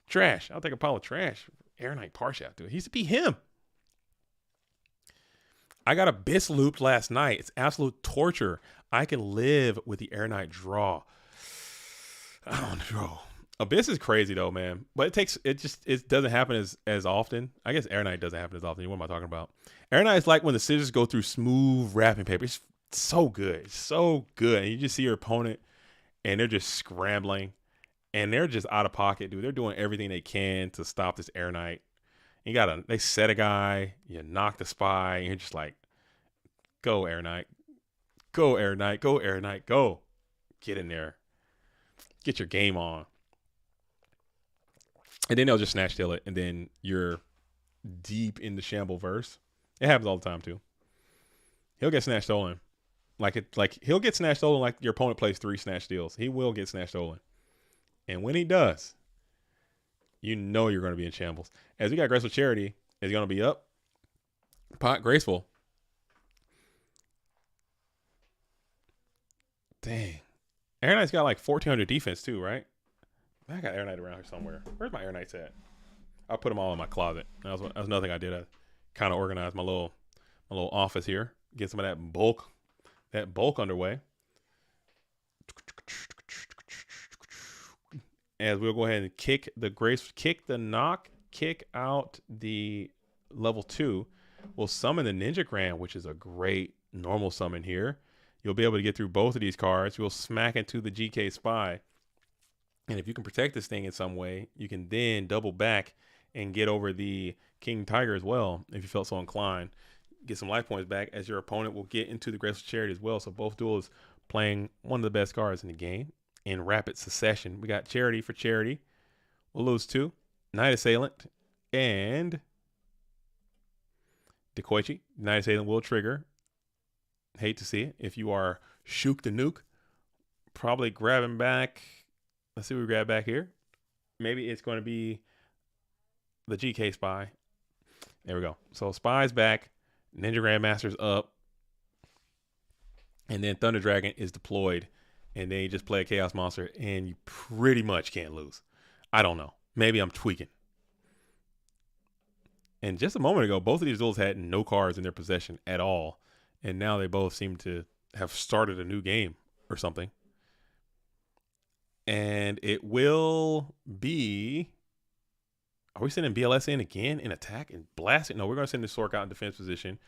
Trash. I'll take a pile of trash. Air Knight Parshaft, dude. He used to be him. I got Abyss looped last night. It's absolute torture. I can live with the Air Knight draw. I don't know. Abyss is crazy though, man. But it doesn't happen as often. I guess Air Knight doesn't happen as often. What am I talking about? Air Knight is like when the scissors go through smooth wrapping paper. It's so good. It's so good. And you just see your opponent and they're just scrambling and they're just out of pocket, dude. They're doing everything they can to stop this Air Knight. They set a guy, you knock the spy, and you're just like, go Air Knight. Go Air Knight. Go Air Knight. Go. Get in there. Get your game on. And then they'll just snatch steal it, and then you're deep in the shamble verse. It happens all the time too. He'll get snatch stolen. He'll get snatch stolen like your opponent plays 3 snatch steals. He will get snatch stolen. And when he does, you know you're going to be in shambles. As we got Graceful Charity is going to be up. Pot Graceful. Dang. Air Knight's got like 1,400 defense too, right? I got Air Knight around here somewhere. Where's my Air Knights at? I'll put them all in my closet. That was another thing I did. I kind of organized my little office here. Get some of that bulk underway. As we'll go ahead and kick the knock, kick out the level 2. We'll summon the Ninja Grand, which is a great normal summon here. You'll be able to get through both of these cards. You'll smack into the GK Spy. And if you can protect this thing in some way, you can then double back and get over the King Tiger as well, if you felt so inclined. Get some life points back as your opponent will get into the Graceful Charity as well. So both duels playing one of the best cards in the game in rapid succession. We got Charity for Charity. We'll lose 2. Night Assailant and Dekoichi. Night Assailant will trigger. Hate to see it. If you are Shook the Nuke, probably grabbing back. Let's see what we grab back here. Maybe it's going to be the GK Spy. There we go. So Spy's back. Ninja Grandmaster's up. And then Thunder Dragon is deployed. And then you just play a Chaos Monster. And you pretty much can't lose. I don't know. Maybe I'm tweaking. And just a moment ago, both of these duels had no cards in their possession at all. And now they both seem to have started a new game or something. And it will be... Are we sending BLS in again in attack and blast it? No, we're going to send the Sork out in defense position.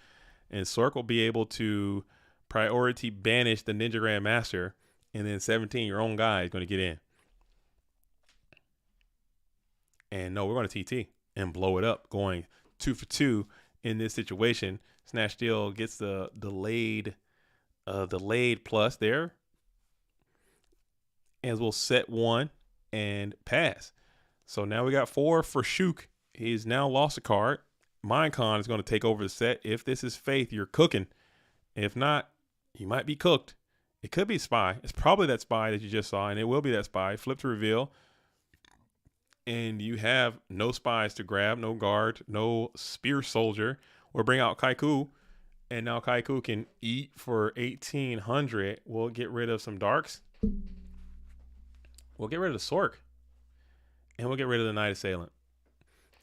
And Sork will be able to priority banish the Ninja Grandmaster. And then 17, your own guy, is going to get in. And no, we're going to TT and blow it up, going 2 for 2 in this situation. Snatch Steal gets the delayed plus there. As we'll set 1 and pass. So now we got 4 for Shook. He's now lost a card. Minecon is going to take over the set. If this is Faith, you're cooking. If not, you might be cooked. It could be Spy. It's probably that Spy that you just saw, and it will be that Spy. Flip to reveal. And you have no spies to grab, no guard, no spear soldier. Or bring out Kaiku. And now Kaiku can eat for 1,800. We'll get rid of some darks. We'll get rid of the Sork. And we'll get rid of the Night Assailant.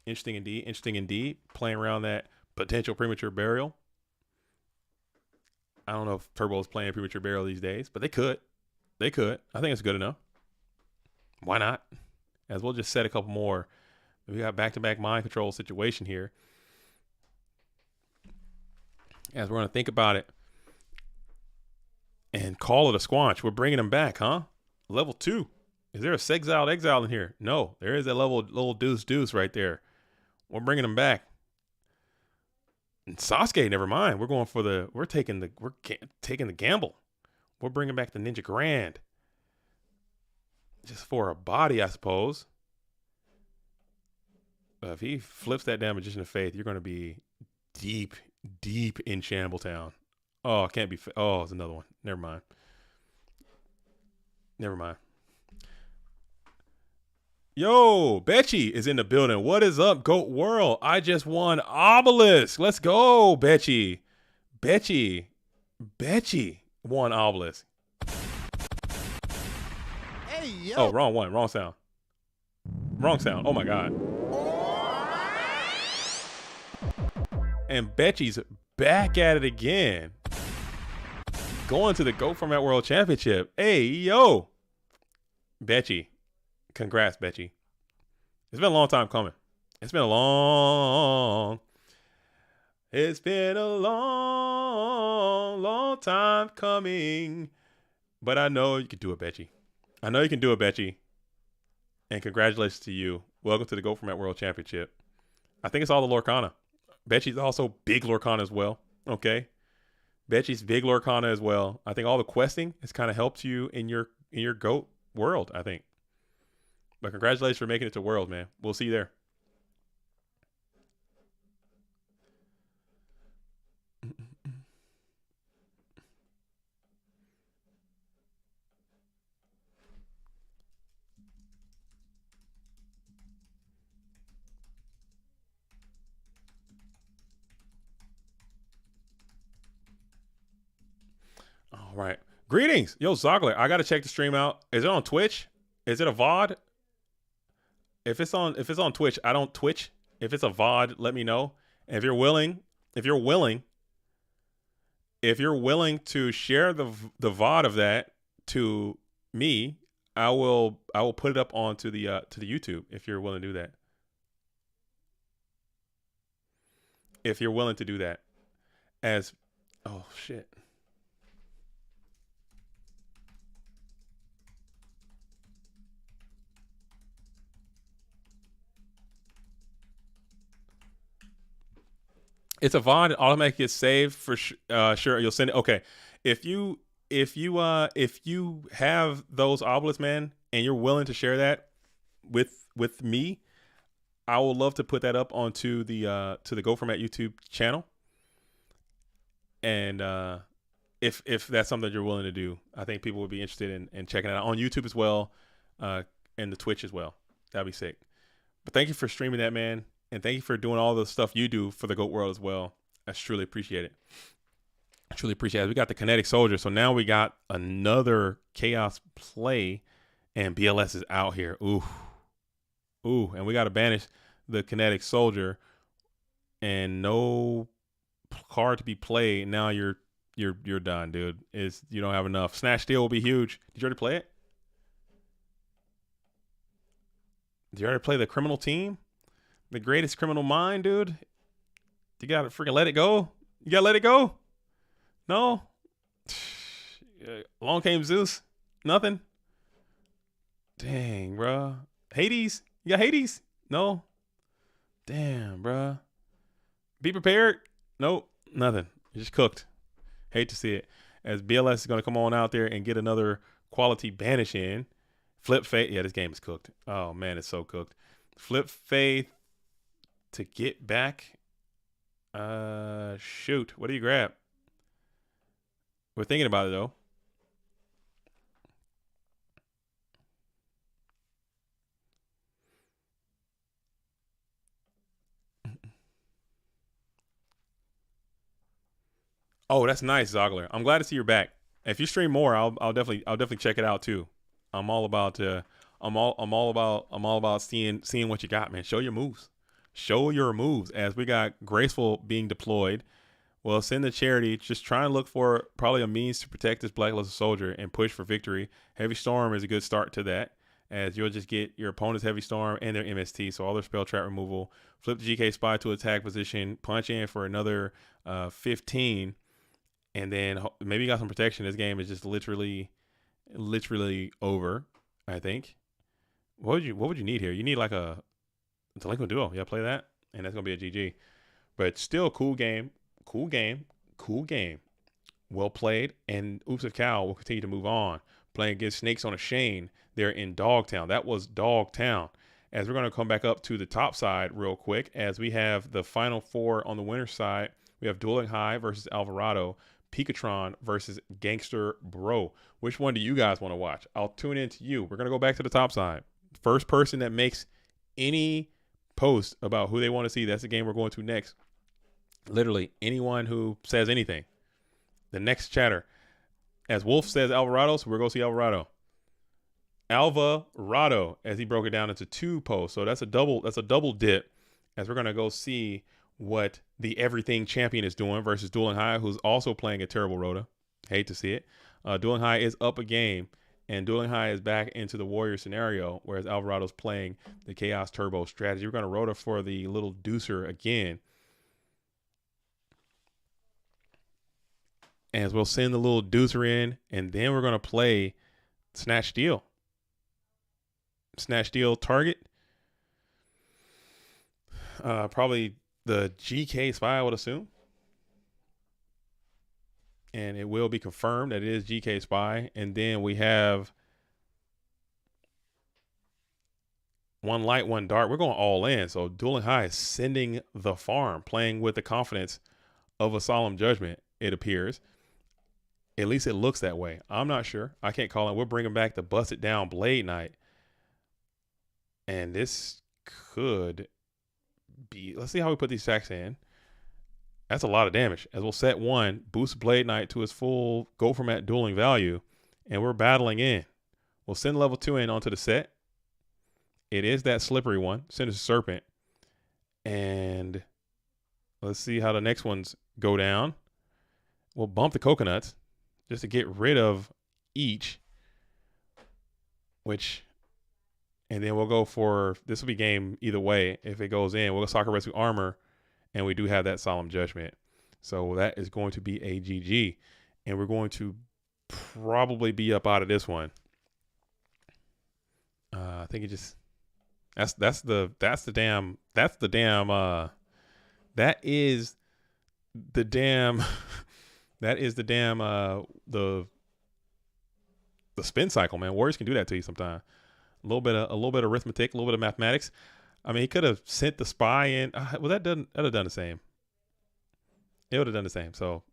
Interesting indeed. Interesting indeed. Playing around that potential premature burial. I don't know if Turbo is playing premature burial these days, but they could. They could. I think it's good enough. Why not? As we'll just set a couple more. We got back-to-back mind control situation here. As we're going to think about it and call it a squanch. We're bringing them back, huh? Level 2. Is there a Sexiled Exile in here? No, there is that little deuce right there. We're bringing them back. And Sasuke, never mind. We're taking the gamble. We're bringing back the Ninja Grand. Just for a body, I suppose. If he flips that down Magician of Faith, you're going to be deep in Shambletown. Oh, it can't be. Oh, it's another one. Never mind. Yo, Betchy is in the building. What is up, Goat World? I just won Obelisk. Let's go, Betchy. Betchy won Obelisk. Hey, yo. Oh, wrong one. Wrong sound. Oh, my God. And Betchy's back at it again. Going to the Goat Format World Championship. Hey, yo. Betchy. Congrats, Betchy. It's been a long time coming. It's been a long time coming. But I know you can do it, Betchy. I know you can do it, Betchy. And congratulations to you. Welcome to the Go Format World Championship. I think it's all the Lorcana. Betchy's also big Lorcana as well. Okay. Betchy's big Lorcana as well. I think all the questing has kind of helped you in your GOAT world, I think. But congratulations for making it to World, man. We'll see you there. All right. Greetings. Yo, Zogler. I got to check the stream out. Is it on Twitch? Is it a VOD? If it's on Twitch, I don't Twitch. If it's a VOD, let me know. And if you're willing to share the VOD of that to me, I will put it up onto the YouTube if you're willing to do that. If you're willing to do that. Oh shit. It's a VOD. It automatically gets saved for sure. You'll send it. Okay. If you have those obelisks, man, and you're willing to share that with me, I would love to put that up onto the to the Go Format YouTube channel. And if that's something that you're willing to do, I think people would be interested in checking it out on YouTube as well, and the Twitch as well. That'd be sick. But thank you for streaming that, man. And thank you for doing all the stuff you do for the GOAT world as well. I truly appreciate it. I truly appreciate it. We got the Kinetic Soldier. So now we got another Chaos play. And BLS is out here. Ooh. And we got to banish the Kinetic Soldier. And no card to be played. Now you're done, dude. You don't have enough. Snatch Steal will be huge. Did you already play it? Did you already play the Criminal Team? The greatest criminal mind, dude. You gotta freaking let it go. You gotta let it go. No. Along came Zeus. Nothing. Dang, bro. Hades. You got Hades? No. Damn, bro. Be prepared. Nope. Nothing. You're just cooked. Hate to see it. As BLS is gonna come on out there and get another quality banish in. Flip Faith. Yeah, this game is cooked. Oh man, it's so cooked. Flip Faith. To get back, shoot. What do you grab? We're thinking about it though. Oh, that's nice, Zogler. I'm glad to see you're back. If you stream more, I'll definitely check it out too. I'm all about seeing what you got, man. Show your moves. Show your moves. As we got Graceful being deployed. Well, send the charity. Just try and look for probably a means to protect this blacklisted soldier and push for victory. Heavy Storm is a good start to that, as you'll just get your opponent's Heavy Storm and their MST, so all their spell trap removal. Flip the GK Spy to attack position. Punch in for another 15. And then maybe you got some protection. This game is just literally over, I think. What would you need here? You need like a Delinquent Duo. Yeah, play that. And that's going to be a GG. But still, cool game. Well played. And Oops of Cow will continue to move on. Playing against Snakes on a Chain. They're in Dogtown. That was Dogtown. As we're going to come back up to the top side real quick. As we have the final four on the winner's side. We have Dueling High versus Alvarado. Patron versus Gangster Bro. Which one do you guys want to watch? I'll tune in to you. We're going to go back to the top side. First person that makes any post about who they want to see, that's the game we're going to next. Literally anyone who says anything. The next chatter. As Wolf says Alvarado, so we're going to see Alvarado. Alvarado, as he broke it down into two posts. So that's a double dip, as we're going to go see what the Everything Champion is doing versus Dueling High, who's also playing a terrible rota. Hate to see it. Dueling High is up a game, and Dueling High is back into the Warrior scenario, whereas Alvarado's playing the Chaos Turbo strategy. We're going to rotor for the little deucer again. And we'll send the little deucer in, and then we're going to play Snatch Steal. Snatch Steal target. Probably the GK Spy, I would assume. And it will be confirmed that it is GK Spy. And then we have one light, one dark. We're going all in. So Dueling High is sending the farm, playing with the confidence of a solemn judgment, it appears. At least it looks that way. I'm not sure. I can't call it. We're bringing back the Busted Down Blade Knight. And this could be, let's see how we put these stacks in. That's a lot of damage. As we'll set one, boost Blade Knight to his full go format dueling value, and we're battling in. We'll send level 2 in onto the set. It is that slippery one, Sinister Serpent. And let's see how the next ones go down. We'll bump the coconuts just to get rid of each, and then we'll go for, this will be game either way. If it goes in, we'll go Soccer Rescue Armor, and we do have that Solemn Judgment. So that is going to be a GG, and we're going to probably be up out of this one. I think it just, that is the damn the spin cycle, man. Warriors can do that to you sometimes. A little bit of arithmetic, a little bit of mathematics. I mean, he could have sent the spy in. Well, that'd have done the same. It would have done the same. So,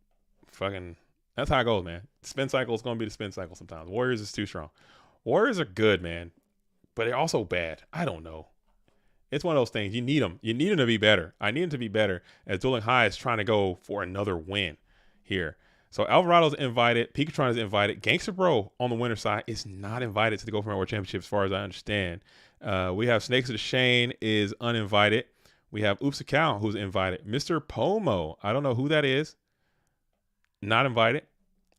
fucking, that's how it goes, man. Spin cycle is going to be the spin cycle sometimes. Warriors is too strong. Warriors are good, man, but they're also bad. I don't know. It's one of those things. You need them. You need them to be better. I need them to be better, as Dueling High is trying to go for another win here. So Alvarado's invited. Patron is invited. Gangster Bro on the winner's side is not invited to the Go For It World Championship, as far as I understand. We have Snakes of the Shane is uninvited. We have Oops a Cow, who's invited. Mr. Pomo, I don't know who that is. Not invited.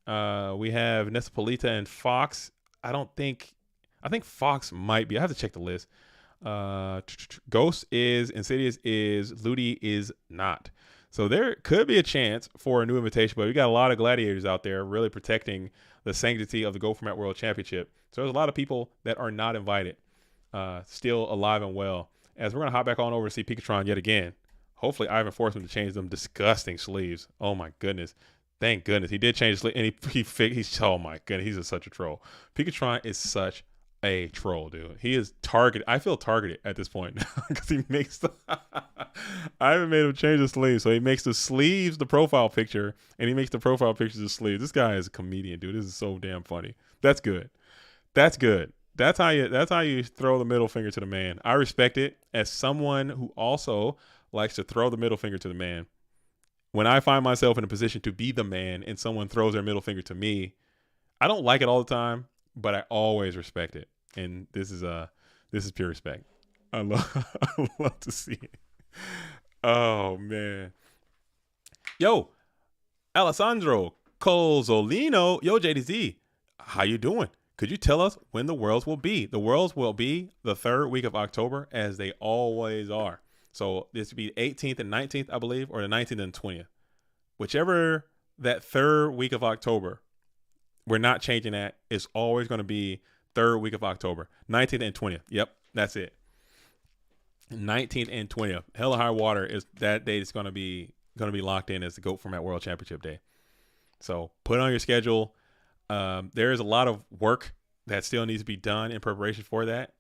We have Nessapolita and Fox. I think Fox might be. I have to check the list. Ghost is, Insidious is, Ludi is not. So there could be a chance for a new invitation, but we got a lot of gladiators out there really protecting the sanctity of the Go Format World Championship. So there's a lot of people that are not invited, still alive and well. As we're going to hop back on over to see Patron yet again. Hopefully Ivan forced him to change them disgusting sleeves. Oh my goodness. Thank goodness. He did change the sleeve, and he's, oh my goodness, he's such a troll. Patron is such a troll, dude. He is targeted. I feel targeted at this point because he makes the I haven't made him change the sleeves, so he makes the sleeves the profile picture, and he makes the profile pictures the sleeves. This guy is a comedian, dude. This is so damn funny. That's good. That's good. That's how you throw the middle finger to the man. I respect it as someone who also likes to throw the middle finger to the man. When I find myself in a position to be the man and someone throws their middle finger to me, I don't like it all the time, but I always respect it. And this is pure respect. I love to see it. Oh man. Yo, Alessandro Cozzolino. Yo, JDZ. How you doing? Could you tell us when the Worlds will be? The Worlds will be the 3rd week of October, as they always are. So this would be 18th and 19th, I believe, or the 19th and 20th. Whichever that 3rd week of October, we're not changing that. It's always going to be 3rd week of October, 19th and 20th. Yep, that's it. 19th and 20th. Hell or High Water is that date. Is going to be locked in as the GOAT Format World Championship Day. So put it on your schedule. There is a lot of work that still needs to be done in preparation for that.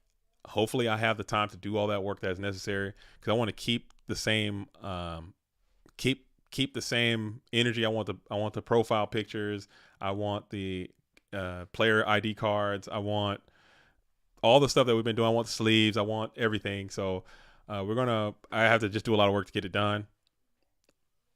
Hopefully, I have the time to do all that work that is necessary, because I want to keep the same keep the same energy. I want the profile pictures. I want the player ID cards. I want all the stuff that we've been doing. I want the sleeves. I want everything. So I have to just do a lot of work to get it done.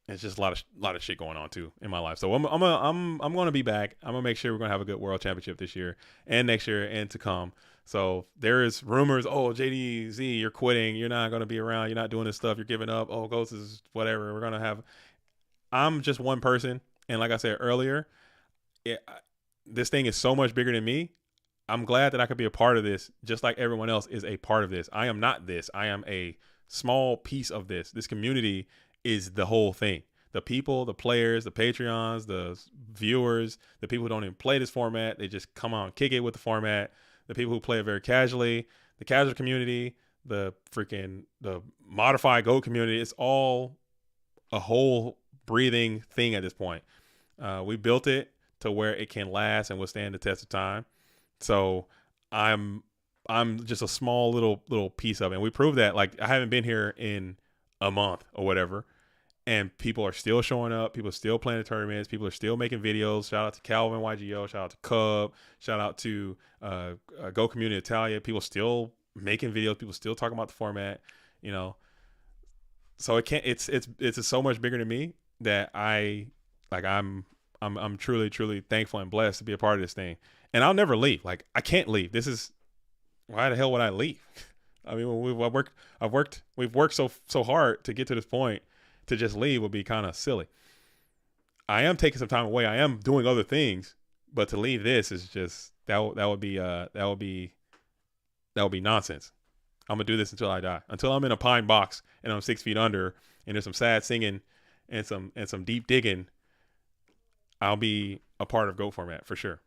It's just a lot of shit going on too in my life. So I'm gonna be back. I'm gonna make sure we're gonna have a good World Championship this year and next year and to come. So there is rumors. Oh, JDZ, you're quitting. You're not gonna be around. You're not doing this stuff. You're giving up. Oh, Ghost is whatever. We're gonna have. I'm just one person, and like I said earlier, this thing is so much bigger than me. I'm glad that I could be a part of this, just like everyone else is a part of this. I am not this. I am a small piece of this. This community is the whole thing. The people, the players, the Patreons, the viewers, the people who don't even play this format, they just come on, kick it with the format. The people who play it very casually, the casual community, the modified GOAT community. It's all a whole breathing thing at this point. We built it to where it can last and withstand the test of time. So I'm just a small little piece of it. And we proved that. Like, I haven't been here in a month or whatever, and people are still showing up. People are still playing the tournaments. People are still making videos. Shout out to Calvin YGO. Shout out to Cub. Shout out to Go Community Italia. People still making videos. People still talking about the format. You know, so it's so much bigger than me that I'm truly thankful and blessed to be a part of this thing. And I'll never leave. Like, I can't leave. Why the hell would I leave? I mean, we've worked so hard to get to this point. To just leave would be kind of silly. I am taking some time away. I am doing other things, but to leave this is just that would be nonsense. I'm gonna do this until I die. Until I'm in a pine box and I'm 6 feet under, and there's some sad singing and some deep digging. I'll be a part of GOAT format for sure.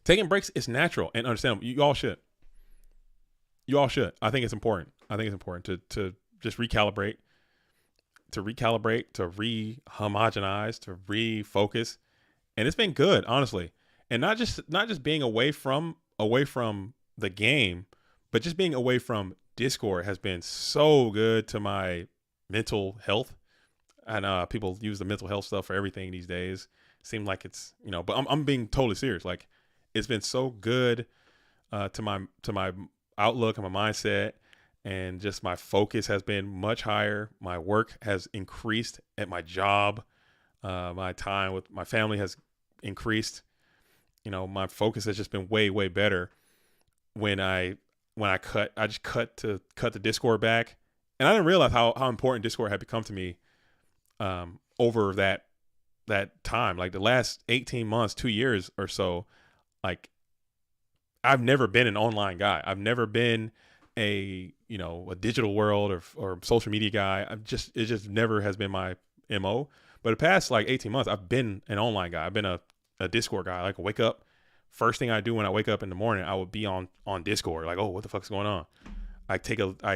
Taking breaks is natural and understandable. You all should. I think it's important. To just recalibrate. To re-homogenize, to refocus. And it's been good, honestly. And not just being away from the game, but just being away from Discord has been so good to my mental health. And people use the mental health stuff for everything these days. Seem like it's, but I'm being totally serious. Like, it's been so good to my outlook and my mindset. And just my focus has been much higher. My work has increased at my job. My time with my family has increased. My focus has just been way, way better. When I just cut the Discord back, and I didn't realize how important Discord had become to me over that time. Like, the last 18 months, 2 years or so. Like, I've never been an online guy. I've never been a digital world or social media guy. It just never has been my MO. But the past 18 months, I've been an online guy. I've been a Discord guy. Like, wake up, first thing I do when I wake up in the morning, I would be on Discord. Like, oh, what the fuck's going on? I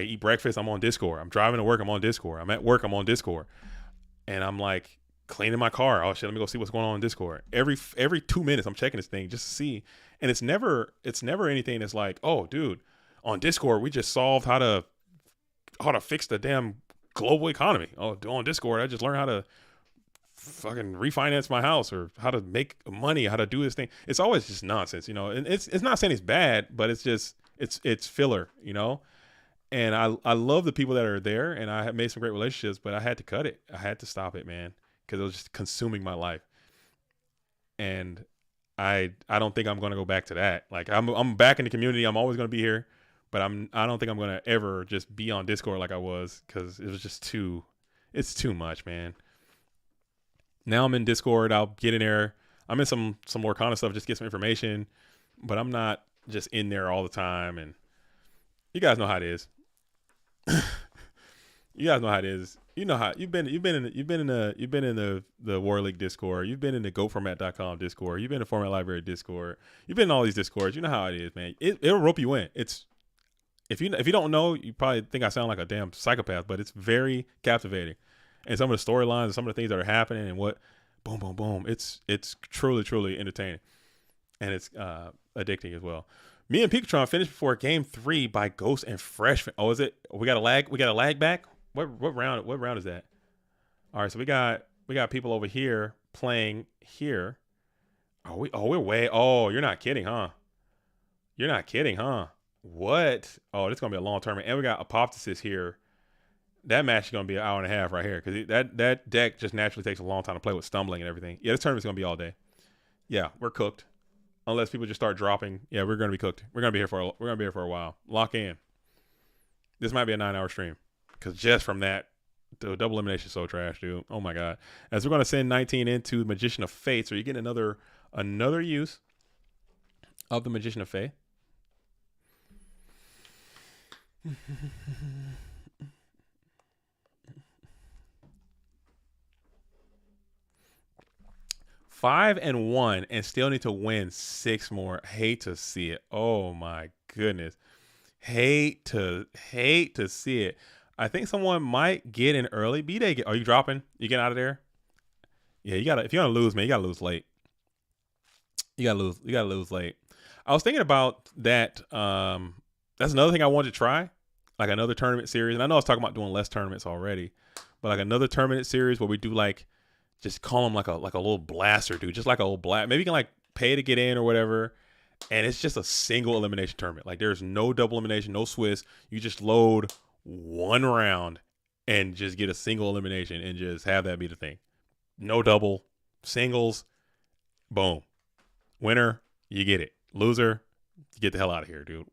eat breakfast, I'm on Discord. I'm driving to work, I'm on Discord. I'm at work, I'm on Discord. And I'm like cleaning my car. Oh shit, let me go see what's going on in Discord. Every 2 minutes I'm checking this thing just to see. And it's never anything that's like, oh dude, on Discord, we just solved how to fix the damn global economy. Oh, on Discord, I just learned how to fucking refinance my house or how to make money, how to do this thing. It's always just nonsense, and it's not saying it's bad, but it's just, it's filler, and I love the people that are there, and I have made some great relationships, but I had to cut it. I had to stop it, man, because it was just consuming my life. And I don't think I'm going to go back to that. Like, I'm back in the community. I'm always going to be here. But I don't think I'm going to ever just be on Discord like I was, because it was just it's too much, man. Now I'm in Discord. I'll get in there. I'm in some more kind of stuff, just get some information, but I'm not just in there all the time. And you guys know how it is. You guys know how it is. You know how you've been in the War League Discord. You've been in the GoFormat.com Discord. You've been in the Format Library Discord. You've been in all these Discords. You know how it is, man. It'll rope you in. If you don't know, you probably think I sound like a damn psychopath, but it's very captivating. And some of the storylines and some of the things that are happening and what, boom, boom, boom. It's truly, truly entertaining. And it's addicting as well. Me and Patron finished before game 3 by Ghost and Fresh. Oh, is it? We got a lag back? What round is that? All right, so we got people over here playing here. We're way. Oh, you're not kidding, huh? What? Oh, this is going to be a long term. And we got Apoptosis here. That match is going to be an hour and a half right here, because that deck just naturally takes a long time to play with stumbling and everything. Yeah, this tournament's going to be all day. Yeah, we're cooked. Unless people just start dropping. Yeah, we're going to be cooked. We're going to be here for a while. Lock in. This might be a 9-hour stream, because just from that, the double elimination is so trash, dude. Oh my god. As we're going to send 19 into Magician of Fate, so you get another use of the Magician of Faith. Five and 1 and still need to win 6 more. Hate to see it. Oh my goodness. Hate to see it. I think someone might get in early. B-Day, are you dropping? You getting out of there? Yeah, you gotta. If you're gonna lose, man, you gotta lose late. You gotta lose late. I was thinking about that. That's another thing I wanted to try, like another tournament series. And I know I was talking about doing less tournaments already, but like another tournament series where we do like, just call them like a little blaster, dude. Just like a little blast. Maybe you can like pay to get in or whatever. And it's just a single elimination tournament. Like there's no double elimination, no Swiss. You just load one round and just get a single elimination and just have that be the thing. No double, singles, boom. Winner, you get it. Loser, you get the hell out of here, dude.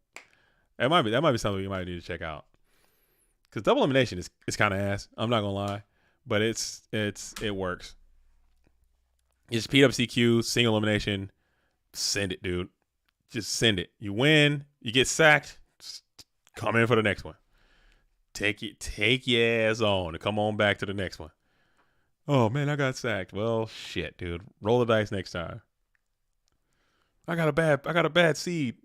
That might be something you might need to check out. Because double elimination is kind of ass. I'm not gonna lie, but it works. It's PWCQ, single elimination. Send it, dude. Just send it. You win, you get sacked. Just come in for the next one. Take your ass on and come on back to the next one. Oh man, I got sacked. Well, shit, dude. Roll the dice next time. I got a bad seed.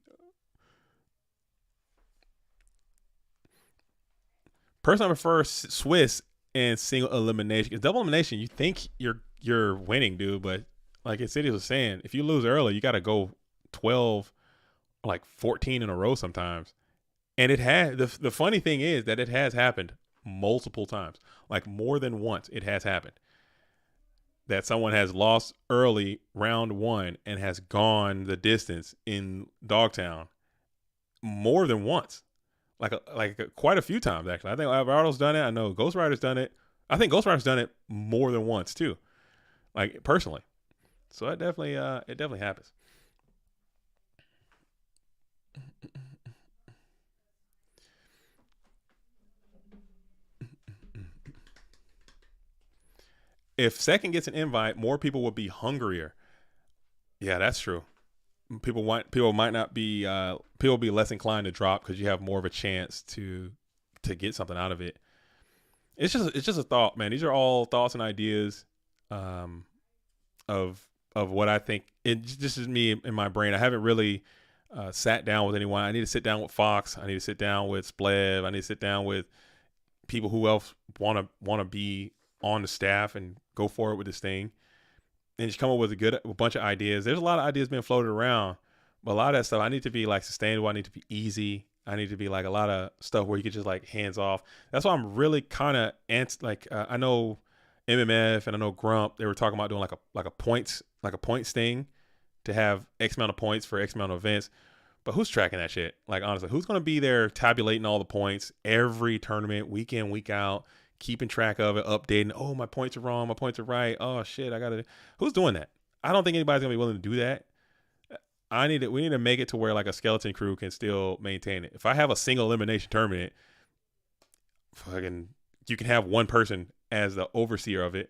Personally, I prefer Swiss and single elimination. Because double elimination, you think you're winning, dude, but like City was saying, if you lose early, you got to go 12, like 14 in a row sometimes. And it has the funny thing is that it has happened multiple times, like more than once. It has happened that someone has lost early round 1 and has gone the distance in Dogtown more than once. Like quite a few times, actually. I think Alvarado's done it. I know Ghost Rider's done it. I think Ghost Rider's done it more than once too, like personally. So it definitely happens. If second gets an invite, more people will be hungrier. Yeah, that's true. People will be less inclined to drop because you have more of a chance to get something out of it. It's just a thought, man. These are all thoughts and ideas of what I think. It just is me in my brain. I haven't really sat down with anyone. I need to sit down with Fox. I need to sit down with Splev. I need to sit down with people who else want to be on the staff and go forward with this thing. And just come up with a bunch of ideas. There's a lot of ideas being floated around, but a lot of that stuff, I need to be like sustainable. I need to be easy. I need to be like a lot of stuff where you could just like hands off. That's why I'm really kind of I know MMF and I know Grump, they were talking about doing like a points thing to have X amount of points for X amount of events. But who's tracking that shit? Like honestly, who's going to be there tabulating all the points every tournament, week in, week out? Keeping track of it, updating. Oh, my points are wrong. My points are right. Oh shit, who's doing that? I don't think anybody's gonna be willing to do that. We need to make it to where like a skeleton crew can still maintain it. If I have a single elimination tournament, you can have one person as the overseer of it.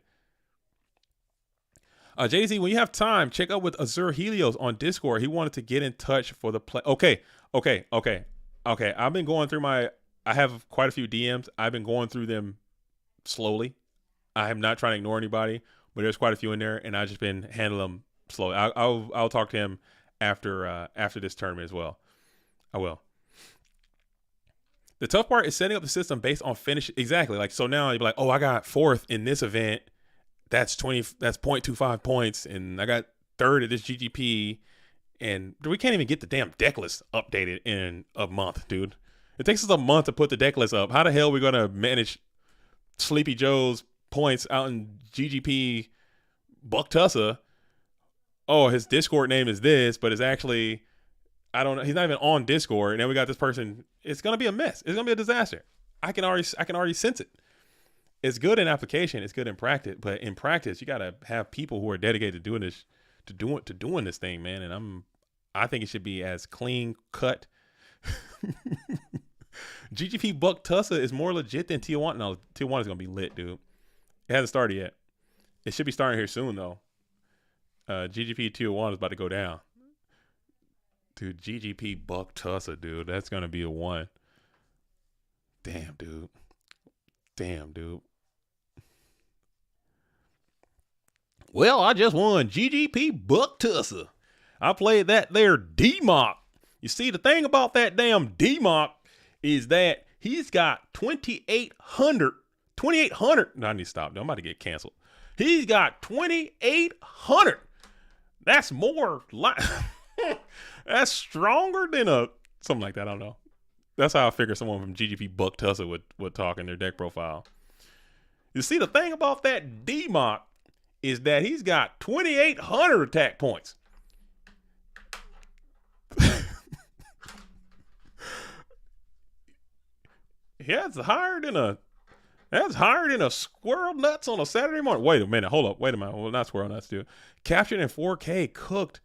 JZ, when you have time, check out with Azure Helios on Discord. He wanted to get in touch for the play. Okay. I've been going through I have quite a few DMs. I've been going through them slowly. I am not trying to ignore anybody, but there's quite a few in there, and I've just been handling them slowly. I'll talk to him after this tournament as well. I will. The tough part is setting up the system based on finish. Exactly. Like so now you'll be like, oh, I got 4th in this event. That's 0.25 points, and I got 3rd at this GGP, and we can't even get the damn deck list updated in a month, dude. It takes us a month to put the deck list up. How the hell are we gonna manage Sleepy Joe's points out in GGP Bucktussa? Oh, his Discord name is this, but it's actually, I don't know. He's not even on Discord. And then we got this person. It's going to be a mess. It's going to be a disaster. I can already sense it. It's good in application. It's good in practice. But in practice, you got to have people who are dedicated to doing this, to doing this thing, man. And I think it should be as clean cut. GGP Bucktussa is more legit than Tijuana. No, Tijuana is going to be lit, dude. It hasn't started yet. It should be starting here soon, though. GGP Tijuana is about to go down. Dude, GGP Buck Tussa, dude. That's going to be a one. Damn, dude. Well, I just won GGP Buck Tussa. I played that there D-Mock. You see, the thing about that damn D-Mock is that he's got 2,800. No, I need to stop. I'm about to get canceled. He's got 2,800. That's more like that's stronger than a something like that. I don't know. That's how I figure someone from GGP Buck Tussa would talk in their deck profile. You see, the thing about that D-Mock is that he's got 2,800 attack points. Yeah, that's higher than a squirrel nuts on a Saturday morning. Wait a minute, hold up, wait a minute. Well, not squirrel nuts, dude. Captured in 4K, cooked.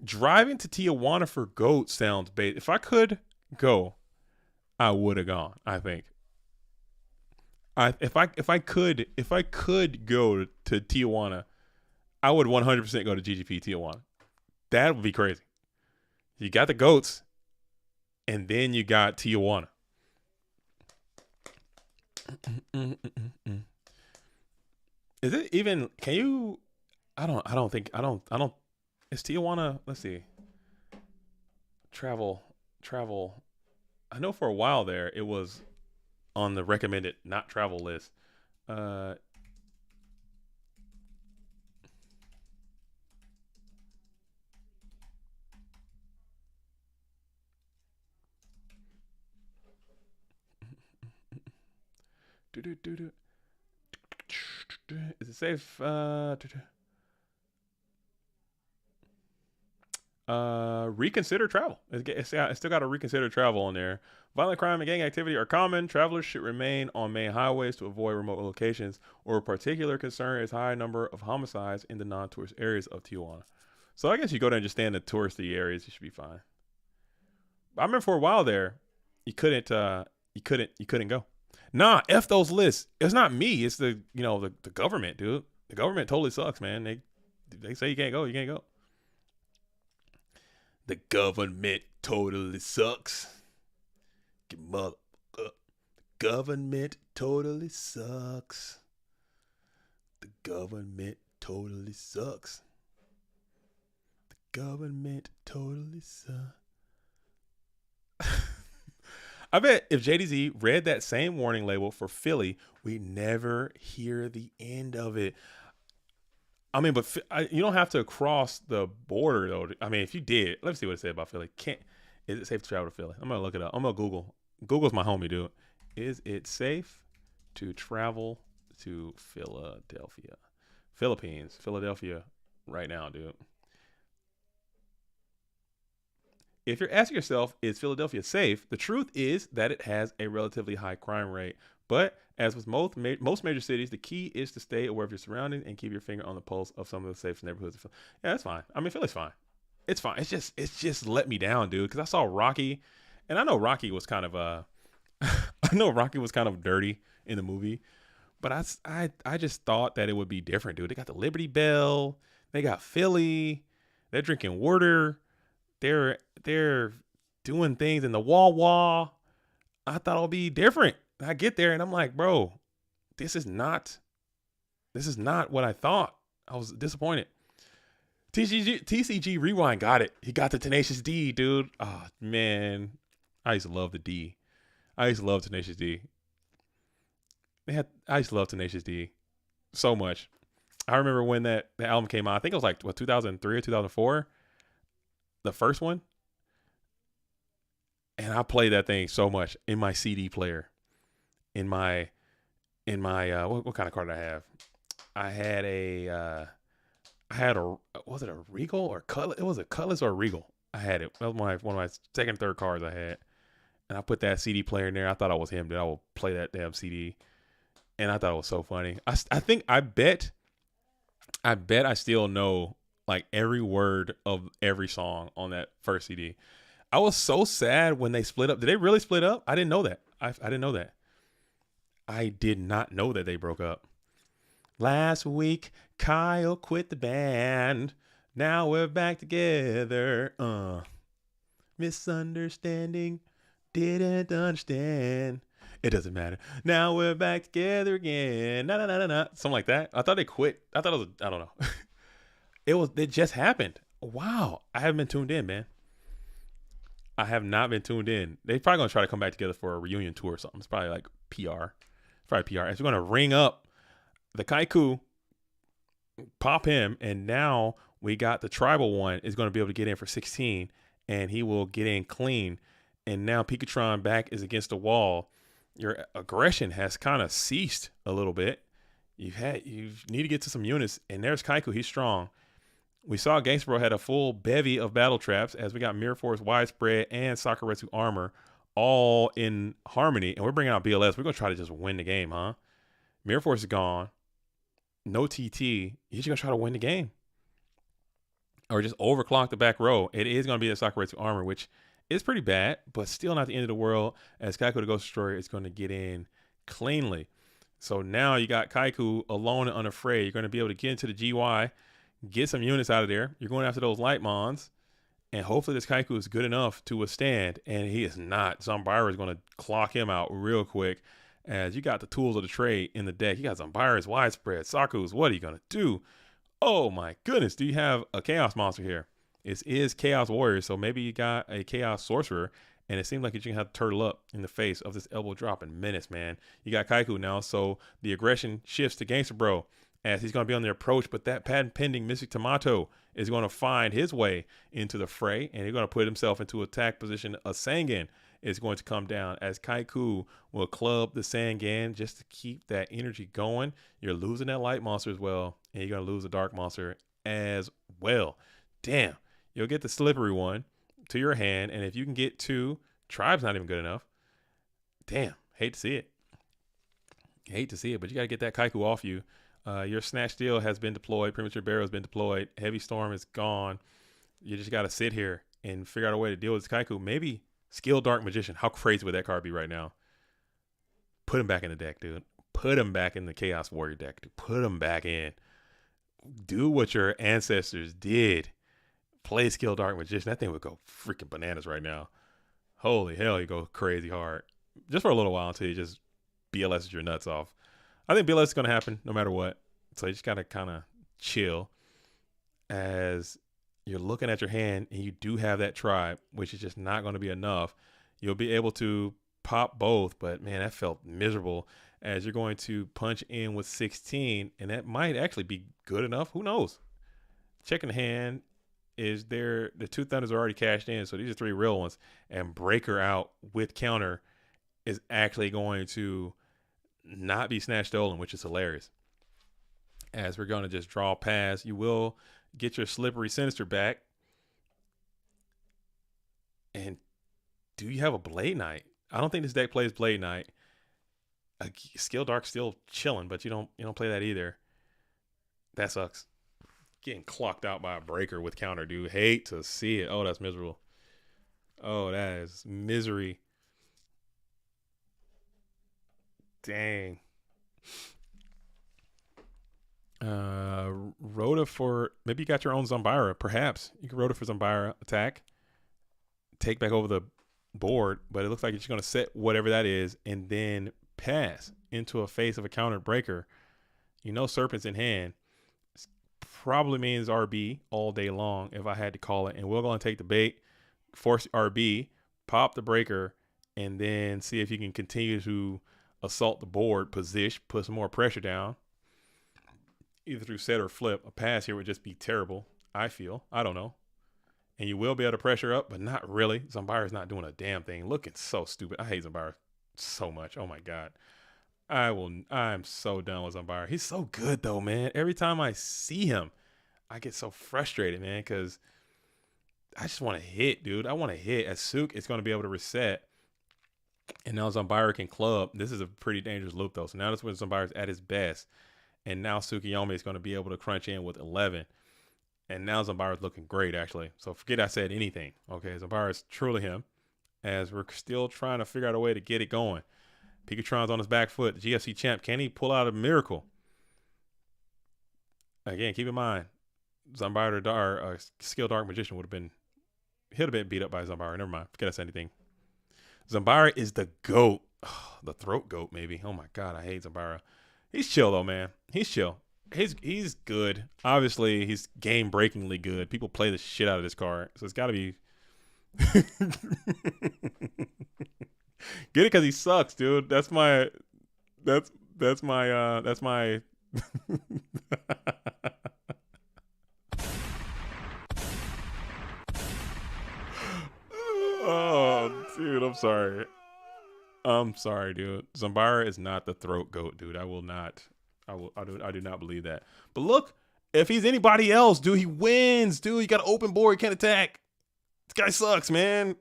Driving to Tijuana for goat sounds bait. If I could go, I would have gone. I think. If I could go to Tijuana, I would 100% go to GGP Tijuana. That would be crazy. You got the goats, and then you got Tijuana. Is it even? Can you? I don't think. Is Tijuana? Let's see. Travel. I know for a while there it was on the recommended not travel list. Is it safe? Reconsider travel. It's still got a reconsider travel on there. Violent crime and gang activity are common. Travelers should remain on main highways to avoid remote locations, or a particular concern is high number of homicides in the non-tourist areas of Tijuana. So I guess you go there and just stay in the touristy areas. You should be fine. I remember for a while there, you couldn't go. Nah, F those lists. It's not me. It's the government, dude. The government totally sucks, man. They say you can't go. You can't go. The government totally sucks. Get mother up. The government totally sucks. The government totally sucks. The government totally sucks. I bet if JDZ read that same warning label for Philly, we never hear the end of it. I mean, but you don't have to cross the border, though. I mean, if you did, let's see what it said about Philly. Is it safe to travel to Philly? I'm going to look it up. I'm going to Google. Google's my homie, dude. Is it safe to travel to Philadelphia right now, dude? If you're asking yourself, is Philadelphia safe? The truth is that it has a relatively high crime rate. But as with most major cities, the key is to stay aware of your surroundings and keep your finger on the pulse of some of the safest neighborhoods. Yeah, that's fine. I mean, Philly's fine. It's fine. It's just let me down, dude. Because I saw Rocky, and I know Rocky was kind of dirty in the movie, but I just thought that it would be different, dude. They got the Liberty Bell, they got Philly, they're drinking water, they're doing things in the Wawa. I thought it would be different. I get there and I'm like, bro, this is not what I thought. I was disappointed. TCG Rewind got it. He got the Tenacious D, dude. Oh, man. I used to love the D. I used to love Tenacious D. I used to love Tenacious D so much. I remember when the album came out. I think it was like, 2003 or 2004? The first one. And I played that thing so much in my CD player. In my what kind of car did I have? I had a was it a Regal or Cutlass? It was a Cutlass or a Regal. I had it. That was one of my second, third cars I had. And I put that CD player in there. I thought I was him, dude. I would play that damn CD. And I thought it was so funny. I bet I still know like every word of every song on that first CD. I was so sad when they split up. Did they really split up? I didn't know that. I didn't know that. I did not know that they broke up. Last week, Kyle quit the band. Now we're back together. Misunderstanding. Didn't understand. It doesn't matter. Now we're back together again. Na na na na na. Something like that. I thought they quit. I thought it was. I don't know. It just happened. Wow. I haven't been tuned in, man. I have not been tuned in. They're probably gonna try to come back together for a reunion tour or something. It's probably like PR. It's probably PR. And so we're gonna ring up the Kaiku, pop him, and now we got the tribal one is gonna be able to get in for 16, and he will get in clean. And now Pikatron back is against the wall. Your aggression has kind of ceased a little bit. You need to get to some units, and there's Kaiku. He's strong. We saw Gangster Bro had a full bevy of battle traps as we got Mirror Force, Widespread, and Sakuretsu Armor all in harmony. And we're bringing out BLS. We're going to try to just win the game, huh? Mirror Force is gone. No TT. You're just going to try to win the game. Or just overclock the back row. It is going to be the Sakuretsu Armor, which is pretty bad, but still not the end of the world, as Kaiku the Ghost Destroyer is going to get in cleanly. So now you got Kaiku alone and unafraid. You're going to be able to get into the GY, get some units out of there. You're going after those light mons, and hopefully this Kaiku is good enough to withstand, and he is not. Zombira is going to clock him out real quick, as you got the tools of the trade in the deck. You got Zombira's, Widespread, Saku's. What are you going to do? Oh my goodness, do you have a Chaos monster here? It is Chaos Warrior, so maybe you got a Chaos Sorcerer, and it seems like you're going to have to turtle up in the face of this elbow dropping menace, man. You got Kaiku now, so the aggression shifts to Gangster Bro, as he's going to be on the approach, but that patent pending Mystic Tomato is going to find his way into the fray, and he's going to put himself into attack position. A Sangan is going to come down, as Kaiku will club the Sangan just to keep that energy going. You're losing that light monster as well, and you're going to lose a dark monster as well. Damn. You'll get the slippery one to your hand, and if you can get two, Tribe's not even good enough. Damn. Hate to see it. Hate to see it, but you got to get that Kaiku off you. Your Snatch Steel has been deployed. Premature Barrel has been deployed. Heavy Storm is gone. You just got to sit here and figure out a way to deal with this Kaiku. Maybe Skilled Dark Magician. How crazy would that card be right now? Put him back in the deck, dude. Put him back in the Chaos Warrior deck, dude. Put him back in. Do what your ancestors did. Play Skilled Dark Magician. That thing would go freaking bananas right now. Holy hell, you go crazy hard. Just for a little while until you just BLS your nuts off. I think BLS is going to happen no matter what. So you just got to kind of chill as you're looking at your hand, and you do have that tribe, which is just not going to be enough. You'll be able to pop both, but man, that felt miserable as you're going to punch in with 16, and that might actually be good enough. Who knows? Checking the hand is there. The two Thunders are already cashed in, so these are three real ones, and Breaker out with counter is actually going to not be Snatch Stolen, which is hilarious. As we're going to just draw past, you will get your Slippery Sinister back. And do you have a Blade Knight? I don't think this deck plays Blade Knight. Skill Dark still chilling, but you don't play that either. That sucks. Getting clocked out by a Breaker with counter, dude. Hate to see it. Oh, that's miserable. Oh, that is misery. Dang. Rhoda for, maybe you got your own Zombira. Perhaps you can Rhoda for Zombira attack, take back over the board, but it looks like you're just going to set whatever that is and then pass into a face of a countered Breaker. You know, Serpent's in hand. Probably means RB all day long if I had to call it. And we're going to take the bait, force RB, pop the Breaker, and then see if you can continue to assault the board, position, put some more pressure down, either through set or flip. A pass here would just be terrible, I feel. I don't know. And you will be able to pressure up, but not really. Zombira's not doing a damn thing. Looking so stupid. I hate Zombira so much. Oh my God. I'm so done with Zombira. He's so good though, man. Every time I see him, I get so frustrated, man, because I just want to hit, dude. I want to hit. As Sook is going to be able to reset. And now Zombira can club. This is a pretty dangerous loop, though. So now that's when Zombira's at his best. And now Tsukiyomi is going to be able to crunch in with 11. And now Zombira's looking great, actually. So forget I said anything. Okay, Zombira is truly him. As we're still trying to figure out a way to get it going. Pikatron's on his back foot. The GFC champ. Can he pull out a miracle? Again, keep in mind, Zombira or Skill Dark Magician would have been he'll have been beat up by Zambara. Never mind. Forget I said anything. Zambara is the GOAT. Oh, the throat GOAT, maybe. Oh, my God. I hate Zambara. He's chill, though, man. He's chill. He's good. Obviously, he's game-breakingly good. People play the shit out of this card. So it's got to be... Get it because he sucks, dude. That's my... Oh, dude, I'm sorry. I'm sorry, dude. Zambara is not the throat GOAT, dude. I do not believe that. But look, if he's anybody else, dude, he wins, dude. He got an open board. He can't attack. This guy sucks, man.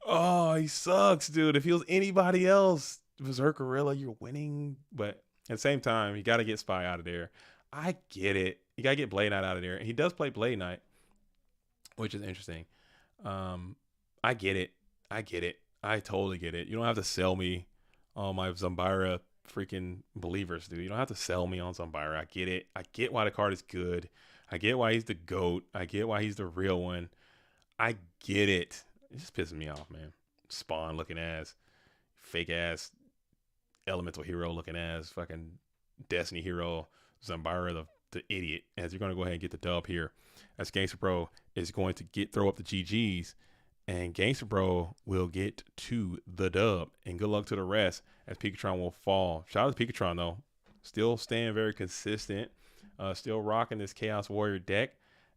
Oh, he sucks, dude. If he was anybody else, Berserkerilla, you're winning. But at the same time, you got to get Spy out of there. I get it. You got to get Blade Knight out of there. And he does play Blade Knight, which is interesting. I get it. I totally get it. You don't have to sell me on my Zambara freaking believers, dude. You don't have to sell me on Zambara. I get it. I get why the card is good. I get why he's the GOAT. I get why he's the real one. I get it. It just pisses me off, man. Spawn looking ass, fake ass, elemental hero looking ass, fucking Destiny hero, Zambara the idiot. As you're gonna go ahead and get the dub here, as Gangster Bro is going to throw up the GGs, and Gangster Bro will get to the dub. And good luck to the rest, as Patron will fall. Shout out to Patron though, still staying very consistent, still rocking this Chaos Warrior deck.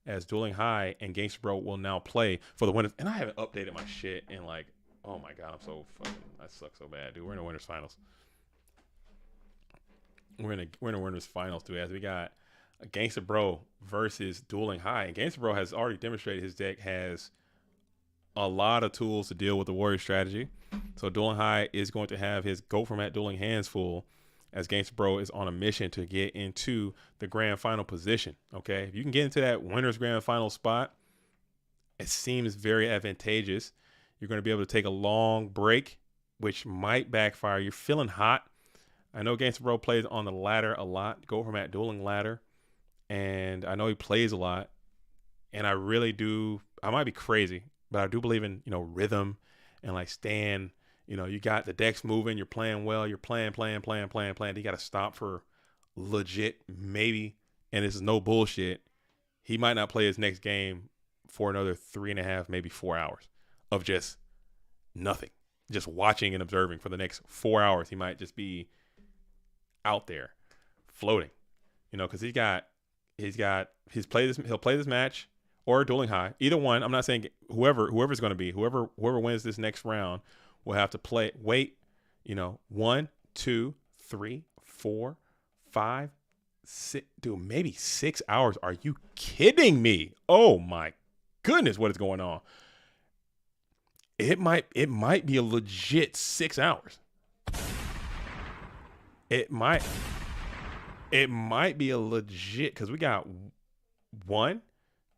As Dueling High and Gangster Bro will now play for the winners. And I haven't updated my shit in like, oh my God, I suck so bad, dude. We're in the winners finals. We're in the winners finals, dude. As we got a Gangster Bro versus Dueling High. And Gangster Bro has already demonstrated his deck has a lot of tools to deal with the Warrior strategy. So Dueling High is going to have his Go Format Dueling hands full, as Gangster Bro is on a mission to get into the grand final position. Okay, if you can get into that winner's grand final spot, it seems very advantageous. You're going to be able to take a long break, which might backfire. You're feeling hot. I know Gangster Bro plays on the ladder a lot, Go Format Dueling ladder, and I know he plays a lot. And I really do. I might be crazy, but I do believe in rhythm and like staying. You got the decks moving, you're playing well, you're playing. You got to stop for legit, maybe, and this is no bullshit. He might not play his next game for another 3.5, maybe 4 hours of just nothing, just watching and observing for the next 4 hours. He might just be out there floating, because he'll play this match or Dueling High, either one. I'm not saying whoever's going to be, whoever wins this next round will have to wait, 1, 2, 3, 4, 5, 6, dude, maybe 6 hours. Are you kidding me? Oh my goodness, what is going on? It might be a legit 6 hours. It might be a legit, because we got 1,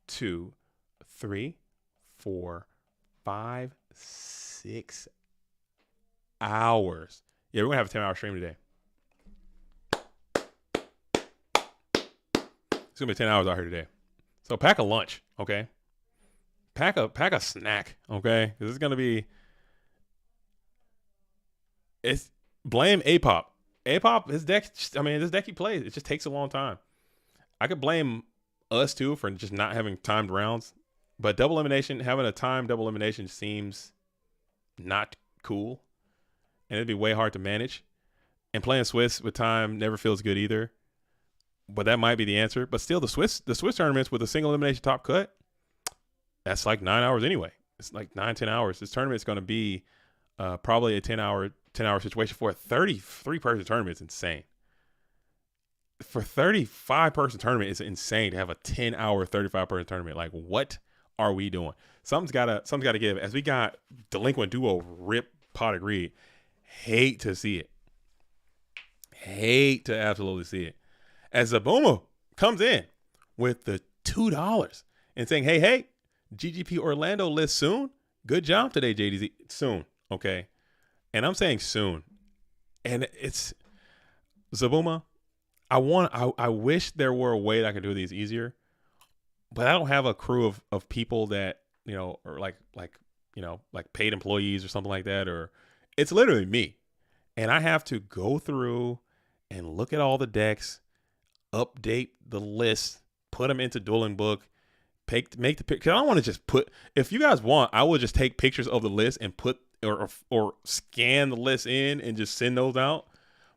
2, 3, 4, 5, 6 hours. Yeah, we're gonna have a 10-hour stream today. It's gonna be 10 hours out here today. So pack a lunch, okay? Pack a snack, okay? Because it's gonna be. It's blame Apop. Apop, his deck. This deck he plays, it just takes a long time. I could blame us too for just not having timed rounds, but having a timed double elimination seems not cool. And it'd be way hard to manage. And playing Swiss with time never feels good either. But that might be the answer. But still, the Swiss tournaments with a single elimination top cut, that's like 9 hours anyway. It's like 9-10 hours. This tournament's going to be probably a 10-hour situation. For a 33-person tournament, it's insane. For a 35-person tournament, it's insane to have a 10-hour 35-person tournament. Like, what are we doing? Something's gotta give. As we got Delinquent Duo rip Pot of Greed. Hate to see it. Hate to absolutely see it. As Zabuma comes in with the $2 and saying, hey, GGP Orlando list soon. Good job today, JDZ. Soon, okay? And I'm saying soon. And it's Zabuma. I wish there were a way that I could do these easier. but I don't have a crew of people that, you know, or like paid employees or something like that, or it's literally me. And I have to go through and look at all the decks, update the list, put them into Dueling Book, make the picture. I don't want to just put, if you guys want, I will just take pictures of the list and put, or scan the list in and just send those out.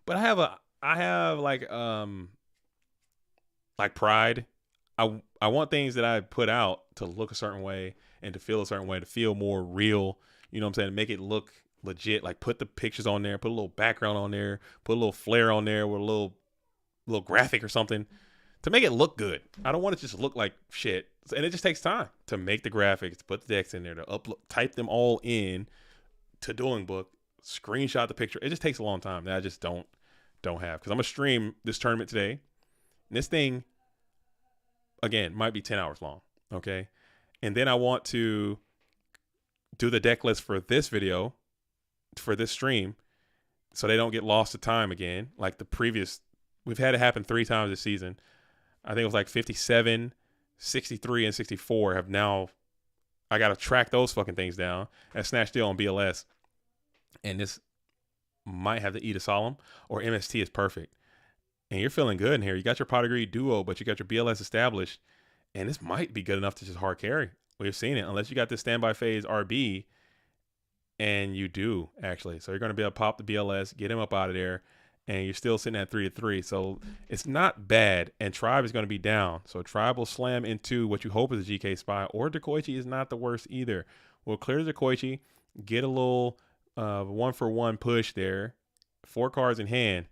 But I have like pride. I want things that I put out to look a certain way and to feel a certain way, to feel more real. You know what I'm saying? Make it look legit. Like put the pictures on there, put a little background on there, put a little flair on there with a little graphic or something to make it look good. I don't want it to just look like shit. And it just takes time to make the graphics, to put the decks in there, to upload, type them all in to Dueling Book, screenshot the picture. It just takes a long time that I just don't have, because I'm gonna stream this tournament today. And this thing, again, might be 10 hours long. Okay. And then I want to do the deck list for this video, for this stream, so they don't get lost to time again. Like the previous, we've had it happen 3 times this season. I think it was like 57, 63, and 64 have now, I got to track those fucking things down at Snatch Deal on BLS. And this might have to eat a solemn, or MST is perfect. And you're feeling good in here. You got your Pot of Greed duo, but you got your BLS established. And this might be good enough to just hard carry. We've seen it. Unless you got this standby phase RB. And you do, actually. So you're going to be able to pop the BLS, get him up out of there. And you're still sitting at 3-3. So it's not bad. And Tribe is going to be down. So Tribe will slam into what you hope is a GK spy. Or Dekoichi is not the worst either. We'll clear Dekoichi. Get a little 1-for-1 push there. 4 cards in hand.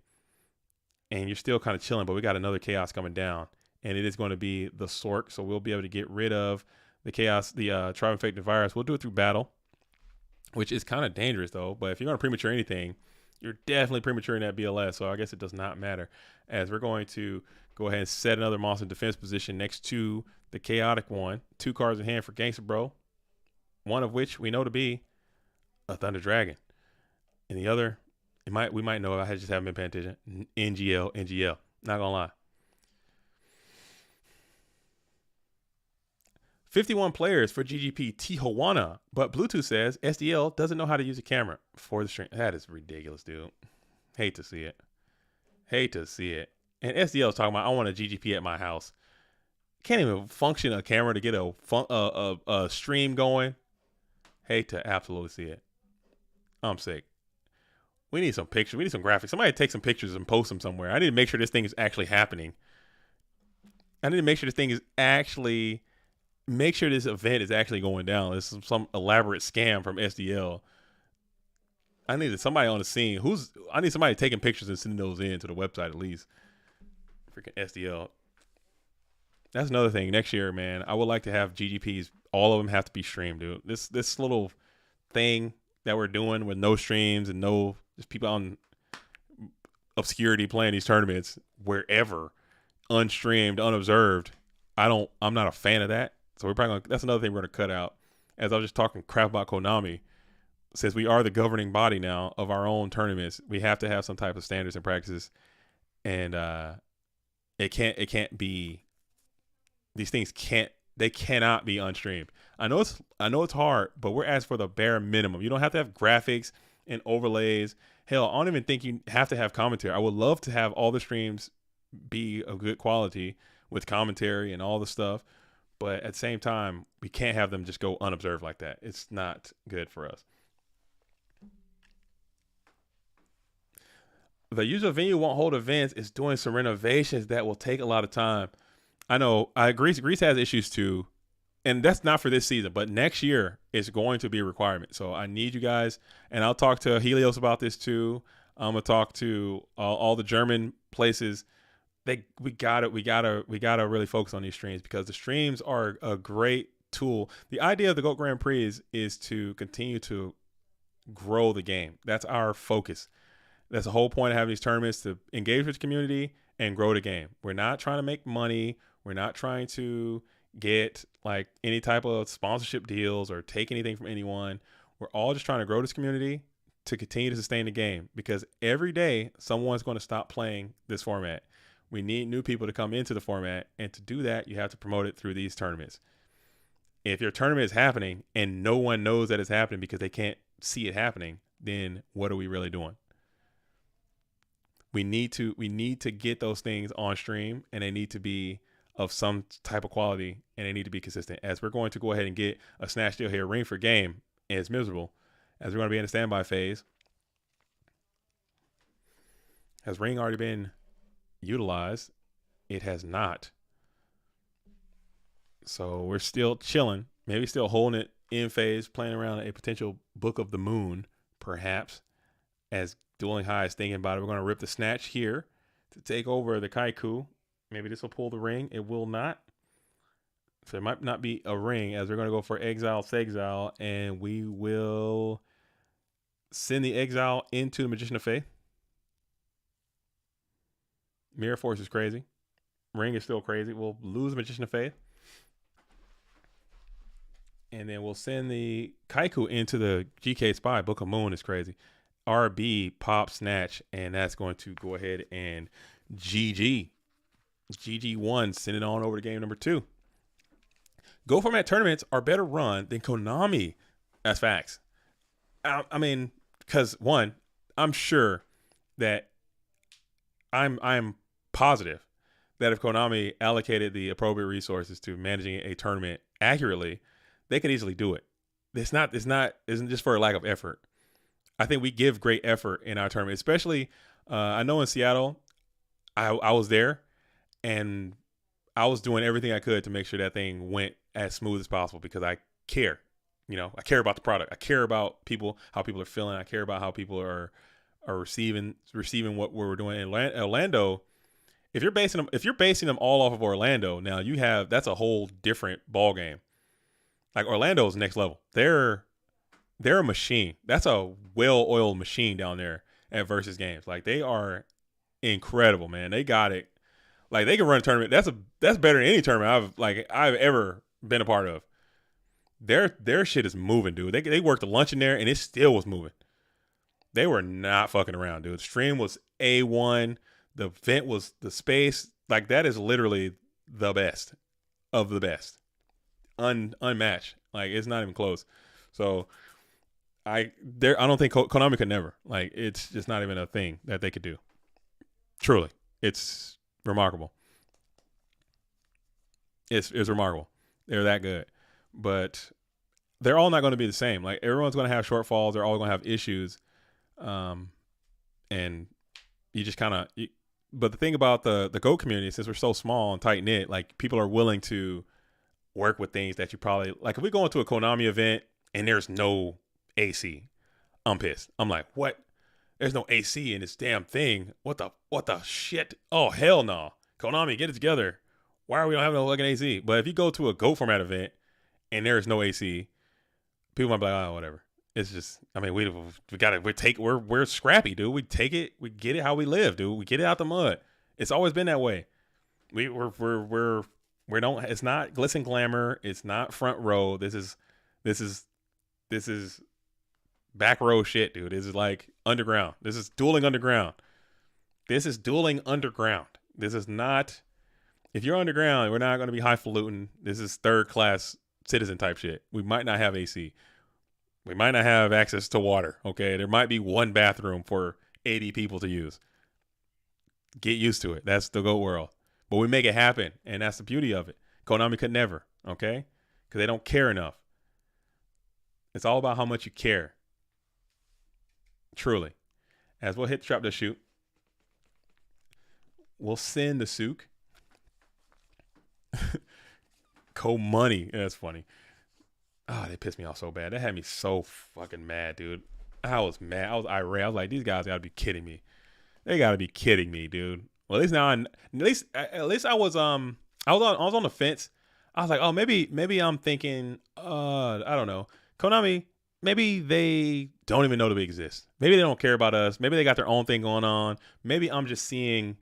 And you're still kind of chilling. But we got another Chaos coming down. And it is going to be the Sork. So we'll be able to get rid of the Chaos, the Tribe Infected Virus. We'll do it through battle, which is kind of dangerous, though. But if you're going to premature anything, you're definitely prematuring that BLS. So I guess it does not matter, as we're going to go ahead and set another monster defense position next to the chaotic one. 2 cards in hand for Gangster Bro, one of which we know to be a Thunder Dragon. And the other, we might know, I just haven't been paying attention. NGL. Not going to lie. 51 players for GGP Tijuana, but Bluetooth says SDL doesn't know how to use a camera for the stream. That is ridiculous, dude. Hate to see it. And SDL is talking about, I want a GGP at my house. Can't even function a camera to get a stream going. Hate to absolutely see it. I'm sick. We need some pictures. We need some graphics. Somebody take some pictures and post them somewhere. I need to make sure this thing is actually happening. Make sure this event is actually going down. This is some elaborate scam from SDL. I need somebody on the scene. I need somebody taking pictures and sending those in to the website at least. Freaking SDL. That's another thing. Next year, man, I would like to have GGPs. All of them have to be streamed, dude. This little thing that we're doing with no streams and no just people on obscurity playing these tournaments wherever, unstreamed, unobserved. I'm not a fan of that. So we're probably that's another thing we're gonna cut out. As I was just talking crap about Konami, since we are the governing body now of our own tournaments, we have to have some type of standards and practices, and it can't be. These things cannot be unstreamed. I know it's hard, but we're asking for the bare minimum. You don't have to have graphics and overlays. Hell, I don't even think you have to have commentary. I would love to have all the streams be of good quality with commentary and all the stuff. But at the same time, we can't have them just go unobserved like that. It's not good for us. The user venue won't hold events. It's doing some renovations that will take a lot of time. I know. Greece has issues too. And that's not for this season. But next year, it's going to be a requirement. So I need you guys. And I'll talk to Helios about this too. I'm going to talk to all the German places. We gotta really focus on these streams, because the streams are a great tool. The idea of the GOAT Grand Prix is to continue to grow the game. That's our focus. That's the whole point of having these tournaments, to engage with the community and grow the game. We're not trying to make money. We're not trying to get like any type of sponsorship deals or take anything from anyone. We're all just trying to grow this community to continue to sustain the game, because every day someone's going to stop playing this format. We need new people to come into the format, and to do that, you have to promote it through these tournaments. If your tournament is happening and no one knows that it's happening because they can't see it happening, then what are we really doing? We need to get those things on stream, and they need to be of some type of quality, and they need to be consistent. As we're going to go ahead and get a snatch deal here, ring for game, and it's miserable. As we're going to be in the standby phase. Has ring already been utilized? It has not. So we're still chilling, maybe still holding it in phase, playing around a potential Book of the Moon, perhaps, as Dueling High is thinking about it. We're going to rip the snatch here to take over the Kaiku. Maybe this will pull the ring. It will not. So it might not be a ring, as we're going to go for Exile, Sexile, and we will send the Exile into the Magician of Faith. Mirror Force is crazy. Ring is still crazy. We'll lose Magician of Faith. And then we'll send the Kaiku into the GK Spy. Book of Moon is crazy. RB, pop, snatch, and that's going to go ahead and GG. GG1, send it on over to game number 2. Go format tournaments are better run than Konami. That's facts. I mean, because one, I'm sure that I'm positive that if Konami allocated the appropriate resources to managing a tournament accurately, they could easily do it. Isn't just for a lack of effort. I think we give great effort in our tournament, especially I know in Seattle, I was there and I was doing everything I could to make sure that thing went as smooth as possible because I care. You know, I care about the product. I care about people, how people are feeling. I care about how people are receiving what we're doing in Orlando. If you're basing them all off of Orlando, now that's a whole different ball game. Like Orlando's next level. They're a machine. That's a well-oiled machine down there at Versus Games. Like they are incredible, man. They got it. Like they can run a tournament. That's better than any tournament I've ever been a part of. Their shit is moving, dude. They worked the lunch in there and it still was moving. They were not fucking around, dude. The stream was A1. The vent was the space. Like that is literally the best of the best. Unmatched. Like it's not even close. So I don't think Konami could never. Like it's just not even a thing that they could do. Truly, it's remarkable. It's remarkable. They're that good, but they're all not going to be the same. Like everyone's going to have shortfalls. They're all going to have issues, and you just kind of. But the thing about the GOAT community, since we're so small and tight knit, like people are willing to work with things that you probably like. If we go into a Konami event and there's no AC, I'm pissed. I'm like, what? There's no AC in this damn thing. What the shit? Oh, hell no. Konami, get it together. Why are we don't have no fucking AC? But if you go to a Go format event and there's no AC, people might be like, oh, whatever. It's just, I mean, we're scrappy, dude. We take it, we get it how we live, dude. We get it out the mud. It's always been that way. We don't, it's not glitz and glamour. It's not front row. This is back row shit, dude. This is like underground. This is dueling underground. This is not, if you're underground, we're not going to be highfalutin. This is third class citizen type shit. We might not have AC. We might not have access to water. Okay. There might be one bathroom for 80 people to use. Get used to it. That's the GOAT world. But we make it happen. And that's the beauty of it. Konami could never. Okay. Because they don't care enough. It's all about how much you care. Truly. As we'll hit trap to shoot, we'll send the Souk. Money. That's funny. Oh, they pissed me off so bad. That had me so fucking mad, dude. I was mad. I was irate. I was like, these guys gotta be kidding me. They gotta be kidding me, dude. Well, at least now, at least I was on the fence. I was like, oh, maybe I'm thinking, I don't know. Konami, maybe they don't even know that we exist. Maybe they don't care about us. Maybe they got their own thing going on. Maybe I'm just being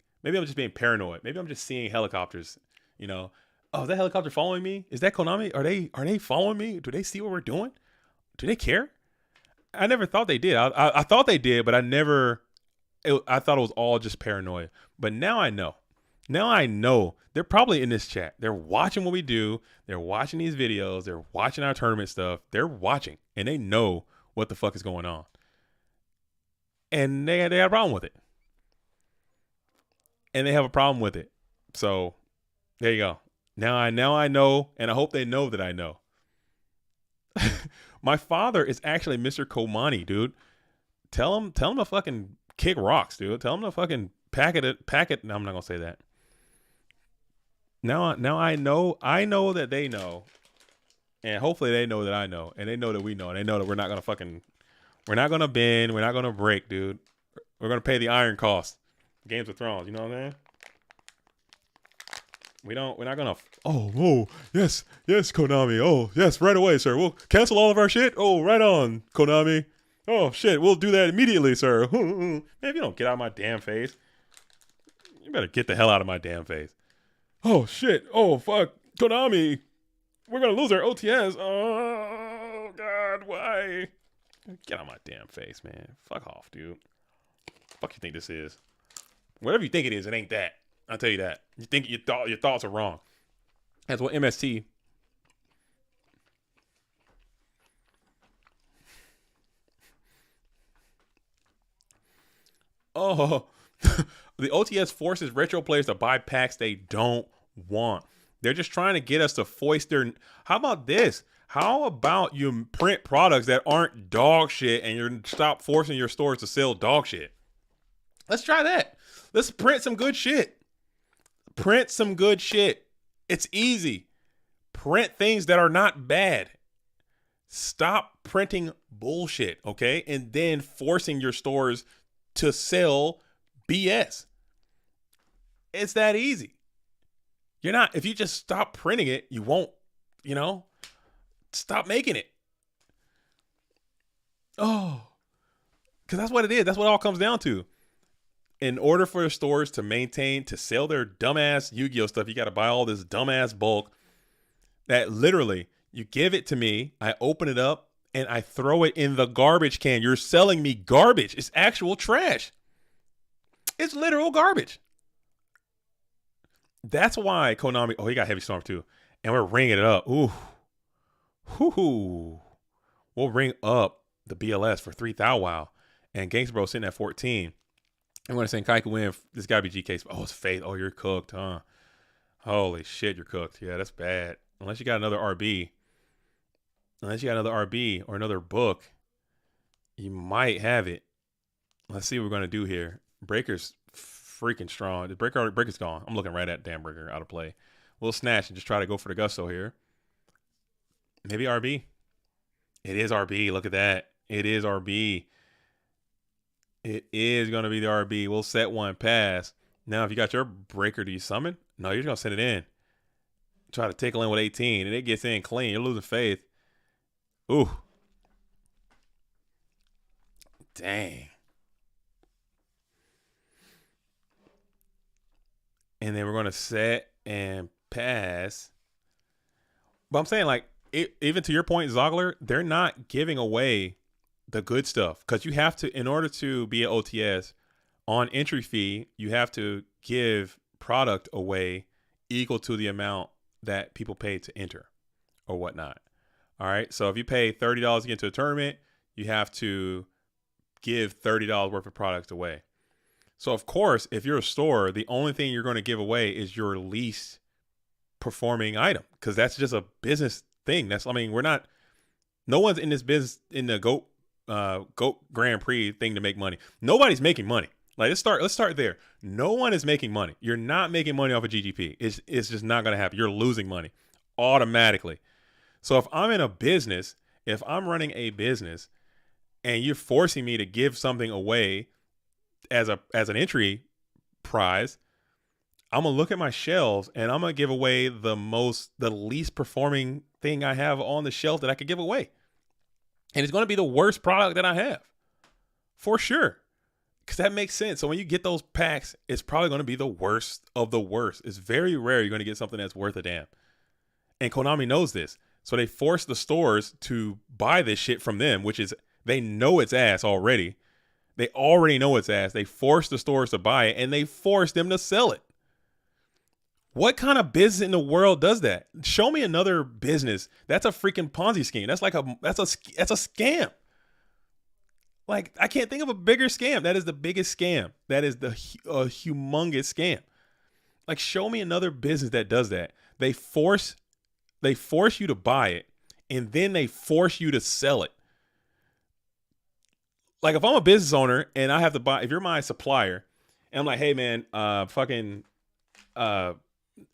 paranoid. Maybe I'm just seeing helicopters, you know. Oh, is that helicopter following me? Is that Konami? Are they following me? Do they see what we're doing? Do they care? I never thought they did. I thought they did, but I thought it was all just paranoia. But now I know. Now I know they're probably in this chat. They're watching what we do. They're watching these videos. They're watching our tournament stuff. They're watching, and they know what the fuck is going on. And they got a problem with it. And they have a problem with it. So there you go. Now I know, and I hope they know that I know. My father is actually Mr. Komani, dude. Tell him to fucking kick rocks, dude. Tell him to fucking pack it. No, I'm not gonna say that. Now I know that they know, and hopefully they know that I know, and they know that we know, and they know that we're not gonna bend, we're not gonna break, dude. We're gonna pay the iron cost. Games of Thrones, you know what I'm saying? We're not gonna. Oh, yes, Konami. Oh, yes, right away, sir. We'll cancel all of our shit. Oh, right on, Konami. Oh shit, we'll do that immediately, sir. Man, if you don't get out of my damn face, you better get the hell out of my damn face. Oh shit. Oh fuck, Konami. We're gonna lose our OTS. Oh god, why? Get out of my damn face, man. Fuck off, dude. Fuck you think this is? Whatever you think it is, it ain't that. I'll tell you that. You think your thoughts are wrong. That's what MST. Oh, the OTS forces retro players to buy packs they don't want. They're just trying to get us to foist their. How about this? How about you print products that aren't dog shit and you stop forcing your stores to sell dog shit? Let's try that. Let's print some good shit. Print some good shit. It's easy. Print things that are not bad. Stop printing bullshit, okay? And then forcing your stores to sell BS. It's that easy. If you just stop printing it, you won't, stop making it. Oh, because that's what it is. That's what it all comes down to. In order for the stores to sell their dumbass Yu-Gi-Oh stuff, you got to buy all this dumbass bulk that literally you give it to me. I open it up and I throw it in the garbage can. You're selling me garbage. It's actual trash. It's literal garbage. That's why Konami. Oh, he got Heavy Storm too. And we're ringing it up. Ooh. Whoo. We'll ring up the BLS for 3,000 wow. And Gangster Bro sitting at 14. I'm going to say Kaiku win. This got to be GK. Oh, it's Faith. Oh, you're cooked, huh? Holy shit, you're cooked. Yeah, that's bad. Unless you got another RB. Or another book, you might have it. Let's see what we're going to do here. Breaker's freaking strong. The Breaker's gone. I'm looking right at damn Breaker out of play. We'll snatch and just try to go for the gusto here. Maybe RB. It is RB. Look at that. It is RB. It is going to be the RB. We'll set one pass. Now, if you got your Breaker, do you summon? No, you're going to send it in. Try to tickle in with 18, and it gets in clean. You're losing faith. Ooh. Dang. And then we're going to set and pass. But I'm saying, even to your point, Zogler, they're not giving away the good stuff, because you have to, in order to be an OTS on entry fee, you have to give product away equal to the amount that people pay to enter or whatnot. All right. So if you pay $30 to get into a tournament, you have to give $30 worth of products away. So of course, if you're a store, the only thing you're going to give away is your least performing item, because that's just a business thing. No one's in this business in the GOAT Grand Prix thing to make money. Nobody's making money. Let's start there. No one is making money. You're not making money off of GGP. It's just not going to happen. You're losing money automatically. So if I'm in a business, if I'm running a business and you're forcing me to give something away as an entry prize, I'm going to look at my shelves and I'm going to give away the least performing thing I have on the shelf that I could give away. And it's going to be the worst product that I have, for sure, because that makes sense. So when you get those packs, it's probably going to be the worst of the worst. It's very rare you're going to get something that's worth a damn. And Konami knows this. So they force the stores to buy this shit from them, which is, they know it's ass already. They already know it's ass. They force the stores to buy it, and they force them to sell it. What kind of business in the world does that? Show me another business. That's a freaking Ponzi scheme. That's a scam. Like, I can't think of a bigger scam. That is the biggest scam. That is the humongous scam. Like, show me another business that does that. They force you to buy it, and then they force you to sell it. Like, if I'm a business owner and I have to buy, if you're my supplier, and I'm like, hey man,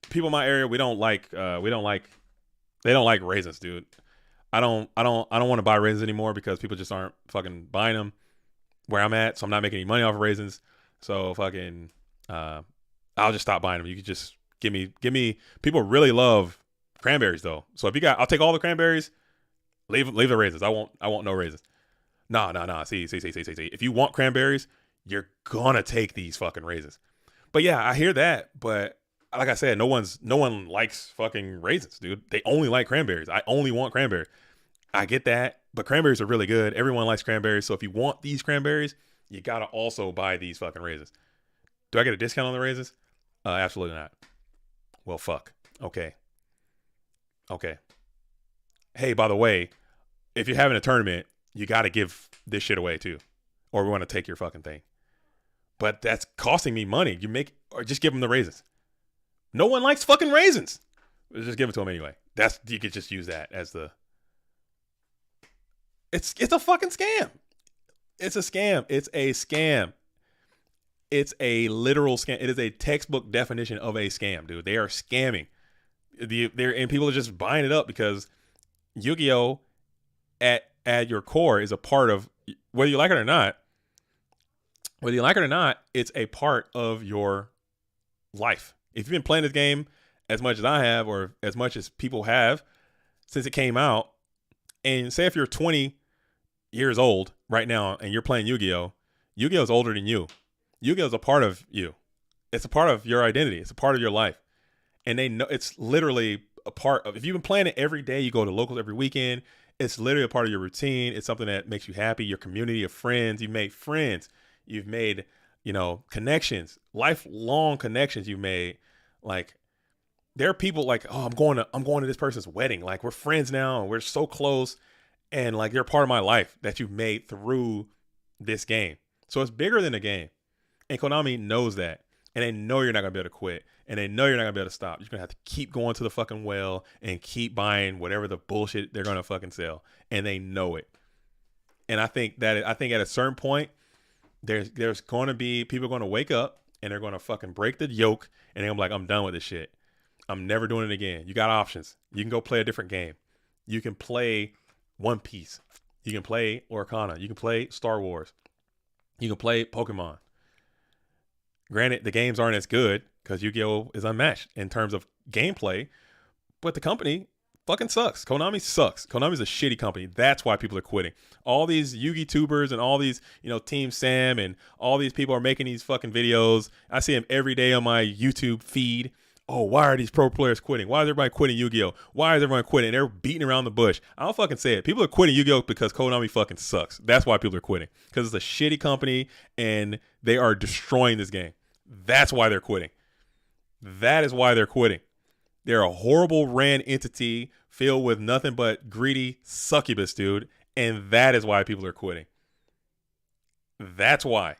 people in my area, they don't like raisins, dude. I don't want to buy raisins anymore because people just aren't fucking buying them where I'm at. So I'm not making any money off of raisins. So fucking, I'll just stop buying them. You could just give me, people really love cranberries though. So if you got, I'll take all the cranberries, leave the raisins. I want no raisins. No. See. If you want cranberries, you're gonna take these fucking raisins. But yeah, I hear that. But like I said, no one likes fucking raisins, dude. They only like cranberries. I only want cranberries. I get that, but cranberries are really good. Everyone likes cranberries. So if you want these cranberries, you gotta also buy these fucking raisins. Do I get a discount on the raisins? Absolutely not. Well, fuck. Okay. Hey, by the way, if you're having a tournament, you gotta give this shit away too, or we want to take your fucking thing. But that's costing me money. Or just give them the raisins. No one likes fucking raisins. Just give it to them anyway. You could just use that as the. It's a fucking scam. It's a scam. It's a scam. It's a literal scam. It is a textbook definition of a scam, dude. They are scamming. And people are just buying it up because Yu-Gi-Oh! At your core is a part of, whether you like it or not. Whether you like it or not, it's a part of your life. If you've been playing this game as much as I have, or as much as people have since it came out, and say if you're 20 years old right now and you're playing Yu-Gi-Oh! Yu-Gi-Oh! Is older than you. Yu-Gi-Oh! Is a part of you. It's a part of your identity. It's a part of your life. And they know it's literally a part of, if you've been playing it every day, you go to locals every weekend, it's literally a part of your routine. It's something that makes you happy, your community of friends. You've made friends. You've made, connections, lifelong connections you've made. Like, there are people like, oh, I'm going to this person's wedding. Like, we're friends now and we're so close. And like, they're part of my life that you've made through this game. So it's bigger than a game. And Konami knows that. And they know you're not going to be able to quit. And they know you're not going to be able to stop. You're going to have to keep going to the fucking well and keep buying whatever the bullshit they're going to fucking sell. And they know it. And I think at a certain point, there's going to be people going to wake up and they're going to fucking break the yoke. And they're going to be like, I'm done with this shit. I'm never doing it again. You got options. You can go play a different game. You can play One Piece. You can play Orkana. You can play Star Wars. You can play Pokemon. Granted, the games aren't as good because Yu-Gi-Oh! Is unmatched in terms of gameplay, but the company fucking sucks. Konami sucks. Konami's a shitty company. That's why people are quitting. All these Yu-Gi tubers and all these, Team Sam and all these people are making these fucking videos. I see them every day on my YouTube feed. Oh, why are these pro players quitting? Why is everybody quitting Yu-Gi-Oh? Why is everyone quitting? They're beating around the bush. I'll fucking say it. People are quitting Yu-Gi-Oh because Konami fucking sucks. That's why people are quitting. Because it's a shitty company and they are destroying this game. That's why they're quitting. That is why they're quitting. They're a horrible ran entity filled with nothing but greedy succubus, dude. And that is why people are quitting. That's why.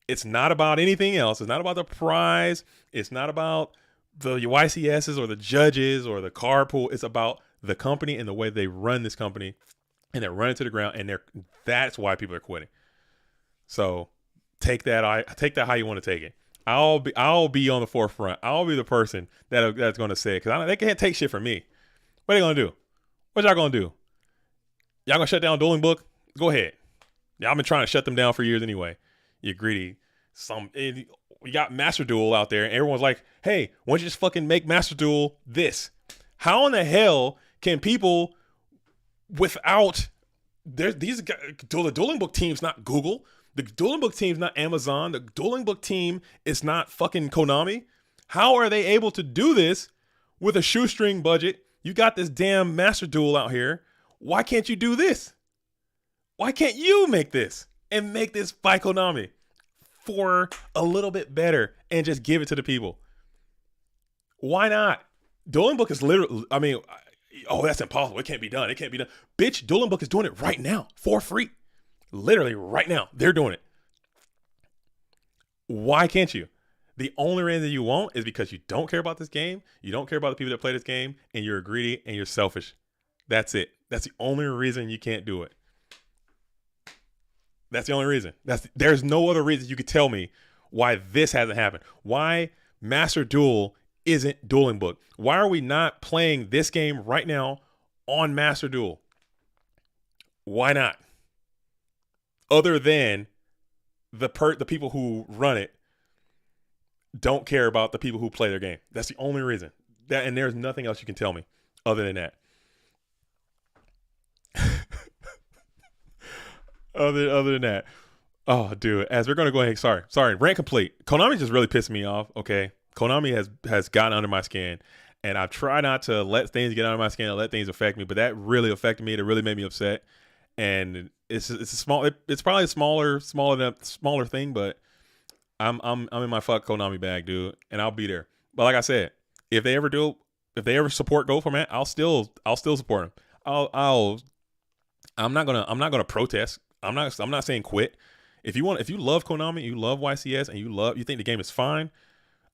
It's not about anything else. It's not about the prize. It's not about the YCSs or the judges or the card pool. It's about the company and the way they run this company, and they're running to the ground, and that's why people are quitting. So take that how you want to take it. I'll be on the forefront. I'll be the person that's going to say it, because they can't take shit from me. What are they going to do? What y'all going to do? Y'all going to shut down Dueling Book? Go ahead. Y'all been trying to shut them down for years anyway. You greedy. We got Master Duel out there, and everyone's like, hey, why don't you just fucking make Master Duel this? How in the hell can people without the Dueling Book team's not Google? The Dueling Book team's not Amazon. The Dueling Book team is not fucking Konami. How are they able to do this with a shoestring budget? You got this damn Master Duel out here. Why can't you do this? Why can't you make this and make this by Konami for a little bit better and just give it to the people? Why not? Dueling Book is literally, I mean, oh, that's impossible. It can't be done. It can't be done. Bitch, Dueling Book is doing it right now for free. Literally right now. They're doing it. Why can't you? The only reason you won't is because you don't care about this game. You don't care about the people that play this game, and you're greedy and you're selfish. That's it. That's the only reason you can't do it. That's the only reason. There's no other reason you could tell me why this hasn't happened. Why Master Duel isn't Dueling Book. Why are we not playing this game right now on Master Duel? Why not? Other than the people who run it don't care about the people who play their game. That's the only reason. And there's nothing else you can tell me other than that. other than that. Oh, dude. As we're gonna go ahead. Sorry. Rant complete. Konami just really pissed me off. Okay. Konami has gotten under my skin, and I've tried not to let things get under my skin and let things affect me, but that really affected me. It really made me upset. And it's probably a smaller thing, but I'm in my fuck Konami bag, dude, and I'll be there. But like I said, if they ever support Go Format, I'll still support them. I'm not gonna protest. I'm not saying quit. If you love Konami, you love YCS, and you think the game is fine,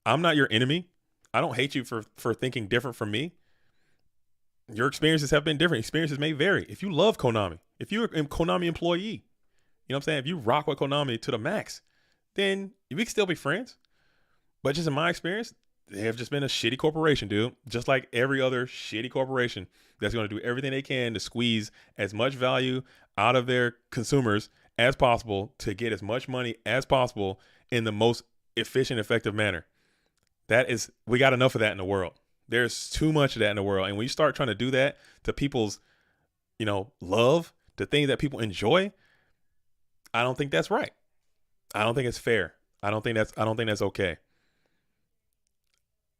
I'm not your enemy. I don't hate you for thinking different from me. Your experiences have been different. Experiences may vary. If you love Konami, if you're a Konami employee, you know what I'm saying? If you rock with Konami to the max, then we can still be friends. But just in my experience, they have just been a shitty corporation, dude. Just like every other shitty corporation that's going to do everything they can to squeeze as much value out of their consumers as possible to get as much money as possible in the most efficient, effective manner. We got enough of that in the world. There's too much of that in the world. And when you start trying to do that to people's, love, to things that people enjoy, I don't think that's right. I don't think it's fair. I don't think that's okay.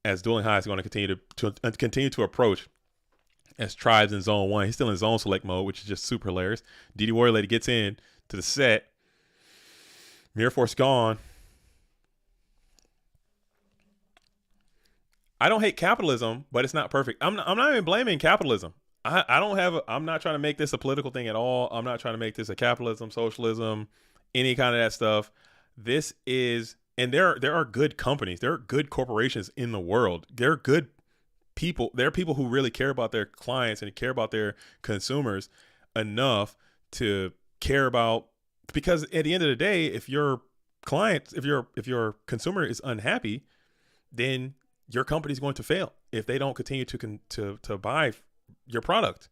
As Dueling High is going to continue to approach as Tribes in Zone 1. He's still in Zone Select mode, which is just super hilarious. DD Warrior Lady gets in to the set. Mirror Force gone. I don't hate capitalism, but it's not perfect. I'm not even blaming capitalism. I'm not trying to make this a political thing at all. I'm not trying to make this a capitalism, socialism, any kind of that stuff. This is, and there are good companies. There are good corporations in the world. There are good people. There are people who really care about their clients and care about their consumers enough to care about, because at the end of the day, if your consumer is unhappy, then your company is going to fail if they don't continue to buy your product.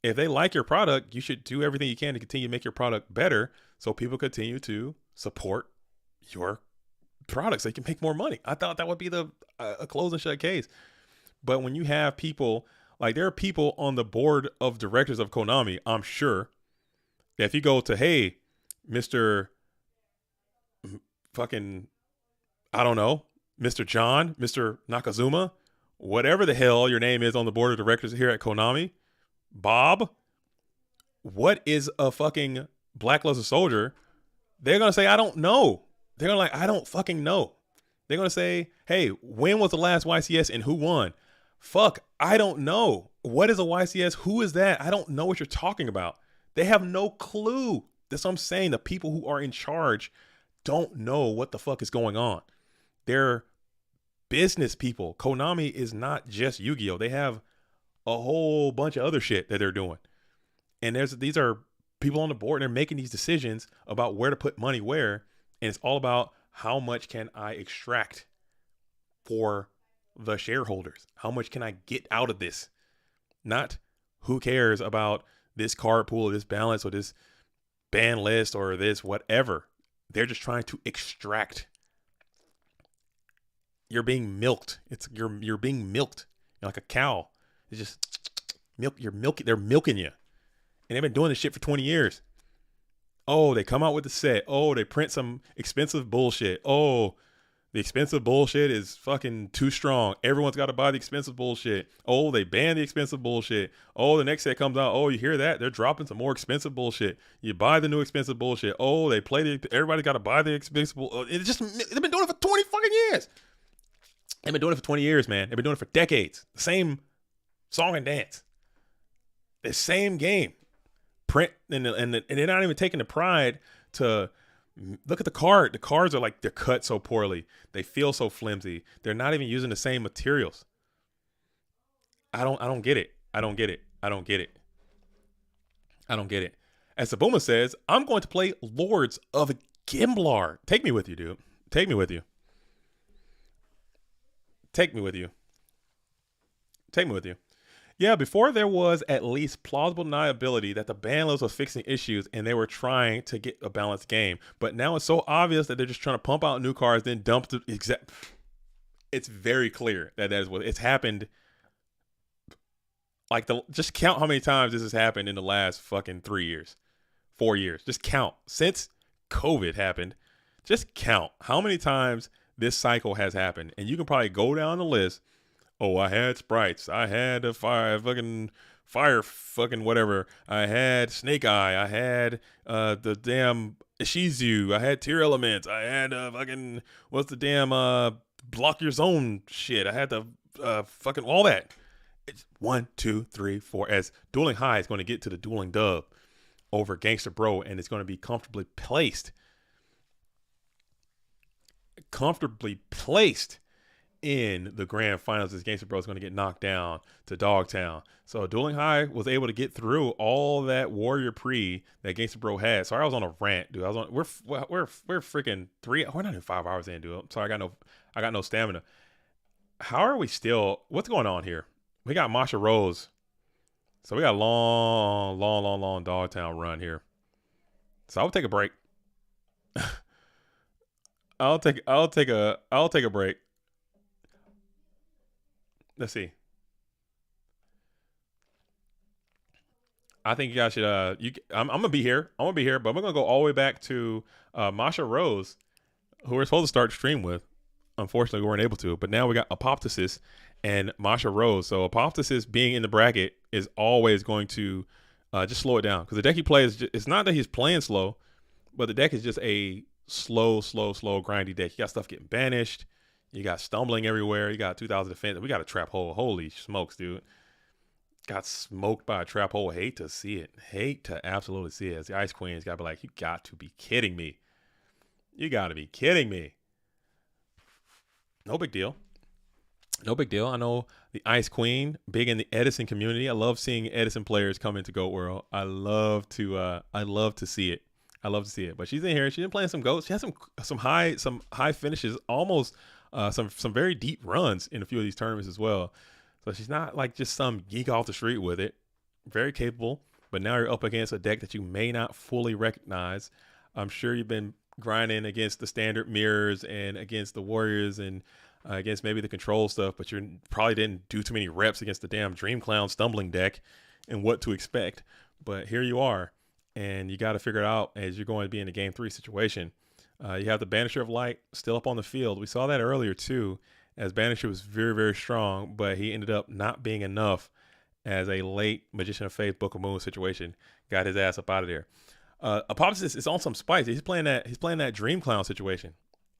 If they like your product, you should do everything you can to continue to make your product better so people continue to support your product so you can make more money. I thought that would be a close and shut case. But when you have people, like there are people on the board of directors of Konami, I'm sure, that if you go to, hey, Mr. fucking, I don't know, Mr. John, Mr. Nakazuma, whatever the hell your name is on the board of directors here at Konami, Bob, what is a fucking blacklisted soldier? They're going to say, I don't know. They're going to I don't fucking know. They're going to say, hey, when was the last YCS and who won? Fuck, I don't know. What is a YCS? Who is that? I don't know what you're talking about. They have no clue. That's what I'm saying. The people who are in charge don't know what the fuck is going on. They're business people. Konami is not just Yu-Gi-Oh! They have a whole bunch of other shit that they're doing. And these are people on the board, and they're making these decisions about where to put money where. And it's all about how much can I extract for the shareholders? How much can I get out of this? Not who cares about this card pool or this balance or this ban list or this whatever. They're just trying to extract. You're being milked. You're being milked. You're like a cow. It's just milk. They're milking you. And they've been doing this shit for 20 years. Oh, they come out with the set. Oh, they print some expensive bullshit. Oh, the expensive bullshit is fucking too strong. Everyone's got to buy the expensive bullshit. Oh, they ban the expensive bullshit. Oh, the next set comes out. Oh, you hear that? They're dropping some more expensive bullshit. You buy the new expensive bullshit. Oh, everybody's got to buy the expensive bullshit. They've been doing it for 20 fucking years. They've been doing it for 20 years, man. They've been doing it for decades. The same song and dance. The same game. Print, and they're not even taking the pride to look at the card. The cards are like, they're cut so poorly. They feel so flimsy. They're not even using the same materials. I don't get it. I don't get it. I don't get it. I don't get it. As Sabuma says, I'm going to play Lords of Gimblar. Take me with you, dude. Take me with you. Take me with you. Take me with you. Yeah, before there was at least plausible deniability that the ban list was fixing issues and they were trying to get a balanced game. But now it's so obvious that they're just trying to pump out new cards, then dump the exact. It's very clear that is what it's happened. Like, just count how many times this has happened in the last fucking 3 years, 4 years. Just count. Since COVID happened, just count how many times this cycle has happened. And you can probably go down the list. Oh, I had sprites. I had a fire fucking whatever. I had Snake Eye. I had the damn Shizu. I had tier elements. I had fucking, what's the damn block your zone shit. I had the fucking all that. It's 1, 2, 3, 4. As Dueling High is going to get to the Dueling dub over Gangster Bro, and it's going to be comfortably placed in the grand finals. As Gangster Bro is going to get knocked down to Dogtown. So Dueling High was able to get through all that Warrior Pre that Gangster Bro had. Sorry, I was on a rant, dude. We're freaking we're not even 5 hours in, dude. I'm sorry, I got no stamina. How are we still? What's going on here? We got Masha Rose. So we got a long Dogtown run here. So I'll take a break. I'll take a break. Let's see. I think you guys should. I'm gonna be here. But we're gonna go all the way back to Masha Rose, who we're supposed to start stream with. Unfortunately, we weren't able to. But now we got Apoptosis and Masha Rose. So Apoptosis being in the bracket is always going to just slow it down, because the deck he plays, it's not that he's playing slow, but the deck is just a slow grindy deck. You got stuff getting banished. You got stumbling everywhere. You got 2,000 defense. We got a trap hole. Holy smokes, dude. Got smoked by a trap hole. Hate to see it. Hate to absolutely see it. As the Ice Queen's got to be like, you got to be kidding me. You got to be kidding me. No big deal. No big deal. I know the Ice Queen, big in the Edison community. I love seeing Edison players come into Goat World. I love to see it. I love to see it. But she's in here. She's been playing some goats. She has some high finishes, almost some very deep runs in a few of these tournaments as well. So she's not like just some geek off the street with it. Very capable. But now you're up against a deck that you may not fully recognize. I'm sure you've been grinding against the standard mirrors and against the Warriors and against maybe the control stuff, but you probably didn't do too many reps against the damn Dream Clown stumbling deck and what to expect. But here you are, and you got to figure it out as you're going to be in a game 3 situation. You have the Banisher of Light still up on the field. We saw that earlier too, as Banisher was very, very strong, but he ended up not being enough as a late Magician of Faith, Book of Moon situation. Got his ass up out of there. Apoptosis is on some spikes. He's playing that Dream Clown situation.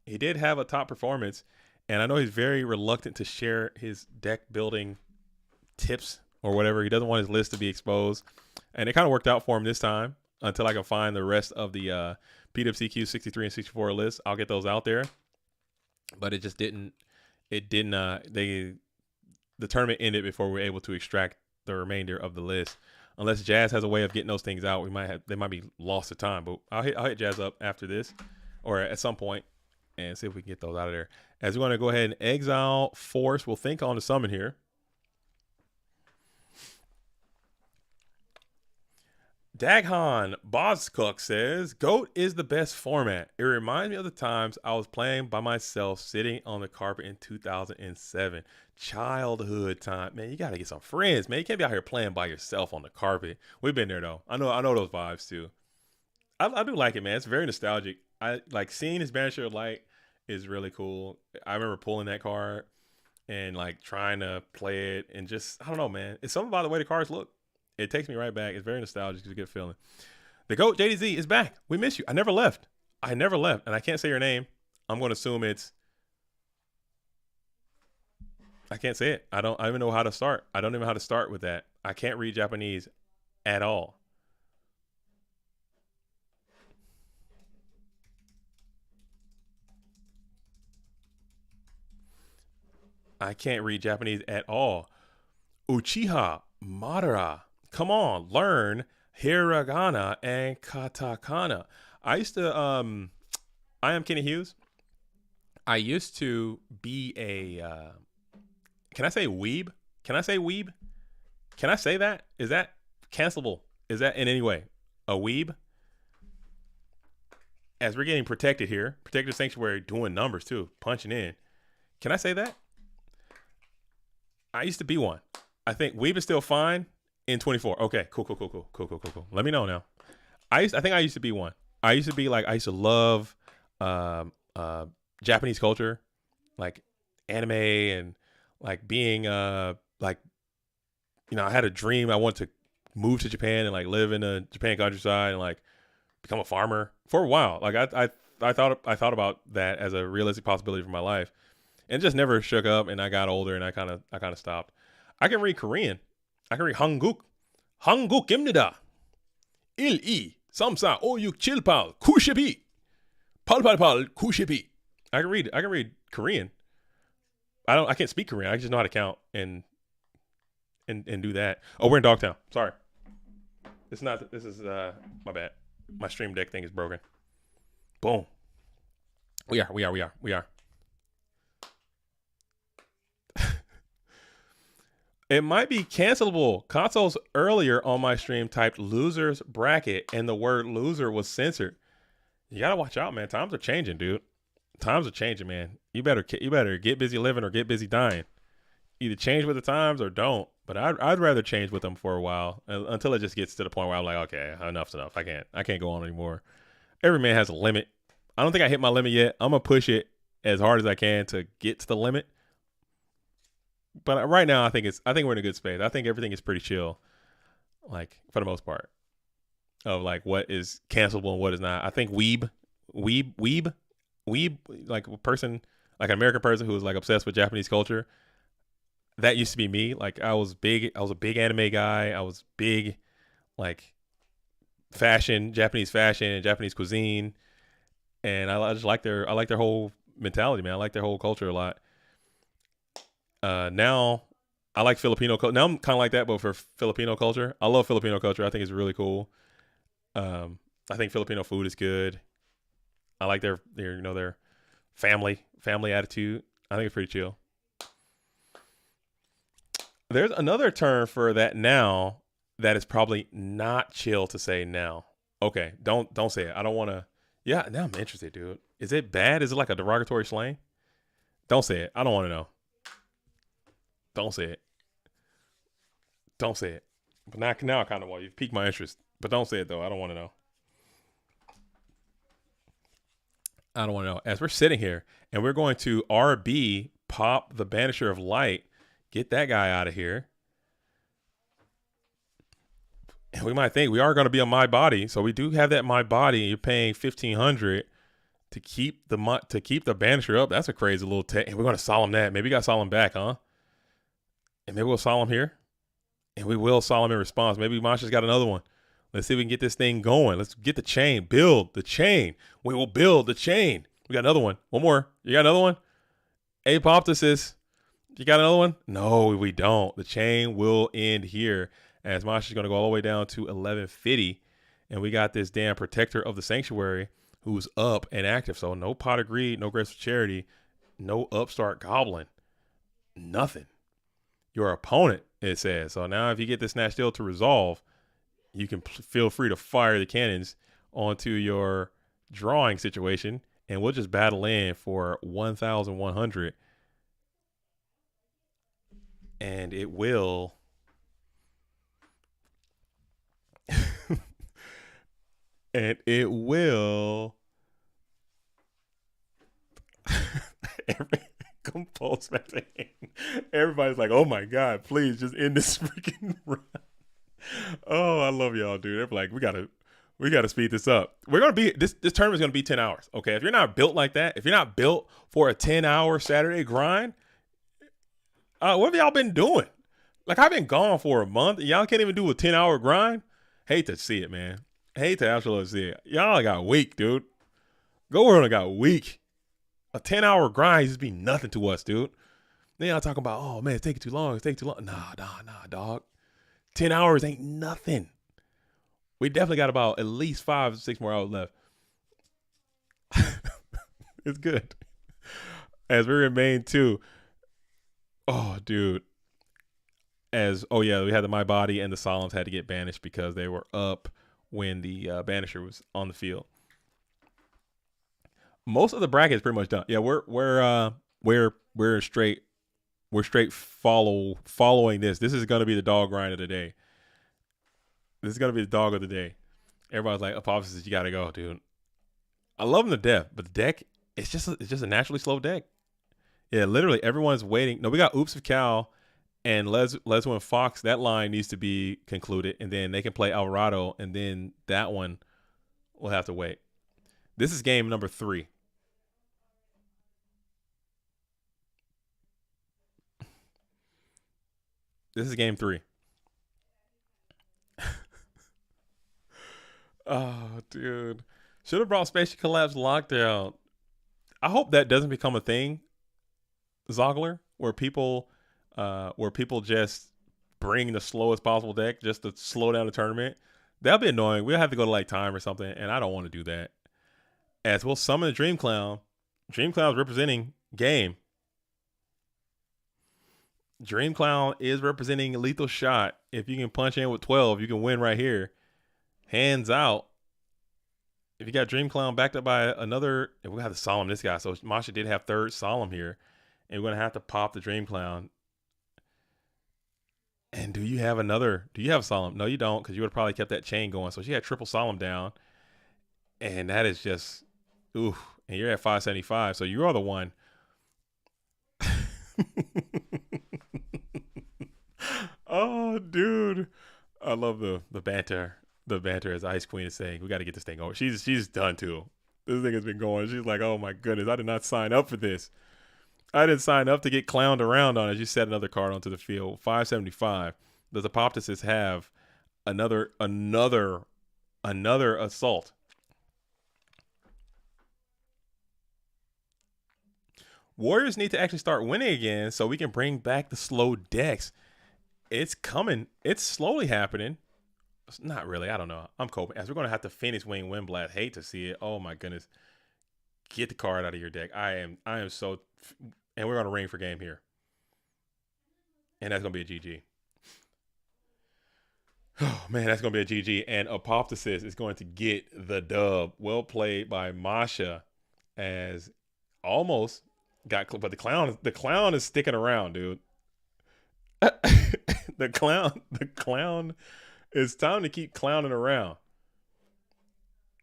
He did have a top performance, and I know he's very reluctant to share his deck building tips or whatever. He doesn't want his list to be exposed, and it kind of worked out for him this time until I can find the rest of the PWCQ 63 and 64 list. I'll get those out there, but it just didn't. The tournament ended before we were able to extract the remainder of the list. Unless Jazz has a way of getting those things out, they might be lost to time. But I'll hit Jazz up after this, or at some point, and see if we can get those out of there. As we want to go ahead and exile Force, we'll think on the summon here. Daghan Bozcook says, GOAT is the best format. It reminds me of the times I was playing by myself sitting on the carpet in 2007. Childhood time. Man, you got to get some friends, man. You can't be out here playing by yourself on the carpet. We've been there, though. I know those vibes, too. I do like it, man. It's very nostalgic. I like seeing his Banisher of Light is really cool. I remember pulling that card and, like, trying to play it and just, I don't know, man. It's something about the way the cards look. It takes me right back. It's very nostalgic. It's a good feeling. The GOAT, JDZ, is back. We miss you. I never left. And I can't say your name. I'm going to assume it's I can't say it. I don't even know how to start. I don't even know how to start with that. I can't read Japanese at all. I can't read Japanese at all. Uchiha Madara. Come on, learn hiragana and katakana. I used to I am Kenny Hughes. I used to be a can I say weeb? Can I say weeb? Can I say that? Is that cancelable? Is that in any way a weeb? As we're getting protected here, protected sanctuary, doing numbers too, punching in. Can I say that? I used to be one. I think weeb is still fine in 24. Okay, cool. Let me know now. I think I used to be one. I used to be like, I used to love Japanese culture, like anime, and like being like, you know, I had a dream. I wanted to move to Japan and like live in the Japan countryside and like become a farmer for a while. Like I thought about that as a realistic possibility for my life, and just never shook up. And I got older and I kind of stopped. I can read Korean. I can read Hanguk imnida. Il samsa oyuk chilpal kushipi. Palpalpal kushipi. I can read Korean. I can't speak Korean. I just know how to count and do that. Oh, we're in Dogtown. Sorry. This is my bad. My stream deck thing is broken. Boom. We are. It might be cancelable. Consoles earlier on my stream typed losers bracket and the word loser was censored. You gotta watch out, man. Times are changing, dude. Times are changing, man. You better get busy living or get busy dying. Either change with the times or don't. But I'd rather change with them for a while until it just gets to the point where I'm like, okay, enough's enough. I can't go on anymore. Every man has a limit. I don't think I hit my limit yet. I'm gonna push it as hard as I can to get to the limit. But right now, I think we're in a good space. I think everything is pretty chill, like for the most part, of like what is cancelable and what is not. I think weeb, like a person, like an American person who is like obsessed with Japanese culture. That used to be me. Like I was a big anime guy. I was big, like Japanese fashion and Japanese cuisine, and I just like their whole mentality, man. I like their whole culture a lot. Now I like Filipino culture. Now I'm kind of like that, but for Filipino culture, I love Filipino culture. I think it's really cool. I think Filipino food is good. I like their family attitude. I think it's pretty chill. There's another term for that now that is probably not chill to say now. Okay, don't say it. I don't want to. Yeah, now I'm interested, dude. Is it bad? Is it like a derogatory slang? Don't say it. I don't want to know. Don't say it. Don't say it. But now I kind of want. You've piqued my interest. But don't say it, though. I don't want to know. I don't want to know. As we're sitting here and we're going to RB, pop the Banisher of Light, get that guy out of here. And we might think we are going to be on My Body. So we do have that My Body. You're paying $1,500 to keep the Banisher up. That's a crazy little we're going to solemn that. Maybe we got solemn back, huh? And maybe we'll solemn here. And we will solemn in response. Maybe Masha's got another one. Let's see if we can get this thing going. Let's get the chain. Build the chain. We will build the chain. We got another one. One more. You got another one? Apoptosis. You got another one? No, we don't. The chain will end here as Masha's going to go all the way down to 1150. And we got this damn protector of the sanctuary who's up and active. So no pot of greed, no grace of charity, no upstart goblin. Nothing. Your opponent, it says. So now if you get this Snatch Steal to resolve, you can feel free to fire the cannons onto your drawing situation, and we'll just battle in for 1,100. And it will. And it will. Compulse back to hand. Everybody's like, oh my God, please just end this freaking run. Oh, I love y'all, dude. They're like, we gotta speed this up. We're gonna be this tournament's gonna be 10 hours. Okay. If you're not built like that, if you're not built for a 10-hour Saturday grind, What have y'all been doing? Like, I've been gone for a month. Y'all can't even do a 10-hour grind. Hate to see it, man. Hate to absolutely see it. Y'all got weak, dude. Go World got weak. A 10-hour grind just be nothing to us, dude. Then y'all talking about, oh man, it's taking too long. It's taking too long. Nah, dog. 10 hours ain't nothing. We definitely got about at least 5 6 more hours left. It's good. As we remain too. Oh, dude. We had the My Body and the Solemns had to get banished because they were up when the banisher was on the field. Most of the bracket is pretty much done. Yeah, we're straight following this. This is gonna be the dog grind of the day. This is gonna be the dog of the day. Everybody's like, Apoptosis, you gotta go, dude. I love him to death, but the deck, it's just a naturally slow deck. Yeah, literally everyone's waiting. No, we got Oops of Cal and Leswin and Fox. That line needs to be concluded, and then they can play Alvarado, and then that one will have to wait. This is game number 3. This is game 3. Oh, dude. Should have brought Spaceship Collapse Lockdown. I hope that doesn't become a thing, Zogler, where people just bring the slowest possible deck just to slow down the tournament. That'll be annoying. We'll have to go to like time or something, and I don't want to do that. As we'll summon the Dream Clown. Dream Clown's representing game. Dream Clown is representing Lethal Shot. If you can punch in with 12, you can win right here. Hands out. If you got Dream Clown backed up by another, and we have to Solemn this guy. So Masha did have third Solemn here. And we're going to have to pop the Dream Clown. And do you have Solemn? No, you don't, because you would have probably kept that chain going. So she had triple Solemn down. And that is just, ooh. And you're at 575. So you are the one. Oh, dude. I love the banter. The banter, as Ice Queen is saying. We got to get this thing over. She's done too. This thing has been going. She's like, oh my goodness, I did not sign up for this. I didn't sign up to get clowned around on it. You set another card onto the field. 575. Does Apoptosis have another assault? Warriors need to actually start winning again so we can bring back the slow decks. It's coming. It's slowly happening. It's not really. I don't know. I'm coping. As we're going to have to finish Wing Windblast. Hate to see it. Oh, my goodness. Get the card out of your deck. I am so... And we're going to ring for game here. And that's going to be a GG. Oh, man, that's going to be a GG. And Apoptosis is going to get the dub. Well played by Masha, as almost got... But the clown is sticking around, dude. The clown... It's time to keep clowning around,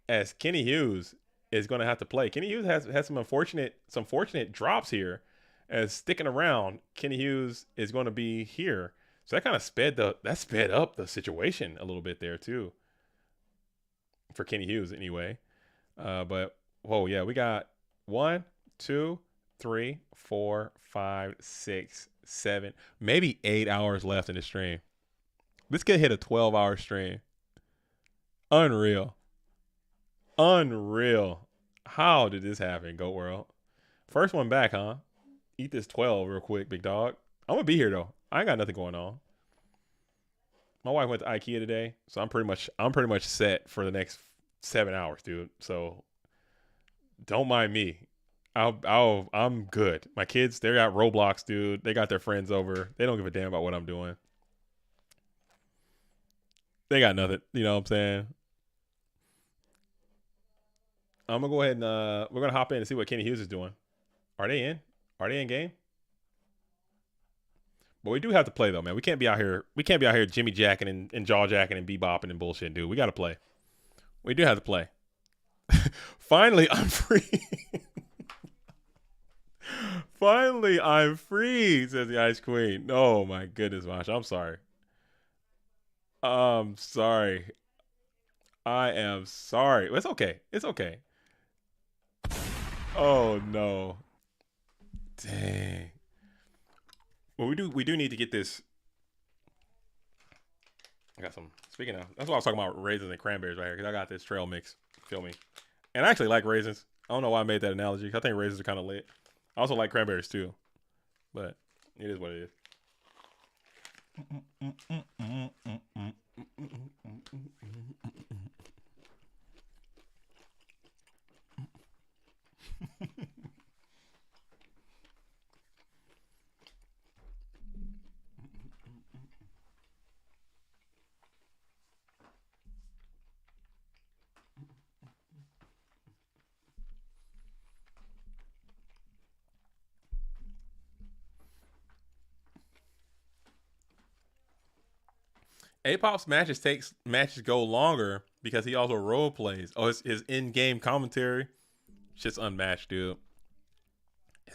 as Kenny Hughes is going to have to play. Kenny Hughes has some fortunate drops here, as sticking around. Kenny Hughes is going to be here, so that kind of sped up the situation a little bit there too, for Kenny Hughes anyway. But whoa, yeah, we got 1, 2, 3, 4, 5, 6, 7, maybe 8 hours left in the stream. This could hit a 12-hour stream. Unreal. How did this happen, Goat World? First one back, huh? Eat this 12 real quick, big dog. I'm going to be here, though. I ain't got nothing going on. My wife went to IKEA today, so I'm pretty much set for the next 7 hours, dude. So don't mind me. I'm good. My kids, they got Roblox, dude. They got their friends over. They don't give a damn about what I'm doing. They got nothing. You know what I'm saying? I'm going to go ahead and we're going to hop in and see what Kenny Hughes is doing. Are they in? Are they in game? But we do have to play, though, man. We can't be out here Jimmy jacking and jaw jacking and bebopping and bullshit, dude. We got to play. We do have to play. Finally, I'm free. Finally, I'm free, says the Ice Queen. Oh, my goodness, Masha. I'm sorry. I'm sorry. I am sorry. It's okay. It's okay. Oh, no. Dang. Well, we do need to get this. I got some. Speaking of, that's why I was talking about raisins and cranberries right here, because I got this trail mix. Feel me? And I actually like raisins. I don't know why I made that analogy. I think raisins are kind of lit. I also like cranberries too, but it is what it is. Apop's matches go longer because he also role plays. Oh, his in-game commentary, shit's unmatched, dude.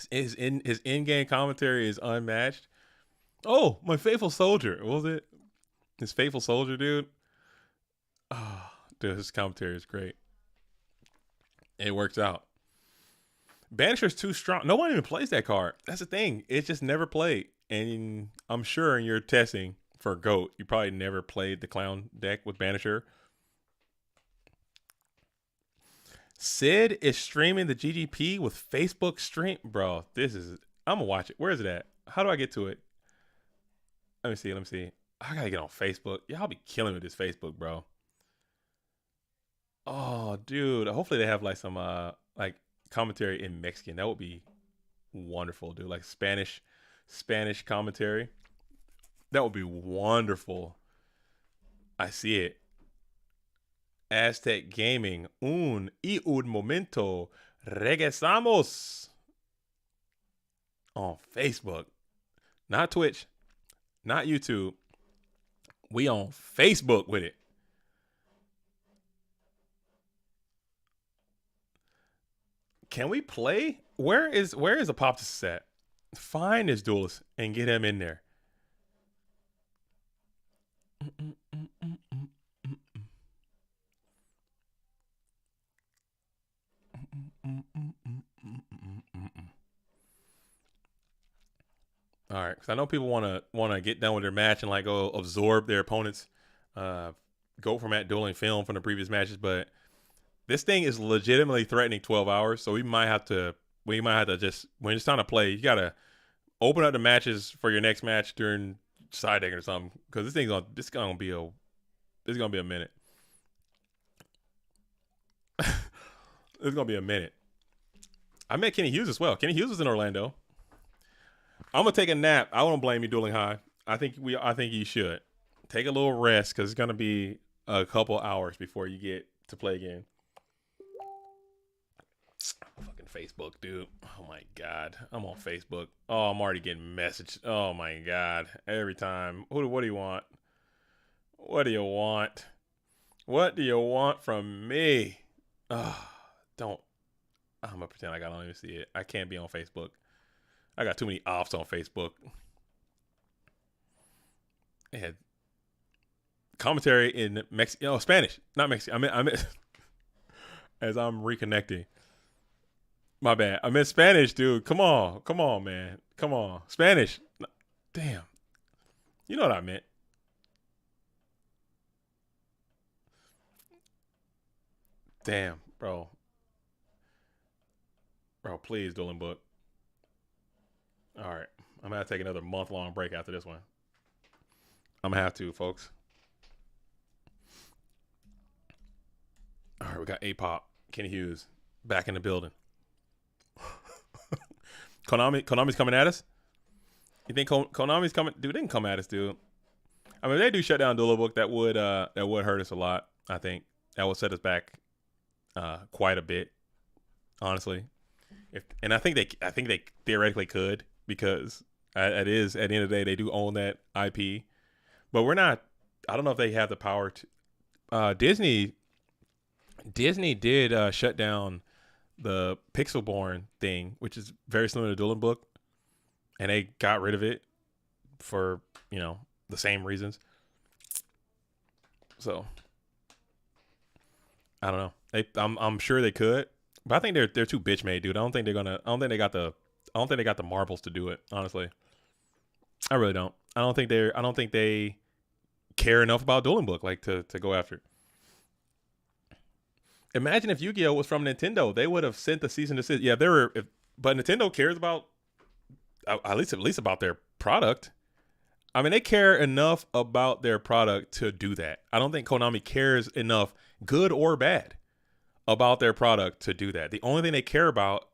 His in-game commentary is unmatched. Oh, my faithful soldier. What was it? His faithful soldier, dude. Oh, dude, his commentary is great. It works out. Banisher's too strong. No one even plays that card. That's the thing. It's just never played. And I'm sure in your testing for GOAT, you probably never played the clown deck with Banisher. Sid is streaming the GGP with Facebook stream. Bro, this is... I'm going to watch it. Where is it at? How do I get to it? Let me see. I got to get on Facebook. Y'all be killing with this Facebook, bro. Oh, dude. Hopefully they have like some like commentary in Mexican. That would be wonderful, dude. Like Spanish commentary. That would be wonderful. I see it. Aztec Gaming. Un momento. Regresamos. On Facebook. Not Twitch. Not YouTube. We on Facebook with it. Can we play? Where is Apoptosis at? Find this duelist and get him in there. All right, because I know people want to get done with their match and like go absorb their opponents, go from that dueling film from the previous matches, but this thing is legitimately threatening 12 hours, so we might have to just, when it's time to play, you gotta open up the matches for your next match during side decking or something, because this gonna be a minute. It's gonna be a minute. I met Kenny Hughes as well. Kenny Hughes was in Orlando. I'm gonna take a nap. I won't blame you, Dueling High. I think you should take a little rest because it's gonna be a couple hours before you get to play again. Fucking Facebook, dude. Oh my god, I'm on Facebook. Oh, I'm already getting messaged. Oh my god, every time. What do you want? What do you want? What do you want from me? Oh, don't. I'm gonna pretend like I don't even see it. I can't be on Facebook. I got too many offs on Facebook. They had commentary in Mexican. Oh, Spanish, not Mexican. I meant as I'm reconnecting. My bad. I meant Spanish, dude. Come on, man. Come on, Spanish. Damn. You know what I meant. Damn, bro. Bro, please, Dueling Book. All right. I'm going to take another month-long break after this one. I'm going to have to, folks. All right, we got Apop, Kenny Hughes, back in the building. Konami's coming at us? You think Konami's coming? Dude, they can come at us, dude. I mean, if they do shut down Dueling Book, that would hurt us a lot, I think. That would set us back quite a bit, honestly. I think they theoretically could, because it is, at the end of the day, they do own that IP. But we're not, I don't know if they have the power to. Disney did shut down the Pixelborn thing, which is very similar to Dueling Book, and they got rid of it for, the same reasons. So I don't know. I'm sure they could, but I think they're too bitch made, dude. I don't think they got the marbles to do it, honestly. I really don't. I don't think they care enough about Dueling Book like to go after it. Imagine if Yu-Gi-Oh was from Nintendo, they would have sent the cease and desist. Yeah, but Nintendo cares about at least about their product. I mean, they care enough about their product to do that. I don't think Konami cares enough, good or bad, about their product to do that. The only thing they care about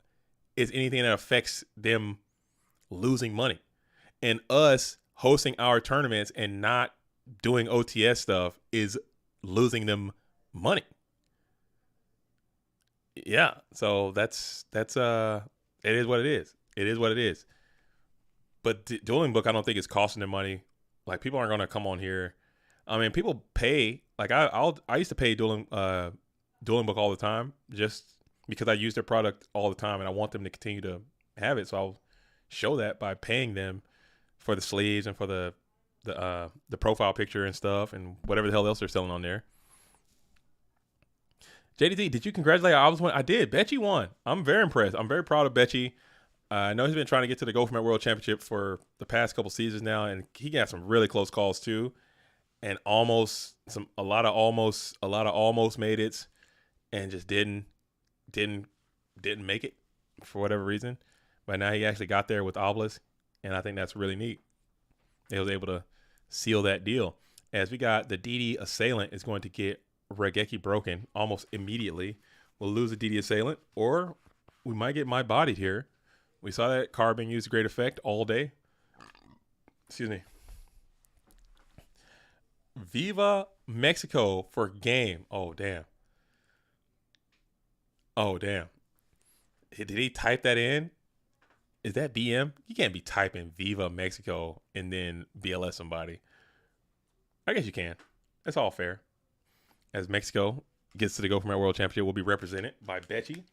is anything that affects them losing money. And us hosting our tournaments and not doing OTS stuff is losing them money. Yeah, so that's it is what it is. It is what it is. But Dueling Book, I don't think it's costing them money. Like, people aren't gonna come on here. I mean, people pay. Like, I used to pay Dueling Book all the time, just because I use their product all the time and I want them to continue to have it. So I'll show that by paying them for the sleeves and for the profile picture and stuff and whatever the hell else they're selling on there. JDT, did you congratulate Albus won? I did. Betchy won. I'm very impressed. I'm very proud of Betchy. I know he's been trying to get to the Go From It World Championship for the past couple seasons now, and he got some really close calls too, and a lot of almost made it, and just didn't make it for whatever reason. But now he actually got there with Obelisk, and I think that's really neat. He was able to seal that deal. As we got the DD Assailant is going to get Regeki broken almost immediately. We'll lose a DD Assailant, or we might get My Bodied here. We saw that card being used to great effect all day. Excuse me. Viva Mexico for game. Oh, damn. Oh, damn. Did he type that in? Is that BM? You can't be typing Viva Mexico and then BLS somebody. I guess you can. That's all fair. As Mexico gets to the Go From It World Championship, will be represented by Betchy.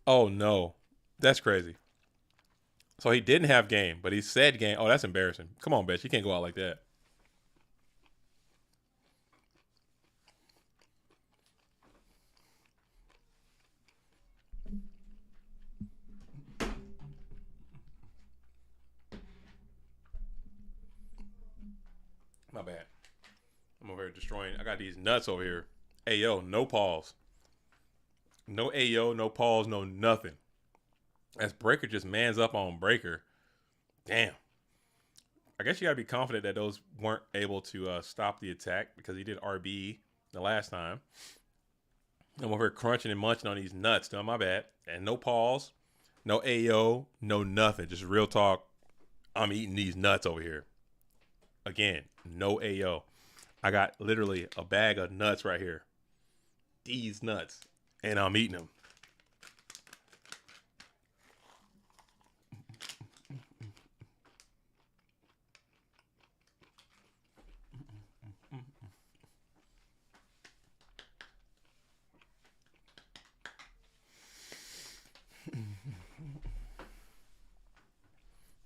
Oh, no. That's crazy. So he didn't have game, but he said game. Oh, that's embarrassing. Come on, bitch. You can't go out like that. My bad. I'm over here destroying. I got these nuts over here. Hey, yo, no pause. No Ayo, no pause, no nothing. As Breaker just mans up on Breaker. Damn. I guess you got to be confident that those weren't able to stop the attack because he did RB the last time. I'm over here crunching and munching on these nuts. No, my bad. And no pause, no Ayo, no nothing. Just real talk. I'm eating these nuts over here. Again, no Ayo. I got literally a bag of nuts right here. These nuts. And I'm eating them.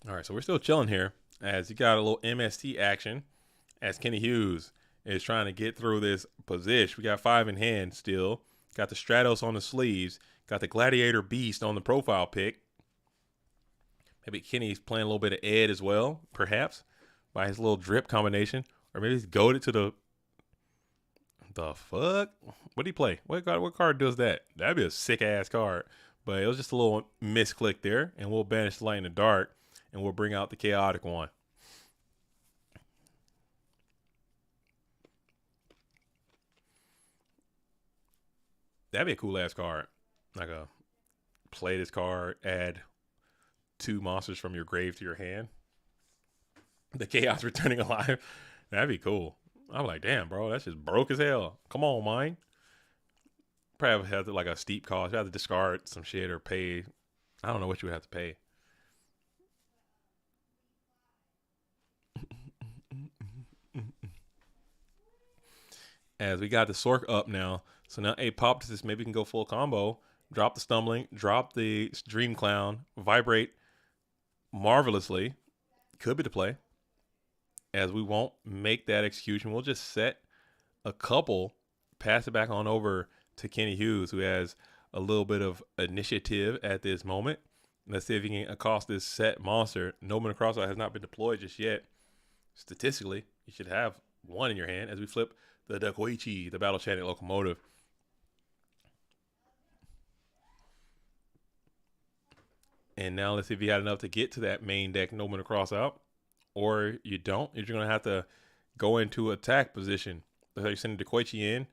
All right, so we're still chilling here as you got a little MST action as Kenny Hughes is trying to get through this position. We got 5 in hand still. Got the Stratos on the sleeves. Got the Gladiator Beast on the profile pick. Maybe Kenny's playing a little bit of Ed as well, perhaps, by his little drip combination. Or maybe he's goaded to the fuck? What did he play? What card does that? That'd be a sick-ass card. But it was just a little misclick there. And we'll banish the light in the dark. And we'll bring out the chaotic one. That'd be a cool ass card. Like play this card, add 2 monsters from your grave to your hand. The chaos returning alive. That'd be cool. I'm like, damn, bro, that's just broke as hell. Come on, mine. Probably have to, like a steep cost. You have to discard some shit or pay. I don't know what you would have to pay. As we got the Sork up now. So now Apoptosis maybe can go full combo. Drop the Stumbling. Drop the Dream Clown. Vibrate marvelously. Could be the play, as we won't make that execution. We'll just set a couple, pass it back on over to Kenny Hughes, who has a little bit of initiative at this moment. Let's see if he can accost this set monster. Nobleman Crossout has not been deployed just yet. Statistically, you should have one in your hand as we flip the Dakoichi, the Battle Chanting Locomotive. And now let's see if you had enough to get to that main deck Nobleman Crossout. Or you don't. You're going to have to go into attack position. So you're sending Dakoichi in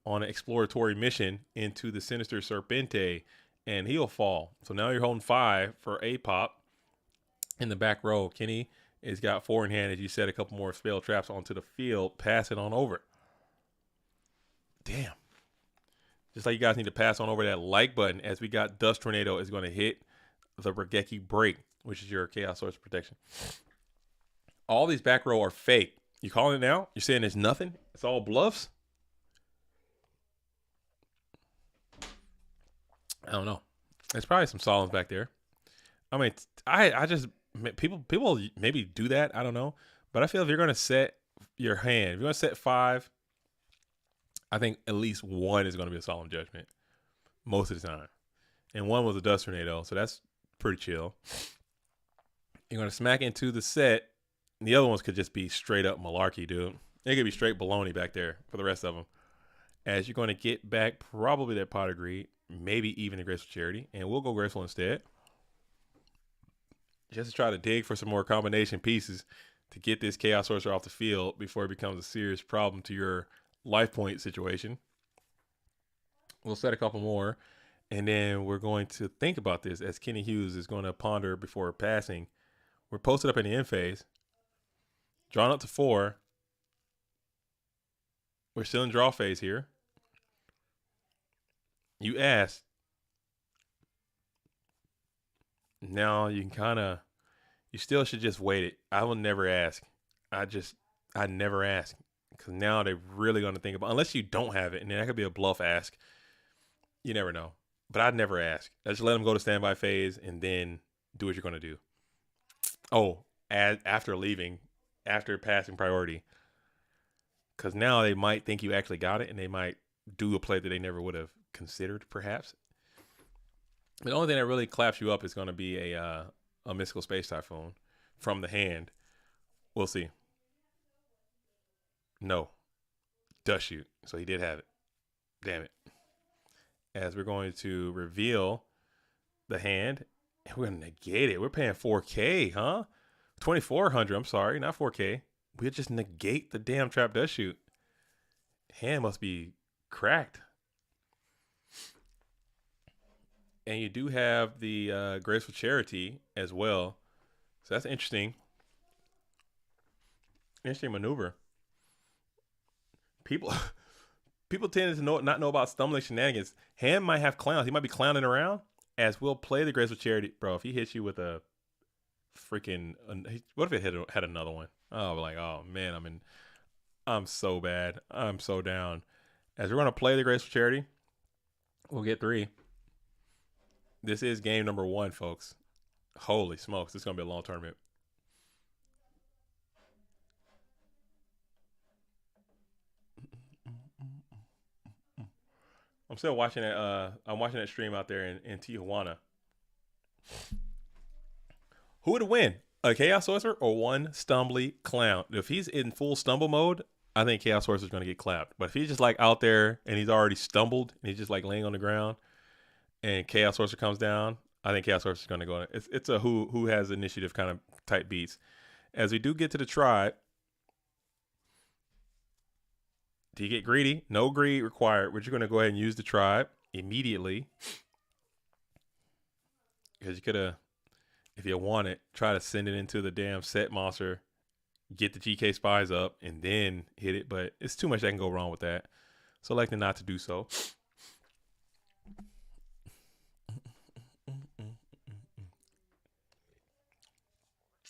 on an exploratory mission into the Sinister Serpente, and he'll fall. So now you're holding 5 for Apop in the back row. Kenny has got 4 in hand as you set a couple more spell traps onto the field. Pass it on over. Damn. Just like you guys need to pass on over that like button as we got Dust Tornado is going to hit the Regeki Break, which is your Chaos Source protection. All these back row are fake. You calling it now? You're saying there's nothing? It's all bluffs? I don't know. There's probably some Solons back there. I mean, I just people maybe do that. I don't know, but I feel if you're gonna set your hand, if you're gonna set 5, I think at least one is gonna be a solemn judgment most of the time, and one was a Dust Tornado, so that's pretty chill. You're gonna smack into the set. And the other ones could just be straight up malarkey, dude. It could be straight baloney back there for the rest of them. As you're going to get back probably that Pot of Greed, maybe even the Graceful Charity. And we'll go Graceful instead. Just to try to dig for some more combination pieces to get this Chaos Sorcerer off the field before it becomes a serious problem to your life point situation. We'll set a couple more. And then we're going to think about this as Kenny Hughes is going to ponder before passing. We're posted up in the end phase. Drawn up to 4. We're still in draw phase here. You asked. Now you can you still should just wait it. I will never ask. I never ask. Because now they're really going to think about, unless you don't have it, and then that could be a bluff ask. You never know. But I'd never ask. I just let them go to standby phase and then do what you're going to do. Oh, after leaving. After passing priority, because now they might think you actually got it, and they might do a play that they never would have considered, perhaps. The only thing that really claps you up is going to be a Mystical Space Typhoon from the hand. We'll see. No. Dust Shoot. So he did have it. Damn it. As we're going to reveal the hand, and we're going to negate it. We're paying 4K, huh? 2,400, I'm sorry, not 4K. We'll just negate the damn Trap Dust Shoot. Hand must be cracked. And you do have the Graceful Charity as well. So that's interesting. Interesting maneuver. People tend to not know about stumbling shenanigans. Hand might have clowns. He might be clowning around as we'll play the Graceful Charity. Bro, if he hits you with a freaking, what if it had another one? Oh, like, oh man, I'm so bad. I'm so down. As we're going to play the Graceful Charity, we'll get 3. This is game number 1, folks. Holy smokes. This is going to be a long tournament. I'm still watching it. I'm watching that stream out there in Tijuana. Who would win? A Chaos Sorcerer or one Stumbly Clown? If he's in full stumble mode, I think Chaos Sorcerer is going to get clapped. But if he's just like out there and he's already stumbled and he's just like laying on the ground and Chaos Sorcerer comes down, I think Chaos Sorcerer is going to go. It's a who has initiative kind of type beats. As we do get to the tribe, do you get greedy? No greed required. We're just going to go ahead and use the tribe immediately. Because you could have, if you want it, try to send it into the damn set monster, get the GK spies up, and then hit it. But it's too much that can go wrong with that. Selecting not to do so.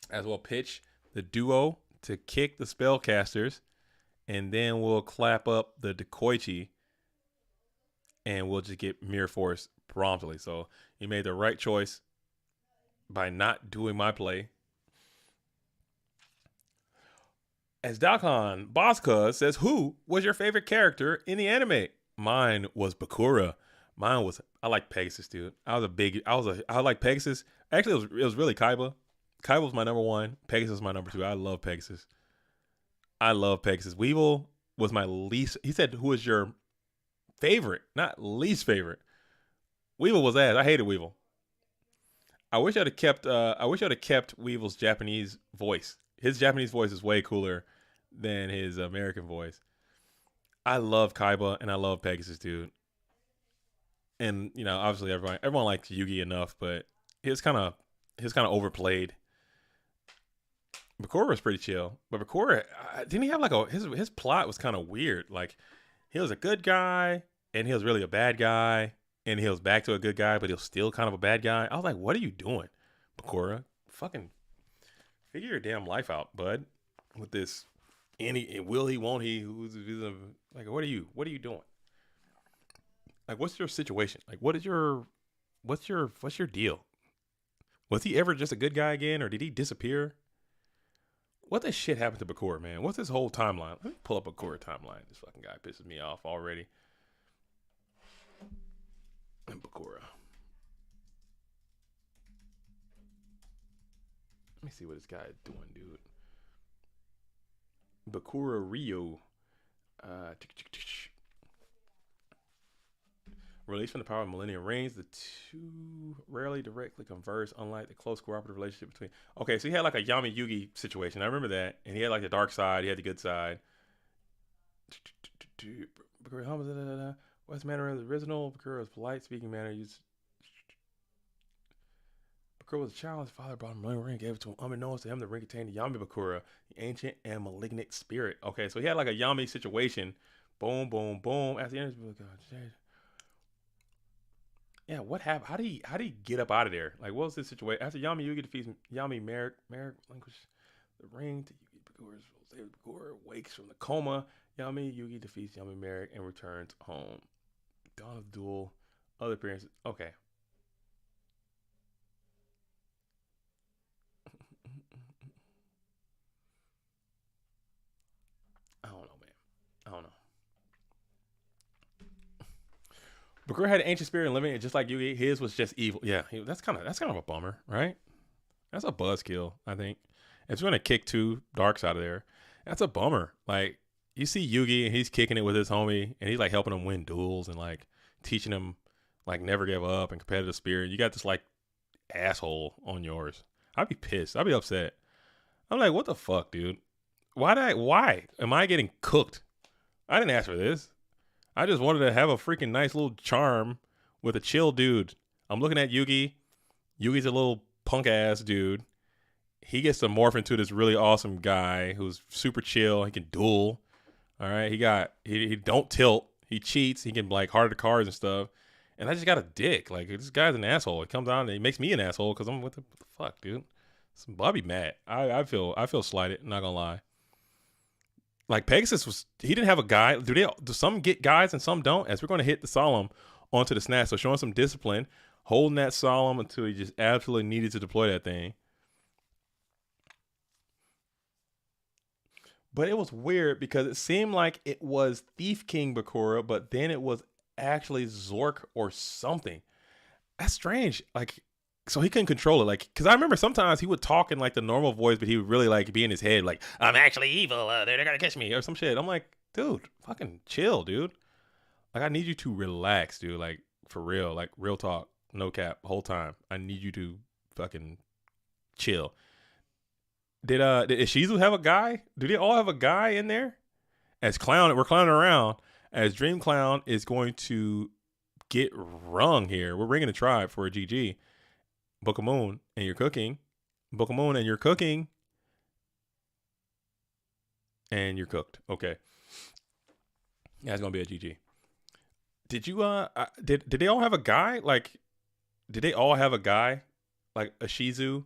As we'll pitch the duo to kick the spellcasters, and then we'll clap up the Dakoichi, and we'll just get Mirror Force promptly. So you made the right choice by not doing my play. As Dalcon Bosca says, who was your favorite character in the anime? Mine was Bakura. I like Pegasus, dude. I like Pegasus. Actually, it was really Kaiba. Kaiba was my number one. Pegasus was my number two. I love Pegasus. Weevil was my least. He said, who is your favorite, not least favorite? Weevil was ass. I hated Weevil. I wish I'd have kept Weevil's Japanese voice. His Japanese voice is way cooler than his American voice. I love Kaiba and I love Pegasus, dude. And you know, obviously everyone likes Yugi enough, but he was kind of overplayed. Bakura was pretty chill, but Bakura didn't he have like his plot was kind of weird. Like he was a good guy and he was really a bad guy, and he was back to a good guy, but he was still kind of a bad guy. I was like, what are you doing, Bakura? Fucking figure your damn life out, bud. With this, will he, won't he? Like, what are you doing? Like, what's your situation? Like, what's your deal? Was he ever just a good guy again, or did he disappear? What the shit happened to Bakura, man? What's this whole timeline? Let me pull up Bakura timeline. This fucking guy pisses me off already. And Bakura. Let me see what this guy is doing, dude. Bakura Rio. Released from the power of Millennium Reigns, the two rarely directly converse, unlike the close cooperative relationship between. Okay, so he had like a Yami Yugi situation. I remember that. And he had like the dark side, he had the good side. What's the manner of the original? Bakura's polite speaking manner. Bakura was a child. His father brought him a Millennium Ring, gave it to him. Unbeknownst to him, the ring contained the Yami Bakura, the ancient and malignant spirit. Okay, so he had like a Yami situation. Boom, boom, boom. At the end, yeah, what happened? How did he get up out of there? Like, what was this situation? After Yami Yugi defeats Yami Merrick relinquishes the ring to Yugi Bakura wakes from the coma. Yami Yugi defeats Yami Merrick and returns home. Dawn of Duel, other appearances. Okay. I don't know, man. I don't know. Bakura had an ancient spirit and living, just like Yugi. His was just evil. Yeah, that's kind of a bummer, right? That's a buzzkill, I think. If you're gonna kick two darks out of there, that's a bummer. Like, you see Yugi and he's kicking it with his homie, and he's like helping him win duels and like teaching him like never give up and competitive spirit. You got this like asshole on yours. I'd be pissed. I'd be upset. I'm like, what the fuck, dude? Why am I getting cooked? I didn't ask for this. I just wanted to have a freaking nice little charm with a chill dude. I'm looking at Yugi. Yugi's a little punk ass dude. He gets to morph into this really awesome guy who's super chill. He can duel. All right. He don't tilt. He cheats. He can like harder cards and stuff. And I just got a dick. Like, this guy's an asshole. It comes on and he makes me an asshole because I'm what the fuck, dude. I'll be mad. I feel slighted. Not gonna lie. Like, Pegasus he didn't have a guy. Do some get guys and some don't? As we're going to hit the solemn onto the snatch. So showing some discipline, holding that solemn until he just absolutely needed to deploy that thing. But it was weird because it seemed like it was Thief King Bakura, but then it was actually Zork or something. That's strange. Like, so he couldn't control it. Like, because I remember sometimes he would talk in like the normal voice, but he would really like be in his head, like, I'm actually evil. They're gonna catch me or some shit. I'm like, dude, fucking chill, dude. Like, I need you to relax, dude. Like, for real. Like, real talk, no cap, whole time. I need you to fucking chill. Did Ishizu have a guy? Do they all have a guy in there? As Clown, we're clowning around. As Dream Clown is going to get rung here. We're ringing the tribe for a GG. Book of Moon, and you're cooking. Book of Moon, and you're cooking. And you're cooked. Okay. That's gonna be a GG. Did you did they all have a guy? Like, did they all have a guy? Like, Ishizu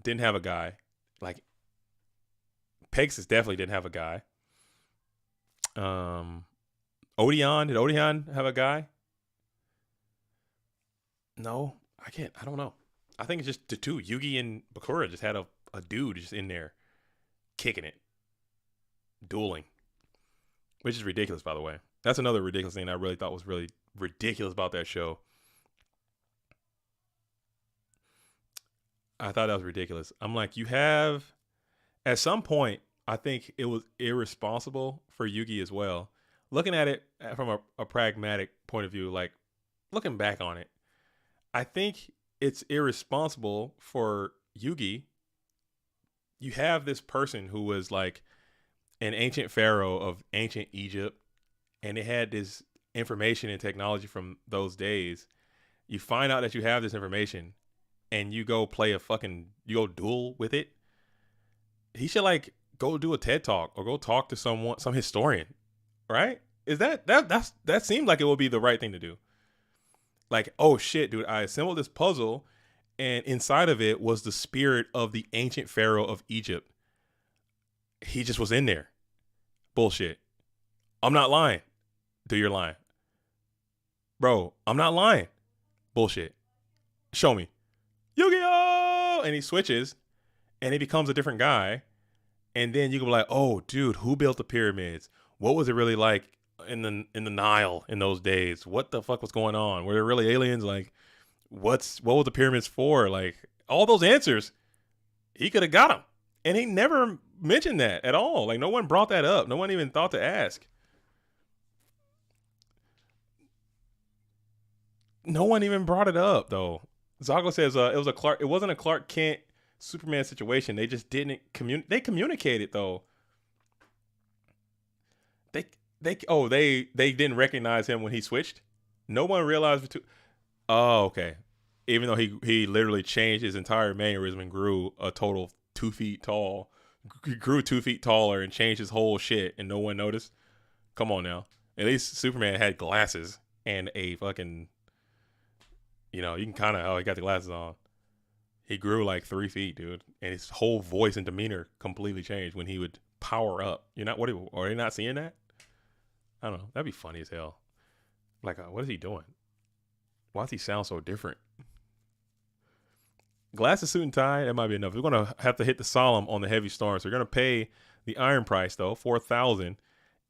didn't have a guy. Like, Pegasus definitely didn't have a guy. Odeon, did Odeon have a guy? No, I don't know. I think it's just the two. Yugi and Bakura just had a dude just in there kicking it, dueling, which is ridiculous, by the way. That's another ridiculous thing I really thought was really ridiculous about that show. I thought that was ridiculous. I'm like, you have, at some point, I think it was irresponsible for Yugi as well. Looking at it from a pragmatic point of view, like looking back on it, I think it's irresponsible for Yugi. You have this person who was like an ancient pharaoh of ancient Egypt, and they had this information and technology from those days. You find out that you have this information, and you go play you go duel with it. He should like go do a TED talk or go talk to some historian, right? Is that seems like it would be the right thing to do. Like, oh shit, dude, I assembled this puzzle, and inside of it was the spirit of the ancient pharaoh of Egypt. He just was in there. Bullshit. I'm not lying. Dude, you're lying. Bro, I'm not lying. Bullshit. Show me. Yu-Gi-Oh! And he switches, and he becomes a different guy. And then you can be like, oh, dude, who built the pyramids? What was it really like in the Nile in those days? What the fuck was going on? Were there really aliens? Like, what was the pyramids for? Like, all those answers, he could have got them. And he never mentioned that at all. Like, no one brought that up. No one even thought to ask. No one even brought it up, though. Zago says it wasn't a Clark Kent Superman situation. They just didn't they communicated though. They didn't recognize him when he switched. No one realized Oh, okay. Even though he literally changed his entire mannerism and grew a total 2 feet tall. He grew 2 feet taller and changed his whole shit and no one noticed. Come on now. At least Superman had glasses and a fucking, you can kind of, he got the glasses on. He grew like 3 feet, dude. And his whole voice and demeanor completely changed when he would power up. Are they not seeing that? I don't know. That'd be funny as hell. Like, what is he doing? Why does he sound so different? Glasses, suit, and tie, that might be enough. We're going to have to hit the solemn on the heavy storm. So we're going to pay the iron price, though, $4,000.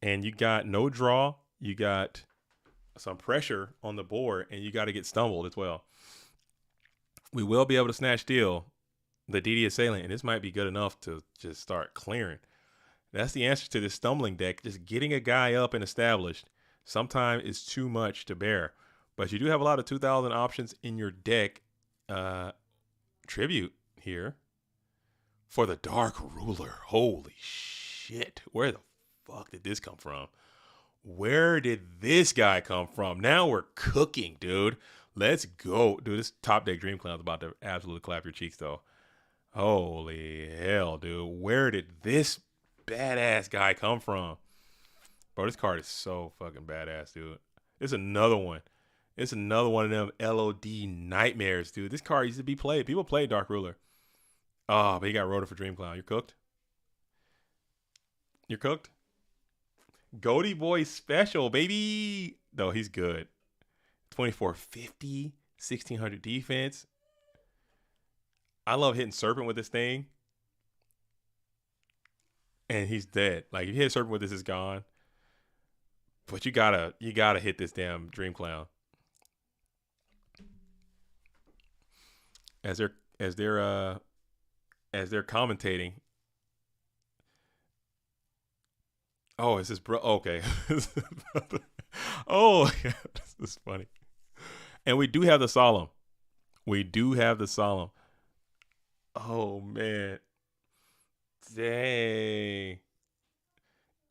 And you got no draw. You got some pressure on the board, and you got to get stumbled as well. We will be able to snatch steal the DD Assailant, and this might be good enough to just start clearing. That's the answer to this stumbling deck. Just getting a guy up and established sometimes is too much to bear. But you do have a lot of 2,000 options in your deck. Tribute here for the Dark Ruler. Holy shit. Where the fuck did this come from? Where did this guy come from? Now we're cooking, dude. Let's go. Dude, this top deck Dream Clown is about to absolutely clap your cheeks, though. Holy hell, dude. Where did this badass guy come from? Bro, this card is so fucking badass, dude. It's another one. It's another one of them LOD nightmares, dude. This card used to be played. People play Dark Ruler. Oh, but he got roted for Dream Clown. You're cooked? You're cooked? Goaty Boy special, baby. No, he's good. 2450, 1600 defense. I love hitting Serpent with this thing. And he's dead. Like, if you hit Serpent with this, it's gone. But you gotta hit this damn Dream Clown. As they're commentating. Oh, is this bro? Okay. Oh, yeah, this is funny. And we do have the solemn. Oh man. Dang.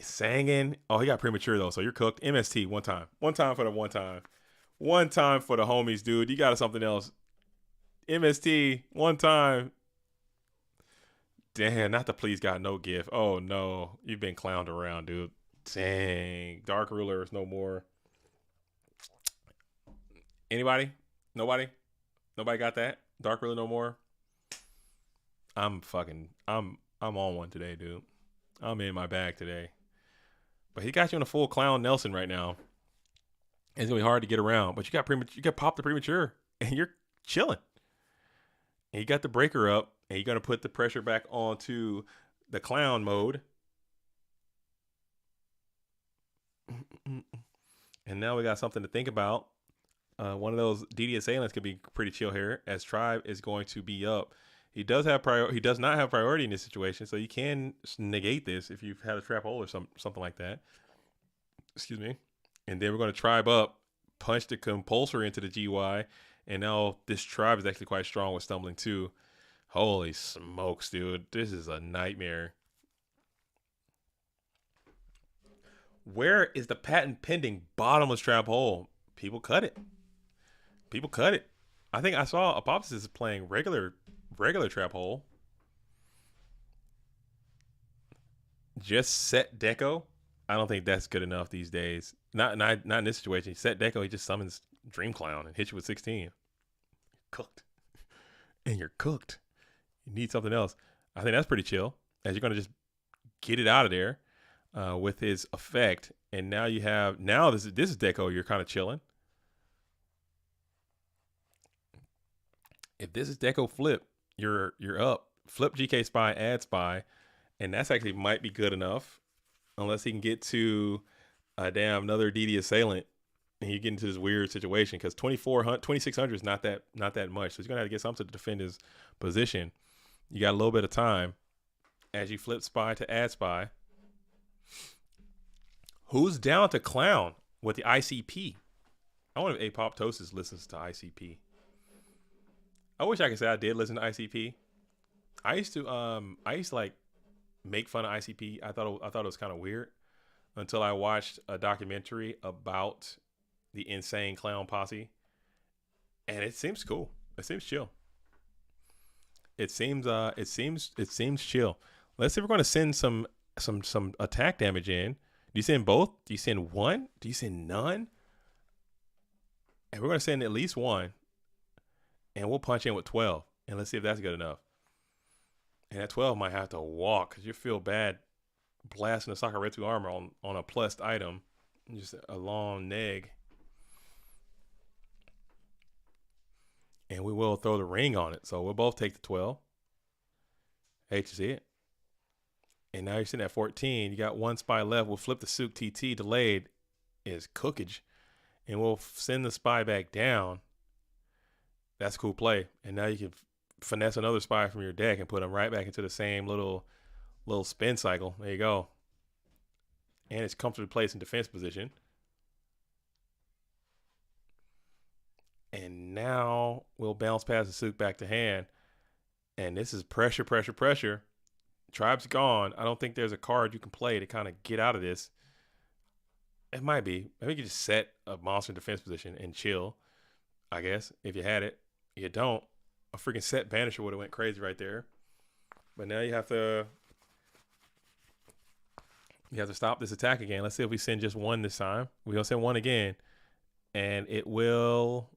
Sangin. Oh, he got premature though, so you're cooked. MST one time. One time for the one time. One time for the homies, dude. You got something else. MST one time. Damn, not the please got no gift. Oh no. You've been clowned around, dude. Dang. Dark Ruler is no more. Anybody? Nobody? Nobody got that? Dark Ruler no more? I'm on one today, dude. I'm in my bag today. But he got you in a full clown Nelson right now. It's gonna be hard to get around. But you got popped the premature and you're chilling. And you got the breaker up, and you're going to put the pressure back onto the clown mode. And now we got something to think about. One of those DD assailants could be pretty chill here, as Tribe is going to be up. He does not have priority in this situation, so you can negate this if you've had a trap hole or something like that. Excuse me. And then we're going to Tribe up, punch the compulsory into the GY, and now this Tribe is actually quite strong with stumbling too. Holy smokes, dude. This is a nightmare. Where is the patent pending bottomless trap hole? People cut it. People cut it. I think I saw Apoptosis playing regular trap hole. Just set deco. I don't think that's good enough these days. Not in this situation. Set deco, he just summons Dream Clown and hits you with 16. You're cooked. And you're cooked. You need something else. I think that's pretty chill, as you're going to just get it out of there with his effect. And now you have, this is deco, you're kind of chilling. If this is deco flip, you're up. Flip GK Spy, add Spy, and that's actually might be good enough, unless he can get to another DD assailant, and you get into this weird situation because 2600 is not that much, so he's gonna have to get something to defend his position. You got a little bit of time as you flip Spy to add Spy. Who's down to Clown with the ICP? I wonder if Apoptosis listens to ICP. I wish I could say I did listen to ICP. I used to like make fun of ICP. I thought it was kind of weird until I watched a documentary about the insane clown posse, and it seems cool. It seems chill. It seems chill. Let's see if we're going to send some attack damage in. Do you send both? Do you send one? Do you send none? And we're going to send at least one. And we'll punch in with 12. And let's see if that's good enough. And that 12 might have to walk, because you feel bad blasting the Sakaretsu armor on a plussed item. Just a long neg. And we will throw the ring on it. So we'll both take the 12. Hate to see it. And now you're sitting at 14. You got one Spy left. We'll flip the Souk TT. Delayed is cookage. And we'll send the Spy back down. That's a cool play. And now you can finesse another Spy from your deck and put them right back into the same little spin cycle. There you go. And it's comfortably placed in defense position. And now we'll bounce past the Souk back to hand. And this is pressure, pressure, pressure. Tribe's gone. I don't think there's a card you can play to kind of get out of this. It might be. I think you just set a monster in defense position and chill, I guess, if you had it. You don't. A freaking set Banisher would have went crazy right there. But now you have to stop this attack again. Let's see if we send just one this time. We're going to send one again. And it will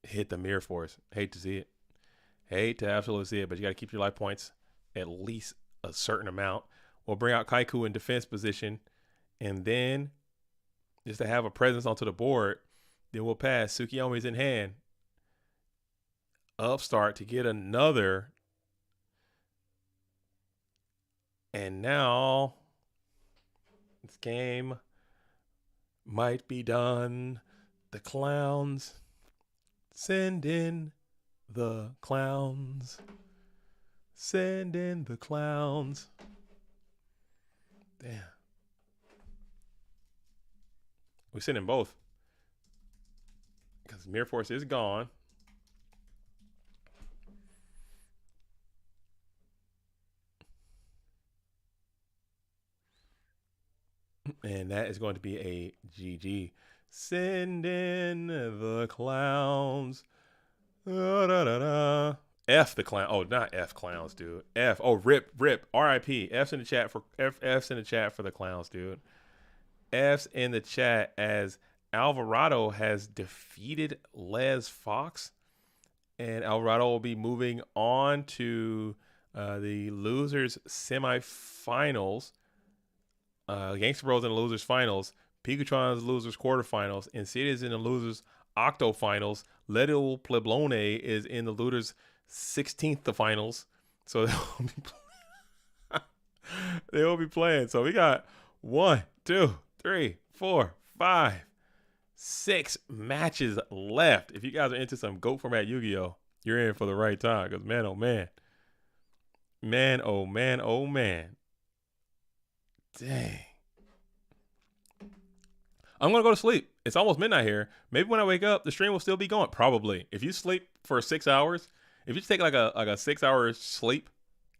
hit the Mirror Force. Hate to see it. Hate to absolutely see it. But you got to keep your life points at least a certain amount. We'll bring out Kaiku in defense position. And then, just to have a presence onto the board, then we'll pass. Tsukiyomi's in hand. Upstart to get another. And now this game might be done. The clowns. Send in the clowns. Send in the clowns. Damn. We send in both. Because Mirror Force is gone. And that is going to be a GG. Send in the clowns. Da, da, da, da. F the clown. Oh, not F clowns, dude. F. Oh, rip. R.I.P. F's in the chat for the clowns, dude. F's in the chat as Alvarado has defeated Les Fox, and Alvarado will be moving on to the losers semifinals. Gangster Bro's in the losers finals. Pikachon's losers quarterfinals. And Insidious in the losers octo finals. Little Pleblone is in the Looters 16th to finals. So they will be playing. So we got 1, 2, 3, 4, 5, 6 matches left. If you guys are into some GOAT format Yu-Gi-Oh, you're in for the right time. Because man, oh man. Man, oh man, oh man. Dang. I'm going to go to sleep. It's almost midnight here. Maybe when I wake up, the stream will still be going. Probably. If you sleep for 6 hours, if you take like a 6 hour sleep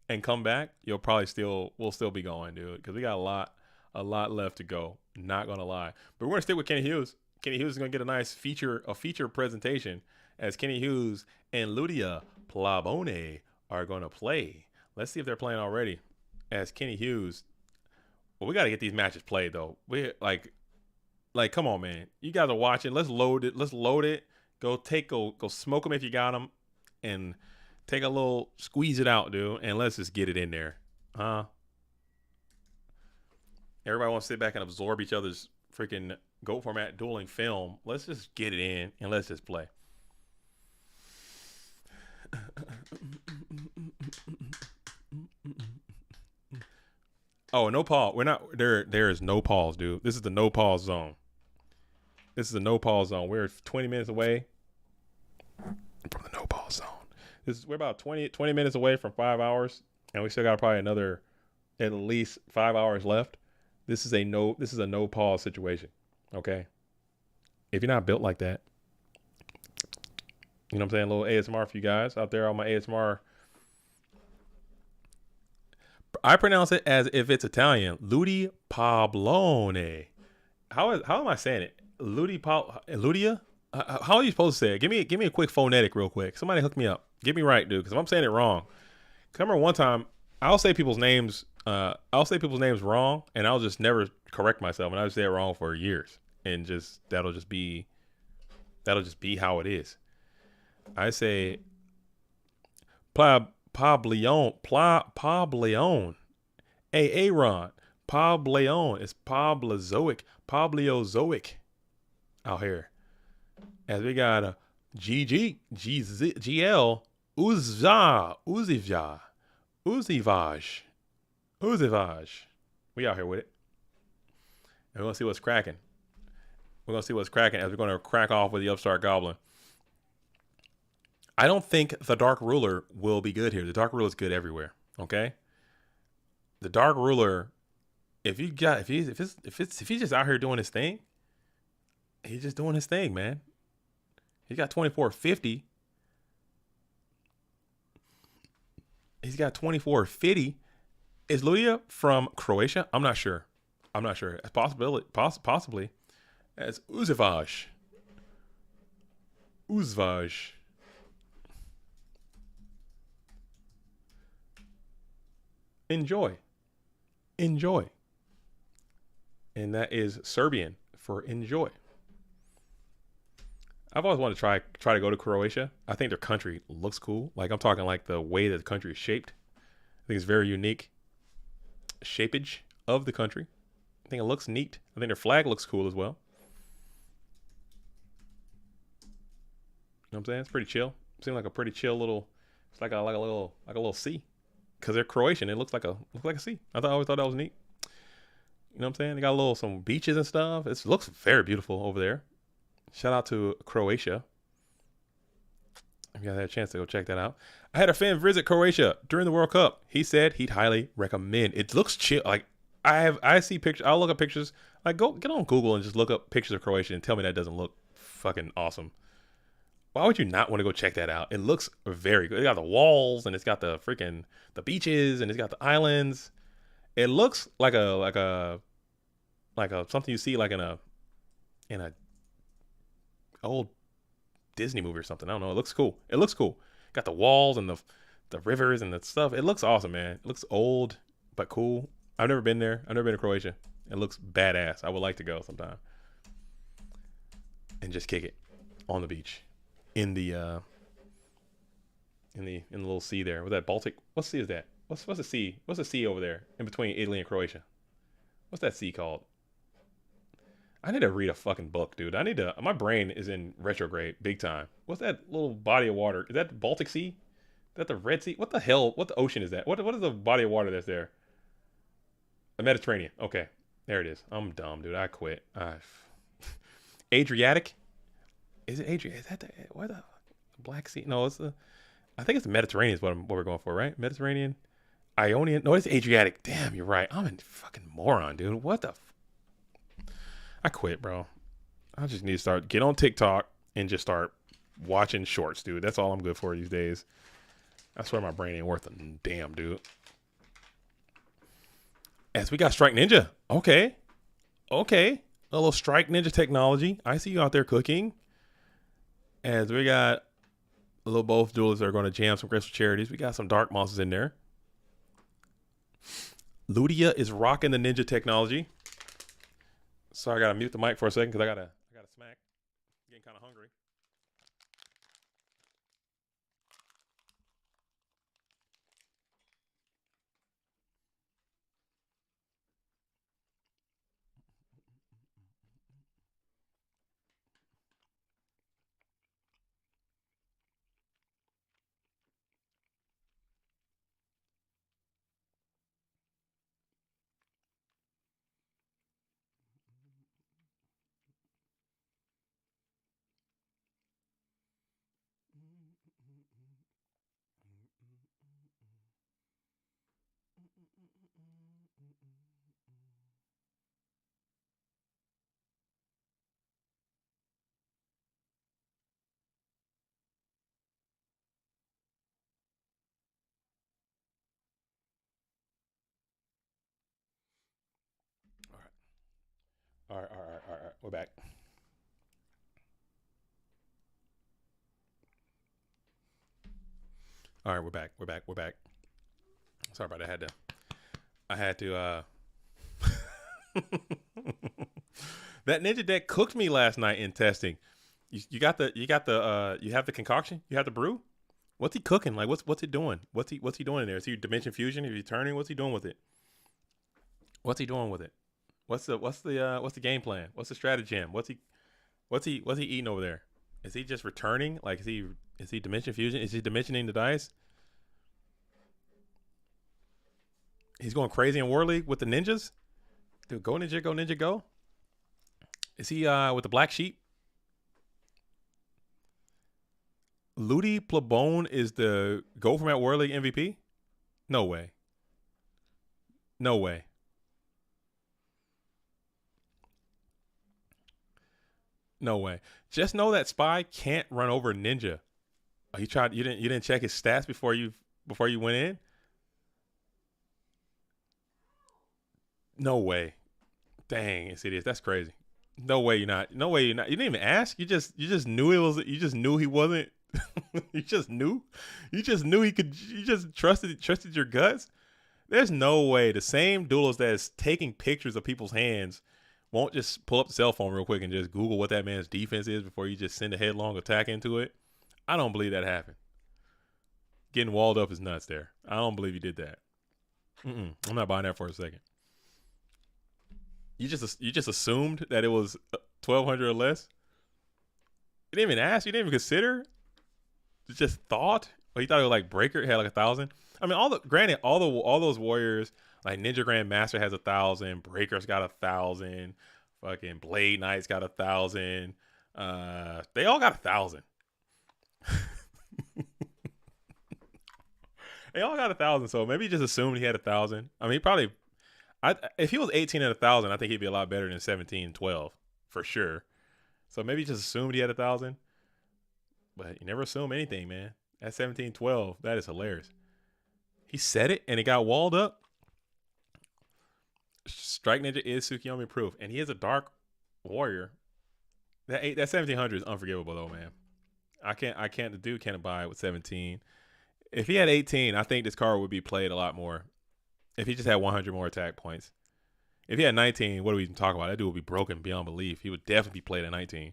and come back, we'll still be going, dude. Because we got a lot left to go. Not going to lie. But we're going to stick with Kenny Hughes. Kenny Hughes is going to get a nice feature presentation as Kenny Hughes and Ludia Plabone are going to play. Let's see if they're playing already. As Kenny Hughes. Well, we got to get these matches played, though. We like, come on, man. You guys are watching. Let's load it. Go smoke them if you got them. And take a little, squeeze it out, dude. And let's just get it in there. Everybody wants to sit back and absorb each other's freaking GOAT format dueling film. Let's just get it in and let's just play. Oh, no pause. We're not there. There is no pause, dude. This is the no pause zone. We're 20 minutes away from the no pause zone. We're about 20 minutes away from 5 hours, and we still got probably another at least 5 hours left. This is a no pause situation. Okay. If you're not built like that, you know what I'm saying? A little ASMR for you guys out there on my ASMR. I pronounce it as if it's Italian. Ludi Pablone. How am I saying it? Ludia? How are you supposed to say it? Give me a quick phonetic real quick. Somebody hook me up. Get me right, dude. Because if I'm saying it wrong, I remember one time I'll say people's names wrong, and I'll just never correct myself, and I'll say it wrong for years, and that'll just be how it is. I say Pableon. Aaron. Pableon. It's Pabliozoic out here. As we got a GL, Uzivaj. We out here with it. And we're going to see what's cracking. As we're going to crack off with the Upstart Goblin. I don't think the Dark Ruler will be good here. The Dark Ruler is good everywhere. Okay? The Dark Ruler, if he's just out here doing his thing, he's just doing his thing, man. He's got 2450. He's got 2450. Is Ludia from Croatia? I'm not sure. It's possibly. As Uzvaj. Enjoy. And that is Serbian for enjoy. I've always wanted to try to go to Croatia. I think their country looks cool. Like, I'm talking like the way that the country is shaped. I think it's very unique shapeage of the country. I think it looks neat. I think their flag looks cool as well. You know what I'm saying? It's pretty chill. Seems like a pretty chill little. It's like a little sea. Because they're Croatian, it looks like a sea. I always thought that was neat. You know what I'm saying? They got some beaches and stuff. It looks very beautiful over there. Shout out to Croatia. If you guys had a chance to go check that out. I had a fan visit Croatia during the World Cup. He said he'd highly recommend. It looks chill. Like, I see pictures. I'll look up pictures. Like, go get on Google and just look up pictures of Croatia and tell me that doesn't look fucking awesome. Why would you not want to go check that out? It looks very good. It got the walls, and it's got the beaches, and it's got the islands. It looks like a something you see like in a old Disney movie or something. I don't know. It looks cool. Got the walls and the rivers and the stuff. It looks awesome, man. It looks old but cool. I've never been there. I've never been to Croatia. It looks badass. I would like to go sometime and just kick it on the beach. In the little sea there. Was that Baltic? What sea is that? What's the sea? What's the sea over there in between Italy and Croatia? What's that sea called? I need to read a fucking book, dude. I need to. My brain is in retrograde, big time. What's that little body of water? Is that the Baltic Sea? Is that the Red Sea? What the hell? What the ocean is that? What is the body of water that's there? The Mediterranean. Okay, there it is. I'm dumb, dude. I quit. Adriatic. Is it Adriatic? Is that the what the Black Sea? No, it's the. I think it's the Mediterranean is what we're going for, right? Mediterranean, Ionian. No, it's Adriatic. Damn, you're right. I'm a fucking moron, dude. What the. I quit, bro. I just need to get on TikTok and just start watching shorts, dude. That's all I'm good for these days. I swear my brain ain't worth a damn, dude. As we got Strike Ninja. Okay. A little Strike Ninja technology. I see you out there cooking. As we got a little both duelists that are going to jam some Crystal Charities. We got some Dark Monsters in there. Ludia is rocking the ninja technology. So I gotta mute the mic for a second because I gotta smack. I'm getting kind of hungry. All right. We're back. All right, we're back. Sorry about that. I had to that ninja deck cooked me last night in testing. You have the concoction? You have the brew? What's he cooking? Like what's he doing? What's he doing in there? Is he Dimension Fusion? Is he turning? What's he doing with it? What's the game plan? What's the stratagem? What's he eating over there? Is he just returning? Like is he Dimension Fusion? Is he dimensioning the dice? He's going crazy in War League with the ninjas? Dude, go ninja, go. Is he with the black sheep? Ludi Plabone is the Go From At War League MVP? No way. Just know that Spy can't run over Ninja. You didn't check his stats before you went in? No way. Dang, it's idiot. That's crazy. No way you're not. You didn't even ask. You just knew it was. You just knew he wasn't. You just knew. You just knew he could. You just trusted your guts. There's no way the same duelist that is taking pictures of people's hands won't just pull up the cell phone real quick and just Google what that man's defense is before you just send a headlong attack into it. I don't believe that happened. Getting walled up is nuts there. I don't believe you did that. I'm not buying that for a second. You just assumed that it was 1,200 or less. You didn't even ask. You didn't even consider. You just thought. Or you thought it was like Breaker had like 1,000. I mean, all those warriors like Ninja Grandmaster has 1,000. Breaker's got 1,000. Fucking Blade Knight's got 1,000. They all got 1,000. They all got 1,000. So maybe he just assumed he had 1,000. I mean, he probably. If he was 18 at 1,000, I think he'd be a lot better than 17, 12 for sure. So maybe he just assumed he had 1,000. But you never assume anything, man. At 17, 12, that is hilarious. He said it and it got walled up. Strike Ninja is Tsukiyomi proof, and he is a dark warrior. That 1,700 is unforgivable though, man. The dude can't buy it with 17. If he had 18, I think this card would be played a lot more. If he just had 100 more attack points. If he had 19, what are we even talking about? That dude would be broken beyond belief. He would definitely be played at 19.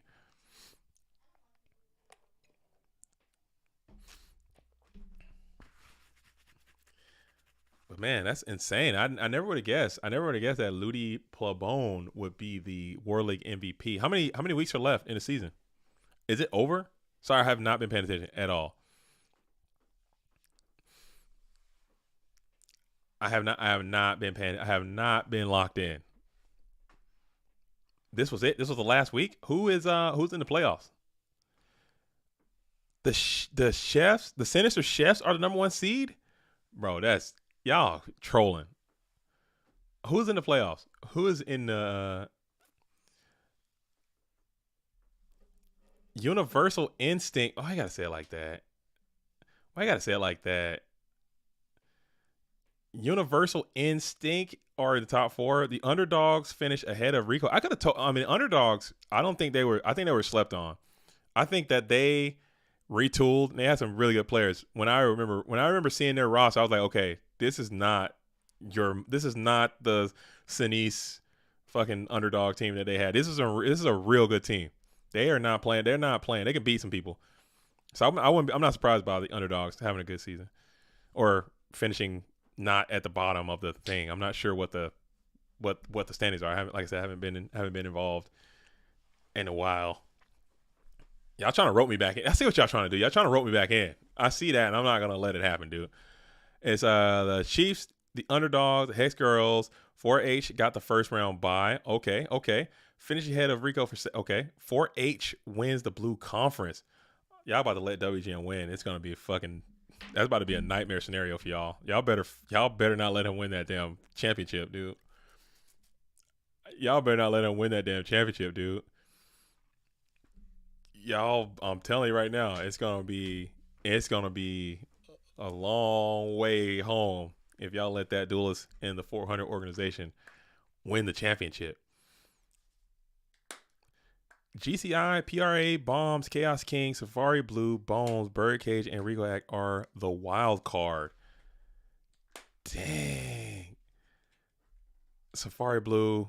But man, that's insane. I never would have guessed. I never would have guessed that Ludi Plabone would be the World League MVP. How many weeks are left in the season? Is it over? Sorry, I have not been paying attention at all. I have not been locked in. This was it. This was the last week. Who's in the playoffs? The Chefs, the Sinister Chefs are the number 1 seed? Bro, that's y'all trolling. Who's in the playoffs? Who is in the Universal Instinct? Oh, I gotta say it like that. Why I gotta say it like that? Universal Instinct are in the top 4. The Underdogs finish ahead of Rico. I could have told. I mean, Underdogs. I think they were slept on. I think that they retooled. And they had some really good players. When I remember seeing their roster, I was like, okay, this is not the Sinise fucking underdog team that they had. This is a real good team. They are not playing. They're not playing. They can beat some people. So I'm not surprised by the Underdogs having a good season or finishing not at the bottom of the thing. I'm not sure what the standings are. I haven't been involved in a while. Y'all trying to rope me back in. I see what y'all trying to do. Y'all trying to rope me back in. I see that, and I'm not gonna let it happen, dude. It's the Chiefs, the Underdogs, the Hex Girls. 4H got the first round bye. Okay. Finish ahead of Rico for 4H wins the Blue Conference. Y'all about to let WGN win. It's gonna be that's about to be a nightmare scenario for y'all. Y'all better not let him win that damn championship, dude. Y'all better not let him win that damn championship, dude. Y'all, I'm telling you right now, it's gonna be a long way home if y'all let that duelist in the 400 organization win the championship. GCI, PRA, Bombs, Chaos King, Safari Blue, Bones, Birdcage, and Rico Act are the wild card. Dang. Safari Blue,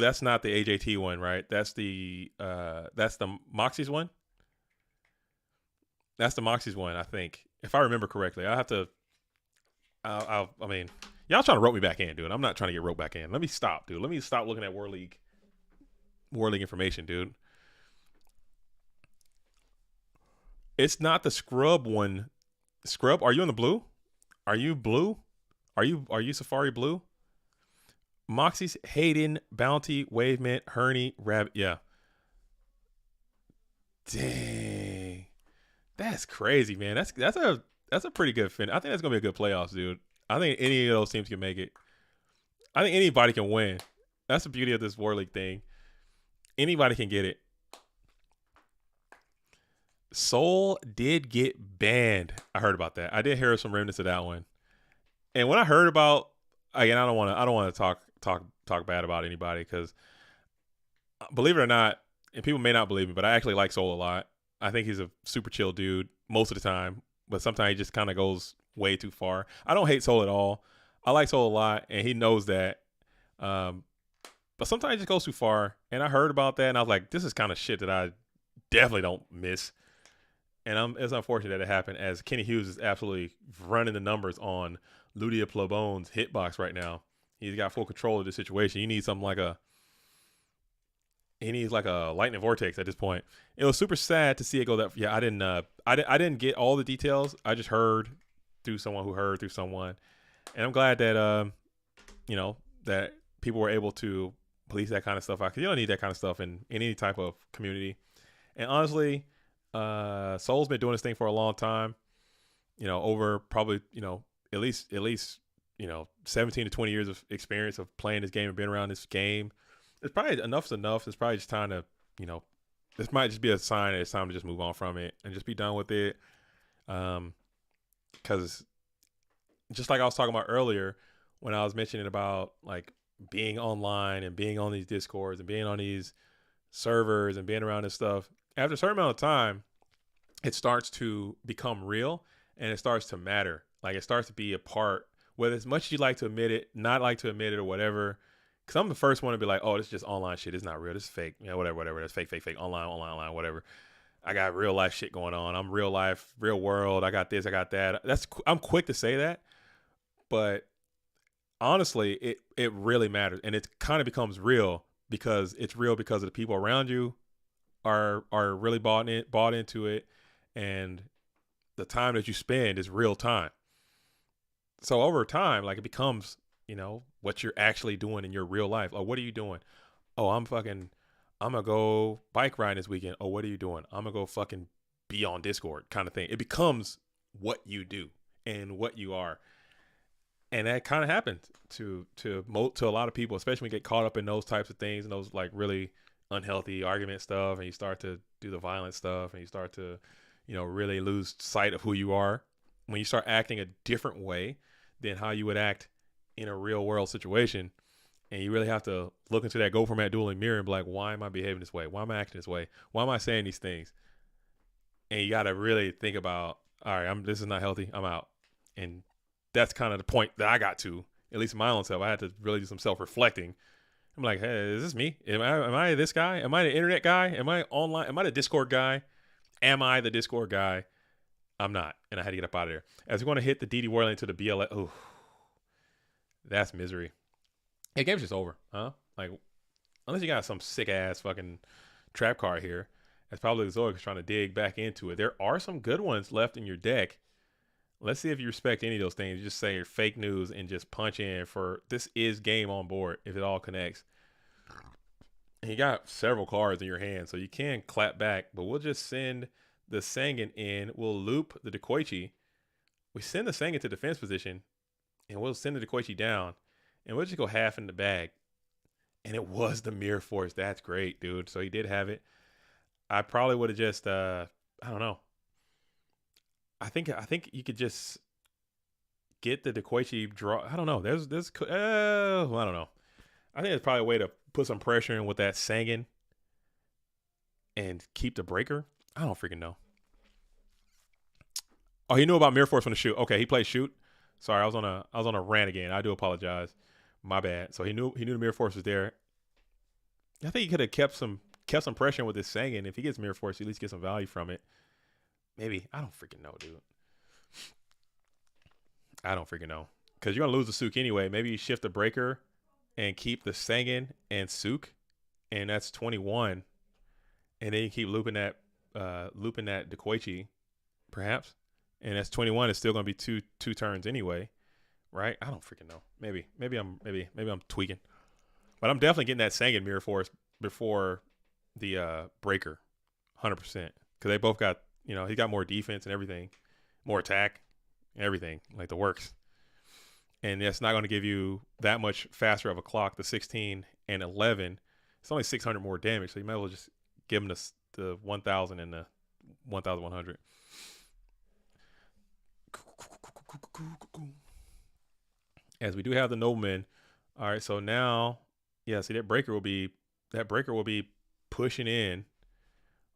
that's not the AJT one, right? That's the Moxie's one. That's the Moxie's one, I think. If I remember correctly. I mean, y'all trying to rope me back in, dude. I'm not trying to get roped back in. Let me stop, dude. Let me stop looking at World League information, dude. It's not the Scrub one. Scrub, are you in the blue? Are you blue? Are you Safari Blue? Moxie's, Hayden, Bounty, Wavement, Herney, Rabbit. Yeah. Dang. That's crazy, man. That's a pretty good fin. I think that's gonna be a good playoffs, dude. I think any of those teams can make it. I think anybody can win. That's the beauty of this War League thing. Anybody can get it. Soul did get banned. I heard about that. I did hear some remnants of that one. And when I heard about, again, I don't want to talk bad about anybody, because believe it or not, and people may not believe me, but I actually like Soul a lot. I think he's a super chill dude most of the time, but sometimes he just kind of goes way too far. I don't hate Soul at all. I like Soul a lot, and he knows that. But sometimes he just goes too far. And I heard about that, and I was like, this is kind of shit that I definitely don't miss. And it's unfortunate that it happened, as Kenny Hughes is absolutely running the numbers on Ludia Plabone's hitbox right now. He's got full control of the situation. He needs like a lightning vortex at this point. It was super sad to see it go that. Yeah, I didn't get all the details. I just heard through someone who heard through someone, and I'm glad that that people were able to police that kind of stuff out, because you don't need that kind of stuff in any type of community. And honestly, Soul's been doing this thing for a long time. Over probably at least 17 to 20 years of experience of playing this game and being around this game. It's probably enough's enough. It's probably just time to, this might just be a sign that it's time to just move on from it and just be done with it. Because just like I was talking about earlier, when I was mentioning about like being online and being on these Discords and being on these servers and being around this stuff, after a certain amount of time, it starts to become real and it starts to matter. Like, it starts to be a part, whether as much as you like to admit it, not like to admit it, or whatever. Because I'm the first one to be like, oh, this is just online shit. It's not real. This is fake. Whatever. That's fake. Online, whatever. I got real life shit going on. I'm real life, real world. I got this, I got that. I'm quick to say that. But honestly, it really matters, and it kind of becomes real because it's real because of the people around you are really bought into it, and the time that you spend is real time. So over time, like, it becomes, what you're actually doing in your real life. Like, what are you doing? Oh, I'm gonna go bike riding this weekend. Oh, what are you doing? I'm gonna go fucking be on Discord, kind of thing. It becomes what you do and what you are. And that kind of happens to a lot of people, especially when you get caught up in those types of things and those like really unhealthy argument stuff, and you start to do the violent stuff, and you start to, really lose sight of who you are. When you start acting a different way than how you would act in a real world situation, and you really have to look into that Go Format Dueling mirror and be like, why am I behaving this way? Why am I acting this way? Why am I saying these things? And you got to really think about, all right, this is not healthy. I'm out. And that's kind of the point that I got to, at least in my own self. I had to really do some self-reflecting. I'm like, hey, is this me? Am I this guy? Am I the internet guy? Am I online? Am I the Discord guy? Am I the Discord guy? I'm not. And I had to get up out of there. As we're going to hit the DD Whirling to the BLS. Oh, that's misery. Hey, game's just over, huh? Like, unless you got some sick-ass fucking trap card here, that's probably Zoic trying to dig back into it. There are some good ones left in your deck. Let's see if you respect any of those things. You just say you're fake news and just punch in for this is game on board if it all connects. And you got several cards in your hand, so you can clap back, but we'll just send the Sangan in. We'll loop the Dekoichi. We send the Sangan to defense position, and we'll send the Dekoichi down, and we'll just go half in the bag. And it was the Mirror Force. That's great, dude. So he did have it. I probably would have just, I don't know. I think you could just get the Dekoichi draw. I don't know. I don't know. I think there's probably a way to put some pressure in with that Sangan and keep the breaker. I don't freaking know. Oh, he knew about Mirror Force from the shoot. Okay, he played shoot. Sorry, I was on a rant again. I do apologize. My bad. So he knew the Mirror Force was there. I think he could have kept some pressure with this Sangan. If he gets Mirror Force, he at least get some value from it. Maybe. I don't freaking know, dude. I don't freaking know. Because you're going to lose the Sook anyway. Maybe you shift the breaker and keep the Sangan and Sook. And that's 21. And then you keep looping that Dekoichi, perhaps. And that's 21. It's still going to be two turns anyway. Right? I don't freaking know. Maybe I'm tweaking. But I'm definitely getting that Sangan Mirror Force before the breaker. 100%. Because they both got, he got more defense and everything, more attack, everything, like the works. And it's not going to give you that much faster of a clock, the 16 and 11. It's only 600 more damage, so you might as well just give them the 1,000 and the 1,100. As we do have the Nobleman. All right, so now, yeah, see that breaker will be pushing in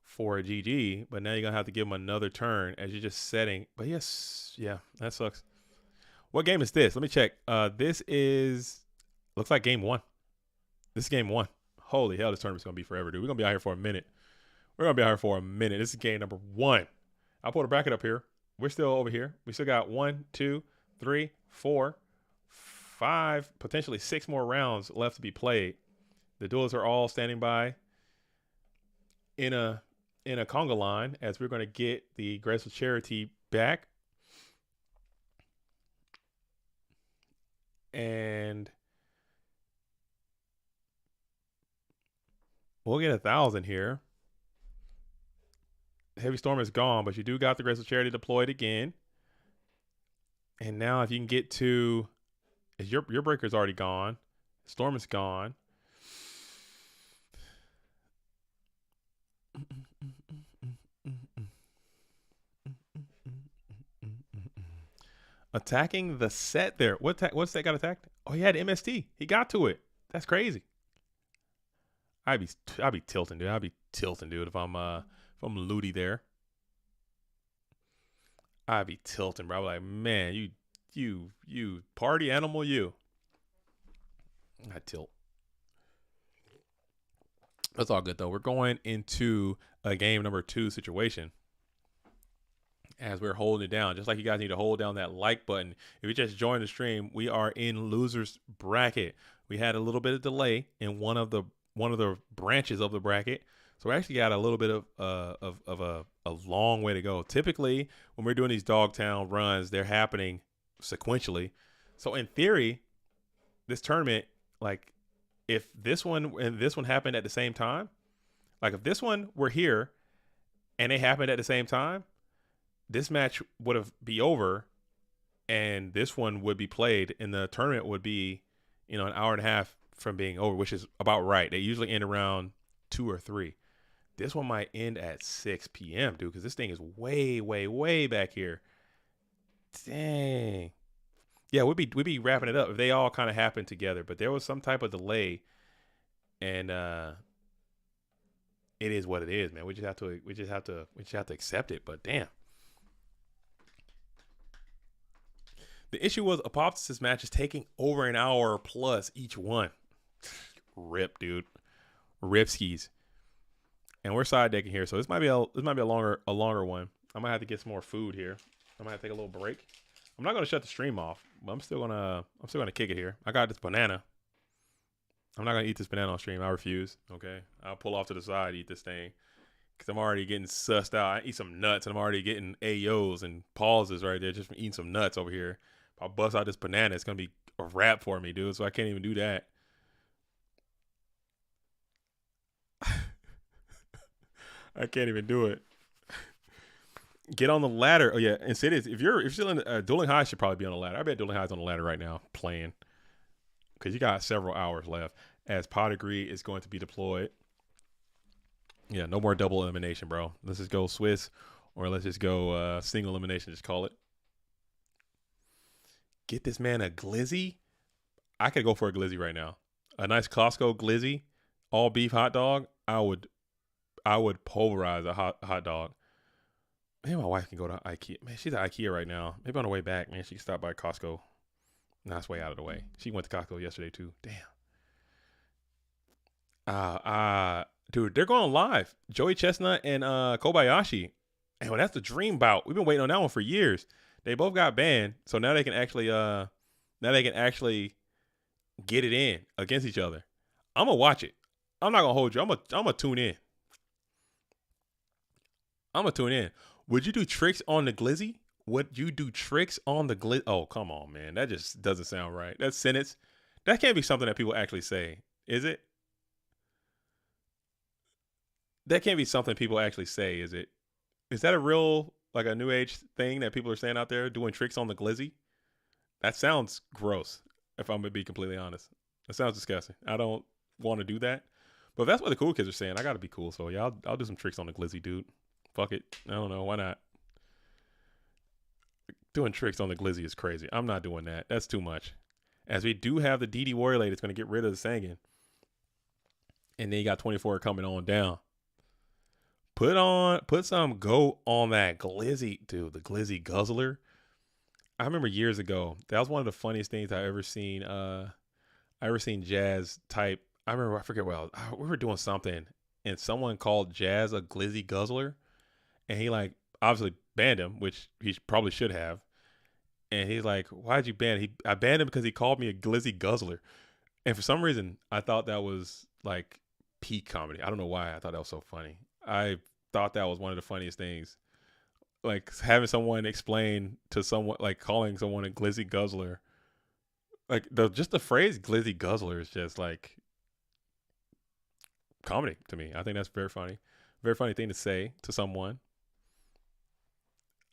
for a GG, but now you're going to have to give him another turn as you're just setting. But yes, yeah, that sucks. What game is this? Let me check. Looks like game 1. This is game 1. Holy hell, this tournament's going to be forever, dude. We're going to be out here for a minute. This is game number 1. I'll put a bracket up here. We're still over here. We still got 1, 2, 3, 4, 5, potentially 6 more rounds left to be played. The duelists are all standing by in a conga line as we're going to get the Graceful Charity back. And we'll get 1,000 here. Heavy Storm is gone, but you do got the Graceful Charity deployed again. And now if you can get to, your breaker's already gone. Storm is gone. Attacking the set there. What's that got attacked? Oh, he had MST. He got to it. That's crazy. I'd be tilting, dude. If I'm Ludi there. I'd be tilting, bro. I'd be like, man, you party animal, you. I'd tilt. That's all good though. We're going into a game number 2 situation. as we're holding it down. Just like you guys need to hold down that like button. If you just joined the stream, we are in losers bracket. We had a little bit of delay in one of the branches of the bracket, so we actually got a little bit of a long way to go. Typically, when we're doing these Dogtown runs, they're happening sequentially. So in theory, this tournament, like if this one and this one happened at the same time, like if this one were here and they happened at the same time, this match would have be over and this one would be played and the tournament would be, an hour and a half from being over, which is about right. They usually end around 2 or 3. This one might end at 6 p.m., dude, because this thing is way, way, way back here. Dang. Yeah, we'd be wrapping it up if they all kind of happened together, but there was some type of delay, and it is what it is, man. We just have to accept it. But damn. The issue was Apoptosis matches taking over an hour plus each one. Rip, dude. Ripskis. And we're side decking here, so this might be a longer one. I might have to get some more food here. I might have to take a little break. I'm not gonna shut the stream off, but I'm still gonna kick it here. I got this banana. I'm not gonna eat this banana on stream. I refuse. Okay, I'll pull off to the side, eat this thing, because I'm already getting sussed out. I eat some nuts, and I'm already getting AOs and pauses right there just from eating some nuts over here. If I bust out this banana, it's gonna be a wrap for me, dude. So I can't even do that. I can't even do it. Get on the ladder. Oh yeah, and Cities, if you're still in Dueling High, should probably be on the ladder. I bet Dueling High's on the ladder right now playing, because you got several hours left as Pedigree is going to be deployed. Yeah, no more double elimination, bro. Let's just go Swiss, or let's just go single elimination. Just call it. Get this man a glizzy. I could go for a glizzy right now. A nice Costco glizzy, all beef hot dog. I would pulverize a hot dog. Maybe my wife can go to IKEA. Man, she's at IKEA right now. Maybe on the way back, man, she can stop by Costco. No, it's way out of the way. She went to Costco yesterday too. Damn. Dude, they're going live. Joey Chestnut and Kobayashi. And well, that's the dream bout. We've been waiting on that one for years. They both got banned, so now they can actually get it in against each other. I'm gonna watch it. I'm not gonna hold you. I'm gonna tune in. Would you do tricks on the glizzy? Would you do tricks on the glizzy? Oh, come on, man. That just doesn't sound right. That sentence, that can't be something that people actually say, is it? That can't be something people actually say, is it? Is that a real, like a new age thing that people are saying out there, doing tricks on the glizzy? That sounds gross, if I'm going to be completely honest. That sounds disgusting. I don't want to do that. But if that's what the cool kids are saying, I got to be cool. So, yeah, I'll do some tricks on the glizzy, dude. Fuck it. I don't know. Why not? Doing tricks on the glizzy is crazy. I'm not doing that. That's too much. As we do have the DD Warrior Lady that's going to get rid of the Sangin. And then you got 24 coming on down. Put some go on that glizzy, dude. The glizzy guzzler. I remember years ago, that was one of the funniest things I ever seen. Jazz type. I forget well. We were doing something, and someone called Jazz a glizzy guzzler, and he like obviously banned him, which he probably should have. And he's like, "Why'd you ban him?" I banned him because he called me a glizzy guzzler, and for some reason, I thought that was like peak comedy. I don't know why I thought that was so funny. I thought that was one of the funniest things. Like having someone explain to someone, like calling someone a glizzy guzzler. Like just the phrase glizzy guzzler is just like comedy to me. I think that's very funny. Very funny thing to say to someone.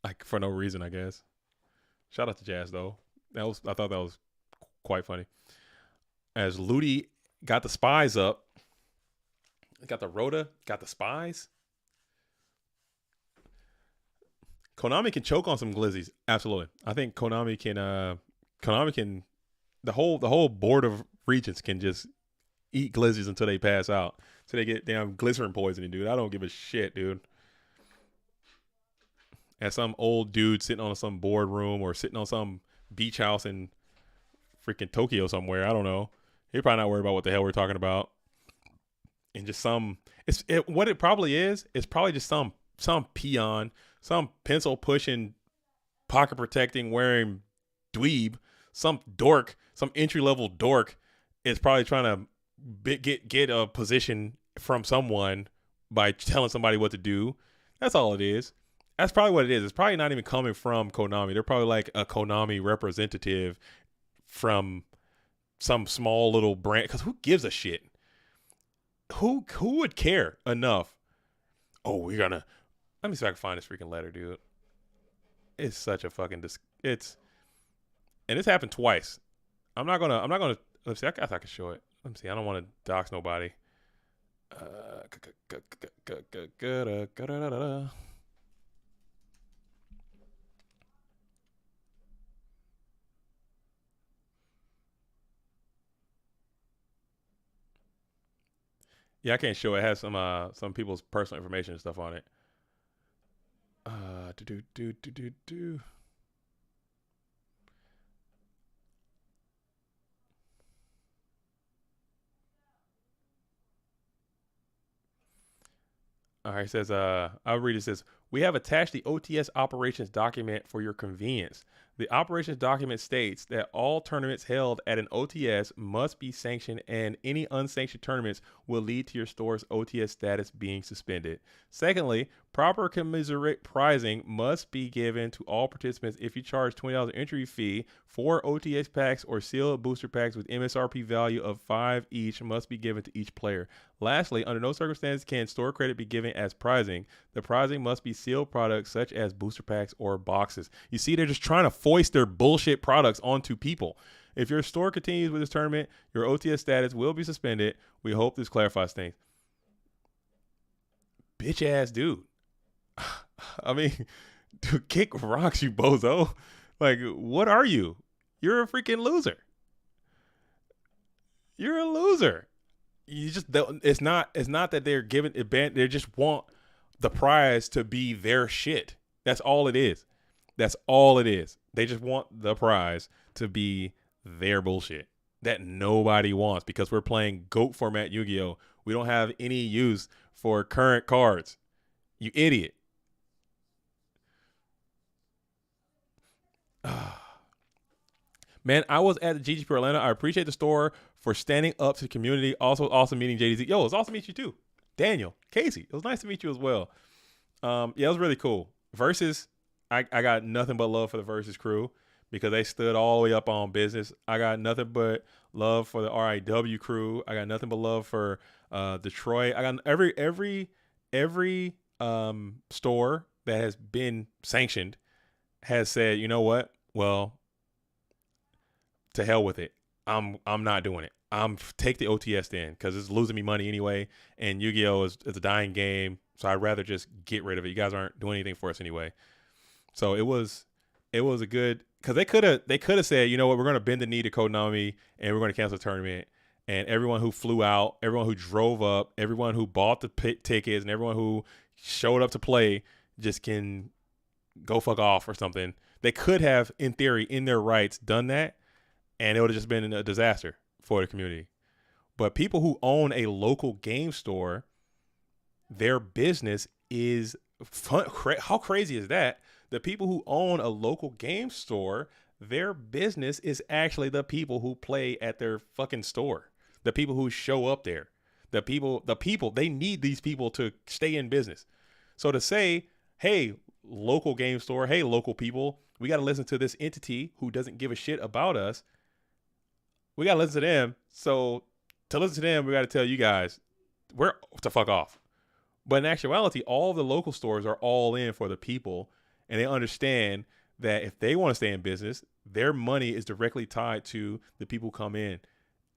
Like for no reason, I guess. Shout out to Jazz though. I thought that was quite funny. As Ludi got the spies up. Got the Rhoda, got the spies. Konami can choke on some glizzies. Absolutely. I think Konami can the whole board of regents can just eat glizzies until they pass out. So they get damn glycerin poisoning, dude. I don't give a shit, dude. As some old dude sitting on some boardroom or sitting on some beach house in freaking Tokyo somewhere. I don't know. He's probably not worried about what the hell we're talking about. And just what it probably is probably just some peon some pencil pushing, pocket protecting, wearing dweeb, some dork, some entry level dork is probably trying to get a position from someone by telling somebody what to do. That's all it is. That's probably what it is. It's probably not even coming from Konami. They're probably like a Konami representative from some small little brand. Because who gives a shit? Who would care enough? Oh, we're gonna. Let me see if I can find this freaking letter, dude. It's such a fucking. And this happened twice. I'm not gonna. Let's see. I can show it. Let me see. I don't want to dox nobody. Yeah, I can't show it. It has some people's personal information and stuff on it. All right, it says, I'll read it. It says, we have attached the OTS operations document for your convenience. The operations document states that all tournaments held at an OTS must be sanctioned, and any unsanctioned tournaments will lead to your store's OTS status being suspended. Secondly, proper commensurate pricing must be given to all participants. If you charge $20 entry fee, 4 OTS packs or sealed booster packs with MSRP value of $5 each must be given to each player. Lastly, under no circumstances can store credit be given as prizing. The prizing must be sealed products such as booster packs or boxes. You see, they're just trying to foist their bullshit products onto people. If your store continues with this tournament, your OTS status will be suspended. We hope this clarifies things. Bitch ass dude. I mean, dude, kick rocks, you bozo. Like, what are you? You're a freaking loser. You're a loser. You just, it's not that they're giving it, they just want the prize to be their shit. That's all it is. That's all it is. They just want the prize to be their bullshit that nobody wants because we're playing GOAT format Yu-Gi-Oh! We don't have any use for current cards. You idiot. Man, I was at the GGP Atlanta. I appreciate the store for standing up to the community. Also, awesome meeting JDZ. Yo, it was awesome to meet you too. Daniel, Casey, it was nice to meet you as well. Yeah, it was really cool. Versus, I got nothing but love for the Versus crew because they stood all the way up on business. I got nothing but love for the RIW crew. I got nothing but love for Detroit. I got every store that has been sanctioned has said, you know what? Well, to hell with it. I'm not doing it. Take the OTS then because it's losing me money anyway. And Yu-Gi-Oh is a dying game, so I'd rather just get rid of it. You guys aren't doing anything for us anyway. So it was a good because they could have said, you know what, we're gonna bend the knee to Konami and we're gonna cancel the tournament. And everyone who flew out, everyone who drove up, everyone who bought the tickets, and everyone who showed up to play just can go fuck off or something. They could have, in theory, in their rights, done that, and it would have just been a disaster for the community. But people who own a local game store, their business is fun. How crazy is that? The people who own a local game store, their business is actually the people who play at their fucking store. The people who show up there. The people, they need these people to stay in business. So to say, hey, local game store, hey, local people, we got to listen to this entity who doesn't give a shit about us. We got to listen to them. So to listen to them, we got to tell you guys, we're to fuck off. But in actuality, all the local stores are all in for the people. And they understand that if they want to stay in business, their money is directly tied to the people who come in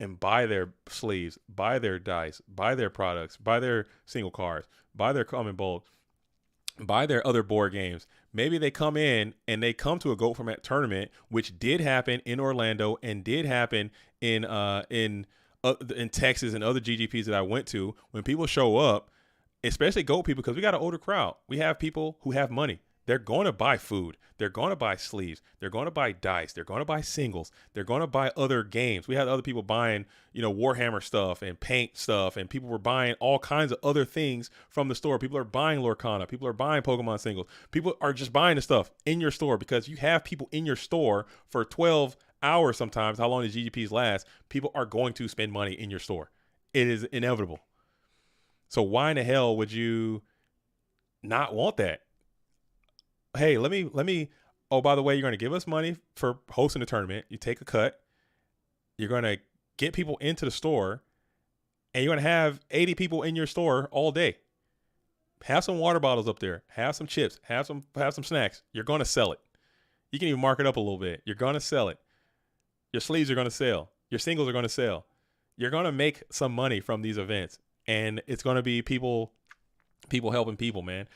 and buy their sleeves, buy their dice, buy their products, buy their single cards, buy their common bulk, buy their other board games. Maybe they come in and they come to a GOAT format tournament, which did happen in Orlando and did happen in Texas and other GGPs that I went to. When people show up, especially GOAT people, because we got an older crowd. We have people who have money. They're going to buy food. They're going to buy sleeves. They're going to buy dice. They're going to buy singles. They're going to buy other games. We had other people buying, Warhammer stuff and paint stuff, and people were buying all kinds of other things from the store. People are buying Lorcana. People are buying Pokemon singles. People are just buying the stuff in your store because you have people in your store for 12 hours sometimes, how long the GGPs last. People are going to spend money in your store. It is inevitable. So why in the hell would you not want that? Hey, let me, oh, by the way, you're going to give us money for hosting the tournament. You take a cut. You're going to get people into the store, and you're going to have 80 people in your store all day. Have some water bottles up there. Have some chips. Have some snacks. You're going to sell it. You can even mark it up a little bit. You're going to sell it. Your sleeves are going to sell. Your singles are going to sell. You're going to make some money from these events, and it's going to be people helping people, man.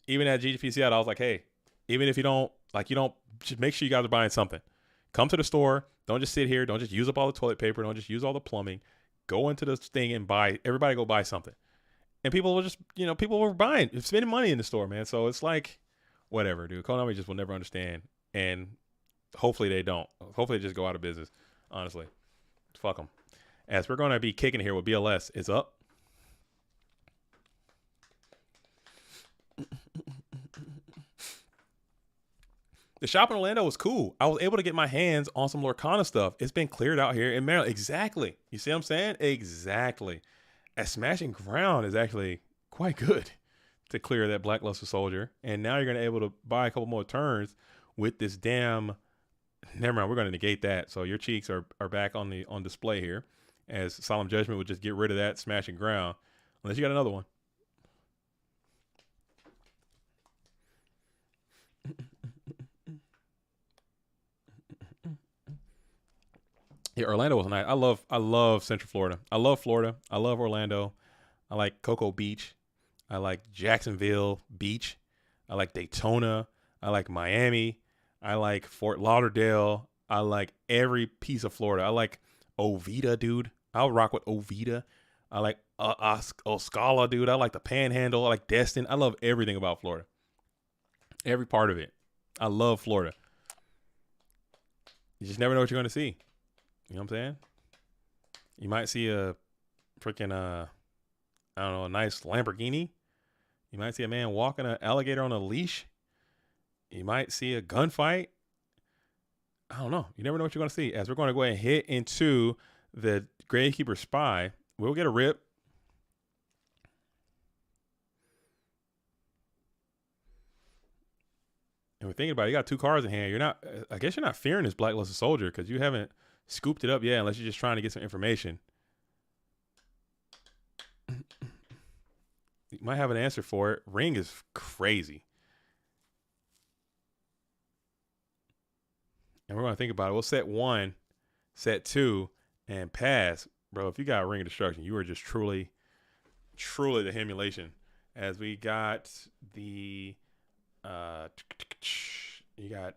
Even at GGP Seattle, I was like, hey, even if you don't, just make sure you guys are buying something. Come to the store. Don't just sit here. Don't just use up all the toilet paper. Don't just use all the plumbing. Go into this thing and buy. Everybody go buy something. And people will just, people were buying, spending money in the store, man. So it's like, whatever, dude. Konami just will never understand. And hopefully they don't. Hopefully they just go out of business, honestly. Fuck them. As we're going to be kicking here with BLS, it's up. The shop in Orlando was cool. I was able to get my hands on some Lorcana stuff. It's been cleared out here in Maryland. Exactly. You see what I'm saying? Exactly. A Smashing Ground is actually quite good to clear that Blackluster Soldier. And now you're going to be able to buy a couple more turns with this damn... Never mind. We're going to negate that. So your cheeks are back on display here, as Solemn Judgment would just get rid of that Smashing Ground. Unless you got another one. Yeah, Orlando was nice. I love Central Florida. I love Florida. I love Orlando. I like Cocoa Beach. I like Jacksonville Beach. I like Daytona. I like Miami. I like Fort Lauderdale. I like every piece of Florida. I like Oviedo, dude. I'll rock with Oviedo. I like Osceola, dude. I like the Panhandle. I like Destin. I love everything about Florida. Every part of it. I love Florida. You just never know what you're going to see. You know what I'm saying? You might see a freaking, a nice Lamborghini. You might see a man walking an alligator on a leash. You might see a gunfight. I don't know. You never know what you're going to see. As we're going to go ahead and hit into the Gravekeeper Spy, we'll get a rip. And we're thinking about it. You got two cards in hand. I guess you're not fearing this Blackluster Soldier because you haven't scooped it up yet, unless you're just trying to get some information. You might have an answer for it. Ring is crazy. And we're going to think about it. We'll set 1, set 2, and pass. Bro, if you got Ring of Destruction, you are just truly the Hemulation. As we got the, you got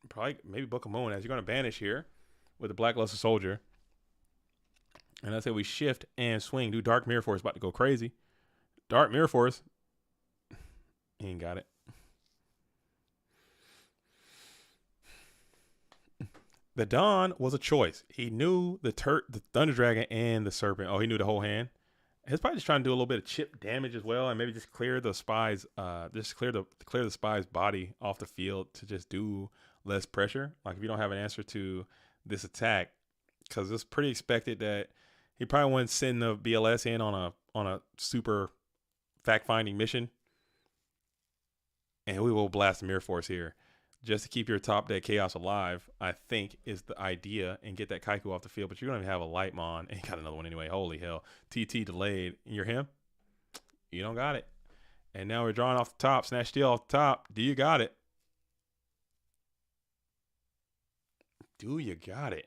probably maybe Book of Moon, as you're going to banish here with the Blackluster Soldier. And I say we shift and swing. Dude, Dark Mirror Force about to go crazy. Dark Mirror Force. He ain't got it. The Dawn was a choice. He knew the Thunder Dragon and the Serpent. Oh, he knew the whole hand. He's probably just trying to do a little bit of chip damage as well, and maybe just clear the spy's clear the spy's body off the field to just do less pressure. Like if you don't have an answer to this attack, because it's pretty expected that he probably wouldn't send the BLS in on a super fact-finding mission, and we will blast the Mirror Force here. Just to keep your top deck Chaos alive, I think, is the idea, and get that Kaiku off the field. But you're going to have a Lightmon, and you got another one anyway. Holy hell. TT delayed. And you're him? You don't got it. And now we're drawing off the top. Snatch Steel off the top. Do you got it? Do you got it?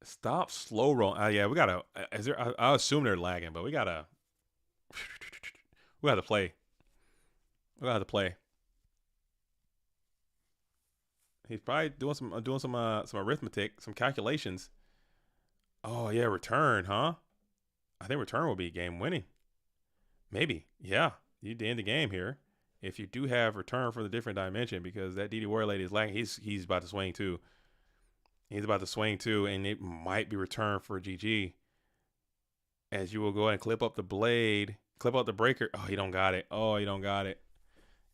Stop slow roll. Yeah, we got to. I assume they're lagging, but we got to. We got to play. We got to play. He's probably doing some arithmetic, some calculations. Oh yeah, return, huh? I think return will be game winning. Maybe. Yeah. You end the game here. If you do have return for the different dimension, because that DD Warrior Lady is lagging, he's about to swing too. He's about to swing too, and it might be return for GG. As you will go ahead and clip up the blade, clip up the breaker. Oh, he don't got it. Oh, he don't got it.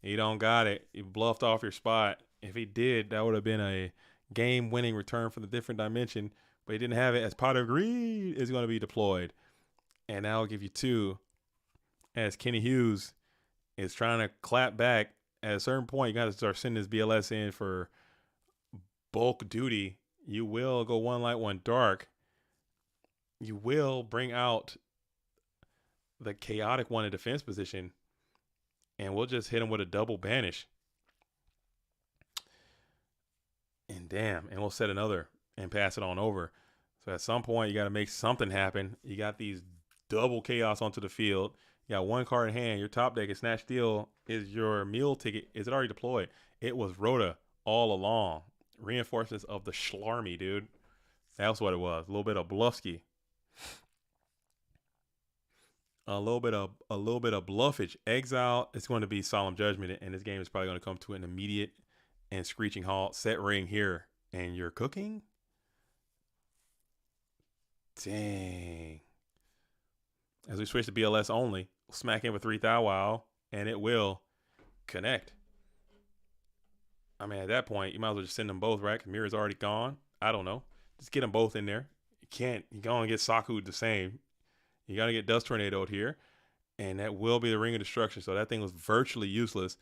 He don't got it. He bluffed off your spot. If he did, that would have been a game-winning return for the different dimension, but he didn't have it, as pot of greed is going to be deployed. And that'll give you 2, as Kenny Hughes is trying to clap back. At a certain point, you got to start sending this BLS in for bulk duty. You will go 1 light, 1 dark. You will bring out the chaotic one in defense position, and we'll just hit him with a double banish. And damn, and we'll set another and pass it on over. So at some point, you got to make something happen. You got these double chaos onto the field. You got 1 card in hand. Your top deck is Snatch Steal. Is your meal ticket, is it already deployed? It was Rhoda all along. Reinforcements of the Schlarmy, dude. That's what it was. A little bit of Bluffsky. A little bit of bluffage. Exile. It's going to be Solemn Judgment, and this game is probably going to come to an immediate and screeching halt. Set ring here, and you're cooking. Dang. As we switch to BLS only, smack in with 3 Thou Wow, and it will connect. I mean, at that point, you might as well just send them both, right? Mirror's already gone. I don't know. Just get them both in there. You're going to get Saku'd the same. You got to get Dust Tornadoed here, and that will be the Ring of Destruction. So that thing was virtually useless.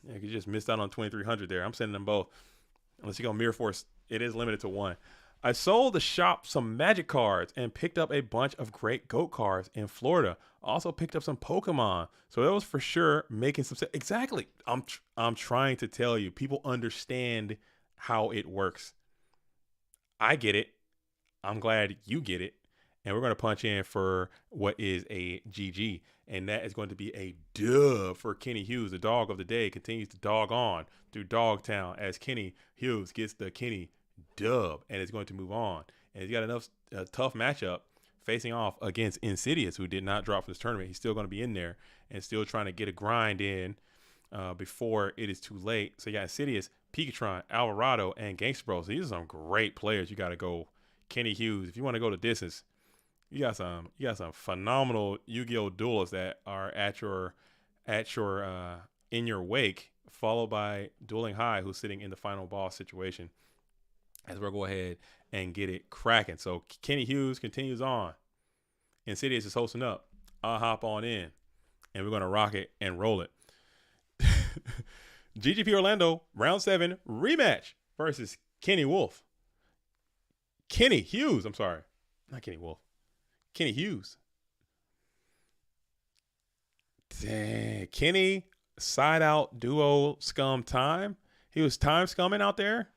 Yeah, you just missed out on 2,300 there. I'm sending them both. Unless you go Mirror Force, it is limited to 1. I sold the shop some Magic cards and picked up a bunch of great GOAT cards in Florida. Also picked up some Pokemon. So that was for sure making some sense. Exactly. I'm trying to tell you, people understand how it works. I get it. I'm glad you get it. And we're going to punch in for what is a GG. And that is going to be a dub for Kenny Hughes. The dog of the day continues to dog on through Dogtown as Kenny Hughes gets the Kenny dub and is going to move on. And he's got enough tough matchup facing off against Insidious, who did not drop from this tournament. He's still going to be in there and still trying to get a grind in before it is too late. So you got Insidious, Patron, Alvarado, and Gangster Bro. So these are some great players. You got to go Kenny Hughes. If you want to go the distance, you got some phenomenal Yu-Gi-Oh! Duelists that are in your wake, followed by Dueling High, who's sitting in the final boss situation. As we'll go ahead and get it cracking. So Kenny Hughes continues on. Insidious is hosting up. I'll hop on in, and we're going to rock it and roll it. GGP Orlando, round 7 rematch versus Kenny Wolf. Kenny Hughes, I'm sorry. Not Kenny Wolf. Kenny Hughes. Dang. Kenny, side out duo scum time. He was time scumming out there.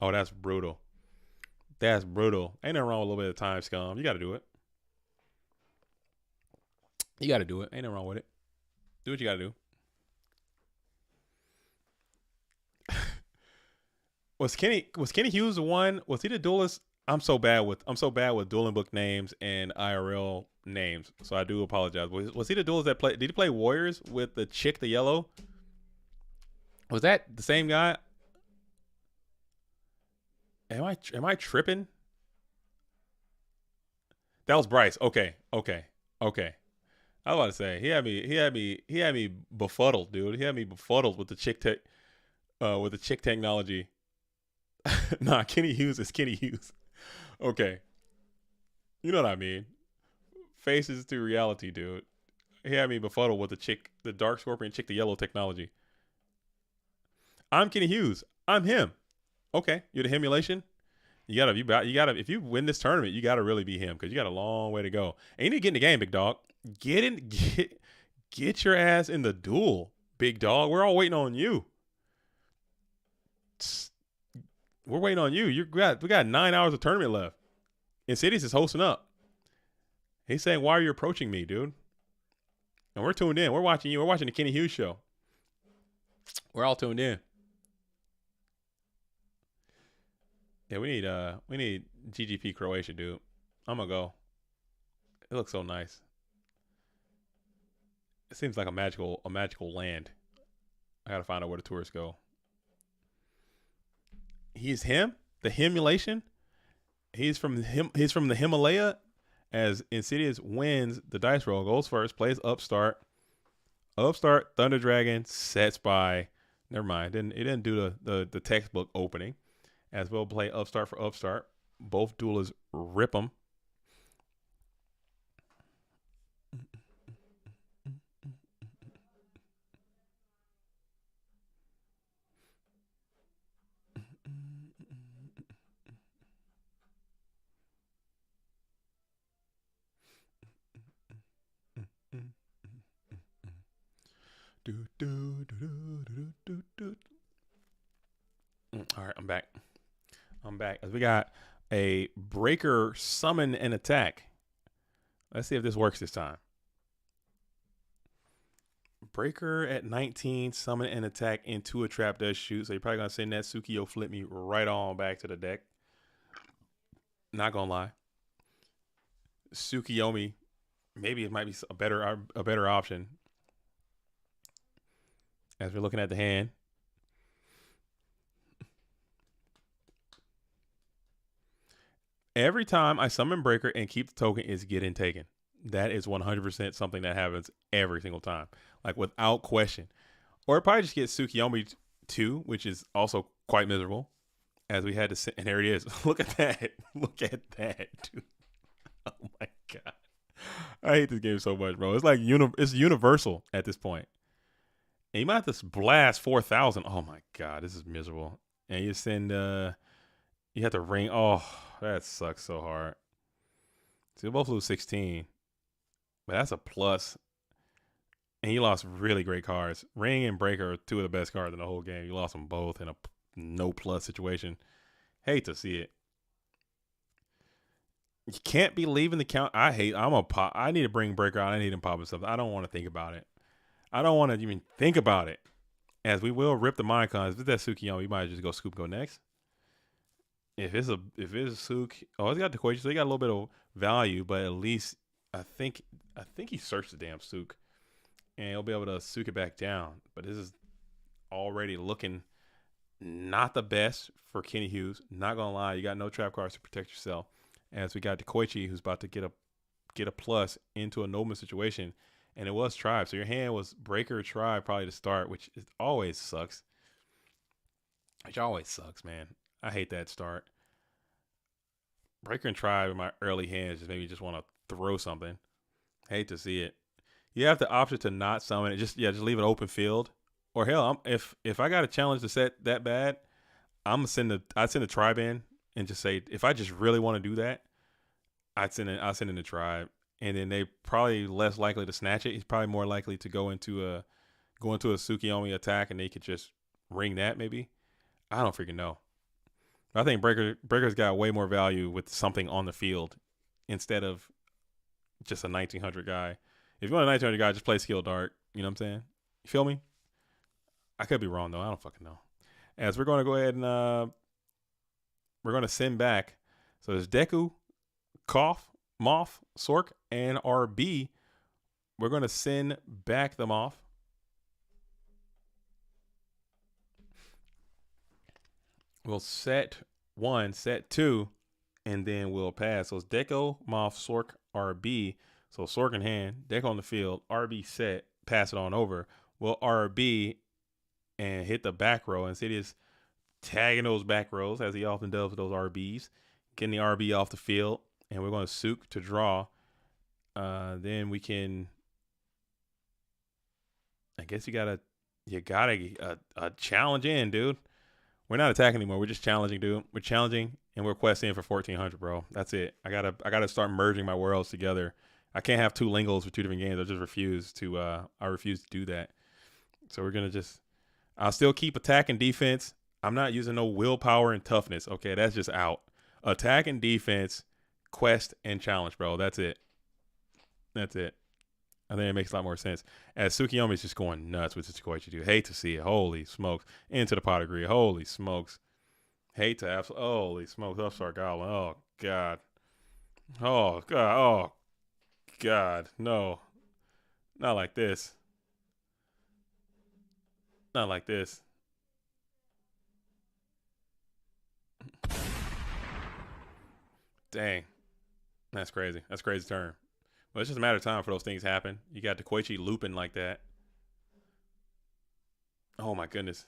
Oh, that's brutal. That's brutal. Ain't nothing wrong with a little bit of time scum. You got to do it. You got to do it. Ain't nothing wrong with it. Do what you got to do. Was Kenny Hughes the one? Was he the duelist? I'm so bad with dueling book names and IRL names, so I do apologize. Was he the duelist that played? Did he play Warriors with the chick, the yellow? Was that the same guy? Am I tripping? That was Bryce. Okay. I was about to say he had me befuddled, dude. He had me befuddled with the chick technology. Nah, Kenny Hughes is Kenny Hughes. Okay. You know what I mean. Faces to reality, dude. He had me befuddled with the Dark Scorpion chick, the yellow technology. I'm Kenny Hughes. I'm him. Okay, you're the emulation. You gotta. If you win this tournament, you gotta really be him because you got a long way to go. And you need to get in the game, big dog. Get your ass in the duel, big dog. We're all waiting on you. We're waiting on you. We got 9 hours of tournament left. Insidious is hosting up. He's saying, "Why are you approaching me, dude?" And we're tuned in. We're watching you. We're watching the Kenny Hughes show. We're all tuned in. Yeah, we need GGP Croatia, dude. I'm gonna go. It looks so nice. It seems like a magical land. I gotta find out where the tourists go. He's him. The Himulation. He's from the Himalaya. As Insidious wins the dice roll, goes first, plays Upstart. Thunder Dragon sets by. Never mind. It didn't do the textbook opening. As well, play Upstart for Upstart. Both duelists rip them. All right, I'm back. As we got a breaker summon and attack. Let's see if this works this time. Breaker at 19, summon and attack into a trap does shoot. So you're probably going to send that Tsukiyo flip me right on back to the deck. Not going to lie. Tsukiyomi, maybe it might be a better option. As we're looking at the hand. Every time I summon Breaker and keep the token is getting taken. That is 100% something that happens every single time. Like without question. Or it probably just gets Tsukiyomi 2, which is also quite miserable. As we had to, and there it is. Look at that. Look at that, dude. Oh my God. I hate this game so much, bro. It's like it's universal at this point. And you might have to blast 4,000. Oh my God, this is miserable. And you send, you have to ring. Oh, that sucks so hard. So you both lose 16. But that's a plus. And you lost really great cards. Ring and Breaker are two of the best cards in the whole game. You lost them both in a no plus situation. Hate to see it. You can't be leaving the count. I need to bring Breaker out. I need him popping something. I don't want to think about it. I don't want to even think about it. As we will rip the mind cons. If it's that Tsukiyomi, you might just go scoop, go next. If it's Suk, it's got the Koichi, so he got a little bit of value, but at least I think he searched the damn Suk, and he'll be able to Suk it back down. But this is already looking not the best for Kenny Hughes. Not gonna lie, you got no trap cards to protect yourself. As we got Koichi, who's about to get a plus into a Nobleman situation, and it was Tribe. So your hand was Breaker Tribe probably to start, which always sucks. Which always sucks, man. I hate that start. Breaker and Tribe in my early hands just maybe just want to throw something. Hate to see it. You have the option to not summon it. Just leave it open field. Or hell, if I got a challenge to set that bad, I'd send the Tribe in and just say, if I just really want to do that, I'll send in the Tribe. And then they probably less likely to snatch it. He's probably more likely to go into a Tsukiyomi attack, and they could just ring that maybe. I don't freaking know. I think Breaker's got way more value with something on the field instead of just a 1900 guy. If you want a 1900 guy, just play Skill Dark. You know what I'm saying? You feel me? I could be wrong, though. I don't fucking know. As we're going to go ahead and we're going to send back. So there's Deku, Koff, Moth, Sork, and RB. We're going to send back the Moth. We'll set 1, set 2, and then we'll pass. So it's Deco, Moth, Sork, RB. So Sork in hand, Deco on the field, RB set, pass it on over. We'll RB and hit the back row. Insidious tagging those back rows, as he often does with those RBs. Getting the RB off the field, and we're going to Suk to draw. Then we can, I guess you got a challenge in, dude. We're not attacking anymore. We're just challenging, dude. We're challenging, and we're questing for 1400, bro. That's it. I gotta start merging my worlds together. I can't have two Lingles for two different games. I just refuse to. I refuse to do that. So we're gonna I'll still keep attack and defense. I'm not using no willpower and toughness. Okay, that's just out. Attack and defense, quest and challenge, bro. That's it. That's it. I think it makes a lot more sense. As Tsukiyomi's just going nuts with this Koichi, dude. Hate to see it. Holy smokes. Into the pot of greed. Holy smokes. Hate to have. Holy smokes. Upstart Goblin. Oh, God. Oh, God. Oh. God, no. Not like this. Not like this. Dang. That's crazy. That's a crazy turn. But it's just a matter of time for those things to happen. You got Koichi looping like that. Oh my goodness.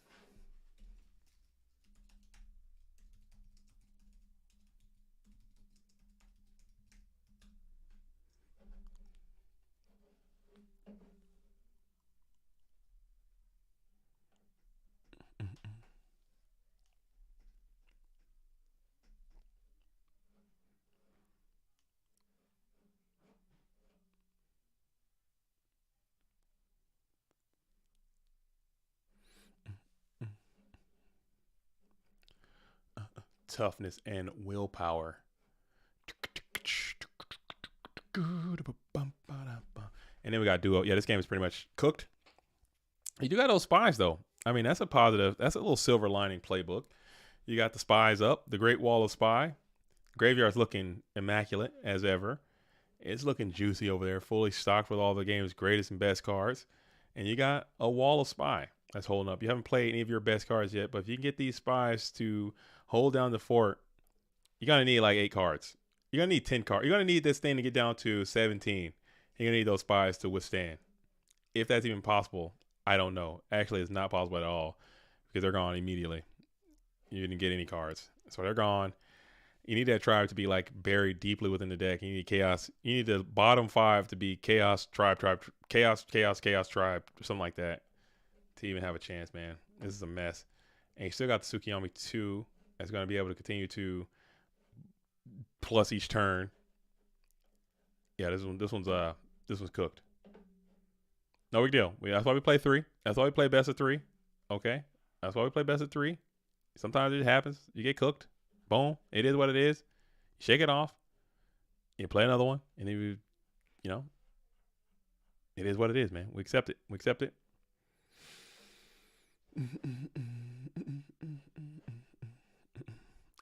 Toughness and willpower. And then we got duo. Yeah, this game is pretty much cooked. You do got those spies though. I mean, that's a positive. That's a little silver lining playbook. You got the spies up, the Great Wall of Spy. Graveyard's looking immaculate as ever. It's looking juicy over there, fully stocked with all the game's greatest and best cards. And you got a Wall of Spy that's holding up. You haven't played any of your best cards yet, but if you can get these spies to hold down the fort, you're going to need like 8 cards. You're going to need 10 cards. You're going to need this thing to get down to 17. You're going to need those spies to withstand. If that's even possible, I don't know. Actually, it's not possible at all because they're gone immediately. You didn't get any cards. So they're gone. You need that tribe to be like buried deeply within the deck. You need chaos. You need the bottom 5 to be chaos, tribe, chaos, tribe, or something like that to even have a chance, man. This is a mess. And you still got the Tsukiyomi 2 that's going to be able to continue to plus each turn. Yeah, this one's cooked. No big deal. That's why we play 3. That's why we play best of 3. Okay, that's why we play best of 3. Sometimes it happens. You get cooked. Boom. It is what it is. You shake it off. You play another one, and then it is what it is, man. We accept it. We accept it.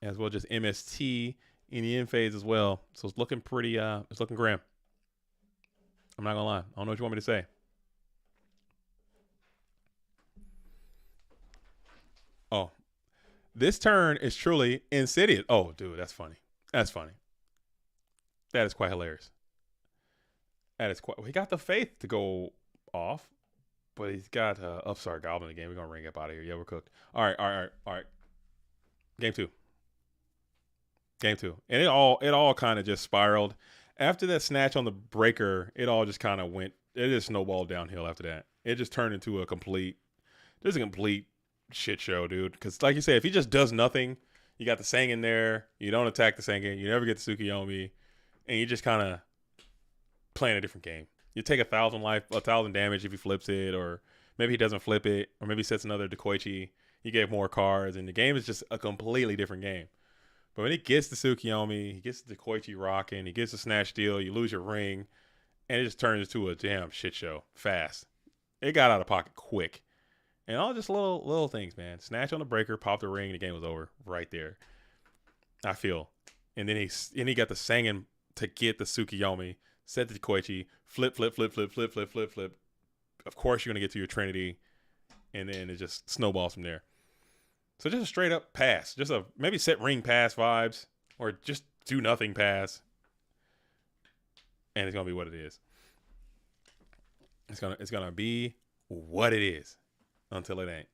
As well, just MST in the end phase as well. So it's looking pretty. It's looking grim. I'm not gonna lie. I don't know what you want me to say. Oh, this turn is truly insidious. Oh, dude, that's funny. That's funny. That is quite hilarious. That is quite. Well, he got the faith to go off, but he's got Upstart Goblin again. We're gonna ring up out of here. Yeah, we're cooked. All right. Game 2. Game 2, and it all kind of just spiraled after that snatch on the breaker. It all just kind of went. It just snowballed downhill after that. It just turned into a complete shit show, dude. Because like you said, if he just does nothing, you got the Sang in there. You don't attack the Sangen. You never get the Tsukiyomi, and you just kind of playing a different game. You take 1,000 damage if he flips it, or maybe he doesn't flip it, or maybe he sets another Dekoichi. You get more cards, and the game is just a completely different game. But when he gets the Tsukiyomi, he gets the Dekoichi rocking, he gets the snatch steal, you lose your ring, and it just turns into a damn shit show fast. It got out of pocket quick. And all just little things, man. Snatch on the breaker, pop the ring, and the game was over right there. I feel. And then he got the Sangen to get the Tsukiyomi, set the Koichi, flip. Of course, you're going to get to your Trinity, and then it just snowballs from there. So just a straight up pass. Just a maybe set ring pass vibes, or just do nothing pass. And it's going to be what it is. It's gonna be what it is. Until it ain't.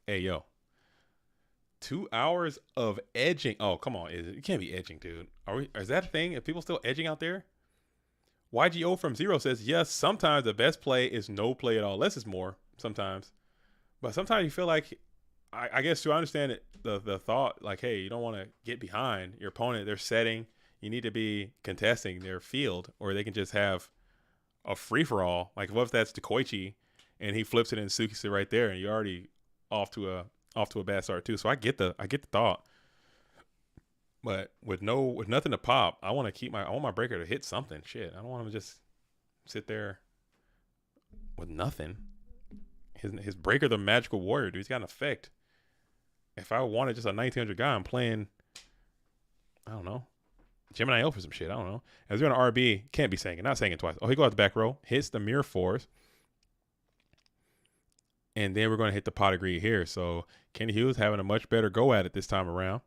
Hey, yo. 2 hours of edging. Oh, come on. You can't be edging, dude. Is that a thing? Are people still edging out there? YGO from Zero says, yes, sometimes the best play is no play at all. Less is more sometimes. But sometimes you feel like, I guess to understand it, the thought, like, hey, you don't want to get behind your opponent. They're setting. You need to be contesting their field, or they can just have a free-for-all. Like, what if that's Dekoichi, and he flips it in Tsukisa right there, and you're already off to a bad start too. So I get the thought, but with nothing to pop, I want my breaker to hit something. Shit, I don't want him to just sit there with nothing. His breaker, the magical warrior, dude, he's got an effect. If I wanted just a 1900 guy, I'm playing, I don't know, Gemini L for some shit. I don't know. As we're on RB, can't be saying it. Not saying it twice. Oh, he goes out the back row, hits the mirror force. And then we're going to hit the pot of greed here. So Kenny Hughes having a much better go at it this time around.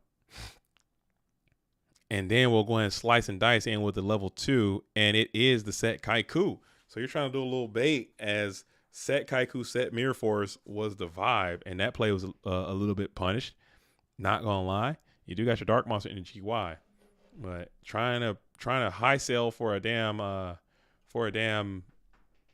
And then we'll go ahead and slice and dice in with the level 2. And it is the set Kaiku. So you're trying to do a little bait as set Kaiku, set mirror force was the vibe. And that play was a little bit punished. Not going to lie. You do got your Dark Monster in the GY. But trying to high sell for a damn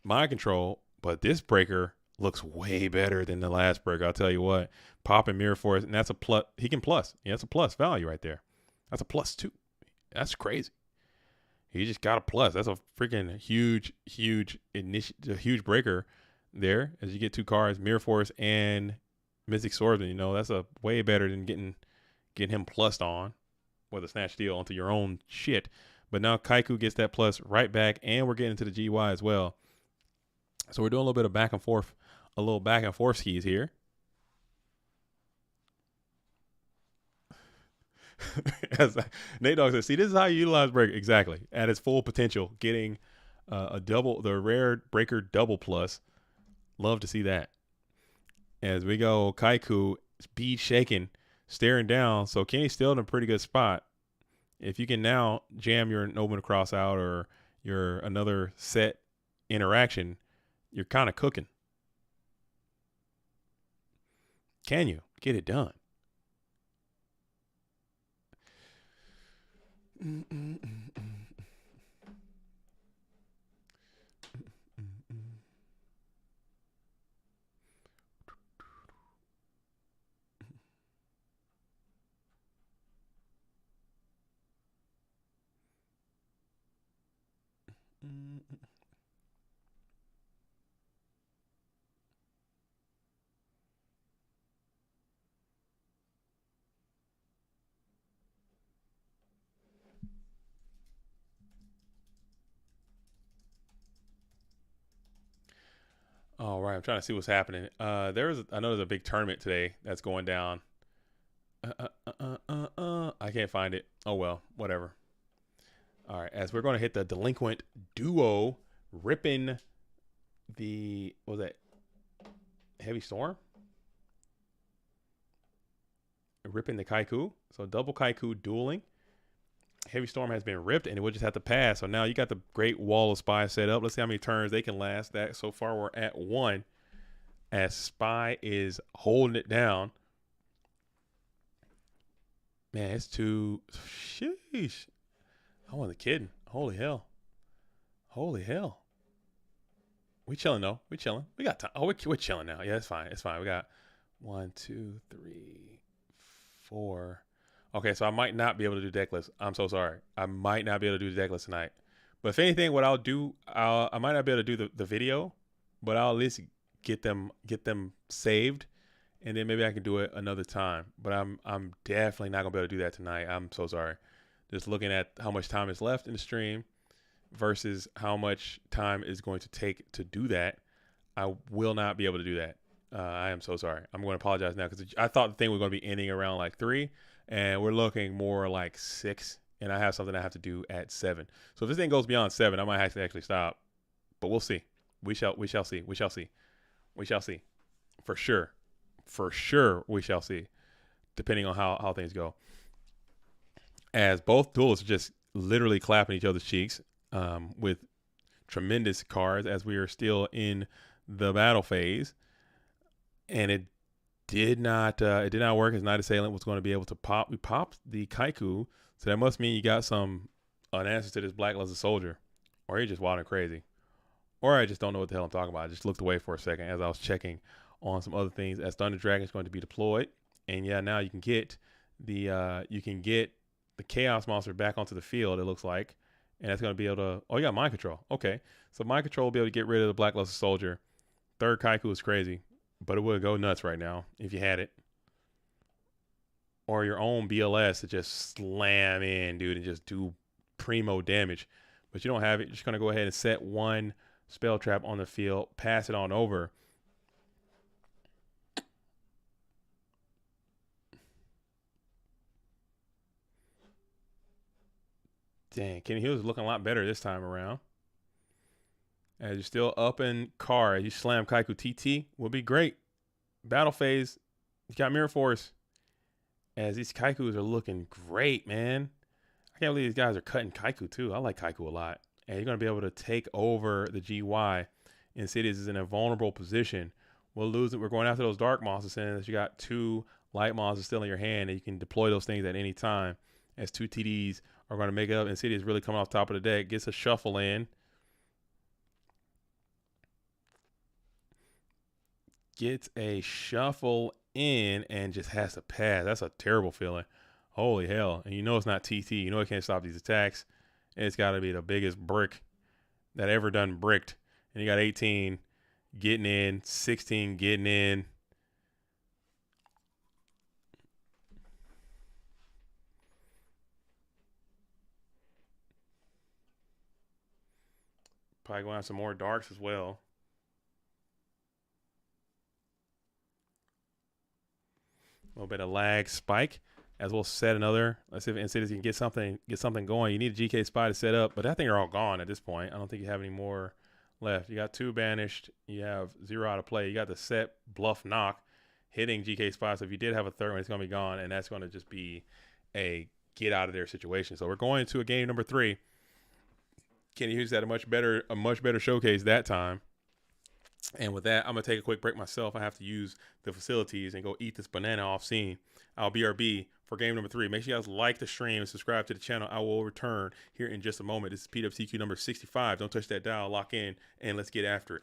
mind control. But this breaker looks way better than the last breaker. I'll tell you what, popping mirror force, and that's a plus. He can plus. Yeah, that's a plus value right there. That's a +2. That's crazy. He just got a plus. That's a freaking huge breaker there. As you get 2 cards, mirror force and Mystic Swordsman. You know, that's a way better than getting him plussed on with a snatch steal onto your own shit. But now Kaiku gets that plus right back, and we're getting into the GY as well. So we're doing a little bit of back and forth skis here. As Nate Dogg says, see, this is how you utilize breaker exactly at its full potential, getting the rare breaker double plus. Love to see that. As we go, Kaiku speed shaking, staring down. So Kenny's still in a pretty good spot. If you can now jam your Nobuna Cross out or your another set interaction, you're kind of cooking. Can you get it done? All right, I'm trying to see what's happening. I know there's a big tournament today that's going down. I can't find it. Oh well, whatever. All right, as we're going to hit the delinquent duo, ripping what was that? Heavy Storm? Ripping the Kaiku. So double Kaiku dueling. Heavy Storm has been ripped, and it would just have to pass. So now you got the Great Wall of Spy set up. Let's see how many turns they can last. That so far we're at 1, as Spy is holding it down. Man, it's too. Sheesh. I wasn't kidding. Holy hell. Holy hell. We chilling though. We chilling. We got time. Oh, we're chilling now. Yeah, it's fine. It's fine. We got 1, 2, 3, 4. Okay, so I might not be able to do decklist. I'm so sorry. I might not be able to do the decklist tonight. But if anything, what I'll do, I might not be able to do the video, but I'll at least get them saved, and then maybe I can do it another time. But I'm definitely not gonna be able to do that tonight. I'm so sorry. Just looking at how much time is left in the stream versus how much time is going to take to do that, I will not be able to do that. I am so sorry. I'm going to apologize now because I thought the thing was going to be ending around like 3, and we're looking more like 6, and I have something I have to do at 7. So if this thing goes beyond 7, I might have to actually stop. But we'll see. We shall see. We shall see. We shall see. For sure. For sure, we shall see. Depending on how things go. As both duelists are just literally clapping each other's cheeks with tremendous cards as we are still in the battle phase. And it did not work as Night Assailant was going to be able to pop. We popped the Kaiku, so that must mean you got an answer to this Blackluster Soldier, or you're just wild and crazy, or I just don't know what the hell I'm talking about. I just looked away for a second as I was checking on some other things. As Thunder Dragon is going to be deployed, and yeah, now you can get the Chaos Monster back onto the field. It looks like, and that's going to be able to. Oh, you got Mind Control. Okay, so Mind Control will be able to get rid of the Blackluster Soldier. Third Kaiku is crazy. But it would go nuts right now if you had it. Or your own BLS to just slam in, dude, and just do primo damage. But you don't have it. You're just going to go ahead and set 1 spell trap on the field, pass it on over. Dang, Kenny Hughes is looking a lot better this time around. As you're still up in car, as you slam Kaiku TT, will be great. Battle phase, you got Mirror Force. As these Kaikus are looking great, man. I can't believe these guys are cutting Kaiku too. I like Kaiku a lot. And you're going to be able to take over the GY. Insidious is in a vulnerable position. We'll lose it. We're going after those dark monsters since you got 2 light monsters still in your hand, and you can deploy those things at any time. As 2 TDs are going to make it up. Insidious really coming off top of the deck. Gets a shuffle in. Gets a shuffle in and just has to pass. That's a terrible feeling. Holy hell. And you know it's not TT. You know it can't stop these attacks. It's got to be the biggest brick that ever done bricked. And you got 18 getting in, 16 getting in. Probably going to have some more darks as well. A little bit of lag spike. As we'll set another. Let's see if Insidious can get something going. You need a GK spy to set up, but I think they're all gone at this point. I don't think you have any more left. You got 2 banished. You have 0 out of play. You got the set bluff knock hitting GK spy. So if you did have a third one, it's going to be gone, and that's going to just be a get out of there situation. So we're going to a game number 3. Kenny Hughes had a much better showcase that time. And with that, I'm going to take a quick break myself. I have to use the facilities and go eat this banana off scene. I'll BRB for game number 3. Make sure you guys like the stream and subscribe to the channel. I will return here in just a moment. This is PWCQ number 65. Don't touch that dial. Lock in, and let's get after it.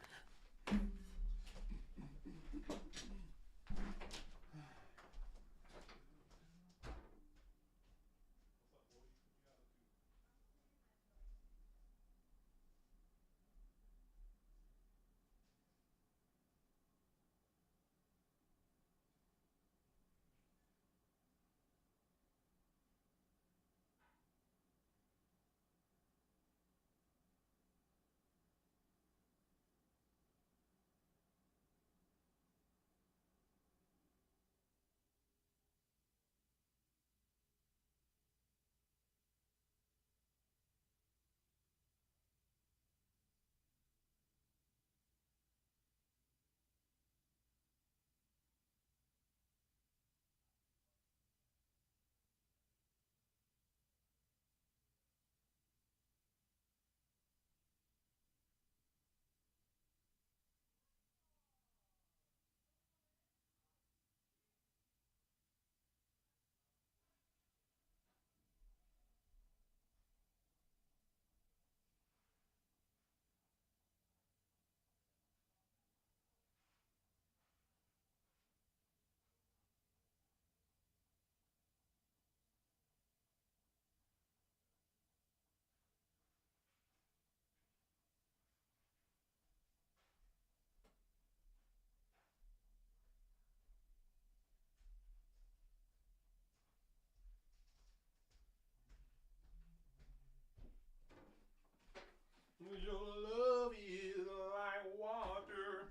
Your love is like water.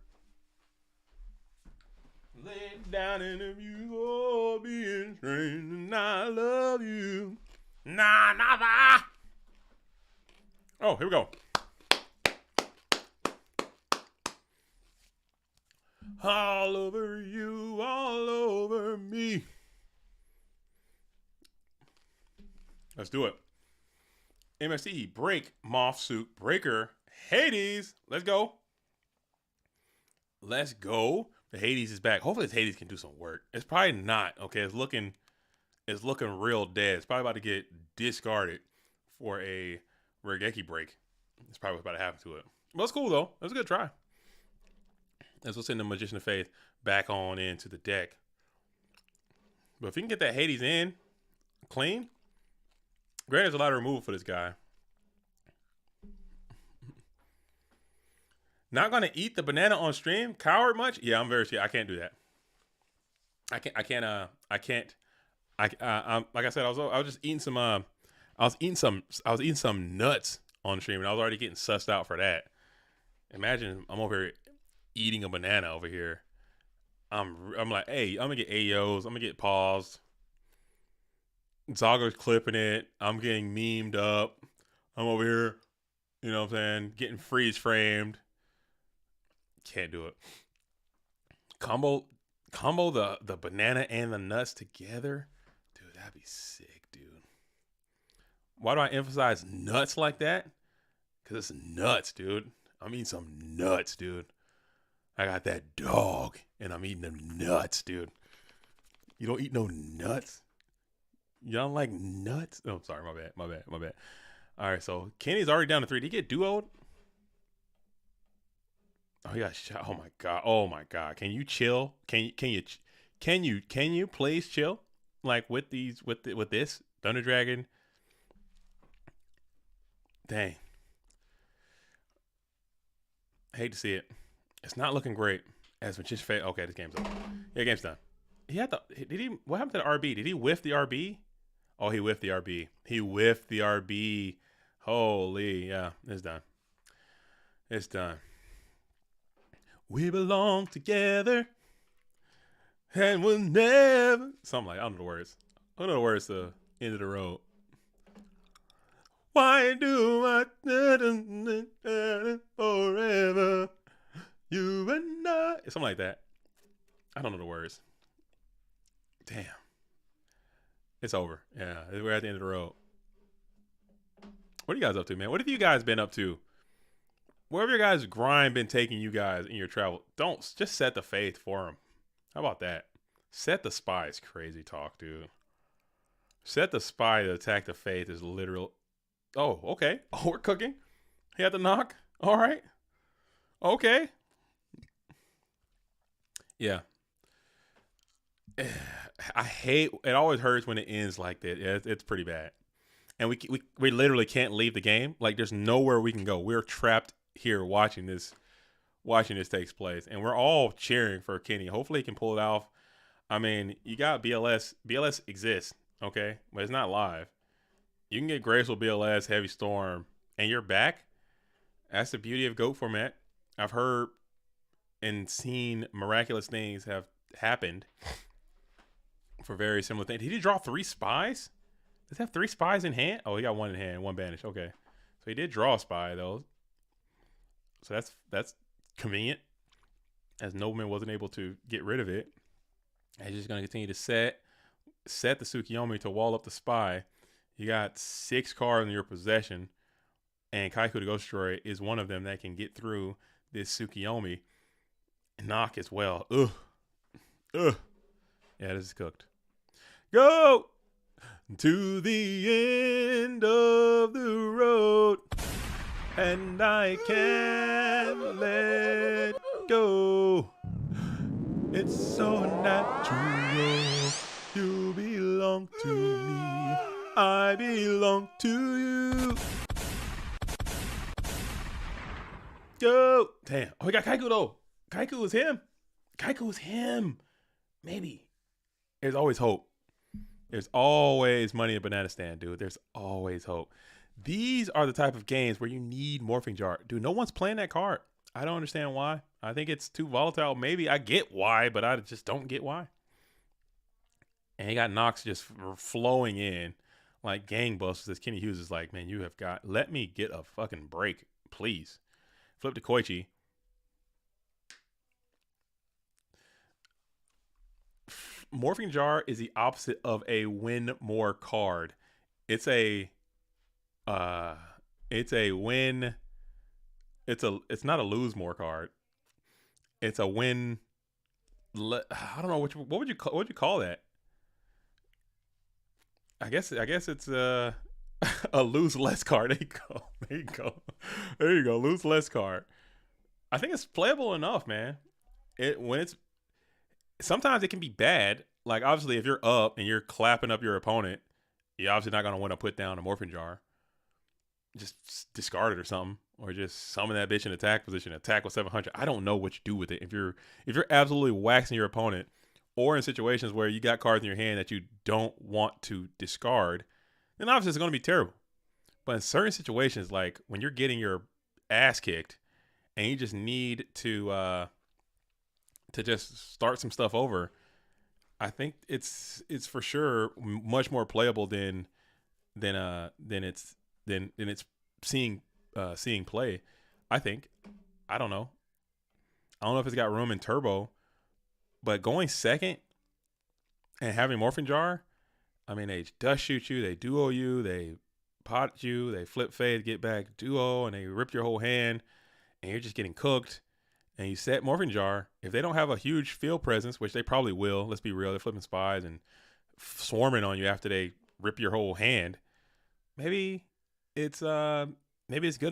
Lay down in the view of being strange, and I love you. Nah, nah. Oh, here we go. All over you, all over me. Let's do it. MST, break, moth suit, breaker, Hades. Let's go. Let's go. The Hades is back. Hopefully this Hades can do some work. It's probably not. Okay, it's looking real dead. It's probably about to get discarded for a Regeki break. It's probably what's about to happen to it. Well, it's cool though. It was a good try. Let's send the Magician of Faith back on into the deck. But if you can get that Hades in clean, granted, there's a lot of removal for this guy. Not gonna eat the banana on stream. Coward much? Yeah, I'm very scared. I can't do that. Like I said, I was just eating some I was eating some nuts on stream, and I was already getting sussed out for that. Imagine I'm over here eating a banana over here. I'm like, hey, I'm gonna get AOs. I'm gonna get paused. Zaga's clipping it. I'm getting memed up. I'm over here, you know what I'm saying, getting freeze framed. Can't do it. Combo the banana and the nuts together. Dude, that'd be sick, dude. Why do I emphasize nuts like that? Because it's nuts, dude. I'm eating some nuts, dude. I got that dog, and I'm eating them nuts, dude. You don't eat no nuts? You don't like nuts? Oh, sorry, my bad. All right, so Kenny's already down to 3. Did he get duoed? Oh, he got shot. Oh my god. Can you chill? Can you please chill? Like with this Thunder Dragon. Dang. I hate to see it. It's not looking great. As when just okay, this game's over. Yeah, game's done. What happened to the RB? Did he whiff the RB? Oh, he whiffed the RB. He whiffed the RB. Holy, yeah, it's done. It's done. We belong together, and we'll never. Something like, I don't know the words. I don't know the words to End of the Road. Why do I forever? You and I. Something like that. I don't know the words. Damn. It's over. Yeah, we're at the end of the road. What are you guys up to, man? What have you guys been up to? Wherever your guys' grind been taking you guys in your travel, don't just set the faith for them. How about that? Set the spy is crazy talk, dude. Set the spy to attack the faith is literal. Oh, okay. Oh, we're cooking. He had the knock. All right. Okay. Yeah. I hate it. Always hurts when it ends like that. Yeah, it's pretty bad. And we literally can't leave the game. Like there's nowhere we can go. We're trapped here watching this takes place, and we're all cheering for Kenny. Hopefully he can pull it off. I mean, you got BLS. BLS exists, okay, but it's not live. You can get Graceful BLS, Heavy Storm, and you're back. That's the beauty of GOAT format. I've heard and seen miraculous things have happened for very similar things. Did he draw 3 spies? Does he have 3 spies in hand? Oh, he got 1 in hand, 1 banished. Okay, so he did draw a spy though. So that's convenient, as Nobleman wasn't able to get rid of it. And he's just going to continue to set the Tsukiyomi to wall up the spy. You got 6 cards in your possession, and Kaiku the Ghost Destroyer is one of them that can get through this Tsukiyomi. Knock as well. Ugh. Yeah, this is cooked. Go to the end of the road, and I can't let go. It's so natural. You belong to me. I belong to you. Go. Damn. Oh, we got Kaiku though. Kaiku was him. Kaiku was him. Maybe. There's always hope. There's always money in Banana Stand, dude. There's always hope. These are the type of games where you need Morphing Jar. Dude, no one's playing that card. I don't understand why. I think it's too volatile. Maybe I get why, but I just don't get why. And he got Nox just flowing in like gangbusters. As Kenny Hughes is like, man, you have got, let me get a fucking break, please. Flip to Koichi. Morphing Jar is the opposite of a win more card. It's a win. It's not a lose more card. It's a win. I don't know what would you call that? I guess it's a lose less card. There you go. Lose less card. I think it's playable enough, man. Sometimes it can be bad. Like obviously, if you're up and you're clapping up your opponent, you're obviously not gonna want to put down a Morphing Jar. Just discard it or something, or just summon that bitch in attack position. Attack with 700. I don't know what you do with it. If you're absolutely waxing your opponent, or in situations where you got cards in your hand that you don't want to discard, then obviously it's going to be terrible. But in certain situations, like when you're getting your ass kicked and you just need to just start some stuff over, I think it's for sure much more playable than it's seeing play. I think. I don't know. I don't know if it's got room in turbo, but going second and having Morphin Jar, I mean, they dust shoot you, they duo you, they pot you, they flip fade, get back duo, and they rip your whole hand, and you're just getting cooked. And you set Morphin Jar. If they don't have a huge field presence, which they probably will, let's be real, they're flipping spies and swarming on you after they rip your whole hand. Maybe it's good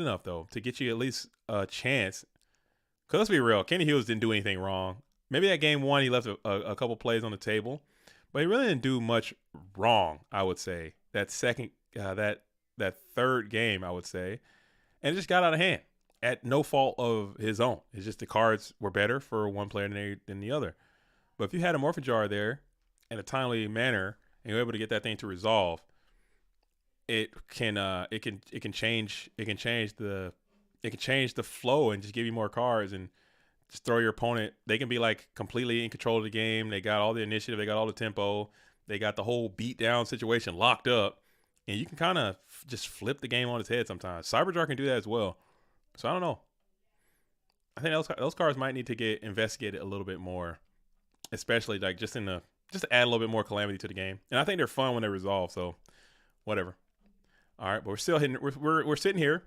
enough though to get you at least a chance. Cause let's be real, Kenny Hughes didn't do anything wrong. Maybe that game one he left a couple plays on the table, but he really didn't do much wrong. I would say that third game, I would say, and it just got out of hand at no fault of his own. It's just the cards were better for one player than the other. But if you had a Morphin Jar there in a timely manner and you're able to get that thing to resolve, it can change the flow and just give you more cards and just throw your opponent. They can be like completely in control of the game. They got all the initiative. They got all the tempo. They got the whole beat down situation locked up. And you can kind of just flip the game on its head sometimes. Cyberjar can do that as well. So I don't know. I think those cards might need to get investigated a little bit more, especially like just to add a little bit more calamity to the game. And I think they're fun when they resolve. So whatever. All right, but we're still hitting. We're sitting here.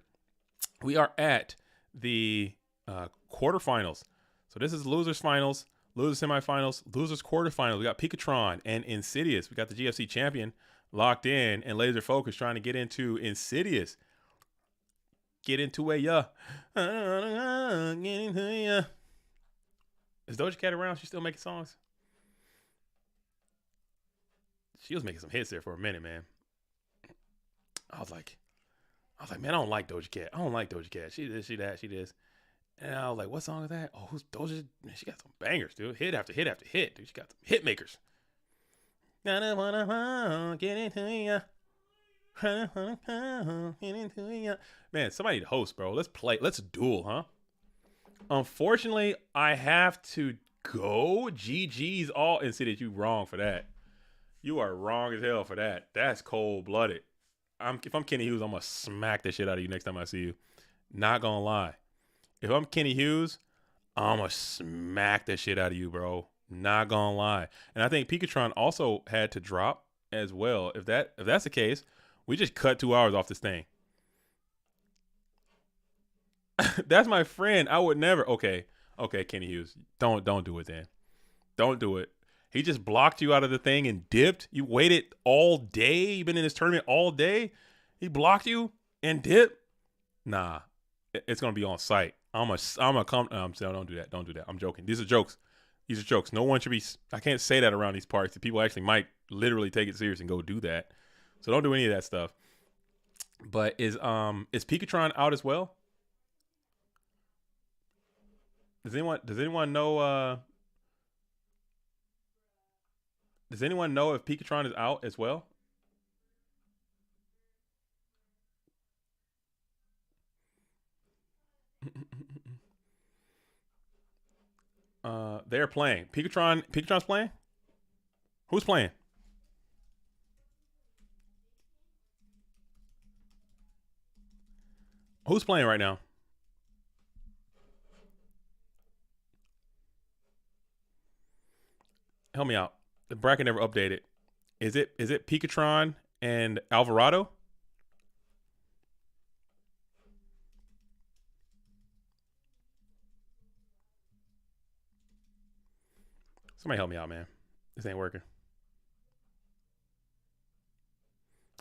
We are at the quarterfinals. So this is losers finals, losers semifinals, losers quarterfinals. We got Pikatron and Insidious. We got the GFC champion locked in and laser focused trying to get into Insidious. Get into a Get into a Is Doja Cat around? She still making songs? She was making some hits there for a minute, man. I was like, man, I don't like Doja Cat. I don't like Doja Cat. She this, she that, she this. And I was like, what song is that? Oh, who's Doja? Man, she got some bangers, dude. Hit after hit after hit, dude. She got some hit makers. Get into ya. Man, somebody to host, bro. Let's play. Let's duel, huh? Unfortunately, I have to go. GG's all Insidious. You wrong for that. You are wrong as hell for that. That's cold-blooded. If I'm Kenny Hughes, I'm going to smack the shit out of you next time I see you. Not going to lie. If I'm Kenny Hughes, I'm going to smack the shit out of you, bro. Not going to lie. And I think Pikatron also had to drop as well. If that's the case, we just cut 2 hours off this thing. That's my friend. I would never. Okay, Kenny Hughes. Don't do it then. Don't do it. He just blocked you out of the thing and dipped. You waited all day. You've been in this tournament all day. He blocked you and dipped. Nah, it's gonna be on site. I'm gonna come. Don't do that. Don't do that. I'm joking. These are jokes. No one should be. I can't say that around these parts. People actually might literally take it serious and go do that. So don't do any of that stuff. But is Pikatron out as well? Does anyone know? Does anyone know if Pikatron is out as well? They're playing. Pikatron's playing? Who's playing? Who's playing right now? Help me out. The bracket never updated. Is it Pikatron and Alvarado? Somebody help me out, man. This ain't working.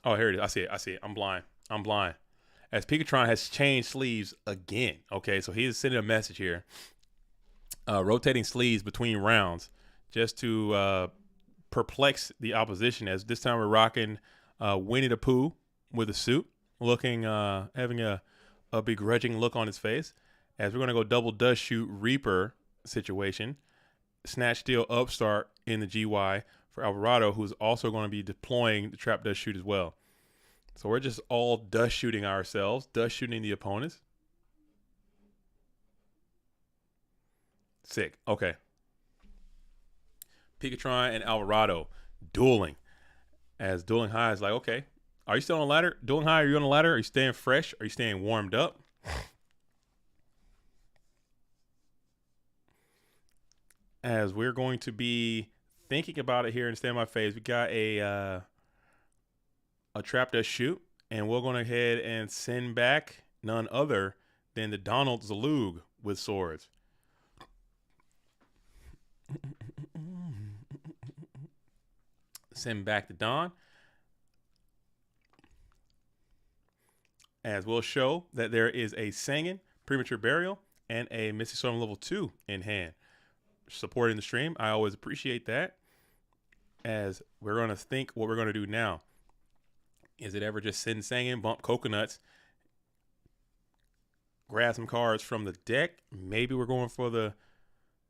Oh, here it is. I see it. I'm blind. As Pikatron has changed sleeves again. Okay, so he is sending a message here. Rotating sleeves between rounds just to perplex the opposition, as this time we're rocking Winnie the Pooh with a suit, looking having a begrudging look on his face, as we're going to go double dust shoot Reaper situation, snatch steal upstart in the GY for Alvarado, who's also going to be deploying the trap dust shoot as well. So we're just all dust shooting ourselves, dust shooting the opponents. Sick. Okay. Pikatron and Alvarado dueling. As Dueling High is like, okay, Are you still on a ladder? Dueling high, are you on a ladder? Are you staying fresh? Are you staying warmed up? As we're going to be thinking about it here and stay on my face, we got a trap that shoot, and we're going to head and send back none other than the Donald Zalug with swords. Send back the Don. As we'll show that there is a Singing, Premature Burial, and a Mystic Storm level 2 in hand. Supporting the stream, I always appreciate that. As we're going to think what we're going to do now. Is it ever just send Singing, bump coconuts, grab some cards from the deck? Maybe we're going for the.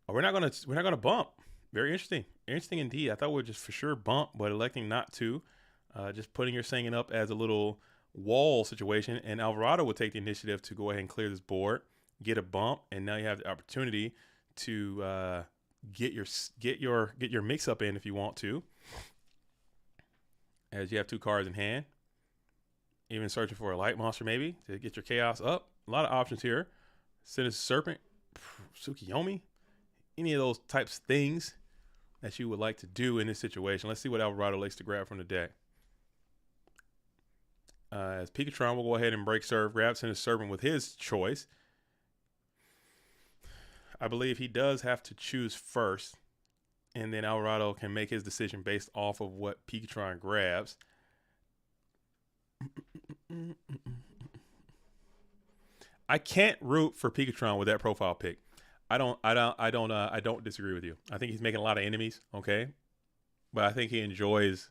Oh, we're not gonna bump. Very interesting. Interesting indeed. I thought we'd just for sure bump, but electing not to. Just putting your Singing up as a little wall situation, and Alvarado would take the initiative to go ahead and clear this board, get a bump, and now you have the opportunity to get your mix up in if you want to. As you have 2 cards in hand, even searching for a light monster maybe to get your chaos up. A lot of options here. Sinister Serpent, Tsukiyomi, any of those types of things that you would like to do in this situation. Let's see what Alvarado likes to grab from the deck. As Patron will go ahead and break serve, grab Sinister Serpent with his choice. I believe he does have to choose first, and then Alvarado can make his decision based off of what Patron grabs. I can't root for Patron with that profile pick. I don't disagree with you. I think he's making a lot of enemies, okay? But I think he enjoys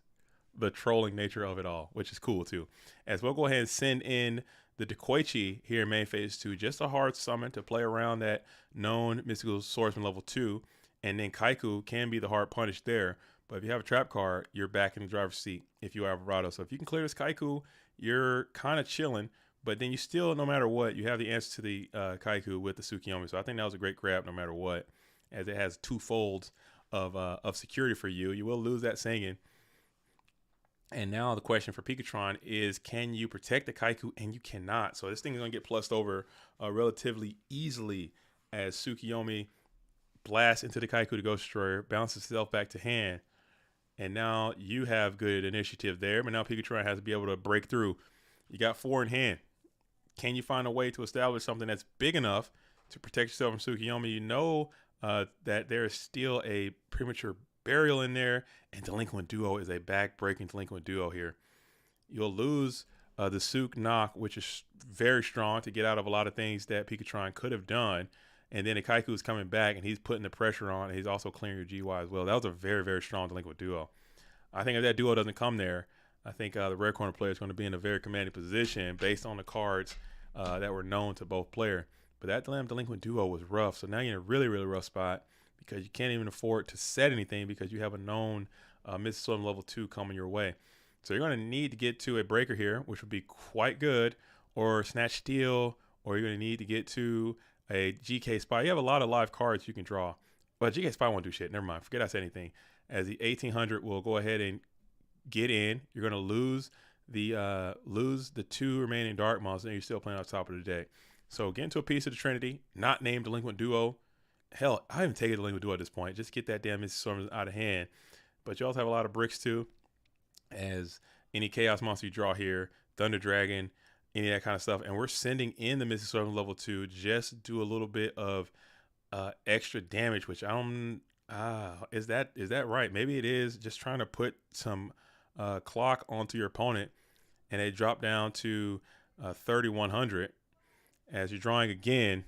the trolling nature of it all, which is cool too. As we'll go ahead and send in the Dekoichi here in main phase 2, just a hard summon to play around that known mystical swordsman level 2, and then Kaiku can be the hard punish there. But if you have a trap card, you're back in the driver's seat if you have Alvarado. So if you can clear this Kaiku, you're kind of chilling. But then you still, no matter what, you have the answer to the Kaiku with the Tsukiyomi. So I think that was a great grab no matter what, as it has 2 folds of security for you. You will lose that Singing. And now the question for Patron is, can you protect the Kaiku? And you cannot. So this thing is going to get plussed over relatively easily as Tsukiyomi blasts into the Kaiku to Ghost Destroyer, bounces itself back to hand. And now you have good initiative there. But now Patron has to be able to break through. You got 4 in hand. Can you find a way to establish something that's big enough to protect yourself from Tsukiyomi? You know that there is still a Premature Burial in there, and Delinquent Duo is a back-breaking Delinquent Duo here. You'll lose the Suk knock, which is very strong to get out of a lot of things that Patron could have done. And then the Kaiku is coming back, and he's putting the pressure on, and he's also clearing your GY as well. That was a very, very strong Delinquent Duo. I think if that duo doesn't come there, I think the red corner player is going to be in a very commanding position based on the cards that were known to both players. But that Delinquent Duo was rough. So now you're in a really, really rough spot because you can't even afford to set anything because you have a known Mystic Storm level 2 coming your way. So you're going to need to get to a breaker here, which would be quite good, or Snatch Steel, or you're going to need to get to a GK Spy. You have a lot of live cards you can draw. Well, GK Spy won't do shit. Never mind. Forget I said anything. As the 1800 will go ahead and get in, you're going to lose the 2 remaining Dark Monsters, and you're still playing off top of the deck. So get into a piece of the Trinity, not named Delinquent Duo. Hell, I haven't taken a Delinquent Duo at this point. Just get that damn Mystic Storm out of hand. But you also have a lot of bricks too, as any Chaos Monster you draw here, Thunder Dragon, any of that kind of stuff. And we're sending in the Mystic Storm level 2, just do a little bit of extra damage, which I don't. Is that right? Maybe it is just trying to put some clock onto your opponent, and they drop down to 3100 as you're drawing again.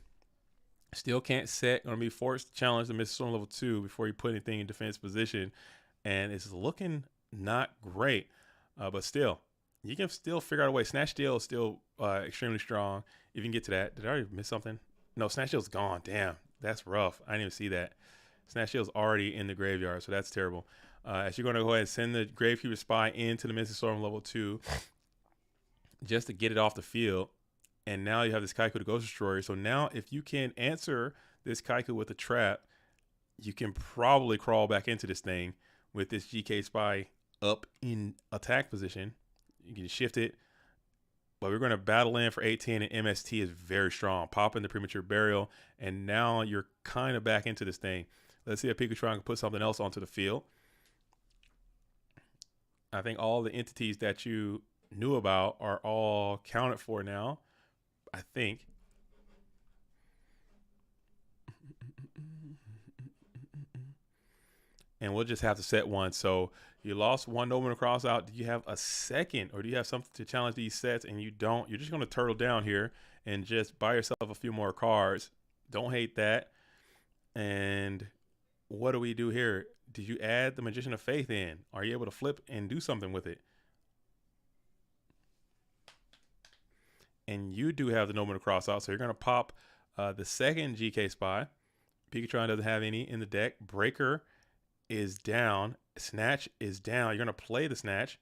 Still can't set. Going to be forced to challenge the Mystic Storm level 2 before you put anything in defense position, and it's looking not great. But still, you can still figure out a way. Snatch Steel is still extremely strong. If you can get to that. Did I already miss something? No, Snatch Steel's gone. Damn, that's rough. I didn't even see that. Snatch Steel's already in the graveyard, so that's terrible. As you're going to go ahead and send the Gravekeeper Spy into the Mystic Storm level 2 just to get it off the field. And now you have this Kaiku to Ghost Destroyer. So now if you can answer this Kaiku with a trap, you can probably crawl back into this thing with this GK Spy up in attack position. You can shift it. But we're going to battle in for 18, and MST is very strong. Pop in the premature burial, and now you're kind of back into this thing. Let's see if Pikachu can put something else onto the field. I think all the entities that you knew about are all counted for now. I think. And we'll just have to set one. So you lost one Noble Cross out. Do you have a second, or do you have something to challenge these sets? And you don't. You're just going to turtle down here and just buy yourself a few more cards. Don't hate that. And what do we do here? Did you add the Magician of Faith in? Are you able to flip and do something with it? And you do have the Noble Cross out. So you're going to pop the second GK Spy. Pikachu doesn't have any in the deck. Breaker is down. Snatch is down. You're going to play the Snatch.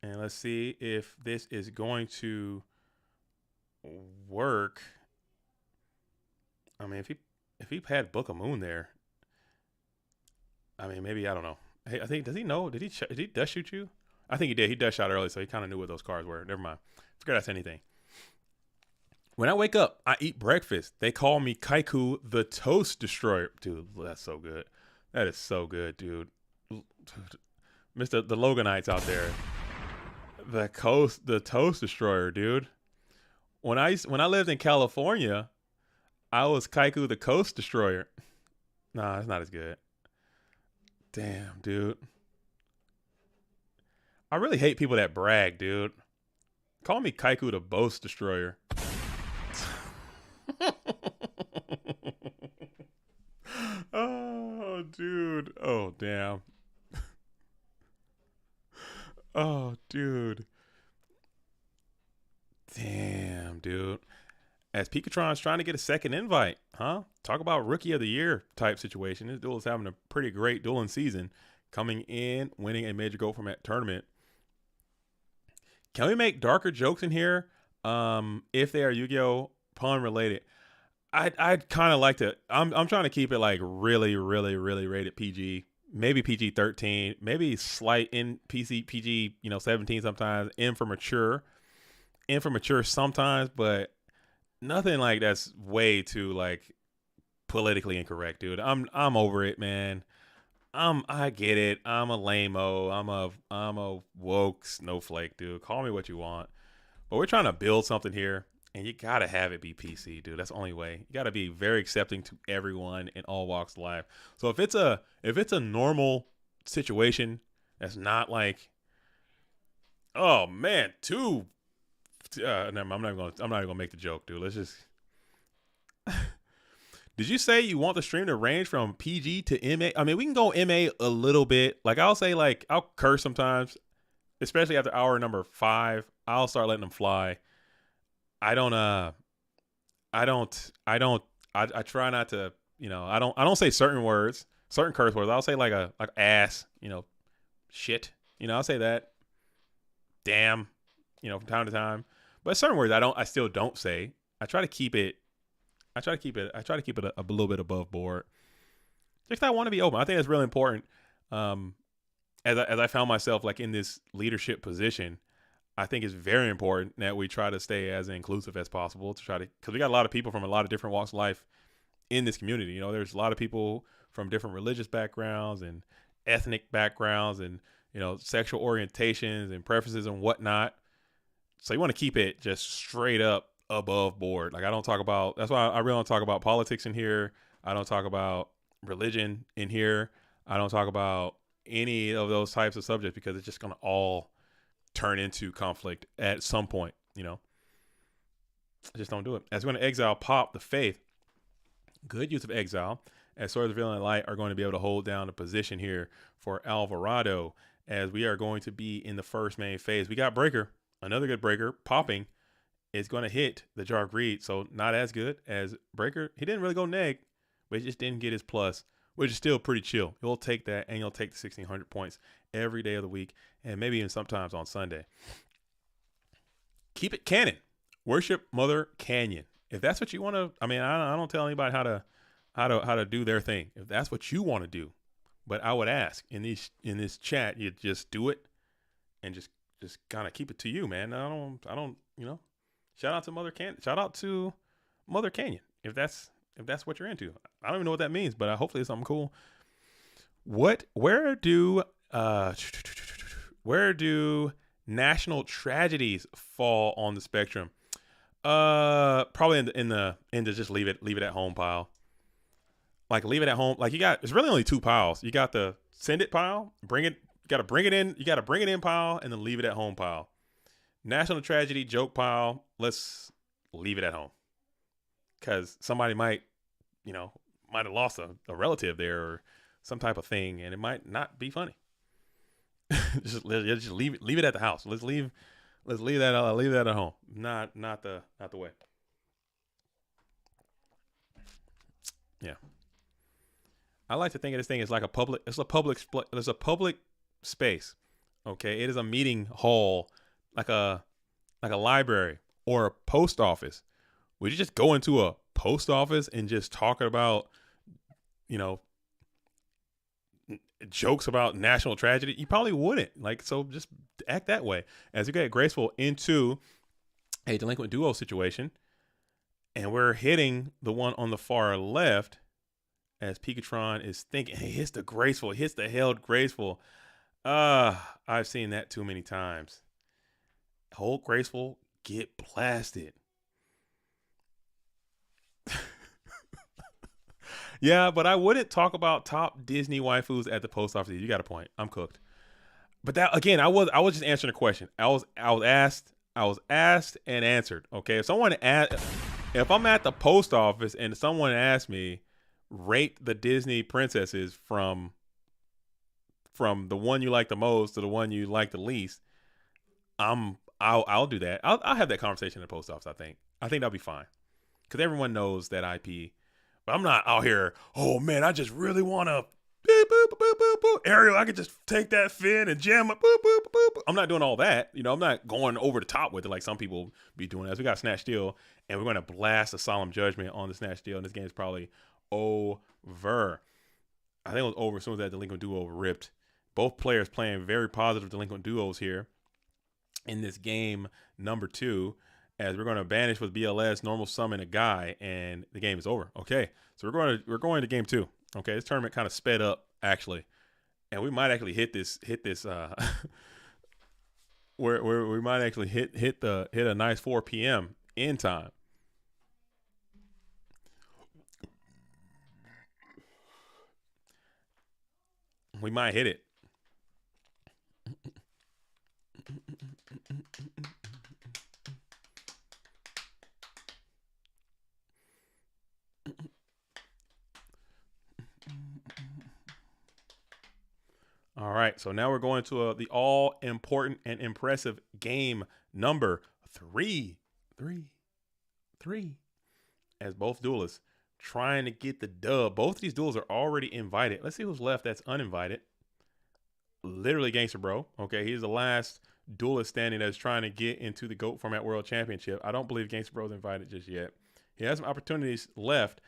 And let's see if this is going to work. I mean, if he had Book of Moon there, I mean, maybe, I don't know. Hey, I think, does he know? Did he dust shoot you? I think he did. He dust shot early, so he kind of knew what those cards were. Never mind. Forget I said anything. When I wake up, I eat breakfast. They call me Kaiku the Toast Destroyer. Dude, that's so good. That is so good, dude. Mr. The Loganites out there. The Toast Destroyer, dude. When I lived in California, I was Kaiku the Coast Destroyer. Nah, it's not as good. Damn, dude. I really hate people that brag, dude. Call me Kaiku the Boast Destroyer. Oh, dude. Oh, damn. Oh, dude. Damn, dude. As Pikatron's trying to get a second invite, huh? Talk about Rookie of the Year type situation. This duel is having a pretty great dueling season. Coming in, winning a major Go Format tournament. Can we make darker jokes in here if they are Yu-Gi-Oh! Pun related? I'd kind of like to. I'm trying to keep it like really, really, really rated PG. Maybe PG-13. Maybe slight in PG, 17 sometimes. M for mature sometimes, but nothing like that's way too like politically incorrect, dude. I'm over it, man. I get it. I'm a lame-o. I'm a woke snowflake, dude. Call me what you want. But we're trying to build something here, and you gotta have it be PC, dude. That's the only way. You gotta be very accepting to everyone in all walks of life. So if it's a normal situation that's not like, oh man, never mind, I'm not even gonna make the joke, dude. Let's just. Did you say you want the stream to range from PG to MA? I mean, we can go MA a little bit. Like I'll say, like I'll curse sometimes, especially after hour number 5. I'll start letting them fly. I try not to, I don't say certain words, certain curse words. I'll say like ass, shit. I'll say that. Damn, from time to time. But certain words I still don't say. I try to keep it a little bit above board. Just I want to be open. I think that's really important. As I found myself like in this leadership position, I think it's very important that we try to stay as inclusive as possible because we got a lot of people from a lot of different walks of life in this community. There's a lot of people from different religious backgrounds and ethnic backgrounds and, sexual orientations and preferences and whatnot. So you want to keep it just straight up above board. Like that's why I really don't talk about politics in here. I don't talk about religion in here. I don't talk about any of those types of subjects because it's just going to all turn into conflict at some point, Just don't do it. As we're going to exile Pop the Faith. Good use of exile. As Swords of Villain Light are going to be able to hold down the position here for Alvarado as we are going to be in the first main phase. We got Breaker. Another good Breaker. Popping is going to hit the Jar of Greed. So not as good as Breaker. He didn't really go neg, but he just didn't get his plus, which is still pretty chill. You'll take that and you'll take the 1,600 points every day of the week and maybe even sometimes on Sunday. Keep it canon. Worship Mother Canyon. if that's what you want to, I mean, I don't tell anybody how to do their thing. If that's what you want to do, but I would ask in this chat, you just do it and just kind of keep it to you, man. I don't, you know. Shout out to Mother Canyon. If that's what you're into. I don't even know what that means, but hopefully it's something cool. Where do national tragedies fall on the spectrum? Probably in the just leave it at home pile. Like leave it at home. Like it's really only two piles. You got the send it pile, you gotta bring it in pile, and then leave it at home pile. National tragedy joke pile, let's leave it at home. Cause somebody might have lost a relative there or some type of thing, and it might not be funny. just leave it at the house. Let's leave that at home. Not the way. Yeah. I like to think of this thing as like it's a public space. Okay. It is a meeting hall, like a library or a post office. Would you just go into a post office and just talk about, jokes about national tragedy? You probably wouldn't. So just act that way. As we get graceful into a delinquent duo situation, and we're hitting the one on the far left as Patron is thinking, hey, hits the held graceful. I've seen that too many times. Hold graceful, get blasted. Yeah, but I wouldn't talk about top Disney waifus at the post office. You got a point. I'm cooked. But that again, I was just answering a question. I was asked and answered. Okay, if I'm at the post office and someone asks me, rate the Disney princesses from the one you like the most to the one you like the least, I'll do that. I'll have that conversation at the post office. I think that'll be fine because everyone knows that IP. But I'm not out here, oh man, I just really want to boop, boop, boop, boop, boop. Ariel, I could just take that fin and jam it. Boop, boop, boop, boop. I'm not doing all that. I'm not going over the top with it like some people be doing. As we got Snatch Steal, and we're going to blast a solemn judgment on the Snatch Steal, and this game is probably over. I think it was over as soon as that delinquent duo ripped. Both players playing very positive delinquent duos here in this game number 2. As we're going to banish with BLS, normal summon a guy, and the game is over. Okay, so we're going to game 2. Okay, this tournament kind of sped up actually, and we might actually hit this where we might actually hit a nice 4 p.m. end time. We might hit it. All right, so now we're going to the all-important and impressive game number 3. As both duelists trying to get the dub. Both of these duels are already invited. Let's see who's left that's uninvited. Literally Gangster Bro. Okay, he's the last duelist standing that's trying to get into the GOAT Format World Championship. I don't believe Gangster Bro's invited just yet. He has some opportunities left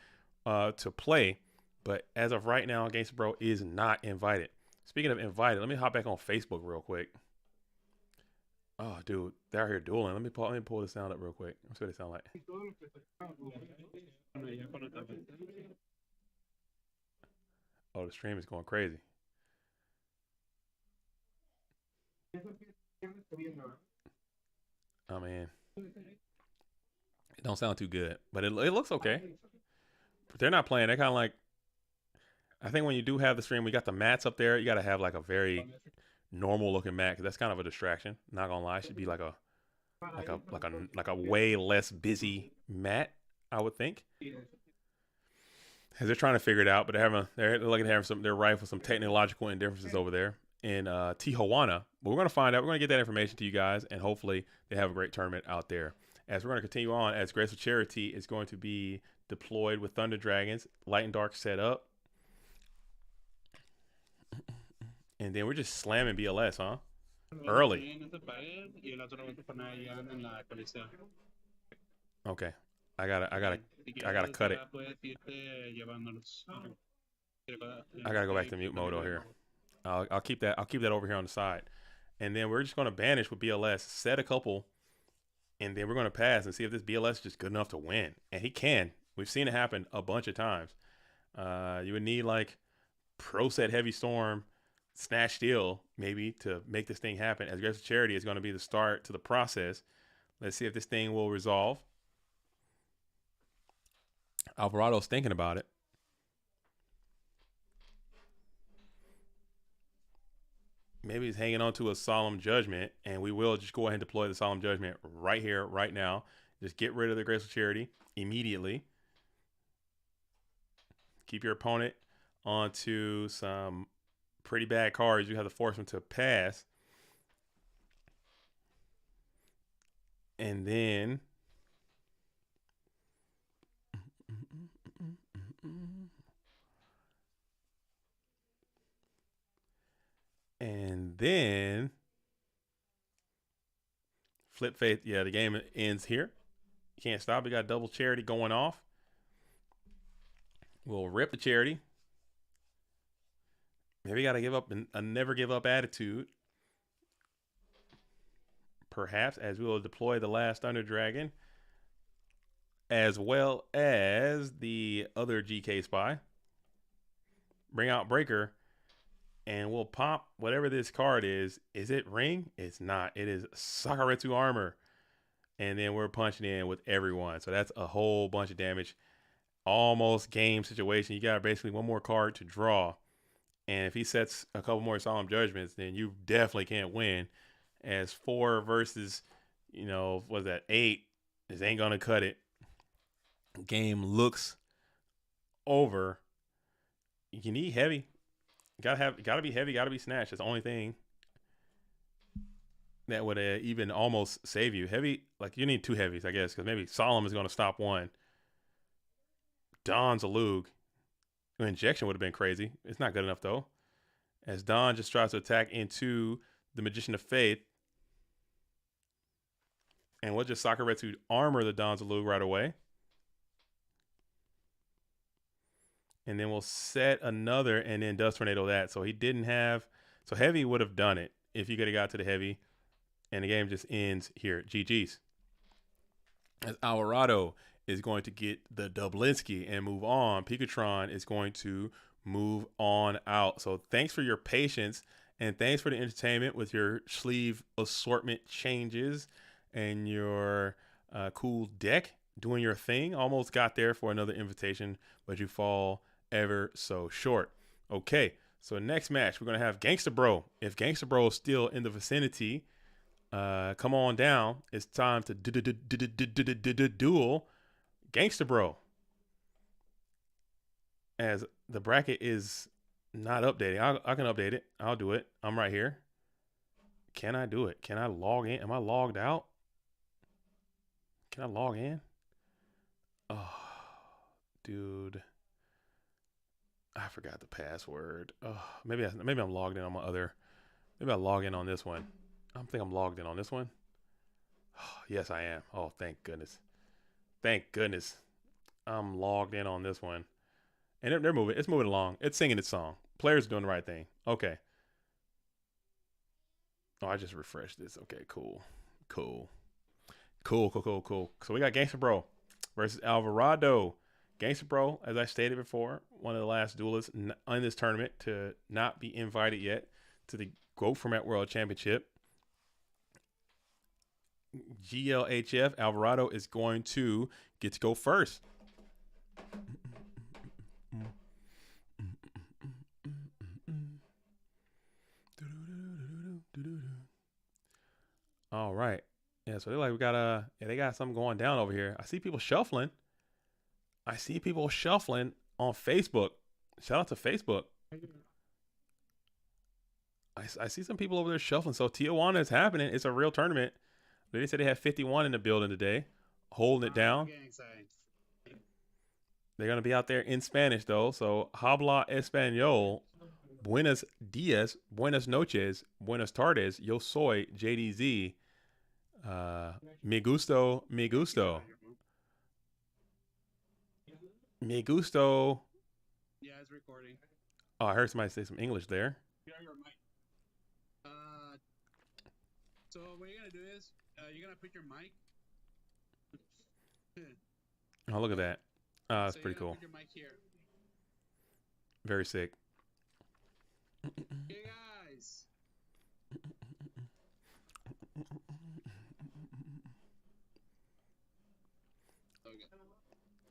to play, but as of right now, Gangster Bro is not invited. Speaking of invited, let me hop back on Facebook real quick. Oh, dude, they're here dueling. Let me pull the sound up real quick. Let's see what they sound like. Oh, the stream is going crazy. Oh man, it don't sound too good, but it looks okay. But they're not playing. They're kind of like. I think when you do have the stream, we got the mats up there. You got to have like a very normal looking mat because that's kind of a distraction. Not gonna lie, it should be like a way less busy mat, I would think. As they're trying to figure it out, but they're looking to have they're rife with some technological indifferences over there in Tijuana. But we're gonna find out. We're gonna get that information to you guys, and hopefully they have a great tournament out there. As we're gonna continue on, as Graceful Charity is going to be deployed with Thunder Dragons, Light and Dark set up. And then we're just slamming BLS, huh? Early. Okay. I gotta cut it. I gotta go back to mute mode over here. I'll keep that over here on the side. And then we're just gonna banish with BLS, set a couple, and then we're gonna pass and see if this BLS is just good enough to win. And he can. We've seen it happen a bunch of times. You would need like Pro Set Heavy Storm, Snatch Steel maybe to make this thing happen. As Aggressive Charity is going to be the start to the process. Let's see if this thing will resolve. Alvarado's thinking about it. Maybe he's hanging on to a Solemn Judgment, and we will just go ahead and deploy the Solemn Judgment right here, right now. Just get rid of the Graceful Charity immediately. Keep your opponent onto some pretty bad cards. You have to force them to pass. And then Flip Faith. Yeah, the game ends here. You can't stop. We got double Charity going off. We'll rip the Charity. Maybe got to give up a never give up attitude. Perhaps, as we will deploy the last Thunder Dragon, as well as the other GK Spy. Bring out Breaker, and we'll pop whatever this card is. Is it Ring? It's not. It is Sakuretsu Armor. And then we're punching in with everyone. So that's a whole bunch of damage. Almost game situation. You got basically one more card to draw. And if he sets a couple more Solemn Judgments, then you definitely can't win. As 4 versus, what's that, 8, this ain't going to cut it. Game looks over. You need heavy. Gotta be heavy, gotta be snatched. That's the only thing that would even almost save you. Heavy, like you need 2 heavies, I guess, because maybe Solemn is going to stop 1. Don's a Lug. Injection would have been crazy. It's not good enough, though. As Don just tries to attack into the Magician of Faith. And we'll just Sakuretsu Armor the Don's a Lug right away. And then we'll set another and then Dust Tornado that. So he didn't have... So Heavy would have done it if you could have got to the Heavy. And the game just ends here. GG's. As Alvarado is going to get the Dublinsky and move on. Pikatron is going to move on out. So thanks for your patience. And thanks for the entertainment with your sleeve assortment changes and your cool deck doing your thing. Almost got there for another invitation, but you fall ever so short. Okay, so next match, we're going to have Gangster Bro. If Gangster Bro is still in the vicinity, come on down. It's time to duel Gangster Bro. As the bracket is not updating. I can update it. I'll do it. I'm right here. Can I do it? Can I log in? Am I logged out? Can I log in? Oh, dude. I forgot the password. Oh, maybe I'm logged in on my other. Maybe I log in on this one. I think I'm logged in on this one. Oh, yes, I am. Oh, thank goodness. Thank goodness. I'm logged in on this one. And they're moving. It's moving along. It's singing its song. Players doing the right thing. Okay. Oh, I just refreshed this. Okay, cool. So we got Gangster Bro versus Alvarado. Gangster Bro, as I stated before, one of the last duelists in this tournament to not be invited yet to the GOAT Format World Championship. GLHF, Alvarado is going to get to go first. All right. Yeah, so they're like, they got something going down over here. I see people shuffling. on Facebook. Shout out to Facebook. I see some people over there shuffling. So Tijuana is happening. It's a real tournament. They said they have 51 in the building today, holding it down. They're going to be out there in Spanish, though. So, habla español. Buenos dias, buenas noches, buenas tardes. Yo soy JDZ. Me gusto, me gusto. Me gusto. Yeah, it's recording. Oh, I heard somebody say some English there. You're your mic. So what you're gonna do is you're gonna put your mic. Oh, look at that. That's So pretty you're gonna cool. put your mic here. Very sick. Hey guys.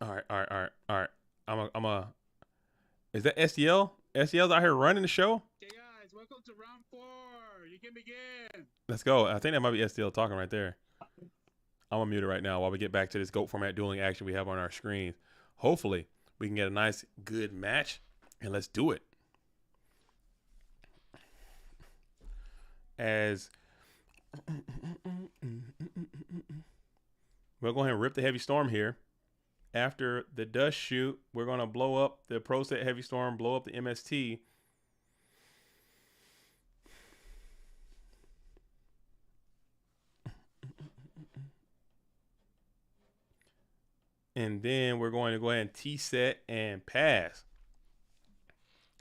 Okay. All right. I'm a. Is that SDL? SDL's out here running the show. Okay, guys, welcome to round 4. You can begin. Let's go. I think that might be SDL talking right there. I'm gonna mute it right now while we get back to this GOAT format dueling action we have on our screen. Hopefully, we can get a nice, good match, and let's do it. As we'll go ahead and rip the heavy storm here. After the dust shoot, we're gonna blow up the Pro Set Heavy Storm, blow up the MST. And then we're going to go ahead and T-set and pass.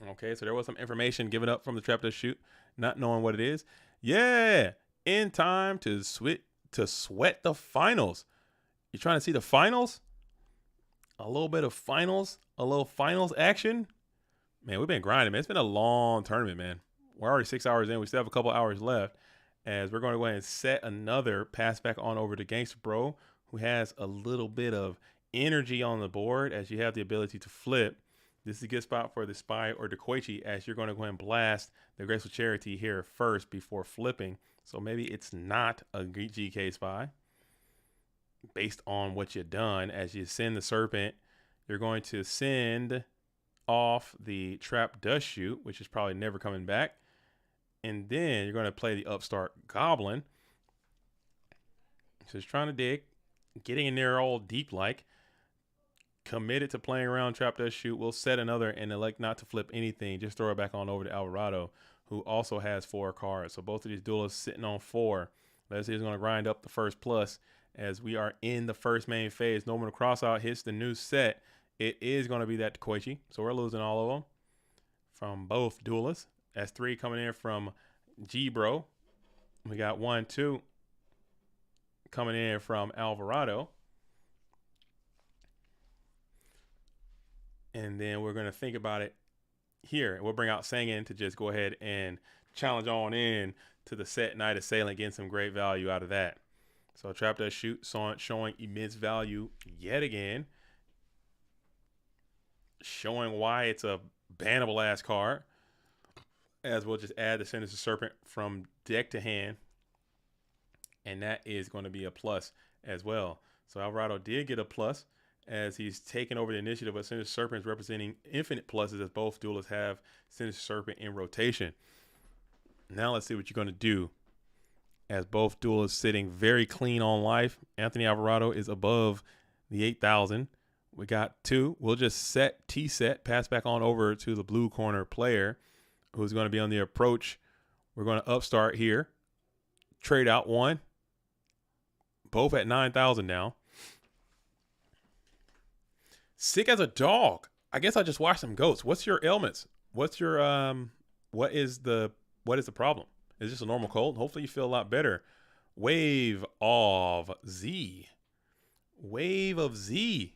Okay, so there was some information given up from the trap dust shoot, not knowing what it is. Yeah, in time to sweat the finals. You trying to see the finals? A little bit of finals, a little finals action. Man, we've been grinding, man. It's been a long tournament, man. We're already 6 hours in. We still have a couple hours left as we're going to go ahead and set another pass back on over to Gangster Bro, who has a little bit of energy on the board as you have the ability to flip. This is a good spot for the Spy or the Koichi as you're going to go ahead and blast the Graceful Charity here first before flipping. So maybe it's not a GK Spy based on what you've done. As you send the Serpent, you're going to send off the Trap Dust Shoot, which is probably never coming back. And then you're going to play the Upstart Goblin. Just trying to dig, getting in there all deep like. Committed to playing around Trap Dust Shoot. We'll set another and elect not to flip anything. Just throw it back on over to Alvarado, who also has 4 cards. So both of these duelists sitting on 4. Let's see who's going to grind up the first plus as we are in the first main phase. No more crossout hits the new set. It is going to be that Koichi. So we're losing all of them from both duelists. That's 3 coming in from G-Bro. We got 1, 2 coming in from Alvarado. And then we're going to think about it here. We'll bring out Sangin to just go ahead and challenge on in to the set Night Assailant, getting some great value out of that. So Trap Dust Shoot showing immense value yet again. Showing why it's a bannable ass card. As we'll just add the Sinister Serpent from deck to hand. And that is going to be a plus as well. So Alvarado did get a plus as he's taken over the initiative, but Sinister Serpent is representing infinite pluses as both duelists have Sinister Serpent in rotation. Now let's see what you're going to do as both duelists sitting very clean on life. Anthony Alvarado is above the 8,000. We got 2. We'll just set T-set, pass back on over to the blue corner player who's going to be on the approach. We're going to upstart here. Trade out 1. Both at 9,000 now. Sick as a dog. I guess I just watched some goats. What's your ailments? What's your what is the problem? Is this a normal cold? Hopefully you feel a lot better. Wave of Z. Wave of Z.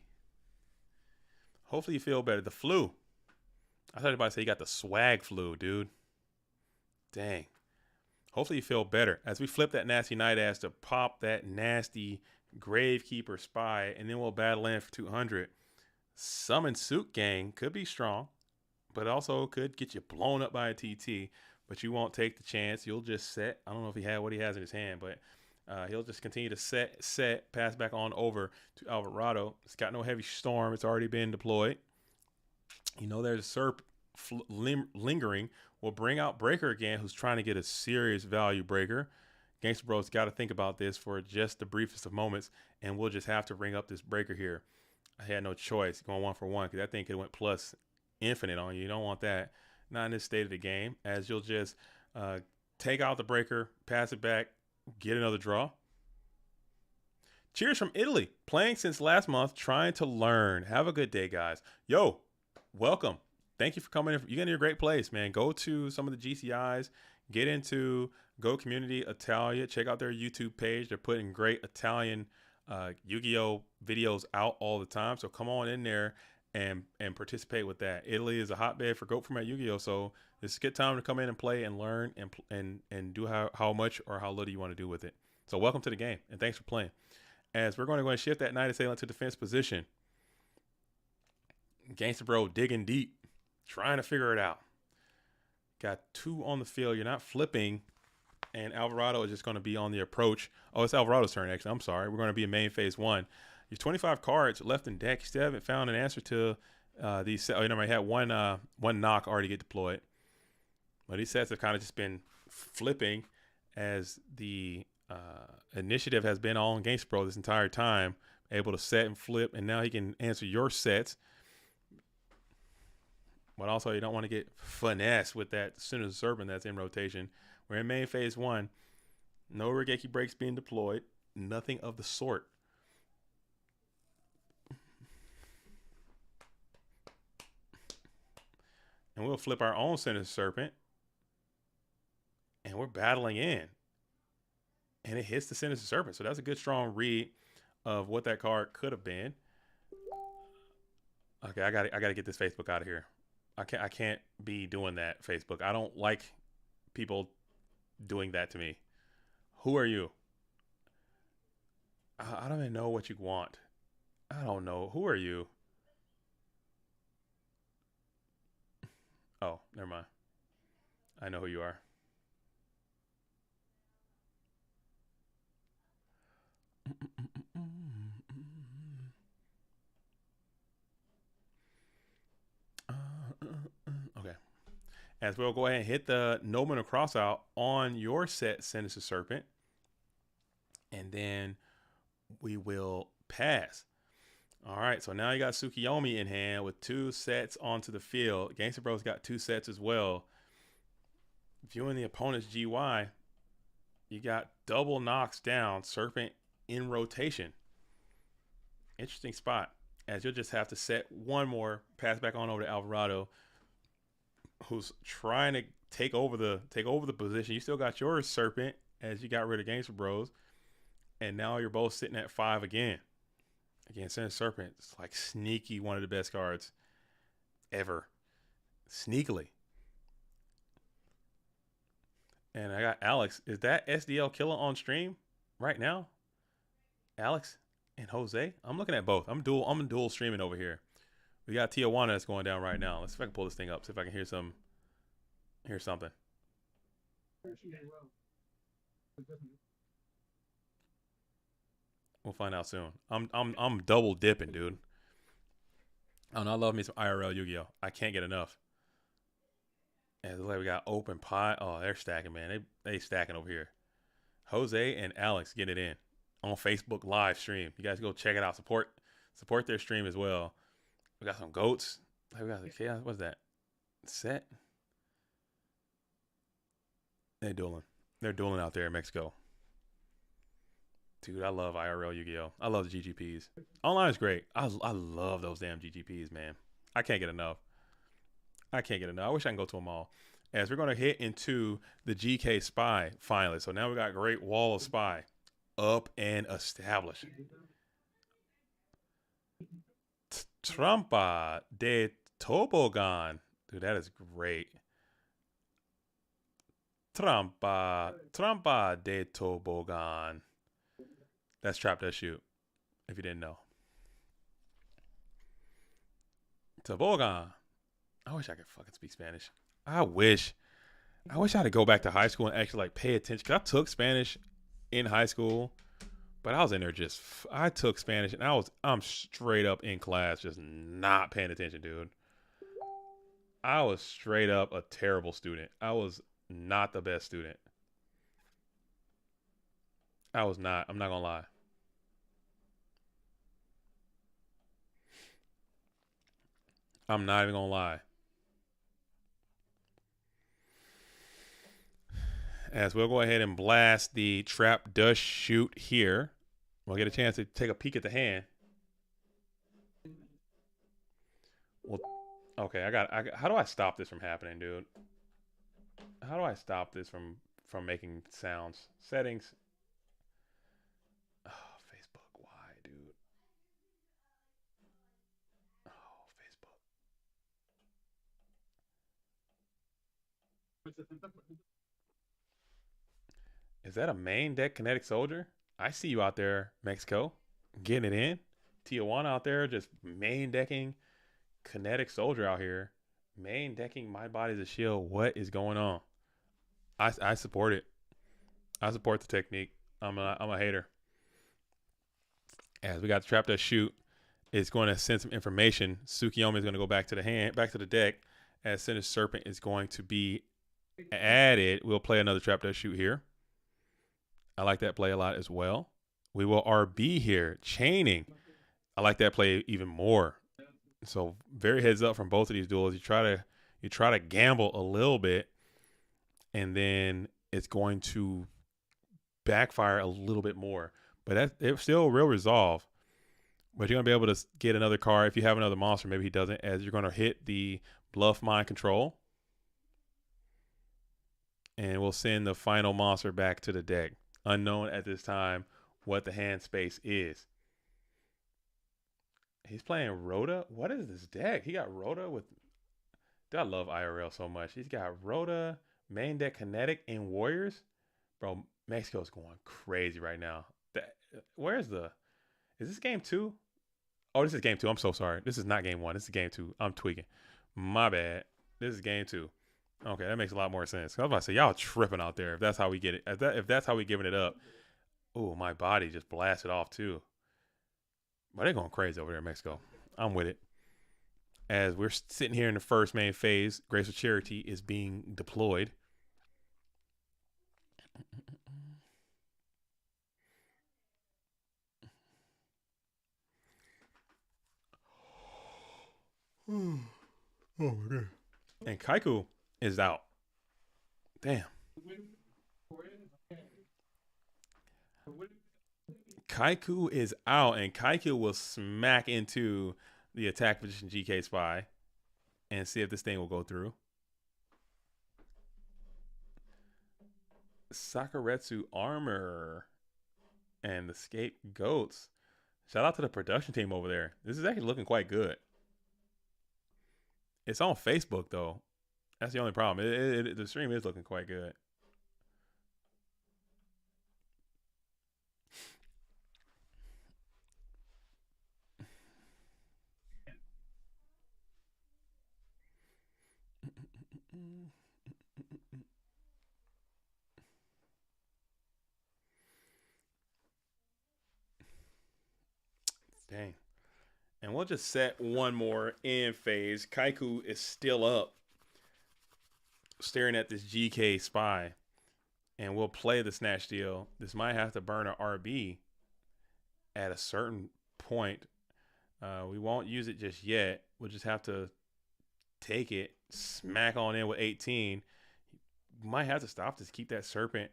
Hopefully you feel better. The flu. I thought everybody say you got the swag flu, dude. Dang. Hopefully you feel better. As we flip that nasty Night Ass to pop that nasty Gravekeeper Spy, and then we'll battle in for 200. Summon Suit Gang could be strong, but also could get you blown up by a TT, but you won't take the chance. You'll just set. I don't know if he had what he has in his hand, but he'll just continue to set, pass back on over to Alvarado. It's got no heavy storm. It's already been deployed. You know there's a Serp lingering. We'll bring out Breaker again, who's trying to get a serious value breaker. Gangster Bro's got to think about this for just the briefest of moments, and we'll just have to ring up this Breaker here. I had no choice going 1 for 1 because that thing could have went plus infinite on you. You don't want that. Not in this state of the game, as you'll just take out the Breaker, pass it back, get another draw. Cheers from Italy. Playing since last month, trying to learn. Have a good day, guys. Yo, welcome. Thank you for coming in. You're getting a great place, man. Go to some of the GCIs. Get into Go Community Italia. Check out their YouTube page. They're putting great Italian Yu-Gi-Oh videos out all the time. So come on in there and participate with that. Italy is a hotbed for GOAT format Yu-Gi-Oh. So this is a good time to come in and play and learn and do how much or how little you want to do with it. So welcome to the game and thanks for playing. As we're going to go and shift that Knight Assailant to defense position. Gangster Bro digging deep, trying to figure it out. Got 2 on the field. You're not flipping. And Alvarado is just going to be on the approach. Oh, it's Alvarado's turn, actually. I'm sorry. We're going to be in main phase 1. You have 25 cards left in deck. You still haven't found an answer to these. Oh, you know, I had one knock already get deployed. But these sets have kind of just been flipping as the initiative has been all on Gangster Bro this entire time. Able to set and flip. And now he can answer your sets. But also, you don't want to get finesse with that Sinister Serpent that's in rotation. We're in main phase 1. No Regeki breaks being deployed. Nothing of the sort. And we'll flip our own Sinister Serpent. And we're battling in. And it hits the Sinister Serpent. So that's a good strong read of what that card could have been. Okay, I gotta get this Facebook out of here. I can't be doing that, Facebook. I don't like people doing that to me. Who are you? I don't even know what you want. I don't know. Who are you? Oh, never mind. I know who you are. Okay. As we'll go ahead and hit the Nobleman Cross out on your set, Sinister Serpent. And then we will pass. All right, so now you got Tsukiyomi in hand with 2 sets onto the field. Gangster Bro's got 2 sets as well. Viewing the opponent's GY, you got double knocks down, Serpent in rotation. Interesting spot, as you'll just have to set one more, pass back on over to Alvarado, who's trying to take over the position. You still got your Serpent as you got rid of Gangster Bros. And now you're both sitting at 5 again. Again, Sinister Serpent is like sneaky one of the best cards ever. Sneakily. And I got Alex. Is that SDL Killer on stream right now? Alex and Jose? I'm looking at both. I'm dual streaming over here. We got Tijuana that's going down right now. Let's see if I can pull this thing up. See if I can hear something. We'll find out soon. I'm double dipping, dude. Oh, no, I love me some IRL Yu-Gi-Oh. I can't get enough. And it looks like we got Open Pie. Oh, they're stacking, man. They stacking over here. Jose and Alex get it in on Facebook live stream. You guys go check it out. Support their stream as well. We got some goats. We got the chaos. What's that? Set. They're dueling out there in Mexico. Dude, I love IRL Yu-Gi-Oh. I love the GGPs. Online is great. I love those damn GGPs, man. I can't get enough. I wish I can go to them all. As we're going to hit into the GK Spy finally. So now we got Great Wall of Spy up and established. Trampa de Toboggan. Dude, that is great. Trampa de Toboggan. That's Trap Does Shoot, if you didn't know. Toboggan. I wish I could fucking speak Spanish. I wish I had to go back to high school and actually like pay attention. Cause I took Spanish in high school, but I was in there I took Spanish and I'm straight up in class just not paying attention, dude. I was straight up a terrible student. I was not the best student. I was not. I'm not gonna lie. I'm not even gonna lie. As we'll go ahead and blast the Trap Does Shoot here. We'll get a chance to take a peek at the hand. Well, okay, I got. How do I stop this from happening, dude? How do I stop this from making sounds? Settings. Oh, Facebook. Why, dude? Oh, Facebook. Is that a main deck kinetic soldier? I see you out there, Mexico, getting it in. Tijuana out there just main decking kinetic soldier out here. Main decking my body's a shield. What is going on? I support it. I support the technique. I'm a hater. As we got the trap that shoot, it's going to send some information. Tsukiyomi is going to go back to the deck. As Sinister Serpent is going to be added. We'll play another trap that shoot here. I like that play a lot as well. We will RB here. Chaining. I like that play even more. So very heads up from both of these duels. You try to gamble a little bit, and then it's going to backfire a little bit more. But it's still a real resolve. But you're going to be able to get another card. If you have another monster, maybe he doesn't, as you're going to hit the Bluff Mind Control. And we'll send the final monster back to the deck. Unknown at this time what the hand space is. He's playing Rhoda. What is this deck? He got Rhoda with... Dude, I love IRL so much. He's got Rhoda, main deck Kinetic, and Warriors. Bro, Mexico's going crazy right now. Is this game 2? Oh, this is game 2. I'm so sorry. This is not game 1. This is game 2. I'm tweaking. My bad. This is game 2. Okay, that makes a lot more sense. I was about to say, y'all tripping out there if that's how we get it. If that's how we giving it up. Oh, my body just blasted off too. But they're going crazy over there in Mexico. I'm with it. As we're sitting here in the first main phase, Grace of Charity is being deployed. Oh my God. And Kaiku is out. Damn. Kaiku is out, and Kaiku will smack into the attack position GK Spy and see if this thing will go through. Sakuretsu Armor and the Scapegoats. Shout out to the production team over there. This is actually looking quite good. It's on Facebook, though. That's the only problem. The stream is looking quite good. Dang. And we'll just set one more in phase. Kaiku is still up, staring at this GK Spy. And we'll play the Snatch Deal. This might have to burn an RB at a certain point. We won't use it just yet. We'll just have to take it, smack on in with 18. Might have to stop this, keep that Serpent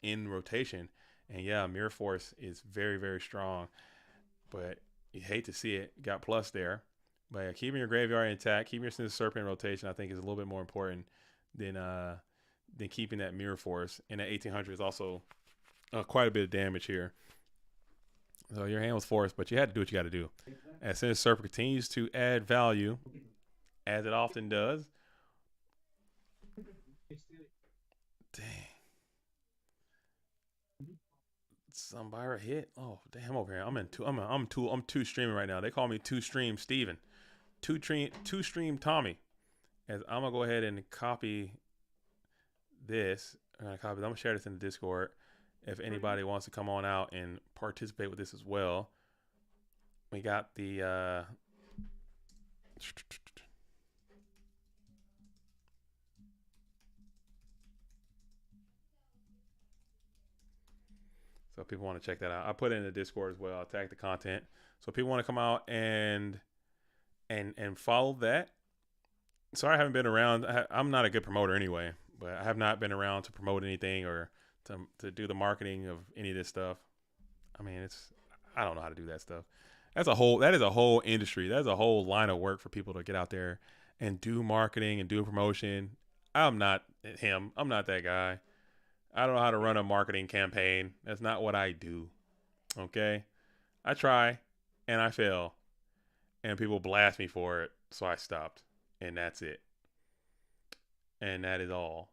in rotation. And yeah, Mirror Force is very, very strong. But you hate to see it. Got plus there. But keeping your graveyard intact, keeping your Serpent in rotation, I think is a little bit more important than keeping that Mirror Force. And that 1800 is also quite a bit of damage here. So your hand was forced, but you had to do what you got to do. As Sinister Serpent continues to add value, as it often does. Dang. Somebody hit. Oh, damn, over here. I'm two streaming right now. They call me two stream Steven. Two stream Tommy. As I'm gonna go ahead and copy this. I'm gonna share this in the Discord. If anybody wants to come on out and participate with this as well. We got the so if people want to check that out, I put it in the Discord as well. I'll tag the content. So if people want to come out and follow that. Sorry I haven't been around. I'm not a good promoter anyway, but I have not been around to promote anything or to do the marketing of any of this stuff. I mean, I don't know how to do that stuff. That is a whole industry. That's a whole line of work for people to get out there and do marketing and do promotion. I'm not him. I'm not that guy. I don't know how to run a marketing campaign. That's not what I do. Okay? I try and I fail and people blast me for it, so I stopped. And that's it. And that is all.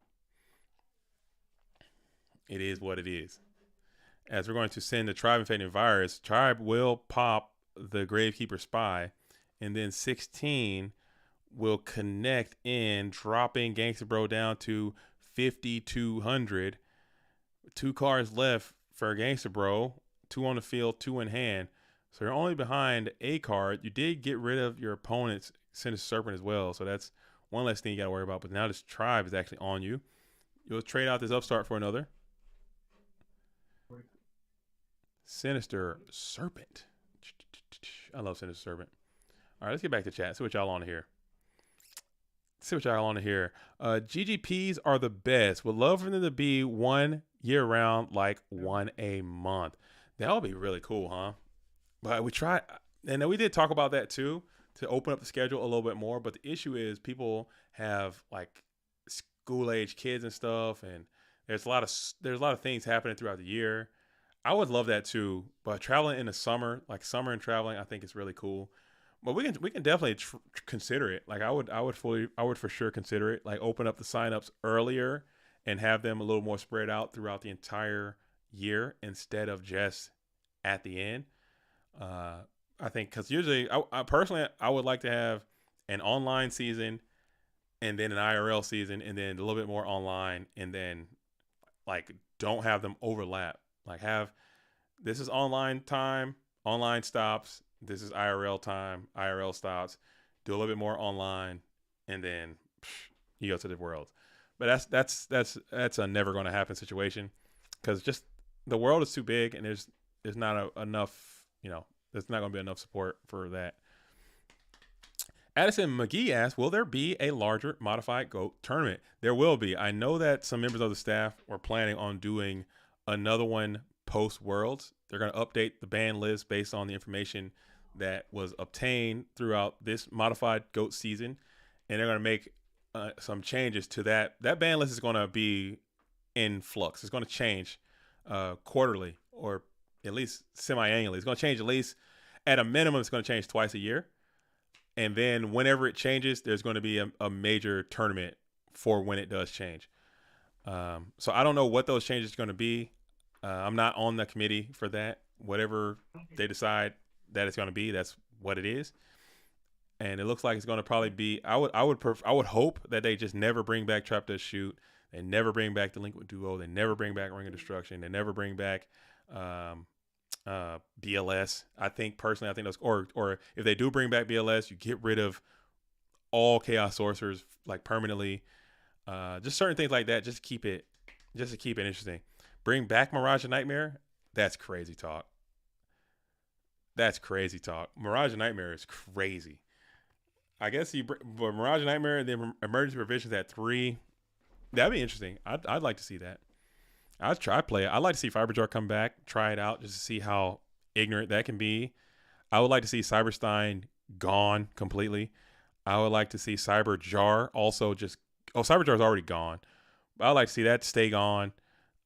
It is what it is. As we're going to send the Tribe Infecting Virus, Tribe will pop the Gravekeeper Spy, and then 16 will connect in, dropping Gangster Bro down to 5,200. 2 cars left for Gangster Bro, 2 on the field, 2 in hand. So you're only behind a card. You did get rid of your opponent's Sinister Serpent as well, so that's one less thing you got to worry about. But now this Tribe is actually on you. You'll trade out this Upstart for another Sinister Serpent. I love Sinister Serpent. All right, let's get back to chat. See what y'all on here. GGPs are the best. Would love for them to be 1 year round, like 1 a month. That would be really cool, huh? But we tried, and we did talk about that too, to open up the schedule a little bit more. But the issue is people have like school age kids and stuff, and there's a lot of things happening throughout the year. I would love that too, but traveling in the summer, like summer and traveling, I think is really cool. But we can definitely consider it. Like I would for sure consider it. Like open up the signups earlier and have them a little more spread out throughout the entire year instead of just at the end. I think because usually, I personally would like to have an online season and then an IRL season and then a little bit more online and then like don't have them overlap. Like this is online time, online stops. This is IRL time, IRL stops. Do a little bit more online, and then you go to the world. But that's a never going to happen situation because just the world is too big, and there's not enough. There's not going to be enough support for that. Addison McGee asks, will there be a larger modified GOAT tournament? There will be. I know that some members of the staff were planning on doing another one post-Worlds. They're going to update the ban list based on the information that was obtained throughout this modified GOAT season, and they're going to make some changes to that. That ban list is going to be in flux. It's going to change quarterly or at least semi-annually. It's going to change at least at a minimum. It's going to change twice a year. And then whenever it changes, there's going to be a major tournament for when it does change. So I don't know what those changes are going to be. I'm not on the committee for that. Whatever they decide that it's going to be, that's what it is. And it looks like it's going to probably be. I would hope that they just never bring back Trap Dust Shoot. They never bring back Delinquent Duo. They never bring back Ring of Destruction. They never bring back BLS. I think those, or if they do bring back BLS, you get rid of all Chaos Sorcerers like permanently. Just certain things like that, just to keep it interesting. Bring back Mirage and Nightmare. That's crazy talk. Mirage and Nightmare is crazy. I guess but Mirage and Nightmare and then Emergency Provisions at 3. That'd be interesting. I'd like to see that. I'd try play it. I'd like to see Fiberjar come back, try it out, just to see how ignorant that can be. I would like to see Cyberstein gone completely. I would like to see Cyberjar also Cyberjar's already gone. But I'd like to see that stay gone.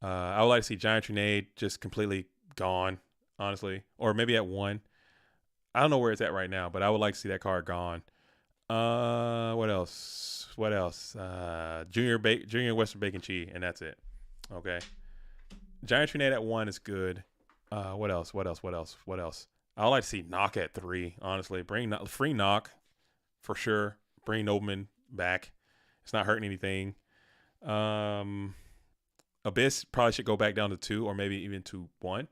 I would like to see Giant Grenade just completely gone, honestly. Or maybe at 1. I don't know where it's at right now, but I would like to see that card gone. What else? Junior Western Bacon Cheese, and that's it. Okay. Giant Grenade at 1 is good. What else? I would like to see Knock at 3, honestly. Bring free Knock for sure. Bring Nobleman back. It's not hurting anything. Abyss probably should go back down to 2 or maybe even to 1.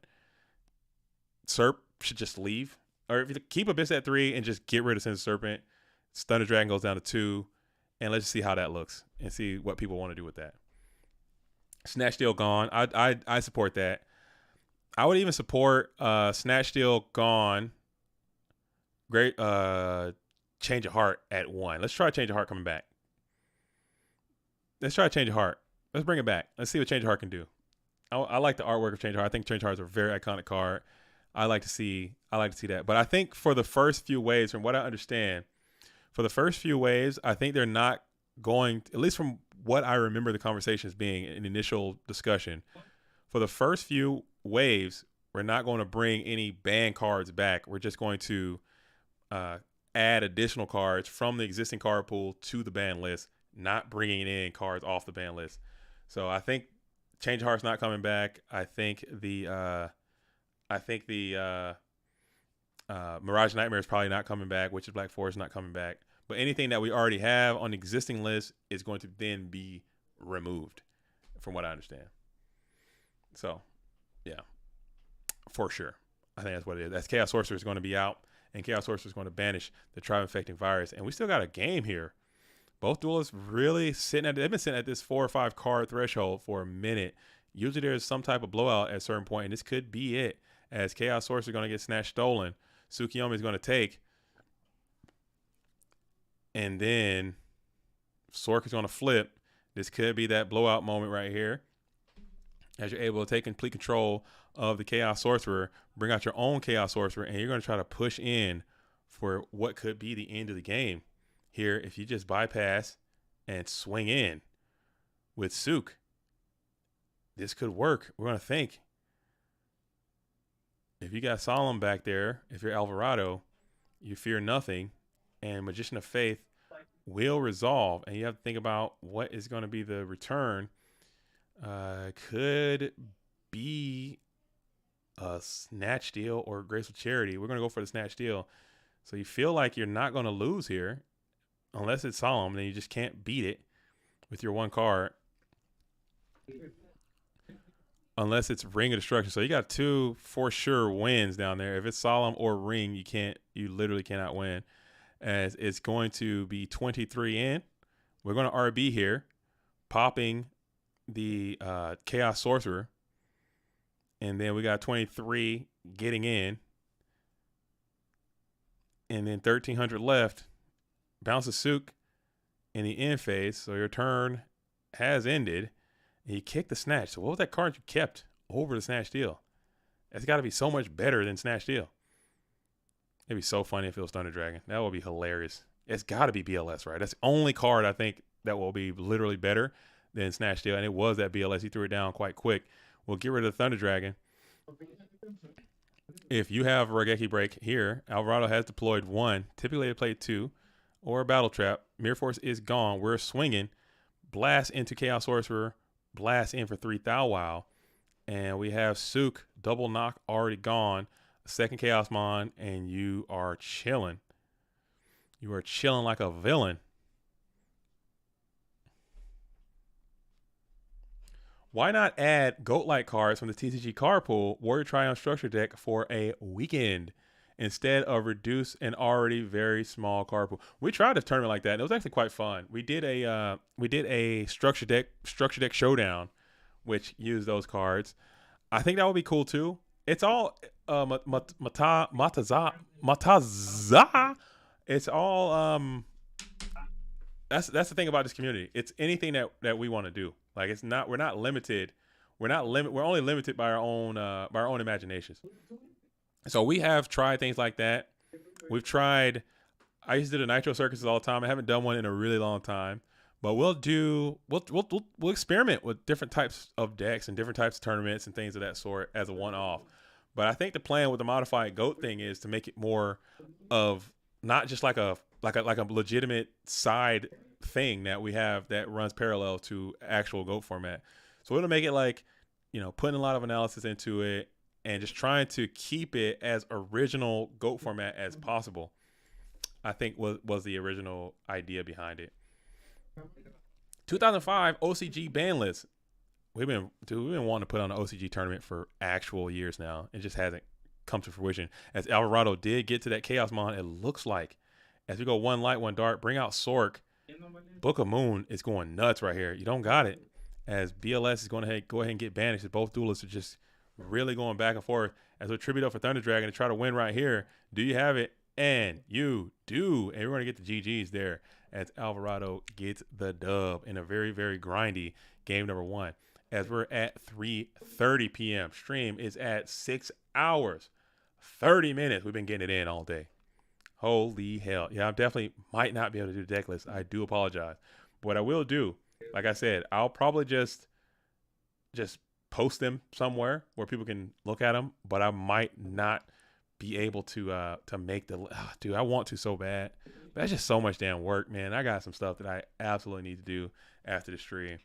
Serp should just leave. Or if you keep Abyss at 3 and just get rid of Sinister Serpent, Thunder Dragon goes down to 2, and let's just see how that looks and see what people want to do with that. Snatch Steel gone. I support that. I would even support Snatch Steel gone. Great Change of Heart at 1. Let's try Change of Heart coming back. Let's try Change of Heart. Let's bring it back. Let's see what Change of Heart can do. I like the artwork of Change Heart. I think Change Heart is a very iconic card. I like to see that. But I think for the first few waves, from what I understand, for the first few waves, I think they're not going, at least from what I remember the conversations being in initial discussion, for the first few waves, we're not going to bring any ban cards back. We're just going to add additional cards from the existing card pool to the ban list, not bringing in cards off the ban list. So I think Change of Heart's not coming back. I think the Mirage Nightmare is probably not coming back. Witch's Black Forest not coming back. But anything that we already have on the existing list is going to then be removed, from what I understand. So, yeah, for sure. I think that's what it is. That's Chaos Sorcerer is going to be out, and Chaos Sorcerer is going to banish the tribe-infecting virus. And we still got a game here. Both duelists really they've been sitting at this 4 or 5 card threshold for a minute. Usually there's some type of blowout at a certain point, and this could be it, as Chaos Sorcerer is going to get snatched stolen. Tsukiyomi is going to take. And then Sork is going to flip. This could be that blowout moment right here, as you're able to take complete control of the Chaos Sorcerer, bring out your own Chaos Sorcerer, and you're going to try to push in for what could be the end of the game. Here, if you just bypass and swing in with Sook, this could work. We're going to think. If you got Solemn back there, if you're Alvarado, you fear nothing, and Magician of Faith will resolve. And you have to think about what is going to be the return. Could be a Snatch Steal or Graceful Charity. We're going to go for the Snatch Steal. So you feel like you're not going to lose here. Unless it's Solemn, then you just can't beat it with your one card. Unless it's Ring of Destruction. So you got 2 for sure wins down there. If it's Solemn or Ring, you literally cannot win. As it's going to be 23 in. We're going to RB here, popping the Chaos Sorcerer. And then we got 23 getting in. And then 1,300 left. Bounces Sook in the end phase. So your turn has ended. And you kick the Snatch. So what was that card you kept over the Snatch Steal? That's got to be so much better than Snatch Steal. It'd be so funny if it was Thunder Dragon. That would be hilarious. It's got to be BLS, right? That's the only card I think that will be literally better than Snatch Steal. And it was that BLS. He threw it down quite quick. We'll get rid of the Thunder Dragon. If you have Rogeki Break here, Alvarado has deployed 1. Typically they play 2. Or a Battle Trap. Mirror Force is gone. We're swinging. Blast into Chaos Sorcerer. Blast in for 3 Thou Wow. And we have Sook, double knock already gone. Second Chaos Mon, and you are chilling. You are chilling like a villain. Why not add Goat-like cards from the TCG card pool, Warrior Triumph Structure deck for a weekend, instead of reduce an already very small card pool? We tried a tournament like that, and it was actually quite fun. We did a structure deck showdown, which used those cards. I think that would be cool too. It's all mataza. It's all that's the thing about this community. It's anything that we want to do. Like, it's not, we're not limited. We're only limited by our own imaginations. So we have tried things like that. We've tried, I used to do the Nitro circuses all the time. I haven't done one in a really long time. But we'll experiment with different types of decks and different types of tournaments and things of that sort as a one-off. But I think the plan with the modified GOAT thing is to make it more of not just like a legitimate side thing that we have that runs parallel to actual GOAT format. So it'll make it like, putting a lot of analysis into it and just trying to keep it as original GOAT format as possible, I think was the original idea behind it. 2005 OCG ban list. We've been wanting to put on an OCG tournament for actual years now. It just hasn't come to fruition. As Alvarado did get to that Chaos Mon, it looks like, as we go 1 light, 1 dark, bring out Sork. Book of Moon is going nuts right here. You don't got it. As BLS is going to go ahead and get banished. Both duelists are just really going back and forth. As we tribute up for Thunder Dragon to try to win right here. Do you have it? And you do. And we're going to get the GGs there as Alvarado gets the dub in a very, very grindy game number 1. as we're at 3:30 p.m. Stream is at 6 hours, 30 minutes. We've been getting it in all day. Holy hell. Yeah, I definitely might not be able to do the deck list. I do apologize. But what I will do, like I said, I'll probably just post them somewhere where people can look at them, but I might not be able to make the dude, I want to so bad. But that's just so much damn work, man. I got some stuff that I absolutely need to do after the stream.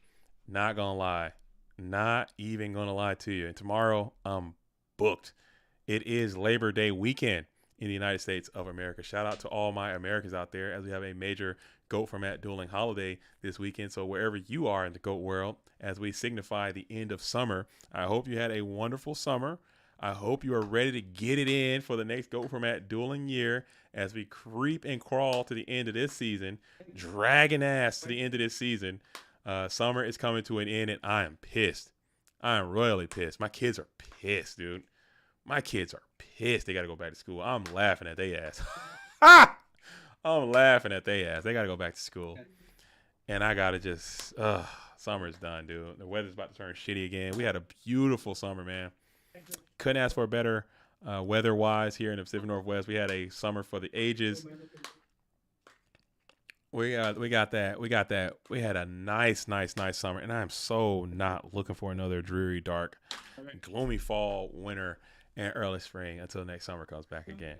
Not gonna lie. Not even gonna lie to you. And tomorrow I'm booked. It is Labor Day weekend in the United States of America. Shout out to all my Americans out there as we have a major GOAT Format Dueling holiday this weekend. So wherever you are in the GOAT world, as we signify the end of summer, I hope you had a wonderful summer. I hope you are ready to get it in for the next GOAT Format Dueling year as we creep and crawl to the end of this season, dragging ass to the end of this season. Summer is coming to an end, and I am pissed. I am royally pissed. My kids are pissed, dude. My kids are pissed. They got to go back to school. I'm laughing at their ass. I'm laughing at their ass. They got to go back to school. And I got to just, summer's done, dude. The weather's about to turn shitty again. We had a beautiful summer, man. Couldn't ask for a better weather-wise here in the Pacific Northwest. We had a summer for the ages. We got that. We had a nice summer. And I am so not looking for another dreary, dark, gloomy fall, winter, and early spring until next summer comes back again.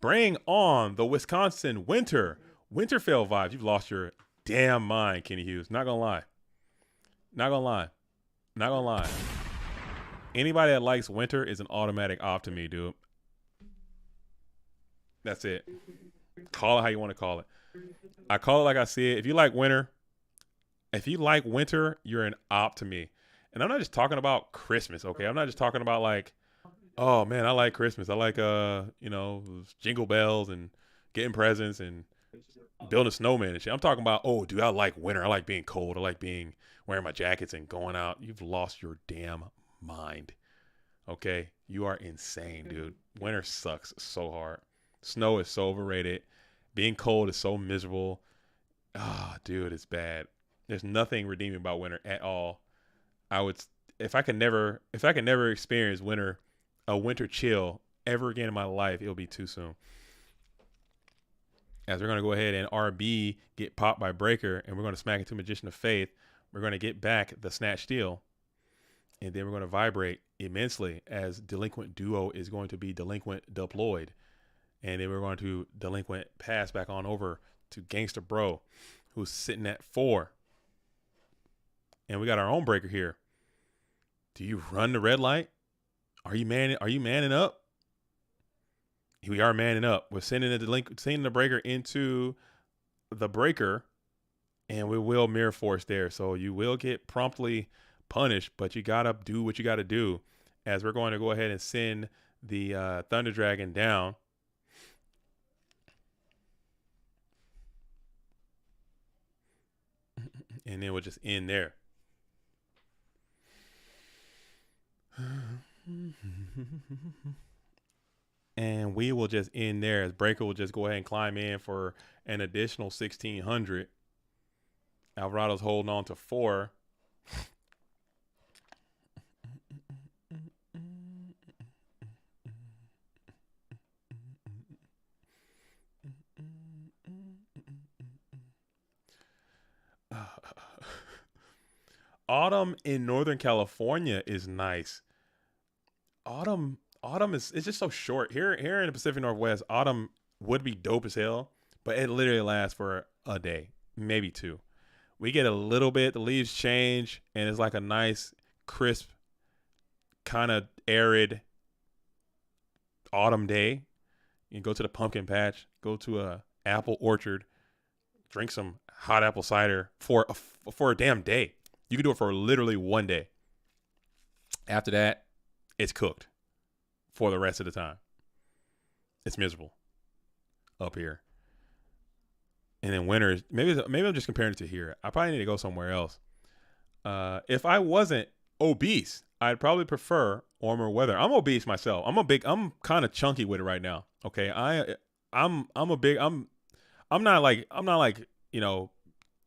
Bring on the Wisconsin Winterfell vibes. You've lost your damn mind, Kenny Hughes. Not gonna lie. Anybody that likes winter is an automatic off to me, dude. That's it. Call it how you want to call it. I call it like I see it. If you like winter, you're an op to me. And I'm not just talking about Christmas, okay? I'm not just talking about like, oh man, I like Christmas. I like jingle bells and getting presents and building a snowman and shit. I'm talking about, oh dude, I like winter. I like being cold. I like wearing my jackets and going out. You've lost your damn mind. Okay? You are insane, dude. Winter sucks so hard. Snow is so overrated. Being cold is so miserable. Dude, it's bad. There's nothing redeeming about winter at all. If I can never experience a winter chill ever again in my life, it'll be too soon. As we're going to go ahead and RB get popped by Breaker, and we're going to smack into Magician of Faith. We're going to get back the Snatch Steal, and then we're going to vibrate immensely as Delinquent Duo is going to be Delinquent deployed. And then we're going to Delinquent pass back on over to Gangster Bro, who's sitting at 4. And we got our own Breaker here. Do you run the red light? Are you manning up? We are manning up. We're sending the Breaker into the Breaker, and we will Mirror Force there. So you will get promptly punished, but you gotta do what you gotta do. As we're going to go ahead and send the Thunder Dragon down. And then we'll just end there. And we will just end there as Breaker will just go ahead and climb in for an additional 1,600. Alvarado's holding on to 4. Autumn in Northern California is nice. Autumn is, it's just so short. Here in the Pacific Northwest, autumn would be dope as hell, but it literally lasts for a day, maybe 2. We get a little bit, the leaves change, and it's like a nice, crisp, kind of arid autumn day. You can go to the pumpkin patch, go to a apple orchard, drink some hot apple cider for a damn day. You can do it for literally 1 day. After that, it's cooked for the rest of the time. It's miserable up here. And then winter, maybe I'm just comparing it to here. I probably need to go somewhere else. If I wasn't obese, I'd probably prefer warmer weather. I'm obese myself. I'm kind of chunky with it right now. Okay. I'm not like,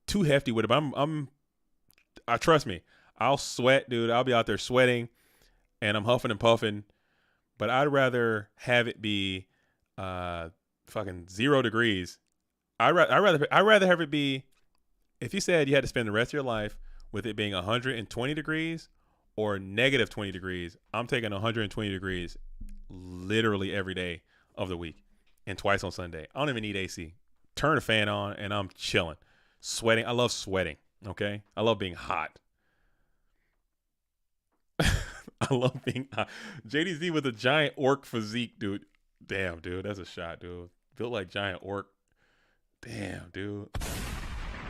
too hefty with it, but trust me, I'll sweat, dude. I'll be out there sweating, and I'm huffing and puffing. But I'd rather have it be fucking 0 degrees. I'd rather have it be, if you said you had to spend the rest of your life with it being 120 degrees or negative 20 degrees, I'm taking 120 degrees literally every day of the week and twice on Sunday. I don't even need AC. Turn the fan on and I'm chilling. Sweating. I love sweating. Okay? I love being hot. I love being hot. JDZ with a giant orc physique, dude. Damn, dude. That's a shot, dude. Built like giant orc. Damn, dude.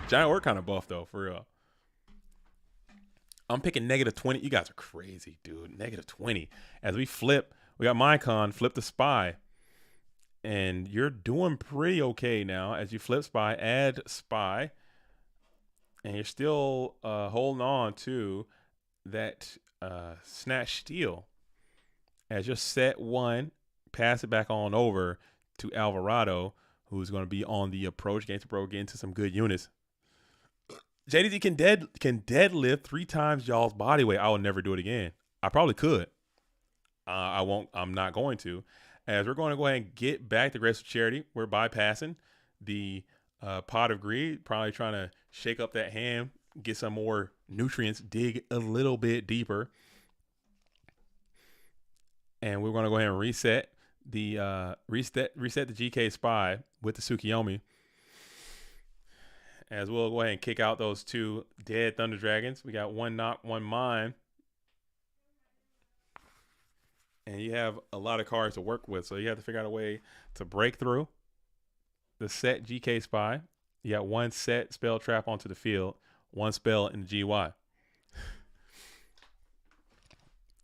Giant orc kind of buff, though, for real. I'm picking negative 20. You guys are crazy, dude. Negative 20. As we flip, we got Mycon, flip the spy. And you're doing pretty okay now. As you flip spy, add spy. And you're still holding on to that snatch steal. As you set 1, pass it back on over to Alvarado, who's going to be on the approach. Gangster Bro getting to some good units. JDZ can deadlift 3 times y'all's body weight. I will never do it again. I probably could. I won't. I'm not going to. As we're going to go ahead and get back to Graceful Charity, we're bypassing the pot of greed. Probably trying to shake up that ham, get some more nutrients, dig a little bit deeper. And we're going to go ahead and reset the GK Spy with the Tsukiyomi. As we'll go ahead and kick out those 2 dead Thunder Dragons. We got 1 knock, 1 mine. And you have a lot of cards to work with. So you have to figure out a way to break through the set GK Spy. You got 1 set spell trap onto the field, 1 spell in the GY.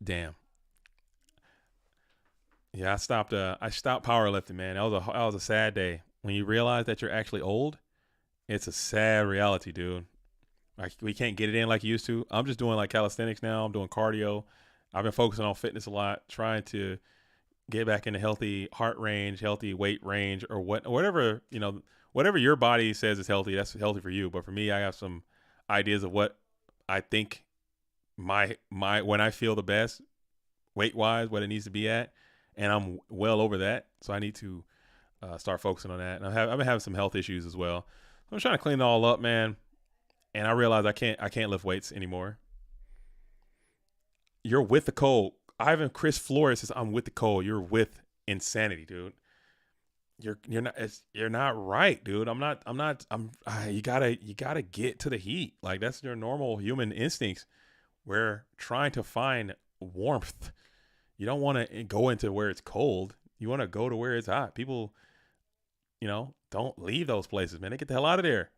Damn. Yeah, I stopped powerlifting, man. That was a sad day. When you realize that you're actually old, it's a sad reality, dude. Like, we can't get it in like you used to. I'm just doing like calisthenics now. I'm doing cardio. I've been focusing on fitness a lot, trying to get back into healthy heart range, healthy weight range, or whatever, whatever your body says is healthy, that's healthy for you. But for me, I have some ideas of what I think my when I feel the best weight wise, what it needs to be at, and I'm well over that. So I need to start focusing on that. And I've been having some health issues as well. I'm trying to clean it all up, man. And I realize I can't lift weights anymore. You're with the cold. Chris Flores says I'm with the cold. You're with insanity, dude. You're not right, dude. You gotta get to the heat. Like, that's your normal human instincts. We're trying to find warmth. You don't want to go into where it's cold. You want to go to where it's hot. People, don't leave those places, man. They get the hell out of there.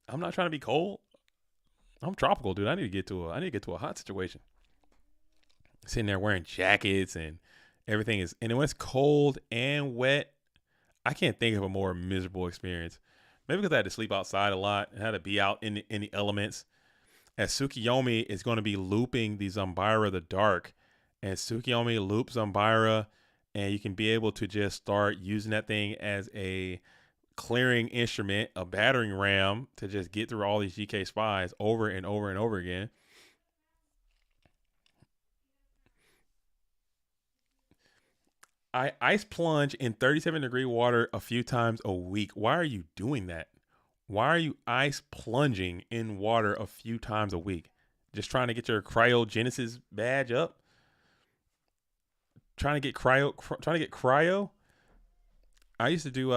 I'm not trying to be cold. I'm tropical, dude. I need to get to a hot situation. Sitting there wearing jackets and everything is, and when it's cold and wet, I can't think of a more miserable experience. Maybe because I had to sleep outside a lot and had to be out in the elements. As Tsukiyomi is going to be looping the Zambira the Dark, and Tsukiyomi loops Zambira, and you can be able to just start using that thing as a clearing instrument, a battering ram to just get through all these GK spies over and over and over again. I ice plunge in 37-degree water a few times a week. Why are you doing that? Why are you ice plunging in water a few times a week? Just trying to get your cryogenesis badge up? Trying to get cryo? I used to do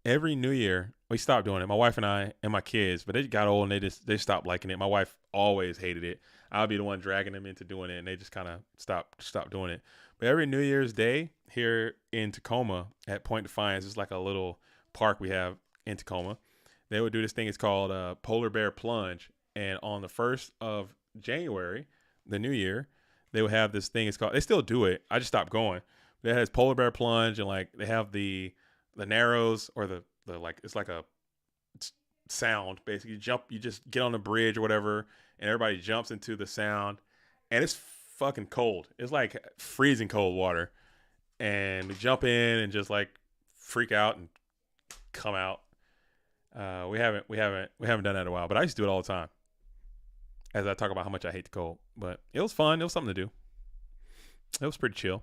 every New Year. We stopped doing it. My wife and I and my kids, but they got old and they stopped liking it. My wife always hated it. I'll be the one dragging them into doing it, and they just kind of stopped doing it. But every New Year's Day here in Tacoma at Point Defiance, it's like a little park we have in Tacoma. They would do this thing. It's called Polar Bear Plunge. And on the 1st of January, the new year, they would have this thing. It's called, they still do it. I just stopped going. It has Polar Bear Plunge, and like they have the narrows, or the like, it's like a sound basically. You just get on the bridge or whatever, and everybody jumps into the sound, and it's fucking cold. It's like freezing cold water, and we jump in and just like freak out and come out. We haven't done that in a while, but I used to do it all the time. as I talk about how much I hate the cold. But it was fun. It was something to do. It was pretty chill.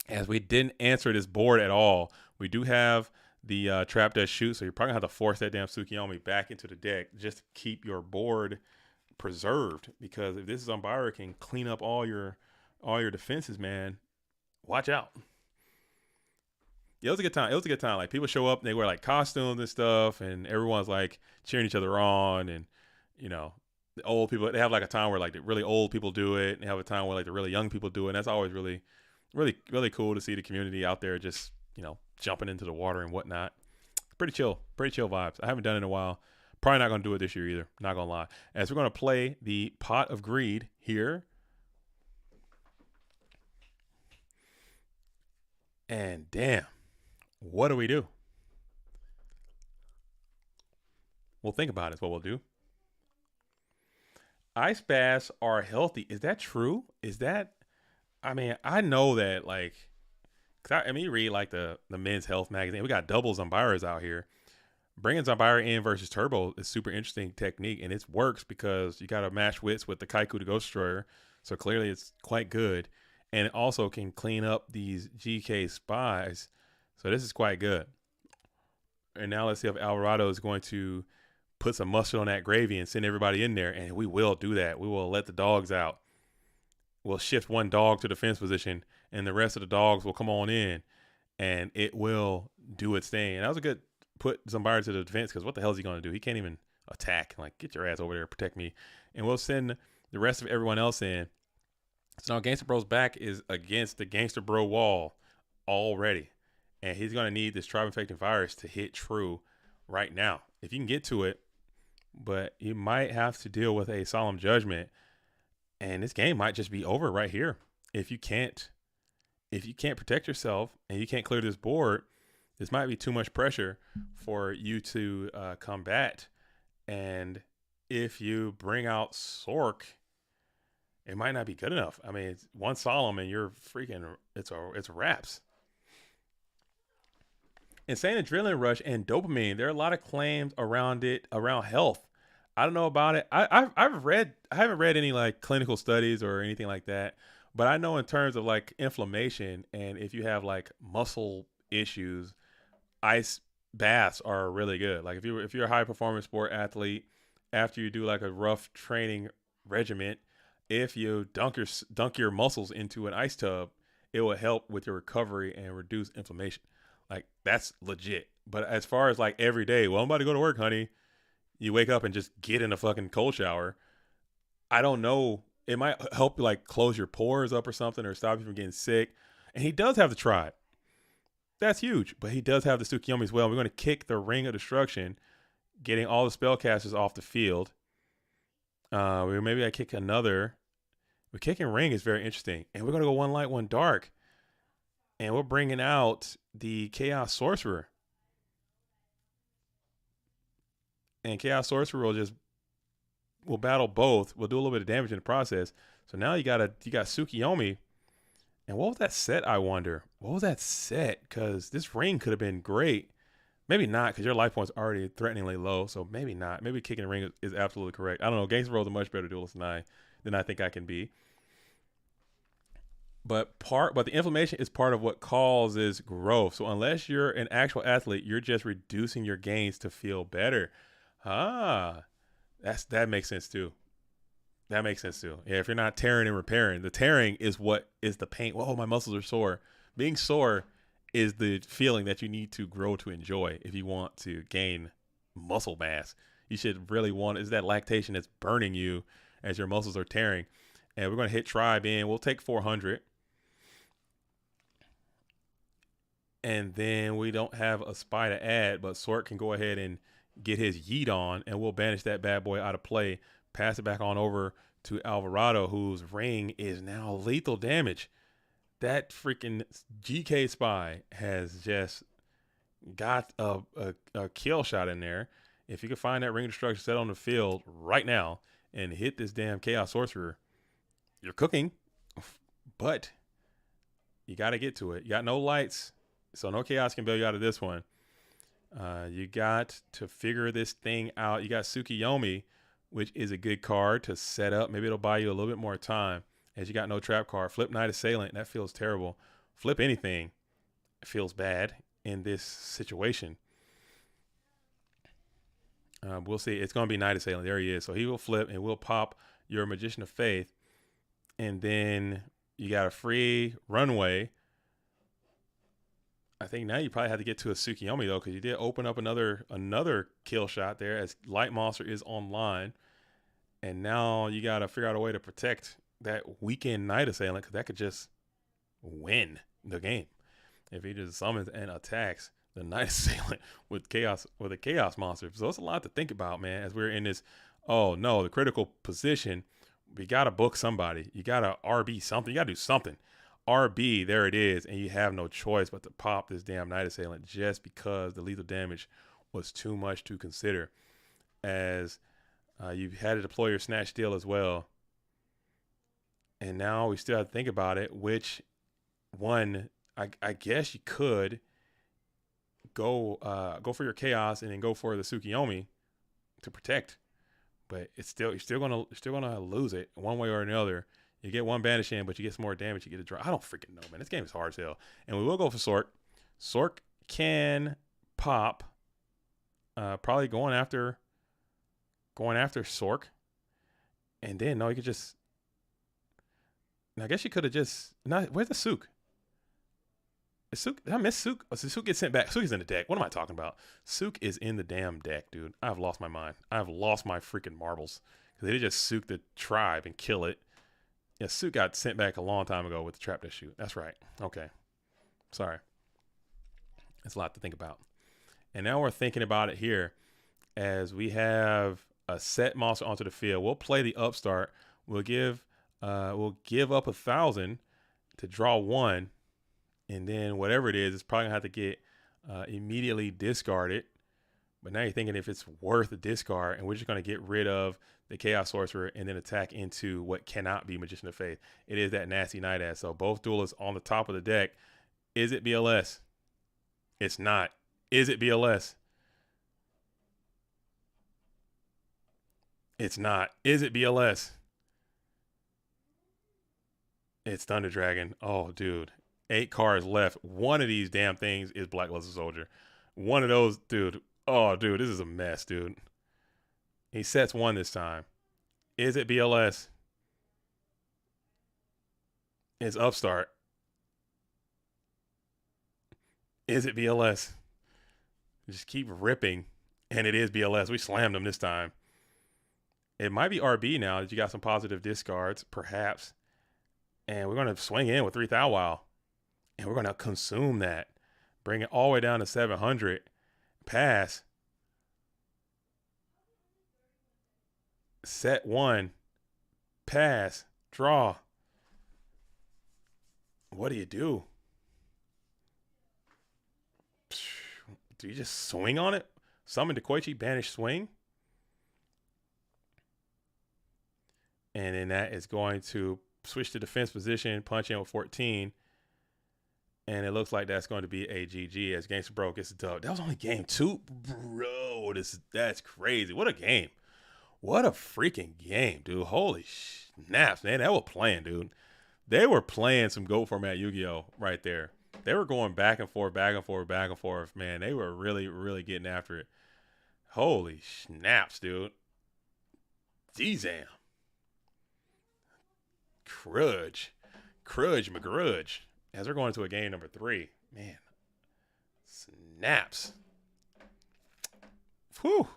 As we didn't answer this board at all, we do have the trap dead shoot, so you're probably going to have to force that damn Tsukiyomi back into the deck just to keep your board preserved, because if this Zombara can clean up all your defenses, man, watch out. Yeah, it was a good time. It was a good time. Like, people show up and they wear like costumes and stuff, and everyone's like cheering each other on. And you know, the old people, they have like a time where like the really old people do it, and they have a time where like the really young people do it. And that's always really, really, really cool to see the community out there just, you know, jumping into the water and whatnot. Pretty chill vibes. I haven't done it in a while. Probably not going to do it this year either. Not going to lie. As we're going to play the Pot of Greed here. And damn, what do we do? We'll think about it is what we'll do. Ice baths are healthy. Is that true? Is that, I mean, I know that, like, cause I mean, you read like the men's health magazine. We got double Zombiras out here. Bringing Zombira in versus Turbo is super interesting technique, and it works because you got to match wits with the Kaiku the Ghost Destroyer. So clearly it's quite good. And it also can clean up these GK spies. So this is quite good. And now let's see if Alvarado is going to put some mustard on that gravy and send everybody in there. And we will do that. We will let the dogs out. We'll shift one dog to defense position, and the rest of the dogs will come on in, and it will do its thing. And that was a good put Zombara to the defense, because what the hell is he going to do? He can't even attack. Like, get your ass over there, protect me. And we'll send the rest of everyone else in. So now Gangster Bro's back is against the Gangster Bro wall already. And he's going to need this tribe infecting virus to hit true right now. If you can get to it, but you might have to deal with a solemn judgment. And this game might just be over right here. If you can't protect yourself and you can't clear this board, this might be too much pressure for you to combat. And if you bring out Sork, it might not be good enough. I mean, it's one solemn and you're freaking, it's wraps. Insane adrenaline rush and dopamine. There are a lot of claims around it, around health. I don't know about it. I haven't read any like clinical studies or anything like that, but I know in terms of like inflammation, and if you have like muscle issues, ice baths are really good. Like if you're a high performance sport athlete, after you do like a rough training regimen, if you dunk your muscles into an ice tub, it will help with your recovery and reduce inflammation. Like, that's legit. But as far as like every day, well, I'm about to go to work, honey. You wake up and just get in a fucking cold shower. I don't know. It might help you like close your pores up or something, or stop you from getting sick. And he does have the tribe. That's huge. But he does have the Tsukiyomi as well. We're going to kick the Ring of Destruction, getting all the spellcasters off the field. Maybe I kick another. We're kicking Ring is very interesting. And we're going to go one light, one dark. And we're bringing out the Chaos Sorcerer. And Chaos Sorcerer will battle both. We'll do a little bit of damage in the process. So now you got Tsukiyomi. And what was that set, I wonder? What was that set? Because this Ring could have been great. Maybe not, because your life point's already threateningly low. So maybe not. Maybe kicking the Ring is absolutely correct. I don't know. Gangster Bro is a much better duelist than I think I can be. But the inflammation is part of what causes growth. So unless you're an actual athlete, you're just reducing your gains to feel better. That makes sense too. That makes sense too. Yeah, if you're not tearing and repairing, the tearing is what is the pain. Oh, my muscles are sore. Being sore is the feeling that you need to grow to enjoy if you want to gain muscle mass. You should really is that lactation that's burning you as your muscles are tearing. And we're going to hit tribe in. We'll take 400. And then we don't have a spy to add, but Sork can go ahead and get his yeet on, and we'll banish that bad boy out of play, pass it back on over to Alvarado, whose Ring is now lethal damage. That freaking GK spy has just got a kill shot in there. If you can find that Ring of Destruction set on the field right now and hit this damn Chaos Sorcerer, you're cooking, but you got to get to it. You got no lights, so no Chaos can bail you out of this one. You got to figure this thing out. You got Tsukiyomi, which is a good card to set up. Maybe it'll buy you a little bit more time as you got no trap card. Flip Knight Assailant. That feels terrible. Flip anything. It feels bad in this situation. We'll see. It's going to be Knight Assailant. There he is. So he will flip and we'll pop your Magician of Faith. And then you got a free runway. I think now you probably have to get to a Tsukiyomi, though, because you did open up another kill shot there as Light Monster is online. And now you got to figure out a way to protect that weekend Knight Assailant, because that could just win the game if he just summons and attacks the Knight Assailant with a Chaos Monster. So it's a lot to think about, man, as we're in this, oh no, the critical position. We got to book somebody. You got to RB something. You got to do something. RB, there it is, and you have no choice but to pop this damn Knight Assailant just because the lethal damage was too much to consider, as you had to deploy your Snatch Steal as well. And now we still have to think about it, which one, I guess you could go for your Chaos and then go for the Tsukiyomi to protect, but you're still gonna lose it one way or another. You get one banish in, but you get some more damage. You get a draw. I don't freaking know, man. This game is hard as hell. And we will go for Sork. Sork can pop. Probably going after Sork. And then, no, you could just... I guess you could have just... Where's the Sook? Did I miss Sook? Oh, so Sook gets sent back. Sook is in the deck. What am I talking about? Sook is in the damn deck, dude. I've lost my mind. I've lost my freaking marbles. Because they just Sook the tribe and kill it. Yeah, Sook got sent back a long time ago with the trap to shoot. That's right. Okay. Sorry. It's a lot to think about. And now we're thinking about it here as we have a set monster onto the field. We'll play the upstart. We'll give up 1,000 to draw one. And then whatever it is, it's probably going to have to get immediately discarded. But now you're thinking if it's worth a discard, and we're just going to get rid of the Chaos Sorcerer and then attack into what cannot be Magician of Faith. It is that nasty Night Ass. So both duelists on the top of the deck. Is it BLS? It's not. Is it BLS? It's not. Is it BLS? It's Thunder Dragon. Oh, dude. 8 cards left. One of these damn things is Blackluster Soldier. One of those, dude. Oh, dude, this is a mess, dude. He sets one this time. Is it BLS? It's Upstart. Is it BLS? Just keep ripping, and it is BLS. We slammed him this time. It might be RB now that you got some positive discards, perhaps. And we're going to swing in with 3 Thou Wow. And we're going to consume that. Bring it all the way down to 700. Pass. Set one. Pass. Draw. What do you do? Do you just swing on it? Summon to Koichi, banish, swing. And then that is going to switch to defense position, punch in with 14. And it looks like that's going to be a GG as Gangster Bro gets a dub. That was only game 2? Bro, that's crazy. What a game. What a freaking game, dude. Holy snaps, man. They were playing, dude. They were playing some GOAT format Yu-Gi-Oh! Right there. They were going back and forth, back and forth, back and forth. Man, they were really, really getting after it. Holy snaps, dude. D-Zam. Crudge McGrudge. As we're going to a game number 3. Man. Snaps. Whew.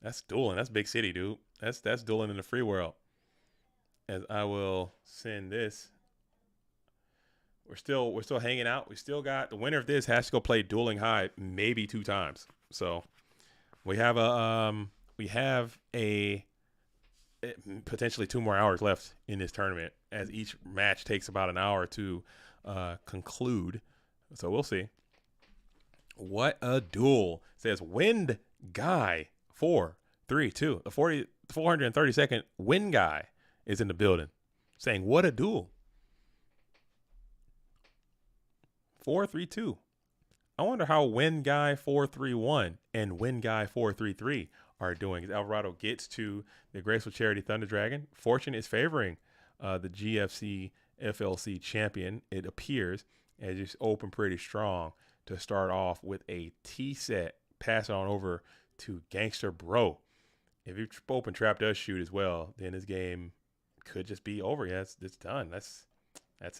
That's dueling. That's big city, dude. That's dueling in the free world. As I will send this. We're still hanging out. We still got the winner of this has to go play Dueling High maybe 2 times. So we have a potentially 2 more hours left in this tournament, as each match takes about an hour to conclude. So we'll see. What a duel. It says Wind Guy 432. The 432nd Wind Guy is in the building saying, what a duel. 432. I wonder how Wind Guy 431 and Wind Guy 433 are doing. As Alvarado gets to the Graceful Charity Thunder Dragon, fortune is favoring the GFC FLC champion. It appears as just open pretty strong to start off with a T set. Pass it on over to Gangster Bro. If you open trap does shoot as well, then this game could just be over. Yeah, it's done. That's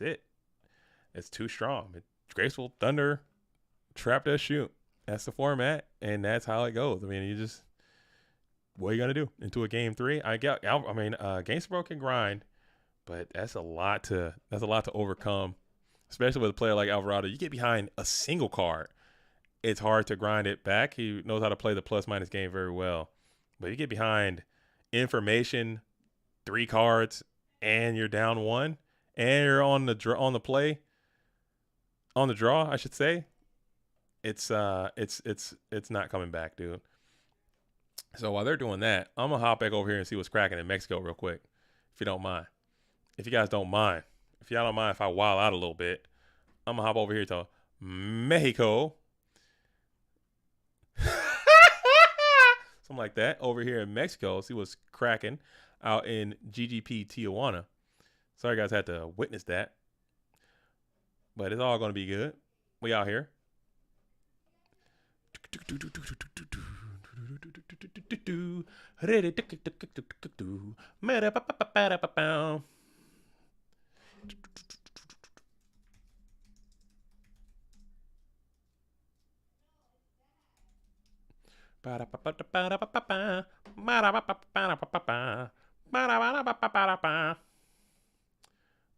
it. It's too strong. Graceful Thunder, trap does shoot. That's the format, and that's how it goes. I mean, what are you gonna do into a game 3? Gangster Bro can grind, but that's a lot to overcome, especially with a player like Alvarado. You get behind a single card, it's hard to grind it back. He knows how to play the plus minus game very well, but you get behind information, 3 cards, and you're down 1, and you're on the draw, I should say. It's not coming back, dude. So while they're doing that, I'm gonna hop back over here and see what's cracking in Mexico real quick, if you don't mind. If you guys don't mind, if y'all don't mind if I wild out a little bit, I'm gonna hop over here to Mexico. Something like that over here in Mexico. See what's cracking out in GGP Tijuana. Sorry guys had to witness that, but it's all gonna be good. We out here.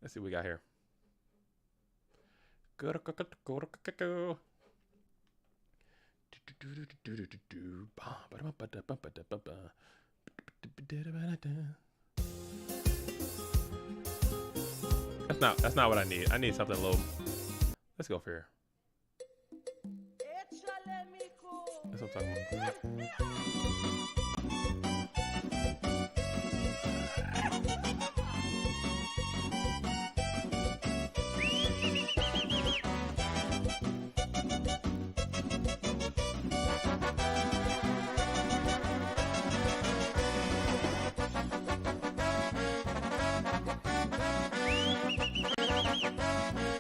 Let's see what we got here. That's not what I need. I need something a little. Let's go for here. That's what I'm talking about.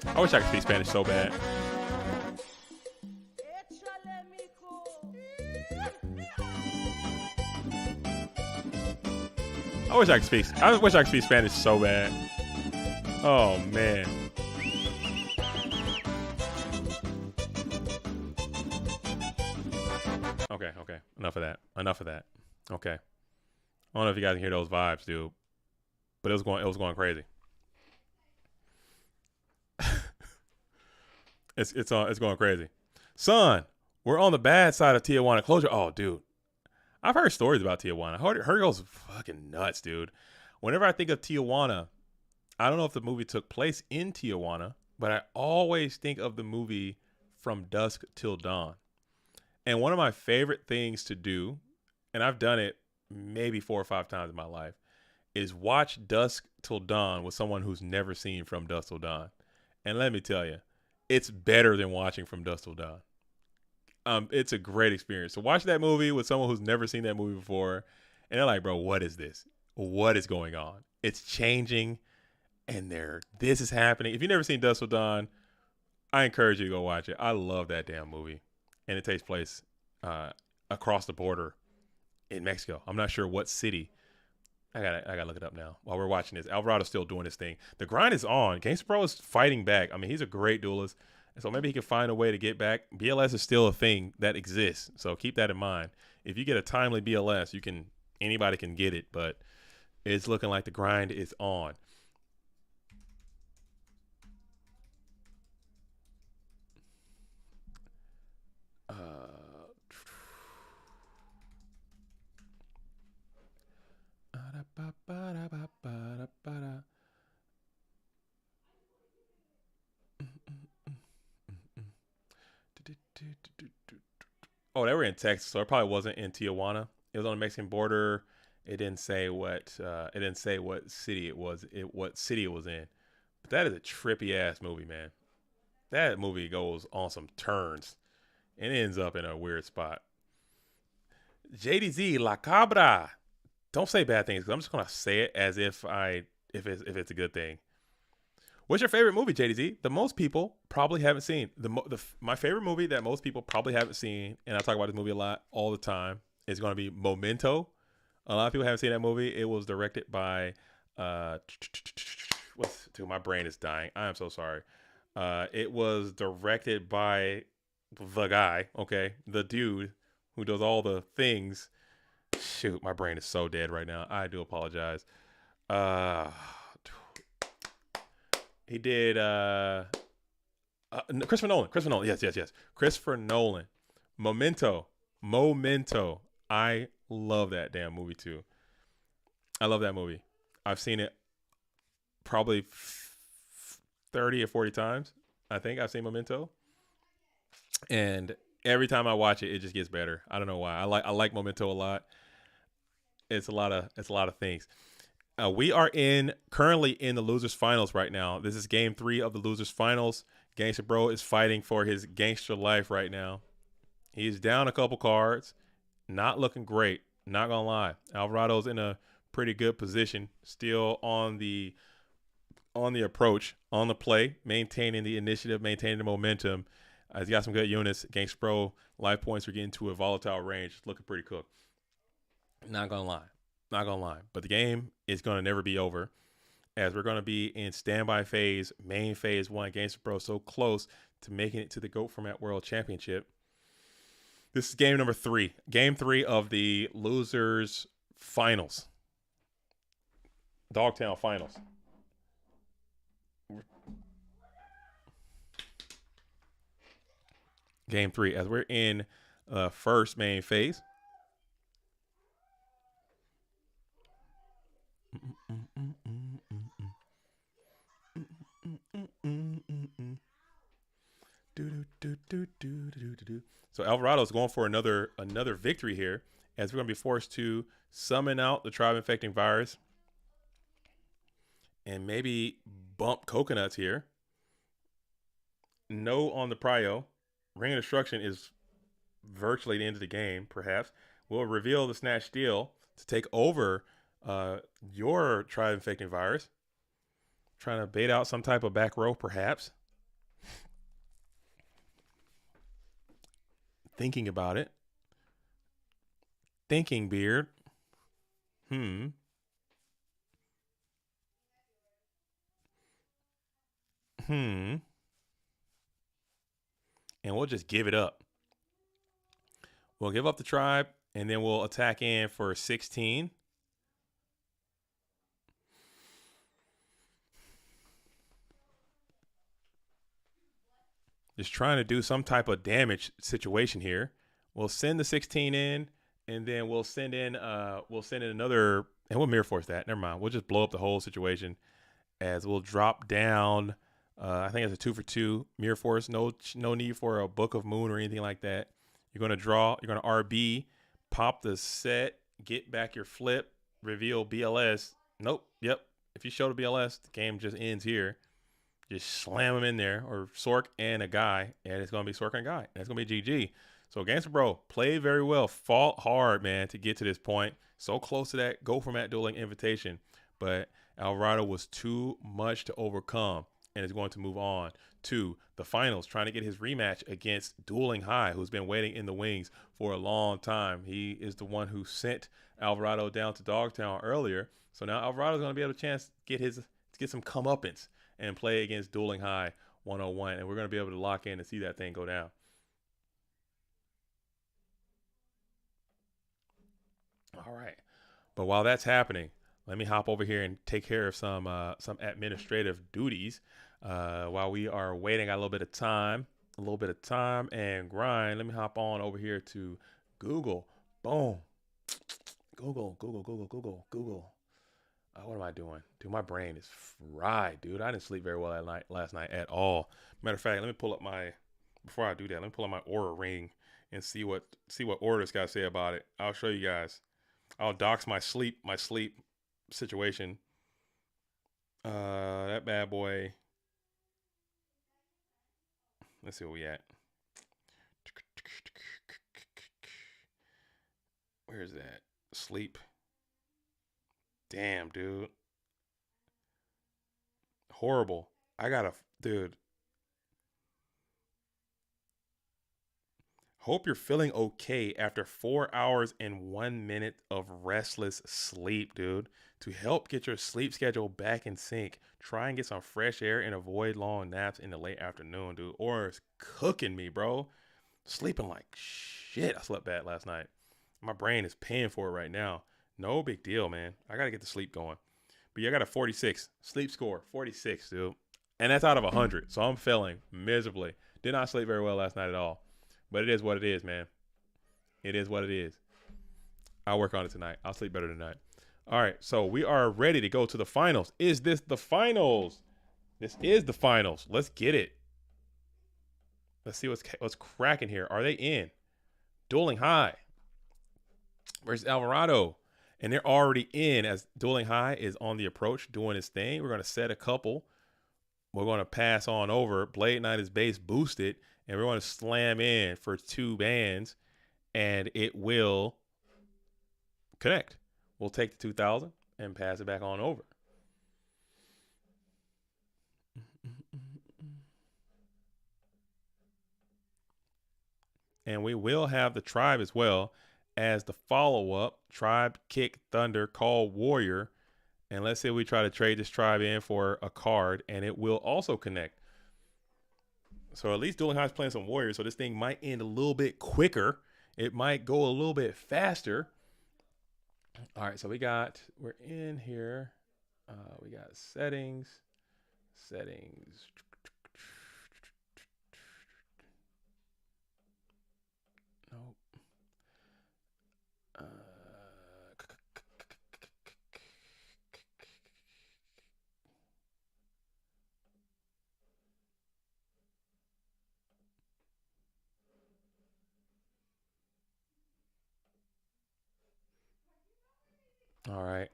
I wish I could speak Spanish so bad. I wish I could speak Spanish so bad. Oh man. Okay. Enough of that. Okay. I don't know if you guys can hear those vibes, dude. But it was going crazy. It's going crazy. Son, we're on the bad side of Tijuana closure. Oh, dude. I've heard stories about Tijuana. I heard it goes fucking nuts, dude. Whenever I think of Tijuana, I don't know if the movie took place in Tijuana, but I always think of the movie From Dusk Till Dawn. And one of my favorite things to do, and I've done it maybe 4 or 5 times in my life, is watch Dusk Till Dawn with someone who's never seen From Dusk Till Dawn. And let me tell you, it's better than watching From Dusk Till Dawn. It's a great experience. So watch that movie with someone who's never seen that movie before, and they're like, bro, what is this? What is going on? It's changing, and this is happening. If you've never seen Dusk Till Dawn, I encourage you to go watch it. I love that damn movie, and it takes place across the border in Mexico. I'm not sure what city. I gotta look it up now while we're watching this. Alvarado's still doing his thing. The grind is on. Gangster Bro is fighting back. I mean, he's a great duelist. And so maybe he can find a way to get back. BLS is still a thing that exists. So keep that in mind. If you get a timely BLS, anybody can get it, but it's looking like the grind is on. Oh, they were in Texas, so it probably wasn't in Tijuana. It was on the Mexican border. It didn't say what city it was. What city it was in. But that is a trippy ass movie, man. That movie goes on some turns and ends up in a weird spot. JDZ La Cabra. Don't say bad things because I'm just gonna say it as if it's a good thing. What's your favorite movie, JDZ? The most people probably haven't seen my favorite movie that most people probably haven't seen, and I talk about this movie a lot all the time. Is going to be Memento. A lot of people haven't seen that movie. It was directed by dude, my brain is dying. I am so sorry. It was directed by the guy, okay, the dude who does all the things. Shoot, my brain is so dead right now. I do apologize. He did Christopher Nolan. Yes. Christopher Nolan. Memento. I love that damn movie too. I love that movie. I've seen it probably 30 or 40 times. I think I've seen Memento. And every time I watch it, it just gets better. I don't know why. I like Memento a lot. It's a lot of things. We are currently in the losers finals right now. This is game 3 of the losers finals. Gangster Bro is fighting for his gangster life right now. He's down a couple cards. Not looking great. Not going to lie. Alvarado's in a pretty good position. Still on the approach, on the play, maintaining the initiative, maintaining the momentum. He's got some good units. Gangster Bro life points are getting to a volatile range. It's looking pretty cooked. Not going to lie. But the game is going to never be over, as we're going to be in standby phase, main phase 1. Gangster Bro so close to making it to the GOAT Format World Championship. This is game number 3. Game 3 of the losers finals. Dogtown finals. Game 3, as we're in first main phase. So Alvarado's going for another victory here, as we're going to be forced to summon out the tribe infecting virus and maybe bump coconuts here. No on the prio. Ring of Destruction is virtually the end of the game, perhaps. We'll reveal the Snatch Steel to take over your tribe infecting virus. Trying to bait out some type of back row, perhaps. Thinking about it. Thinking beard. And we'll just give it up. We'll give up the tribe, and then we'll attack in for 16. Just trying to do some type of damage situation here. We'll send the 16 in, and then we'll send in another, and we'll mirror force that. Never mind. We'll just blow up the whole situation, as we'll drop down. I think it's a 2 for 2 mirror force. No need for a Book of Moon or anything like that. You're gonna draw. You're gonna RB, pop the set, get back your flip, reveal BLS. Nope. Yep. If you show the BLS, the game just ends here. Just slam them in there, or Sork and a guy, and it's going to be Sork and a guy. And it's going to be GG. So Gangster Bro played very well, fought hard, man, to get to this point. So close to that GOAT Format Dueling invitation. But Alvarado was too much to overcome, and is going to move on to the finals, trying to get his rematch against Dueling High, who's been waiting in the wings for a long time. He is the one who sent Alvarado down to Dogtown earlier. So now Alvarado's going to be able to chance to get some comeuppance and play against Dueling High 101. And we're going to be able to lock in and see that thing go down. All right. But while that's happening, let me hop over here and take care of some administrative duties. While we are waiting, I got a little bit of time and grind. Let me hop on over here to Google. Boom. Google. What am I doing? Dude, my brain is fried, dude. I didn't sleep very well last night at all. Matter of fact, before I do that, let me pull up my Aura ring and see what Aura's got to say about it. I'll show you guys. I'll dox my sleep situation. That bad boy. Let's see where we at. Where's that? Sleep. Damn, dude. Horrible. Dude. Hope you're feeling okay after 4 hours and 1 minute of restless sleep, dude. To help get your sleep schedule back in sync, try and get some fresh air and avoid long naps in the late afternoon, dude. Or it's cooking me, bro. Sleeping like shit. I slept bad last night. My brain is paying for it right now. No big deal, man. I got to get the sleep going. But yeah, I got a 46. Sleep score, 46, dude. And that's out of 100. So I'm failing miserably. Did not sleep very well last night at all. But it is what it is, man. It is what it is. I'll work on it tonight. I'll sleep better tonight. All right, so we are ready to go to the finals. Is this the finals? This is the finals. Let's get it. Let's see what's cracking here. Are they in? Dueling High versus Alvarado. And they're already in as Dueling High is on the approach doing his thing. We're going to set a couple. We're going to pass on over. Blade Knight is base boosted. And we're going to slam in for 2 bands. And it will connect. We'll take the 2,000 and pass it back on over. And we will have the tribe as well as the follow-up. Tribe, Kick, Thunder, Call, Warrior. And let's say we try to trade this tribe in for a card, and it will also connect. So at least Dueling High is playing some Warriors, so this thing might end a little bit quicker. It might go a little bit faster. All right, so we're in here. We got settings. Nope. All right.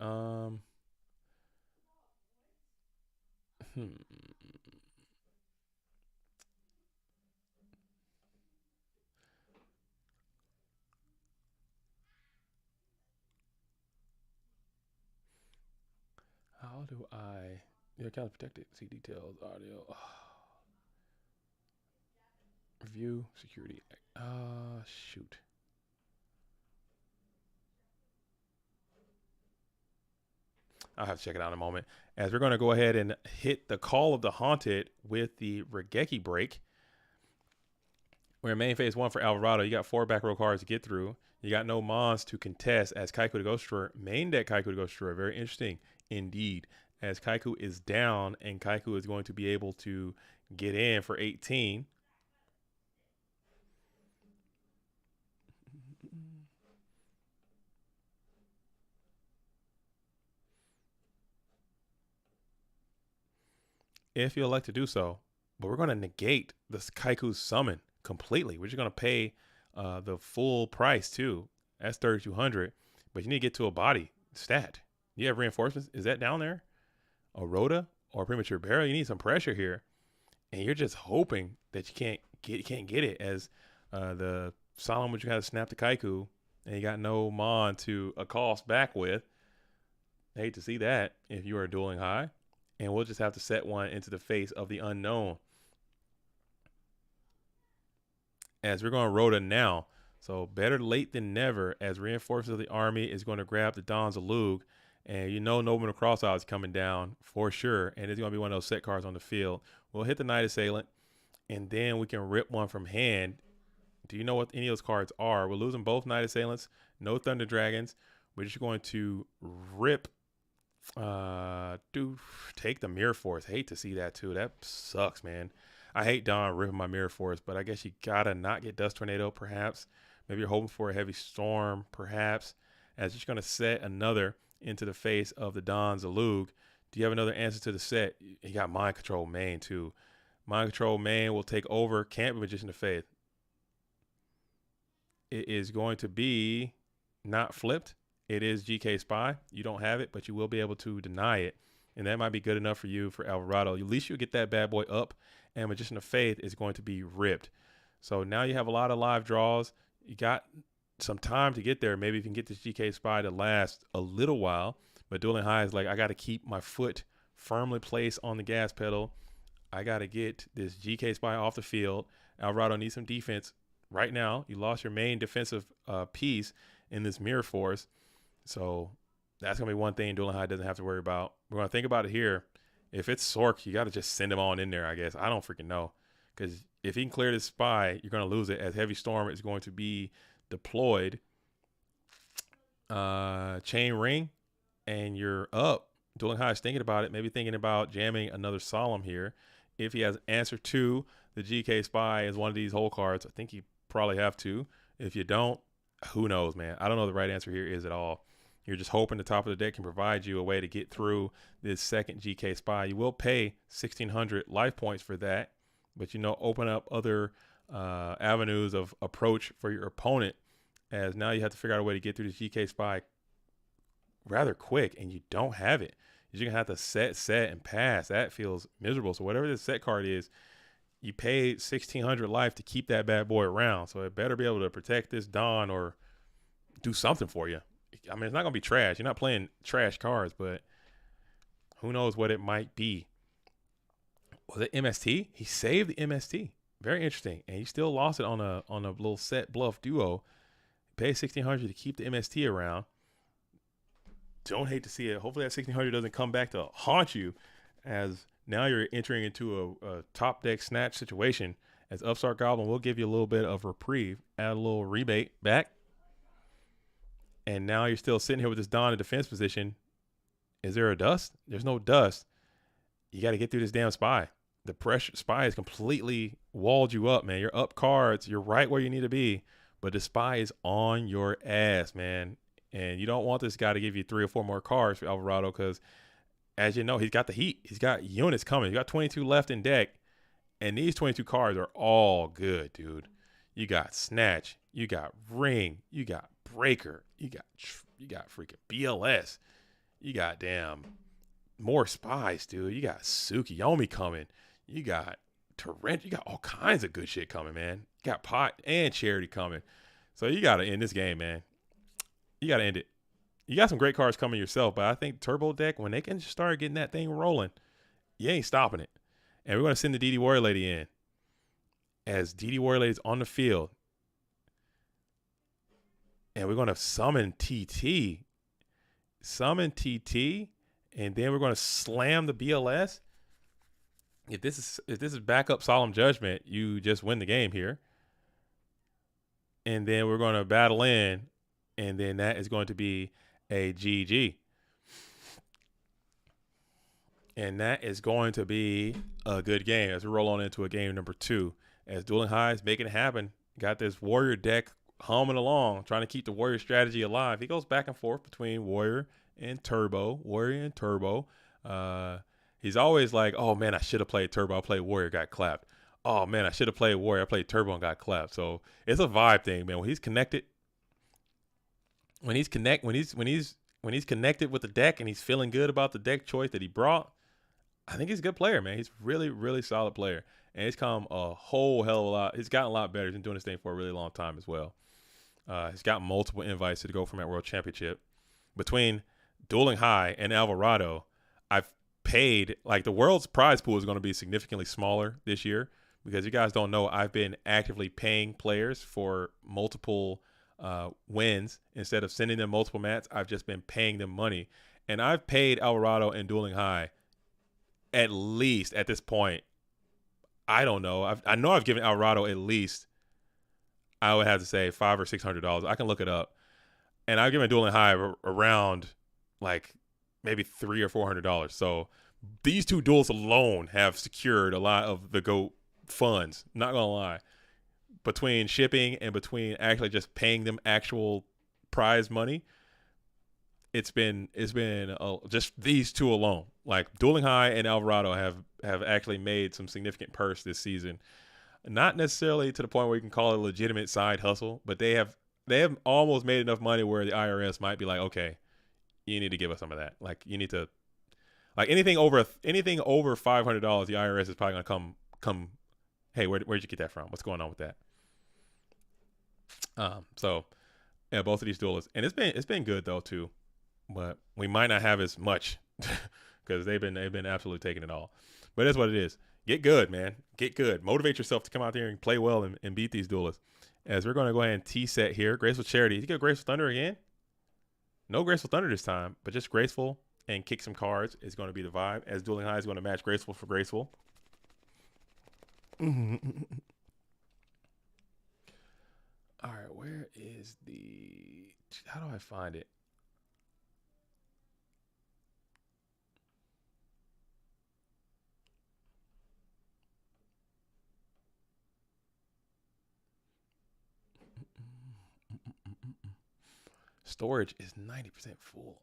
How do I? Your account is protected. See details, audio. Oh. Review security. Shoot. I'll have to check it out in a moment. As we're going to go ahead and hit the Call of the Haunted with the Regeki break. We're in main phase 1 for Alvarado. You got 4 back row cards to get through. You got no Mons to contest as Kaiku the Ghost Destroyer. Main deck Kaiku the Ghost Destroyer. Very interesting indeed. As Kaiku is down and Kaiku is going to be able to get in for 18. If you elect to do so. But we're going to negate this Kaiku's summon completely. We're just going to pay the full price too. That's 3,200. But you need to get to a body stat. You have reinforcements. Is that down there? A Rhoda or premature burial? You need some pressure here. And you're just hoping that you can't get it as the Solemn, which you got to snap the Kaiku. And you got no Mon to accost back with. I hate to see that if you are Dueling High. And we'll just have to set one into the face of the unknown. As we're going to Rhoda now. So better late than never as reinforcements of the army is going to grab the Don Zalug. And you know Nobleman of Cross-Eyes is coming down for sure. And it's going to be one of those set cards on the field. We'll hit the Night Assailant. And then we can rip one from hand. Do you know what any of those cards are? We're losing both Night Assailants. No Thunder Dragons. We're just going to rip. Take the Mirror Force. Hate to see that too. That sucks, man. I hate Don ripping my Mirror Force, but I guess you gotta not get Dust Tornado, perhaps. Maybe you're hoping for a Heavy Storm, perhaps. As just gonna set another into the face of the Don Zalug. Do you have another answer to the set? You got Mind Control main too. Mind Control main will take over. Can't be Magician of Faith. It is going to be not flipped. It is GK Spy. You don't have it, but you will be able to deny it. And that might be good enough for you for Alvarado. At least you'll get that bad boy up. And Magician of Faith is going to be ripped. So now you have a lot of live draws. You got some time to get there. Maybe if you can get this GK spy to last a little while. But Dueling High is like, I got to keep my foot firmly placed on the gas pedal. I got to get this GK spy off the field. Alvarado needs some defense right now. You lost your main defensive piece in this mirror force. So that's going to be one thing Dueling High doesn't have to worry about. We're going to think about it here. If it's Sork, you got to just send him on in there, I guess. I don't freaking know. Because if he can clear this spy, you're going to lose it, as Heavy Storm is going to be deployed. Chain Ring, and you're up. Dueling High is thinking about it, maybe thinking about jamming another Solemn here. If he has answer to the GK Spy as one of these hole cards, I think you probably have to. If you don't, who knows, man? I don't know what the right answer here is at all. You're just hoping the top of the deck can provide you a way to get through this second GK Spy. You will pay 1,600 life points for that, but, you know, open up other avenues of approach for your opponent, as now you have to figure out a way to get through this GK Spy rather quick, and you don't have it. You're going to have to set, and pass. That feels miserable. So whatever this set card is, you paid 1,600 life to keep that bad boy around. So it better be able to protect this Don or do something for you. I mean, it's not going to be trash. You're not playing trash cards, but who knows what it might be. Was it MST? He saved the MST. Very interesting. And he still lost it on a little set bluff duo. Paid 1,600 to keep the MST around. Don't hate to see it. Hopefully that 1,600 doesn't come back to haunt you, as now you're entering into a top deck snatch situation, as Upstart Goblin will give you a little bit of reprieve, add a little rebate back. And now you're still sitting here with this Don in defense position. Is there a dust? There's no dust. You got to get through this damn spy. The pressure spy has completely walled you up, man. You're up cards. You're right where you need to be. But the spy is on your ass, man. And you don't want this guy to give you 3 or 4 more cards for Alvarado, because, as you know, he's got the heat. He's got units coming. You got 22 left in deck, and these 22 cards are all good, dude. You got Snatch. You got Ring. You got Breaker. You got freaking BLS. You got damn more spies, dude. You got Tsukiyomi coming. You got Torrent. You got all kinds of good shit coming, man. You got Pot and Charity coming. So you got to end this game, man. You got to end it. You got some great cards coming yourself, but I think Turbo deck, when they can start getting that thing rolling, you ain't stopping it. And we're going to send the DD Warrior Lady in, as DD Warrior Lady's on the field. And we're going to summon TT. And then we're going to slam the BLS. If this is backup Solemn Judgment, you just win the game here. And then we're going to battle in. And then that is going to be a GG. And that is going to be a good game as we roll on into a game number 2. As Dueling High is making it happen. Got this Warrior deck humming along, trying to keep the Warrior strategy alive. He goes back and forth between Warrior and Turbo. He's always like, oh, man, I should have played Turbo. I played Warrior, got clapped. Oh, man, I should have played Warrior. I played Turbo and got clapped. So it's a vibe thing, man. When he's connected, when he's connected with the deck and he's feeling good about the deck choice that he brought, I think he's a good player, man. He's really, really solid player. And he's come a whole hell of a lot. He's gotten a lot better. He's been doing this thing for a really long time as well. He's got multiple invites to go from that World Championship. Between Dueling High and Alvarado, I've paid, like, the world's prize pool is going to be significantly smaller this year, because you guys don't know, I've been actively paying players for multiple wins. Instead of sending them multiple mats, I've just been paying them money. And I've paid Alvarado and Dueling High at least at this point, I don't know. I know I've given Alvarado at least, I would have to say, $500 or $600. I can look it up. And I've given Dueling High around like maybe $300 or $400. So these 2 duels alone have secured a lot of the GOAT funds. Not gonna lie. Between shipping and between actually just paying them actual prize money, it's been just these 2 alone. Like Dueling High and Alvarado have actually made some significant purse this season. Not necessarily to the point where you can call it a legitimate side hustle, but they have almost made enough money where the IRS might be like, okay, you need to give us some of that. Like, you need to, like, anything over $500, the IRS is probably gonna come. Hey, where'd you get that from? What's going on with that? So at both of these duelists. And it's been good though too. But we might not have as much because they've been absolutely taking it all. But that's what it is. Get good, man. Get good. Motivate yourself to come out there and play well and beat these duelists. As we're going to go ahead and T-set here. Graceful Charity. You get Graceful Thunder again? No Graceful Thunder this time, but just Graceful and kick some cards is going to be the vibe. As Dueling High is going to match Graceful for Graceful. All right, where is the... How do I find it? Storage is 90% full.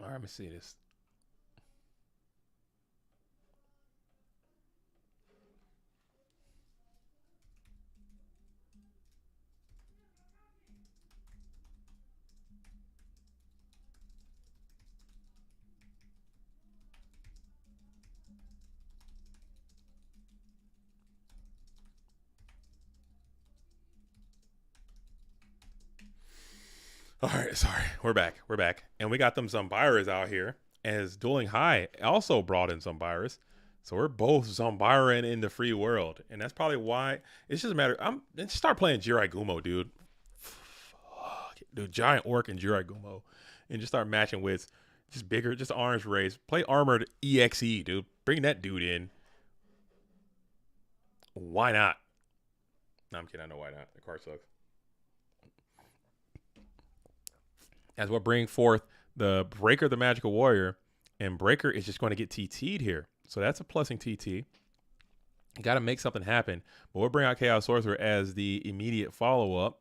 All right, let me see this. All right, sorry. We're back. And we got them Zombiras out here. As Dueling High also brought in Zombiras. So we're both Zombiran in the free world. And that's probably why it's just a matter. Start playing Jirai Gumo, dude. Dude, Giant Orc and Jirai Gumo. And just start matching with just bigger, just orange rays. Play Armored EXE, dude. Bring that dude in. Why not? No, I'm kidding. I know why not. The card sucks. As we'll bring forth the Breaker, the Magical Warrior, and Breaker is just going to get TT'd here. So that's a plussing TT. You got to make something happen. But we'll bring out Chaos Sorcerer as the immediate follow-up.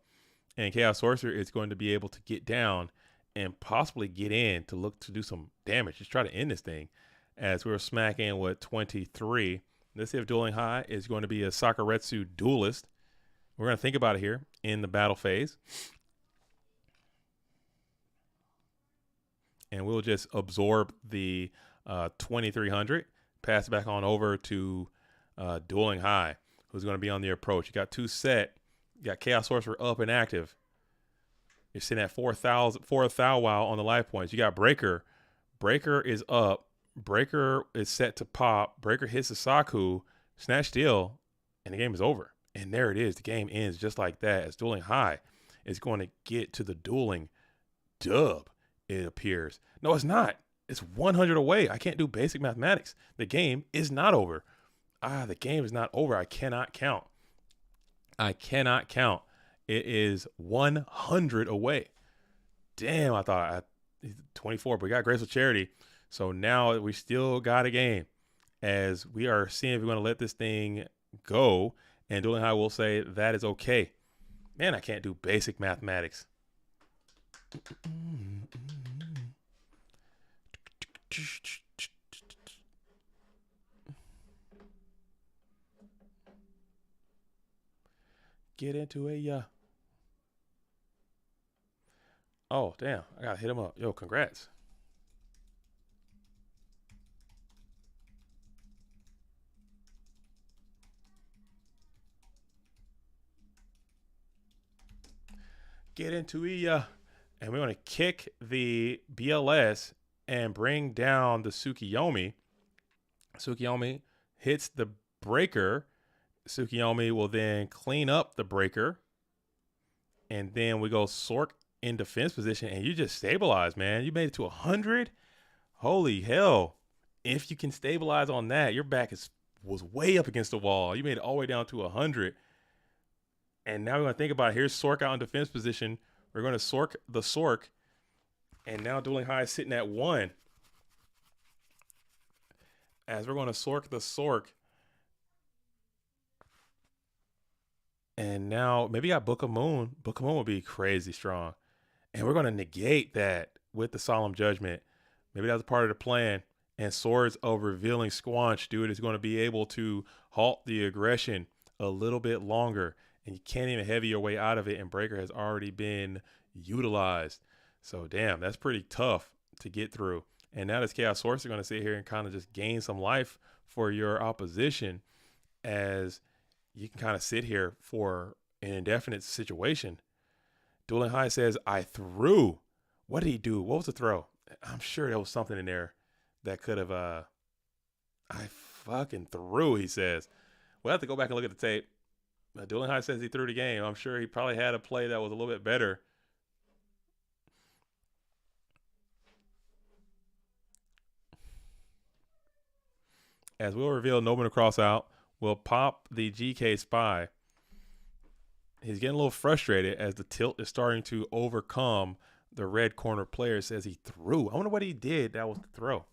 And Chaos Sorcerer is going to be able to get down and possibly get in to look to do some damage. Just try to end this thing. As we're smacking with 23. Let's see if Dueling High is going to be a Sakuretsu duelist. We're going to think about it here in the battle phase. And we'll just absorb the 2300, pass it back on over to Dueling High, who's going to be on the approach. You got 2 set. You got Chaos Sorcerer up and active. You're sitting at 4,000 while on the life points. You got Breaker. Breaker is up. Breaker is set to pop. Breaker hits the Saku, Snatch Steal, and the game is over. And there it is. The game ends just like that. As Dueling High is going to get to the dueling dub. It appears. No, it's not. It's 100 away. I can't do basic mathematics. The game is not over. The game is not over. I cannot count. It is 100 away. Damn, I thought 24, but we got Graceful Charity. So now we still got a game. As we are seeing if we're going to let this thing go. And Dueling High will say that is okay. Man, I can't do basic mathematics. Get into it, yeah. Oh, damn. I gotta hit him up. Yo, congrats. Get into it, yeah. And we're going to kick the BLS and bring down the Tsukiyomi. Tsukiyomi hits the Breaker. Tsukiyomi will then clean up the Breaker. And then we go Sork in defense position. And you just stabilize, man. You made it to 100. Holy hell. If you can stabilize on that, your back was way up against the wall. You made it all the way down to 100. And now we're going to think about it. Here's Sork out in defense position. We're going to Sork the Sork. And now Dueling High is sitting at 1. As we're going to Sork the Sork. And now maybe got Book of Moon. Book of Moon would be crazy strong. And we're going to negate that with the Solemn Judgment. Maybe that's a part of the plan. And Swords of Revealing Squanch, dude, is going to be able to halt the aggression a little bit longer. And you can't even heavy your way out of it. And Breaker has already been utilized. So, damn, that's pretty tough to get through. And now this Chaos Source is going to sit here and kind of just gain some life for your opposition as you can kind of sit here for an indefinite situation. Dueling High says, I threw. What did he do? What was the throw? I'm sure there was something in there that could have, I fucking threw, he says. We'll have to go back and look at the tape. Dueling High says he threw the game. I'm sure he probably had a play that was a little bit better. As we'll reveal Nobin across out, we'll pop the GK Spy. He's getting a little frustrated as the tilt is starting to overcome the red corner player. Says he threw. I wonder what he did that was the throw.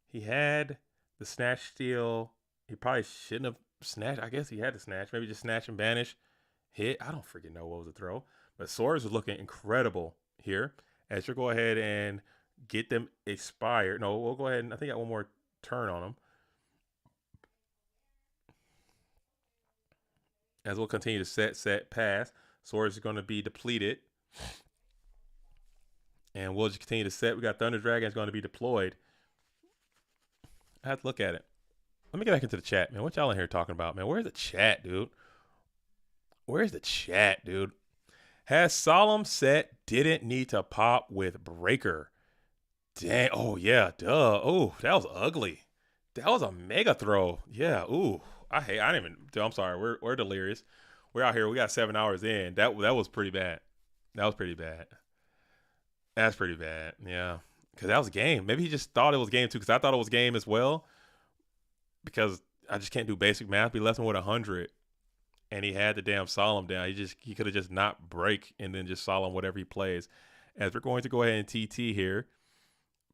He had the snatch steal. He probably shouldn't have snatched. I guess he had to snatch. Maybe just snatch and banish. Hit. I don't freaking know what was the throw. But Swords is looking incredible here. As you'll go ahead and get them expired. No, we'll go ahead and I think I got one more turn on them. As we'll continue to set, pass. Swords is going to be depleted. And we'll just continue to set. We got Thunder Dragon is going to be deployed. I have to look at it. Let me get back into the chat, man. What y'all in here talking about, man? Where's the chat, dude? Where's the chat, dude? Has Solemn set didn't need to pop with Breaker. Dang. Oh, yeah. Duh. Oh, that was ugly. That was a mega throw. Yeah. Ooh. I didn't even. Dude, I'm sorry. We're delirious. We're out here. We got 7 hours in. That was pretty bad. That was pretty bad. That's pretty bad. Yeah. Because that was a game. Maybe he just thought it was game too. Because I thought it was game as well. Because I just can't do basic math. He left him with 100. And he had the damn Solemn down. He could have just not break and then just Solemn whatever he plays. As we're going to go ahead and TT here.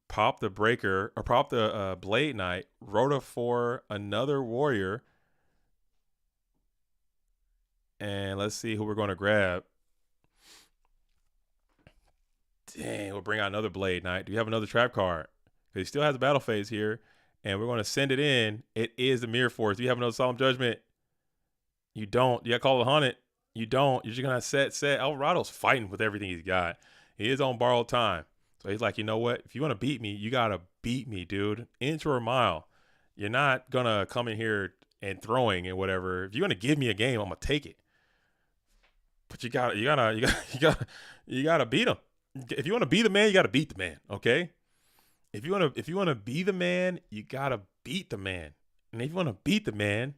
Pop the Breaker. Or pop the Blade Knight. Rhoda for another Warrior. And let's see who we're going to grab. Dang, we'll bring out another Blade Knight. Do you have another trap card? Because he still has a battle phase here. And we're going to send it in. It is the Mirror Force. Do you have another Solemn Judgment? You don't. You got to call it 100. You don't. You're just going to set. Alvarado's fighting with everything he's got. He is on borrowed time. So he's like, you know what? If you want to beat me, you got to beat me, dude. Inch or a mile. You're not going to come in here and throwing and whatever. If you're going to give me a game, I'm going to take it. But you gotta beat him. If you want to be the man, you gotta beat the man. Okay. If you want to be the man, you gotta beat the man. And if you want to beat the man,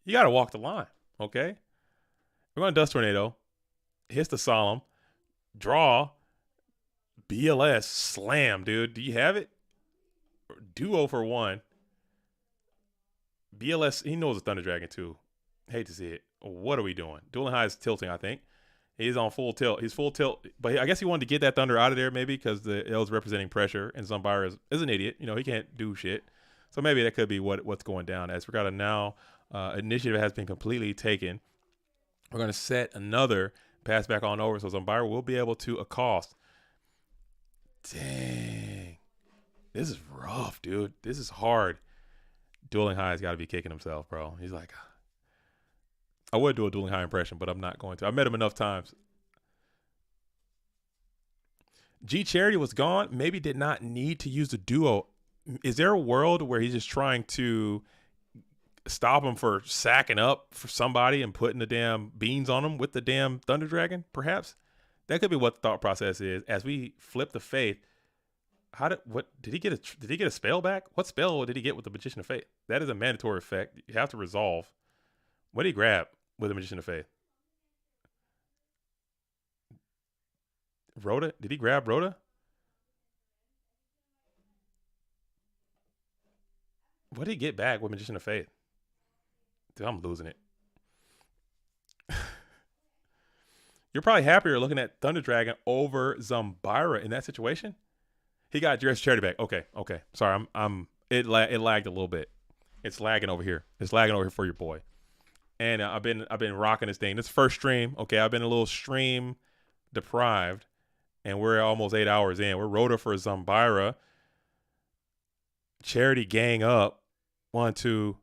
you gotta walk the line. Okay. We're going to Dust Tornado. Hits the Solemn. Draw. BLS. Slam, dude. Do you have it? Duo for 1. BLS. He knows the Thunder Dragon too. Hate to see it. What are we doing? Dueling High is tilting, I think. He's on full tilt. He's full tilt. But I guess he wanted to get that Thunder out of there maybe because the L is representing pressure. And Zumbira is an idiot. You know, he can't do shit. So maybe that could be what's going down. As we got now, initiative has been completely taken. We're going to set another pass back on over. So Zumbira will be able to accost. Dang. This is rough, dude. This is hard. Dueling High has got to be kicking himself, bro. He's like... I would do a Dueling High impression, but I'm not going to. I met him enough times. G Charity was gone. Maybe did not need to use the duo. Is there a world where he's just trying to stop him for sacking up for somebody and putting the damn beans on him with the damn Thunder Dragon? Perhaps that could be what the thought process is. As we flip the Faith, did he get a spell back? What spell did he get with the Magician of Faith? That is a mandatory effect. You have to resolve. What did he grab with the Magician of Faith? Rhoda? Did he grab Rhoda? What did he get back with Magician of Faith? Dude, I'm losing it. You're probably happier looking at Thunder Dragon over Zumbira in that situation. He got dressed charity bag. Okay. Sorry, it lagged a little bit. It's lagging over here. It's lagging over here for your boy. And I've been rocking this thing. This first stream. Okay, I've been a little stream deprived, and we're almost 8 hours in. We're rota for Zumbira. Charity gang up. 1, 2,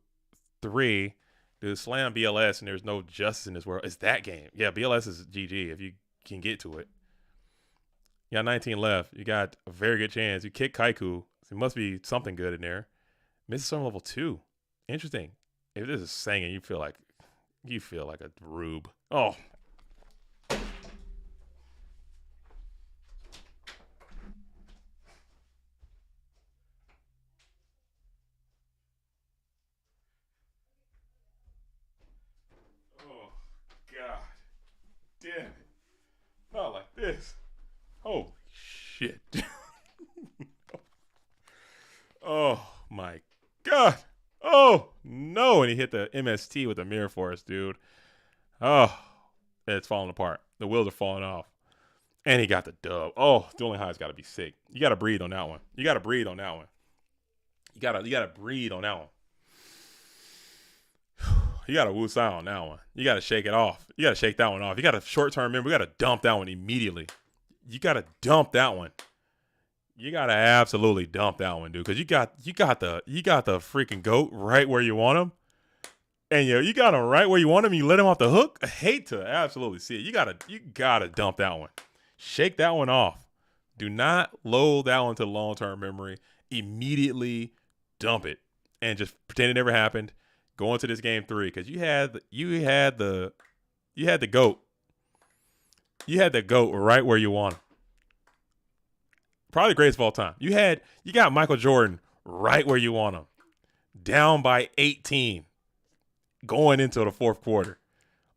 3. Dude, slam BLS, and there's no justice in this world. It's that game. Yeah, BLS is GG if you can get to it. You got 19 left. You got a very good chance. You kick Kaiku. So it must be something good in there. Misses on level 2. Interesting. If this is singing, you feel like a rube. Oh. God damn it. Not like this. Holy shit. Oh my God. Oh no. And he hit the MST with the Mirror Force, dude. Oh, it's falling apart. The wheels are falling off. And he got the dub. Oh, Dueling High's got to be sick. You got to breathe on that one. You got to breathe on that one. You got to breathe on that one. You got to woosah on that one. You got to shake it off. You got to shake that one off. You got a short-term memory. We got to dump that one immediately. You got to dump that one. You got to absolutely dump that one, dude, because you got the freaking GOAT right where you want him. And you got him right where you want him. You let him off the hook. I hate to absolutely see it. You gotta dump that one. Shake that one off. Do not load that one to long-term memory. Immediately dump it and just pretend it never happened. Go into this game 3 because you had the GOAT. You had the GOAT right where you want him. Probably the greatest of all time. You got Michael Jordan right where you want him. Down by 18. Going into the fourth quarter.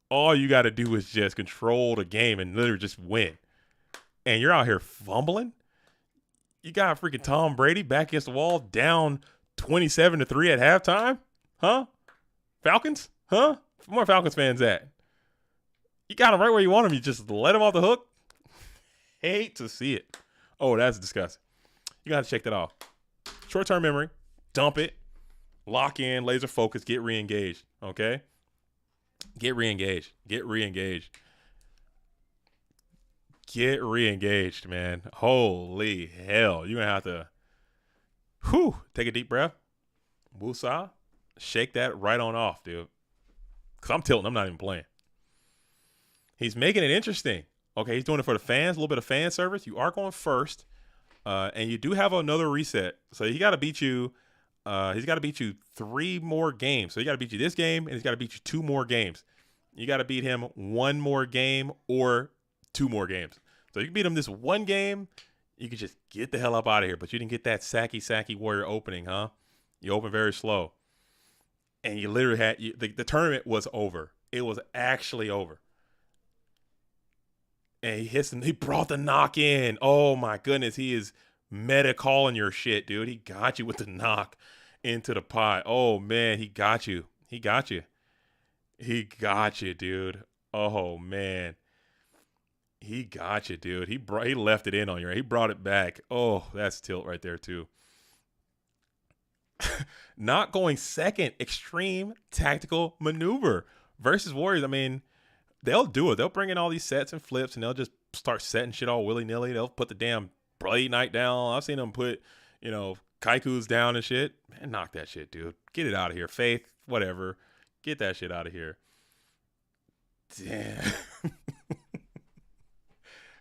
All you got to do is just control the game and literally just win. And you're out here fumbling? You got freaking Tom Brady back against the wall down 27-3 at halftime? Huh? Falcons? Huh? Where Falcons fans at? You got him right where you want him. You just let him off the hook? Hate to see it. Oh, that's disgusting. You got to check that off. Short-term memory. Dump it. Lock in. Laser focus. Get re-engaged. Okay? Get re-engaged. Get re-engaged. Get re-engaged, man. Holy hell. You're going to have to take a deep breath. Woosah. Shake that right on off, dude. Because I'm tilting. I'm not even playing. He's making it interesting. Okay, he's doing it for the fans. A little bit of fan service. You are going first. And you do have another reset. So he got to beat you. He's got to beat you 3 more games. So he got to beat you this game, and he's got to beat you 2 more games. You got to beat him 1 more game or 2 more games. So you can beat him this 1 game. You can just get the hell up out of here. But you didn't get that Saki Warrior opening, huh? You opened very slow. And you literally had the tournament was over. It was actually over. And he brought the knock in. Oh my goodness, he is meta calling your shit, dude. He got you with the knock into the pot. Oh man, he got you. He got you, dude. Oh man, he got you, dude. He left it in on you. He brought it back. Oh, that's tilt right there too. Not going second. Extreme tactical maneuver versus Warriors. I mean, they'll do it. They'll bring in all these sets and flips, and they'll just start setting shit all willy-nilly. They'll put the damn Blade Knight down. I've seen them put, Kaiku's down and shit. Man, knock that shit, dude. Get it out of here. Faith, whatever. Get that shit out of here. Damn.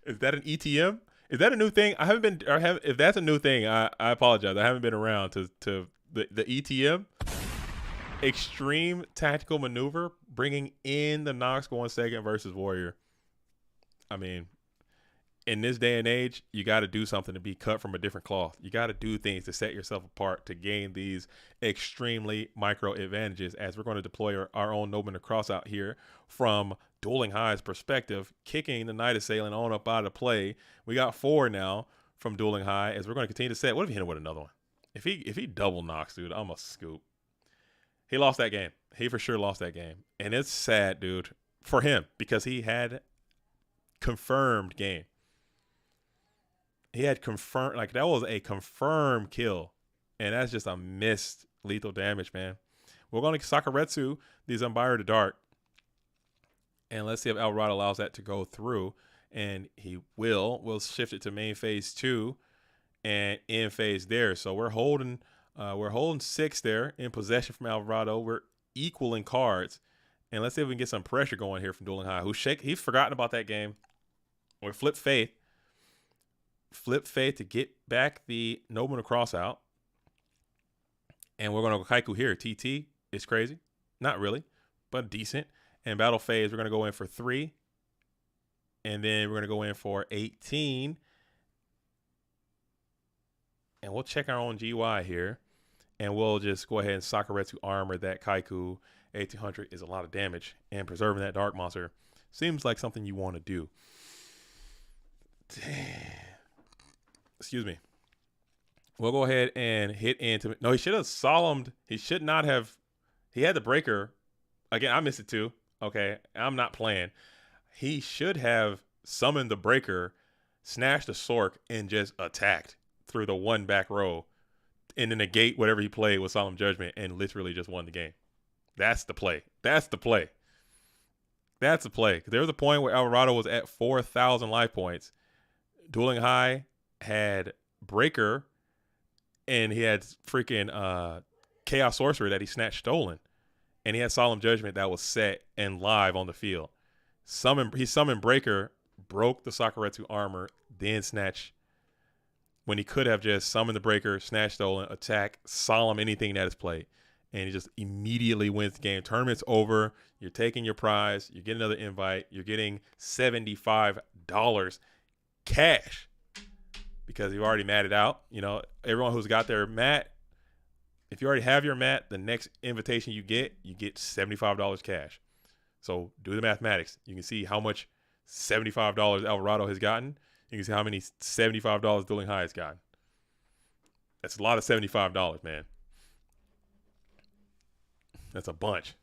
Is that an ETM? Is that a new thing? If that's a new thing, I apologize. I haven't been around to the ETM. Extreme tactical maneuver, bringing in the Nox going second versus Warrior. I mean, in this day and age, you got to do something to be cut from a different cloth. You got to do things to set yourself apart to gain these extremely micro advantages, as we're going to deploy our own Nobin across out here from Dueling High's perspective, kicking the Night Assailant on up out of play. We got 4 now from Dueling High, as we're going to continue to set. What if he hit him with another one? If he double knocks, dude, I'm a scoop. He lost that game. He for sure lost that game. And it's sad, dude, for him, because he had confirmed game. He had confirmed, like that was a confirmed kill. And that's just a missed lethal damage, man. We're going to Sakuretsu the Zambira to Dart. And let's see if Alvarado allows that to go through. And he will. We'll shift it to main phase 2 and end phase there. So we're holding 6 there in possession from Alvarado. We're equaling cards. And let's see if we can get some pressure going here from Dueling High. He's forgotten about that game. We're Flip Faith. Flip Faith to get back the Noble to cross out. And we're going to go Kaiku here. TT is crazy. Not really, but decent. And battle phase, we're going to go in for 3. And then we're going to go in for 18. And we'll check our own GY here. And we'll just go ahead and Sakuretsu armor that Kaiku. 1800 is a lot of damage. And preserving that Dark Monster seems like something you want to do. Damn. Excuse me. We'll go ahead and hit into it. No, he should have solemned. He should not have. He had the breaker. Again, I missed it too. Okay, I'm not playing. He should have summoned the breaker, snatched the Sork, and just attacked through the one back row and then negate whatever he played with Solemn Judgment and literally just won the game. That's the play. That's the play. That's the play. There was a point where Alvarado was at 4,000 life points. Dueling High had breaker, and he had freaking Chaos Sorcerer that he snatched stolen. And he had Solemn Judgment that was set and live on the field. He summoned breaker, broke the Sakuretsu armor, then snatched. When he could have just summoned the breaker, snatched stolen, attack, solemn anything that is played. And he just immediately wins the game. Tournament's over. You're taking your prize. You get another invite. You're getting $75 cash because you already matted out. You know, everyone who's got their mat, if you already have your mat, the next invitation you get $75 cash. So do the mathematics. You can see how much $75 Alvarado has gotten. You can see how many $75 Dueling High has gotten. That's a lot of $75, man. That's a bunch.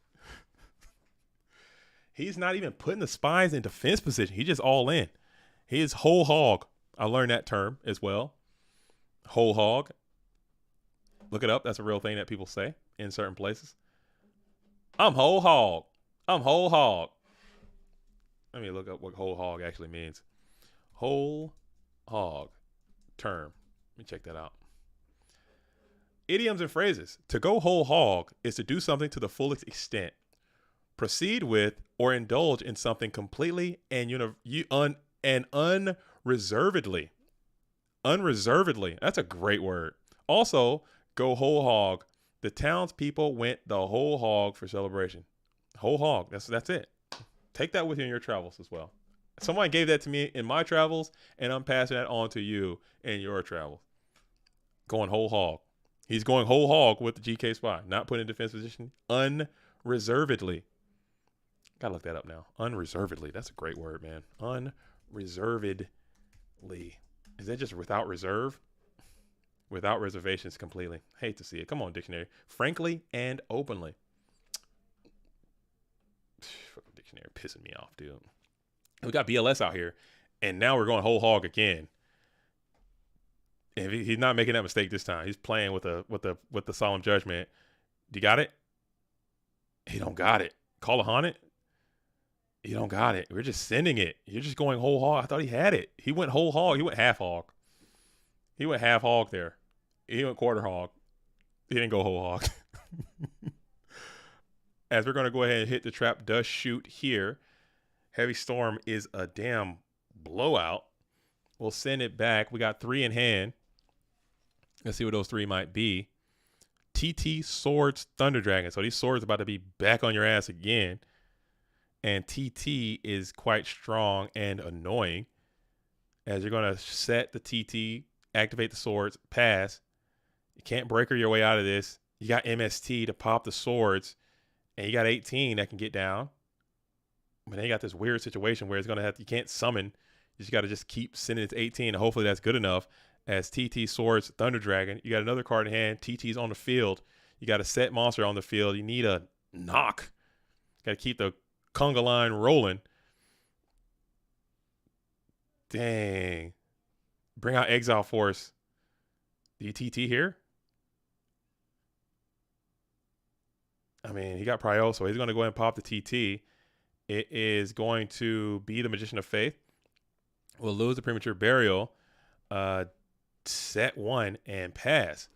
He's not even putting the spines in defense position. He's just all in. He is whole hog. I learned that term as well. Whole hog. Look it up. That's a real thing that people say in certain places. I'm whole hog. I'm whole hog. Let me look up what whole hog actually means. Whole hog term. Let me check that out. Idioms and phrases. To go whole hog is to do something to the fullest extent. Proceed with or indulge in something completely and unreservedly. Unreservedly. That's a great word. Also, go whole hog. The townspeople went the whole hog for celebration. Whole hog. That's it. Take that with you in your travels as well. Someone gave that to me in my travels, and I'm passing that on to you in your travels. Going whole hog. He's going whole hog with the GK spy. Not putting in defense position. Unreservedly. Gotta look that up now. Unreservedly. That's a great word, man. Unreservedly. Is that just without reserve? Without reservations completely. Hate to see it. Come on, dictionary. Frankly and openly. Fucking dictionary pissing me off, dude. We got BLS out here, and now we're going whole hog again. And he's not making that mistake this time. He's playing with the Solemn Judgment. You got it? He don't got it. Call a haunted? You don't got it. We're just sending it. You're just going whole hog. I thought he had it. He went whole hog. He went half hog. He went half hog there. He went quarter hog. He didn't go whole hog. As we're going to go ahead and hit the trap dust shoot here. Heavy Storm is a damn blowout. We'll send it back. We got 3 in hand. Let's see what those 3 might be. TT Swords Thunder Dragon. So these swords are about to be back on your ass again. And TT is quite strong and annoying. As you're going to set the TT, activate the swords, pass. You can't breaker your way out of this. You got MST to pop the swords. And you got 18 that can get down. But then you got this weird situation where it's going to have, you can't summon. You just got to just keep sending it to 18. And hopefully that's good enough. As TT Swords Thunder Dragon, you got another card in hand. TT's on the field. You got a set monster on the field. You need a knock. Got to keep the conga line rolling. Dang. Bring out Exile Force. Do you TT here? I mean, he got Prio, so he's going to go ahead and pop the TT. It is going to be the Magician of Faith. We'll lose the Premature Burial. Set 1 and pass.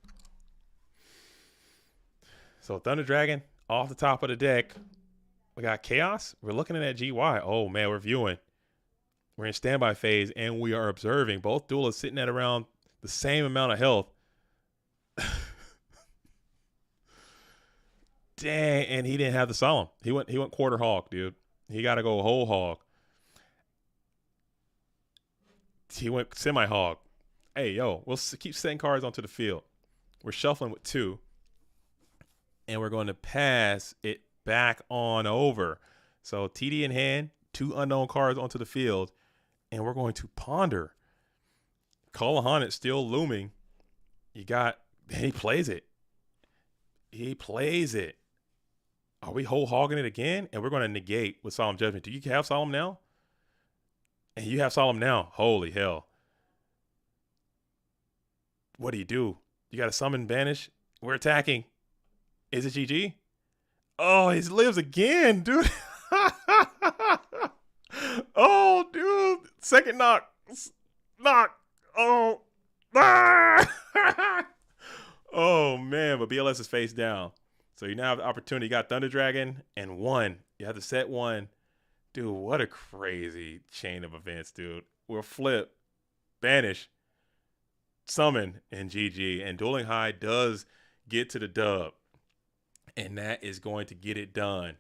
So Thunder Dragon off the top of the deck. We got Chaos. We're looking at that GY. Oh, man, we're viewing. We're in standby phase, and we are observing. Both duelists sitting at around the same amount of health. Dang, and he didn't have the Solemn. He went quarter hog, dude. He got to go whole hog. He went semi-hog. Hey, yo, we'll keep setting cards onto the field. We're shuffling with 2. And we're going to pass it back on over. So TD in hand, 2 unknown cards onto the field. And we're going to ponder. Kalahan still looming. And he plays it. He plays it. Are we whole hogging it again? And we're going to negate with Solemn Judgment. Do you have Solemn now? And you have Solemn now. Holy hell. What do? You got to summon, banish. We're attacking. Is it GG? Oh, he lives again, dude. Oh, dude. Second knock. Oh. Oh, man. But BLS is face down. So you now have the opportunity. You got Thunder Dragon and 1. You have to set 1. Dude, what a crazy chain of events, dude. We'll flip, banish, summon, and GG. And Dueling High does get to the dub. And that is going to get it done.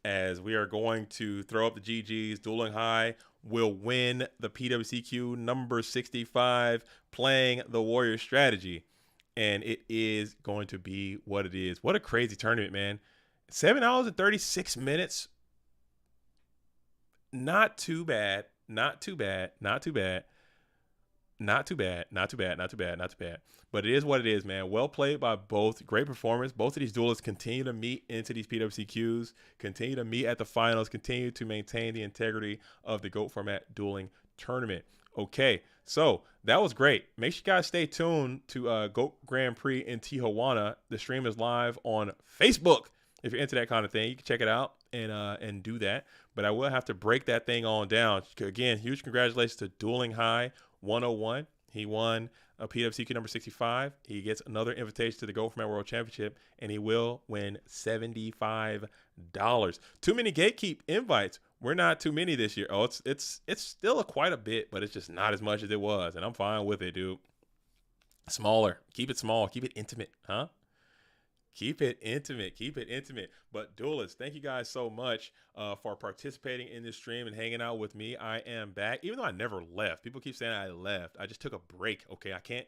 As we are going to throw up the GGs. Dueling High will win the PWCQ number 65 playing the Warrior strategy. And it is going to be what it is. What a crazy tournament, man. 7 hours and 36 minutes. Not too bad. Not too bad. Not too bad. Not too bad. Not too bad. Not too bad. Not too bad. But it is what it is, man. Well played by both. Great performance. Both of these duelists continue to meet into these PWCQs, continue to meet at the finals, continue to maintain the integrity of the GOAT format dueling tournament. Okay, so that was great. Make sure you guys stay tuned to GOAT Grand Prix in Tijuana. The stream is live on Facebook. If you're into that kind of thing, you can check it out and do that. But I will have to break that thing on down. Again, huge congratulations to Dueling High 101. He won a PWCQ number 65. He gets another invitation to the GOAT Format World Championship, and he will win $75. Too many gatekeep invites. We're not too many this year. Oh, it's still quite a bit, but it's just not as much as it was, and I'm fine with it, dude. Smaller. Keep it small. Keep it intimate, huh? Keep it intimate. Keep it intimate. But duelists, thank you guys so much for participating in this stream and hanging out with me. I am back. Even though I never left. People keep saying I left. I just took a break. Okay, I can't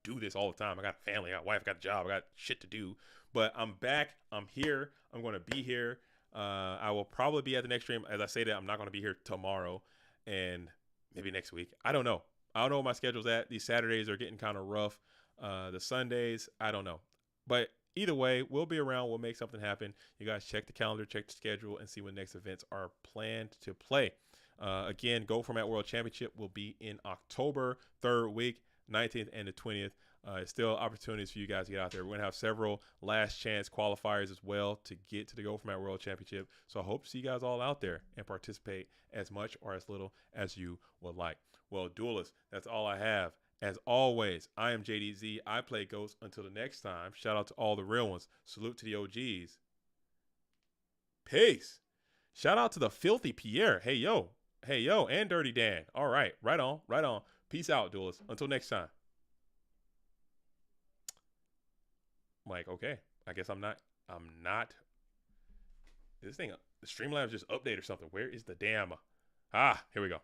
do this all the time. I got a family, I got a wife, I got a job, I got shit to do. But I'm back. I'm here. I'm going to be here. I will probably be at the next stream. As I say that, I'm not going to be here tomorrow and maybe next week. I don't know. I don't know where my schedule's at. These Saturdays are getting kind of rough. The Sundays, I don't know. But either way, we'll be around. We'll make something happen. You guys check the calendar, check the schedule, and see when next events are planned to play. Again, GOAT Format World Championship will be in October, 3rd week, 19th and the 20th. Still opportunities for you guys to get out there. We're going to have several last chance qualifiers as well to get to the GOAT Format World Championship. So I hope to see you guys all out there and participate as much or as little as you would like. Well, duelists, that's all I have. As always, I am JDZ. I play Ghosts. Until the next time, shout out to all the real ones. Salute to the OGs. Peace. Shout out to the Filthy Pierre. Hey, yo, and Dirty Dan. All right, right on. Peace out, duelists. Until next time. I'm like, okay, I guess I'm not. This thing, the Streamlabs just update or something. Where is the damn? Here we go.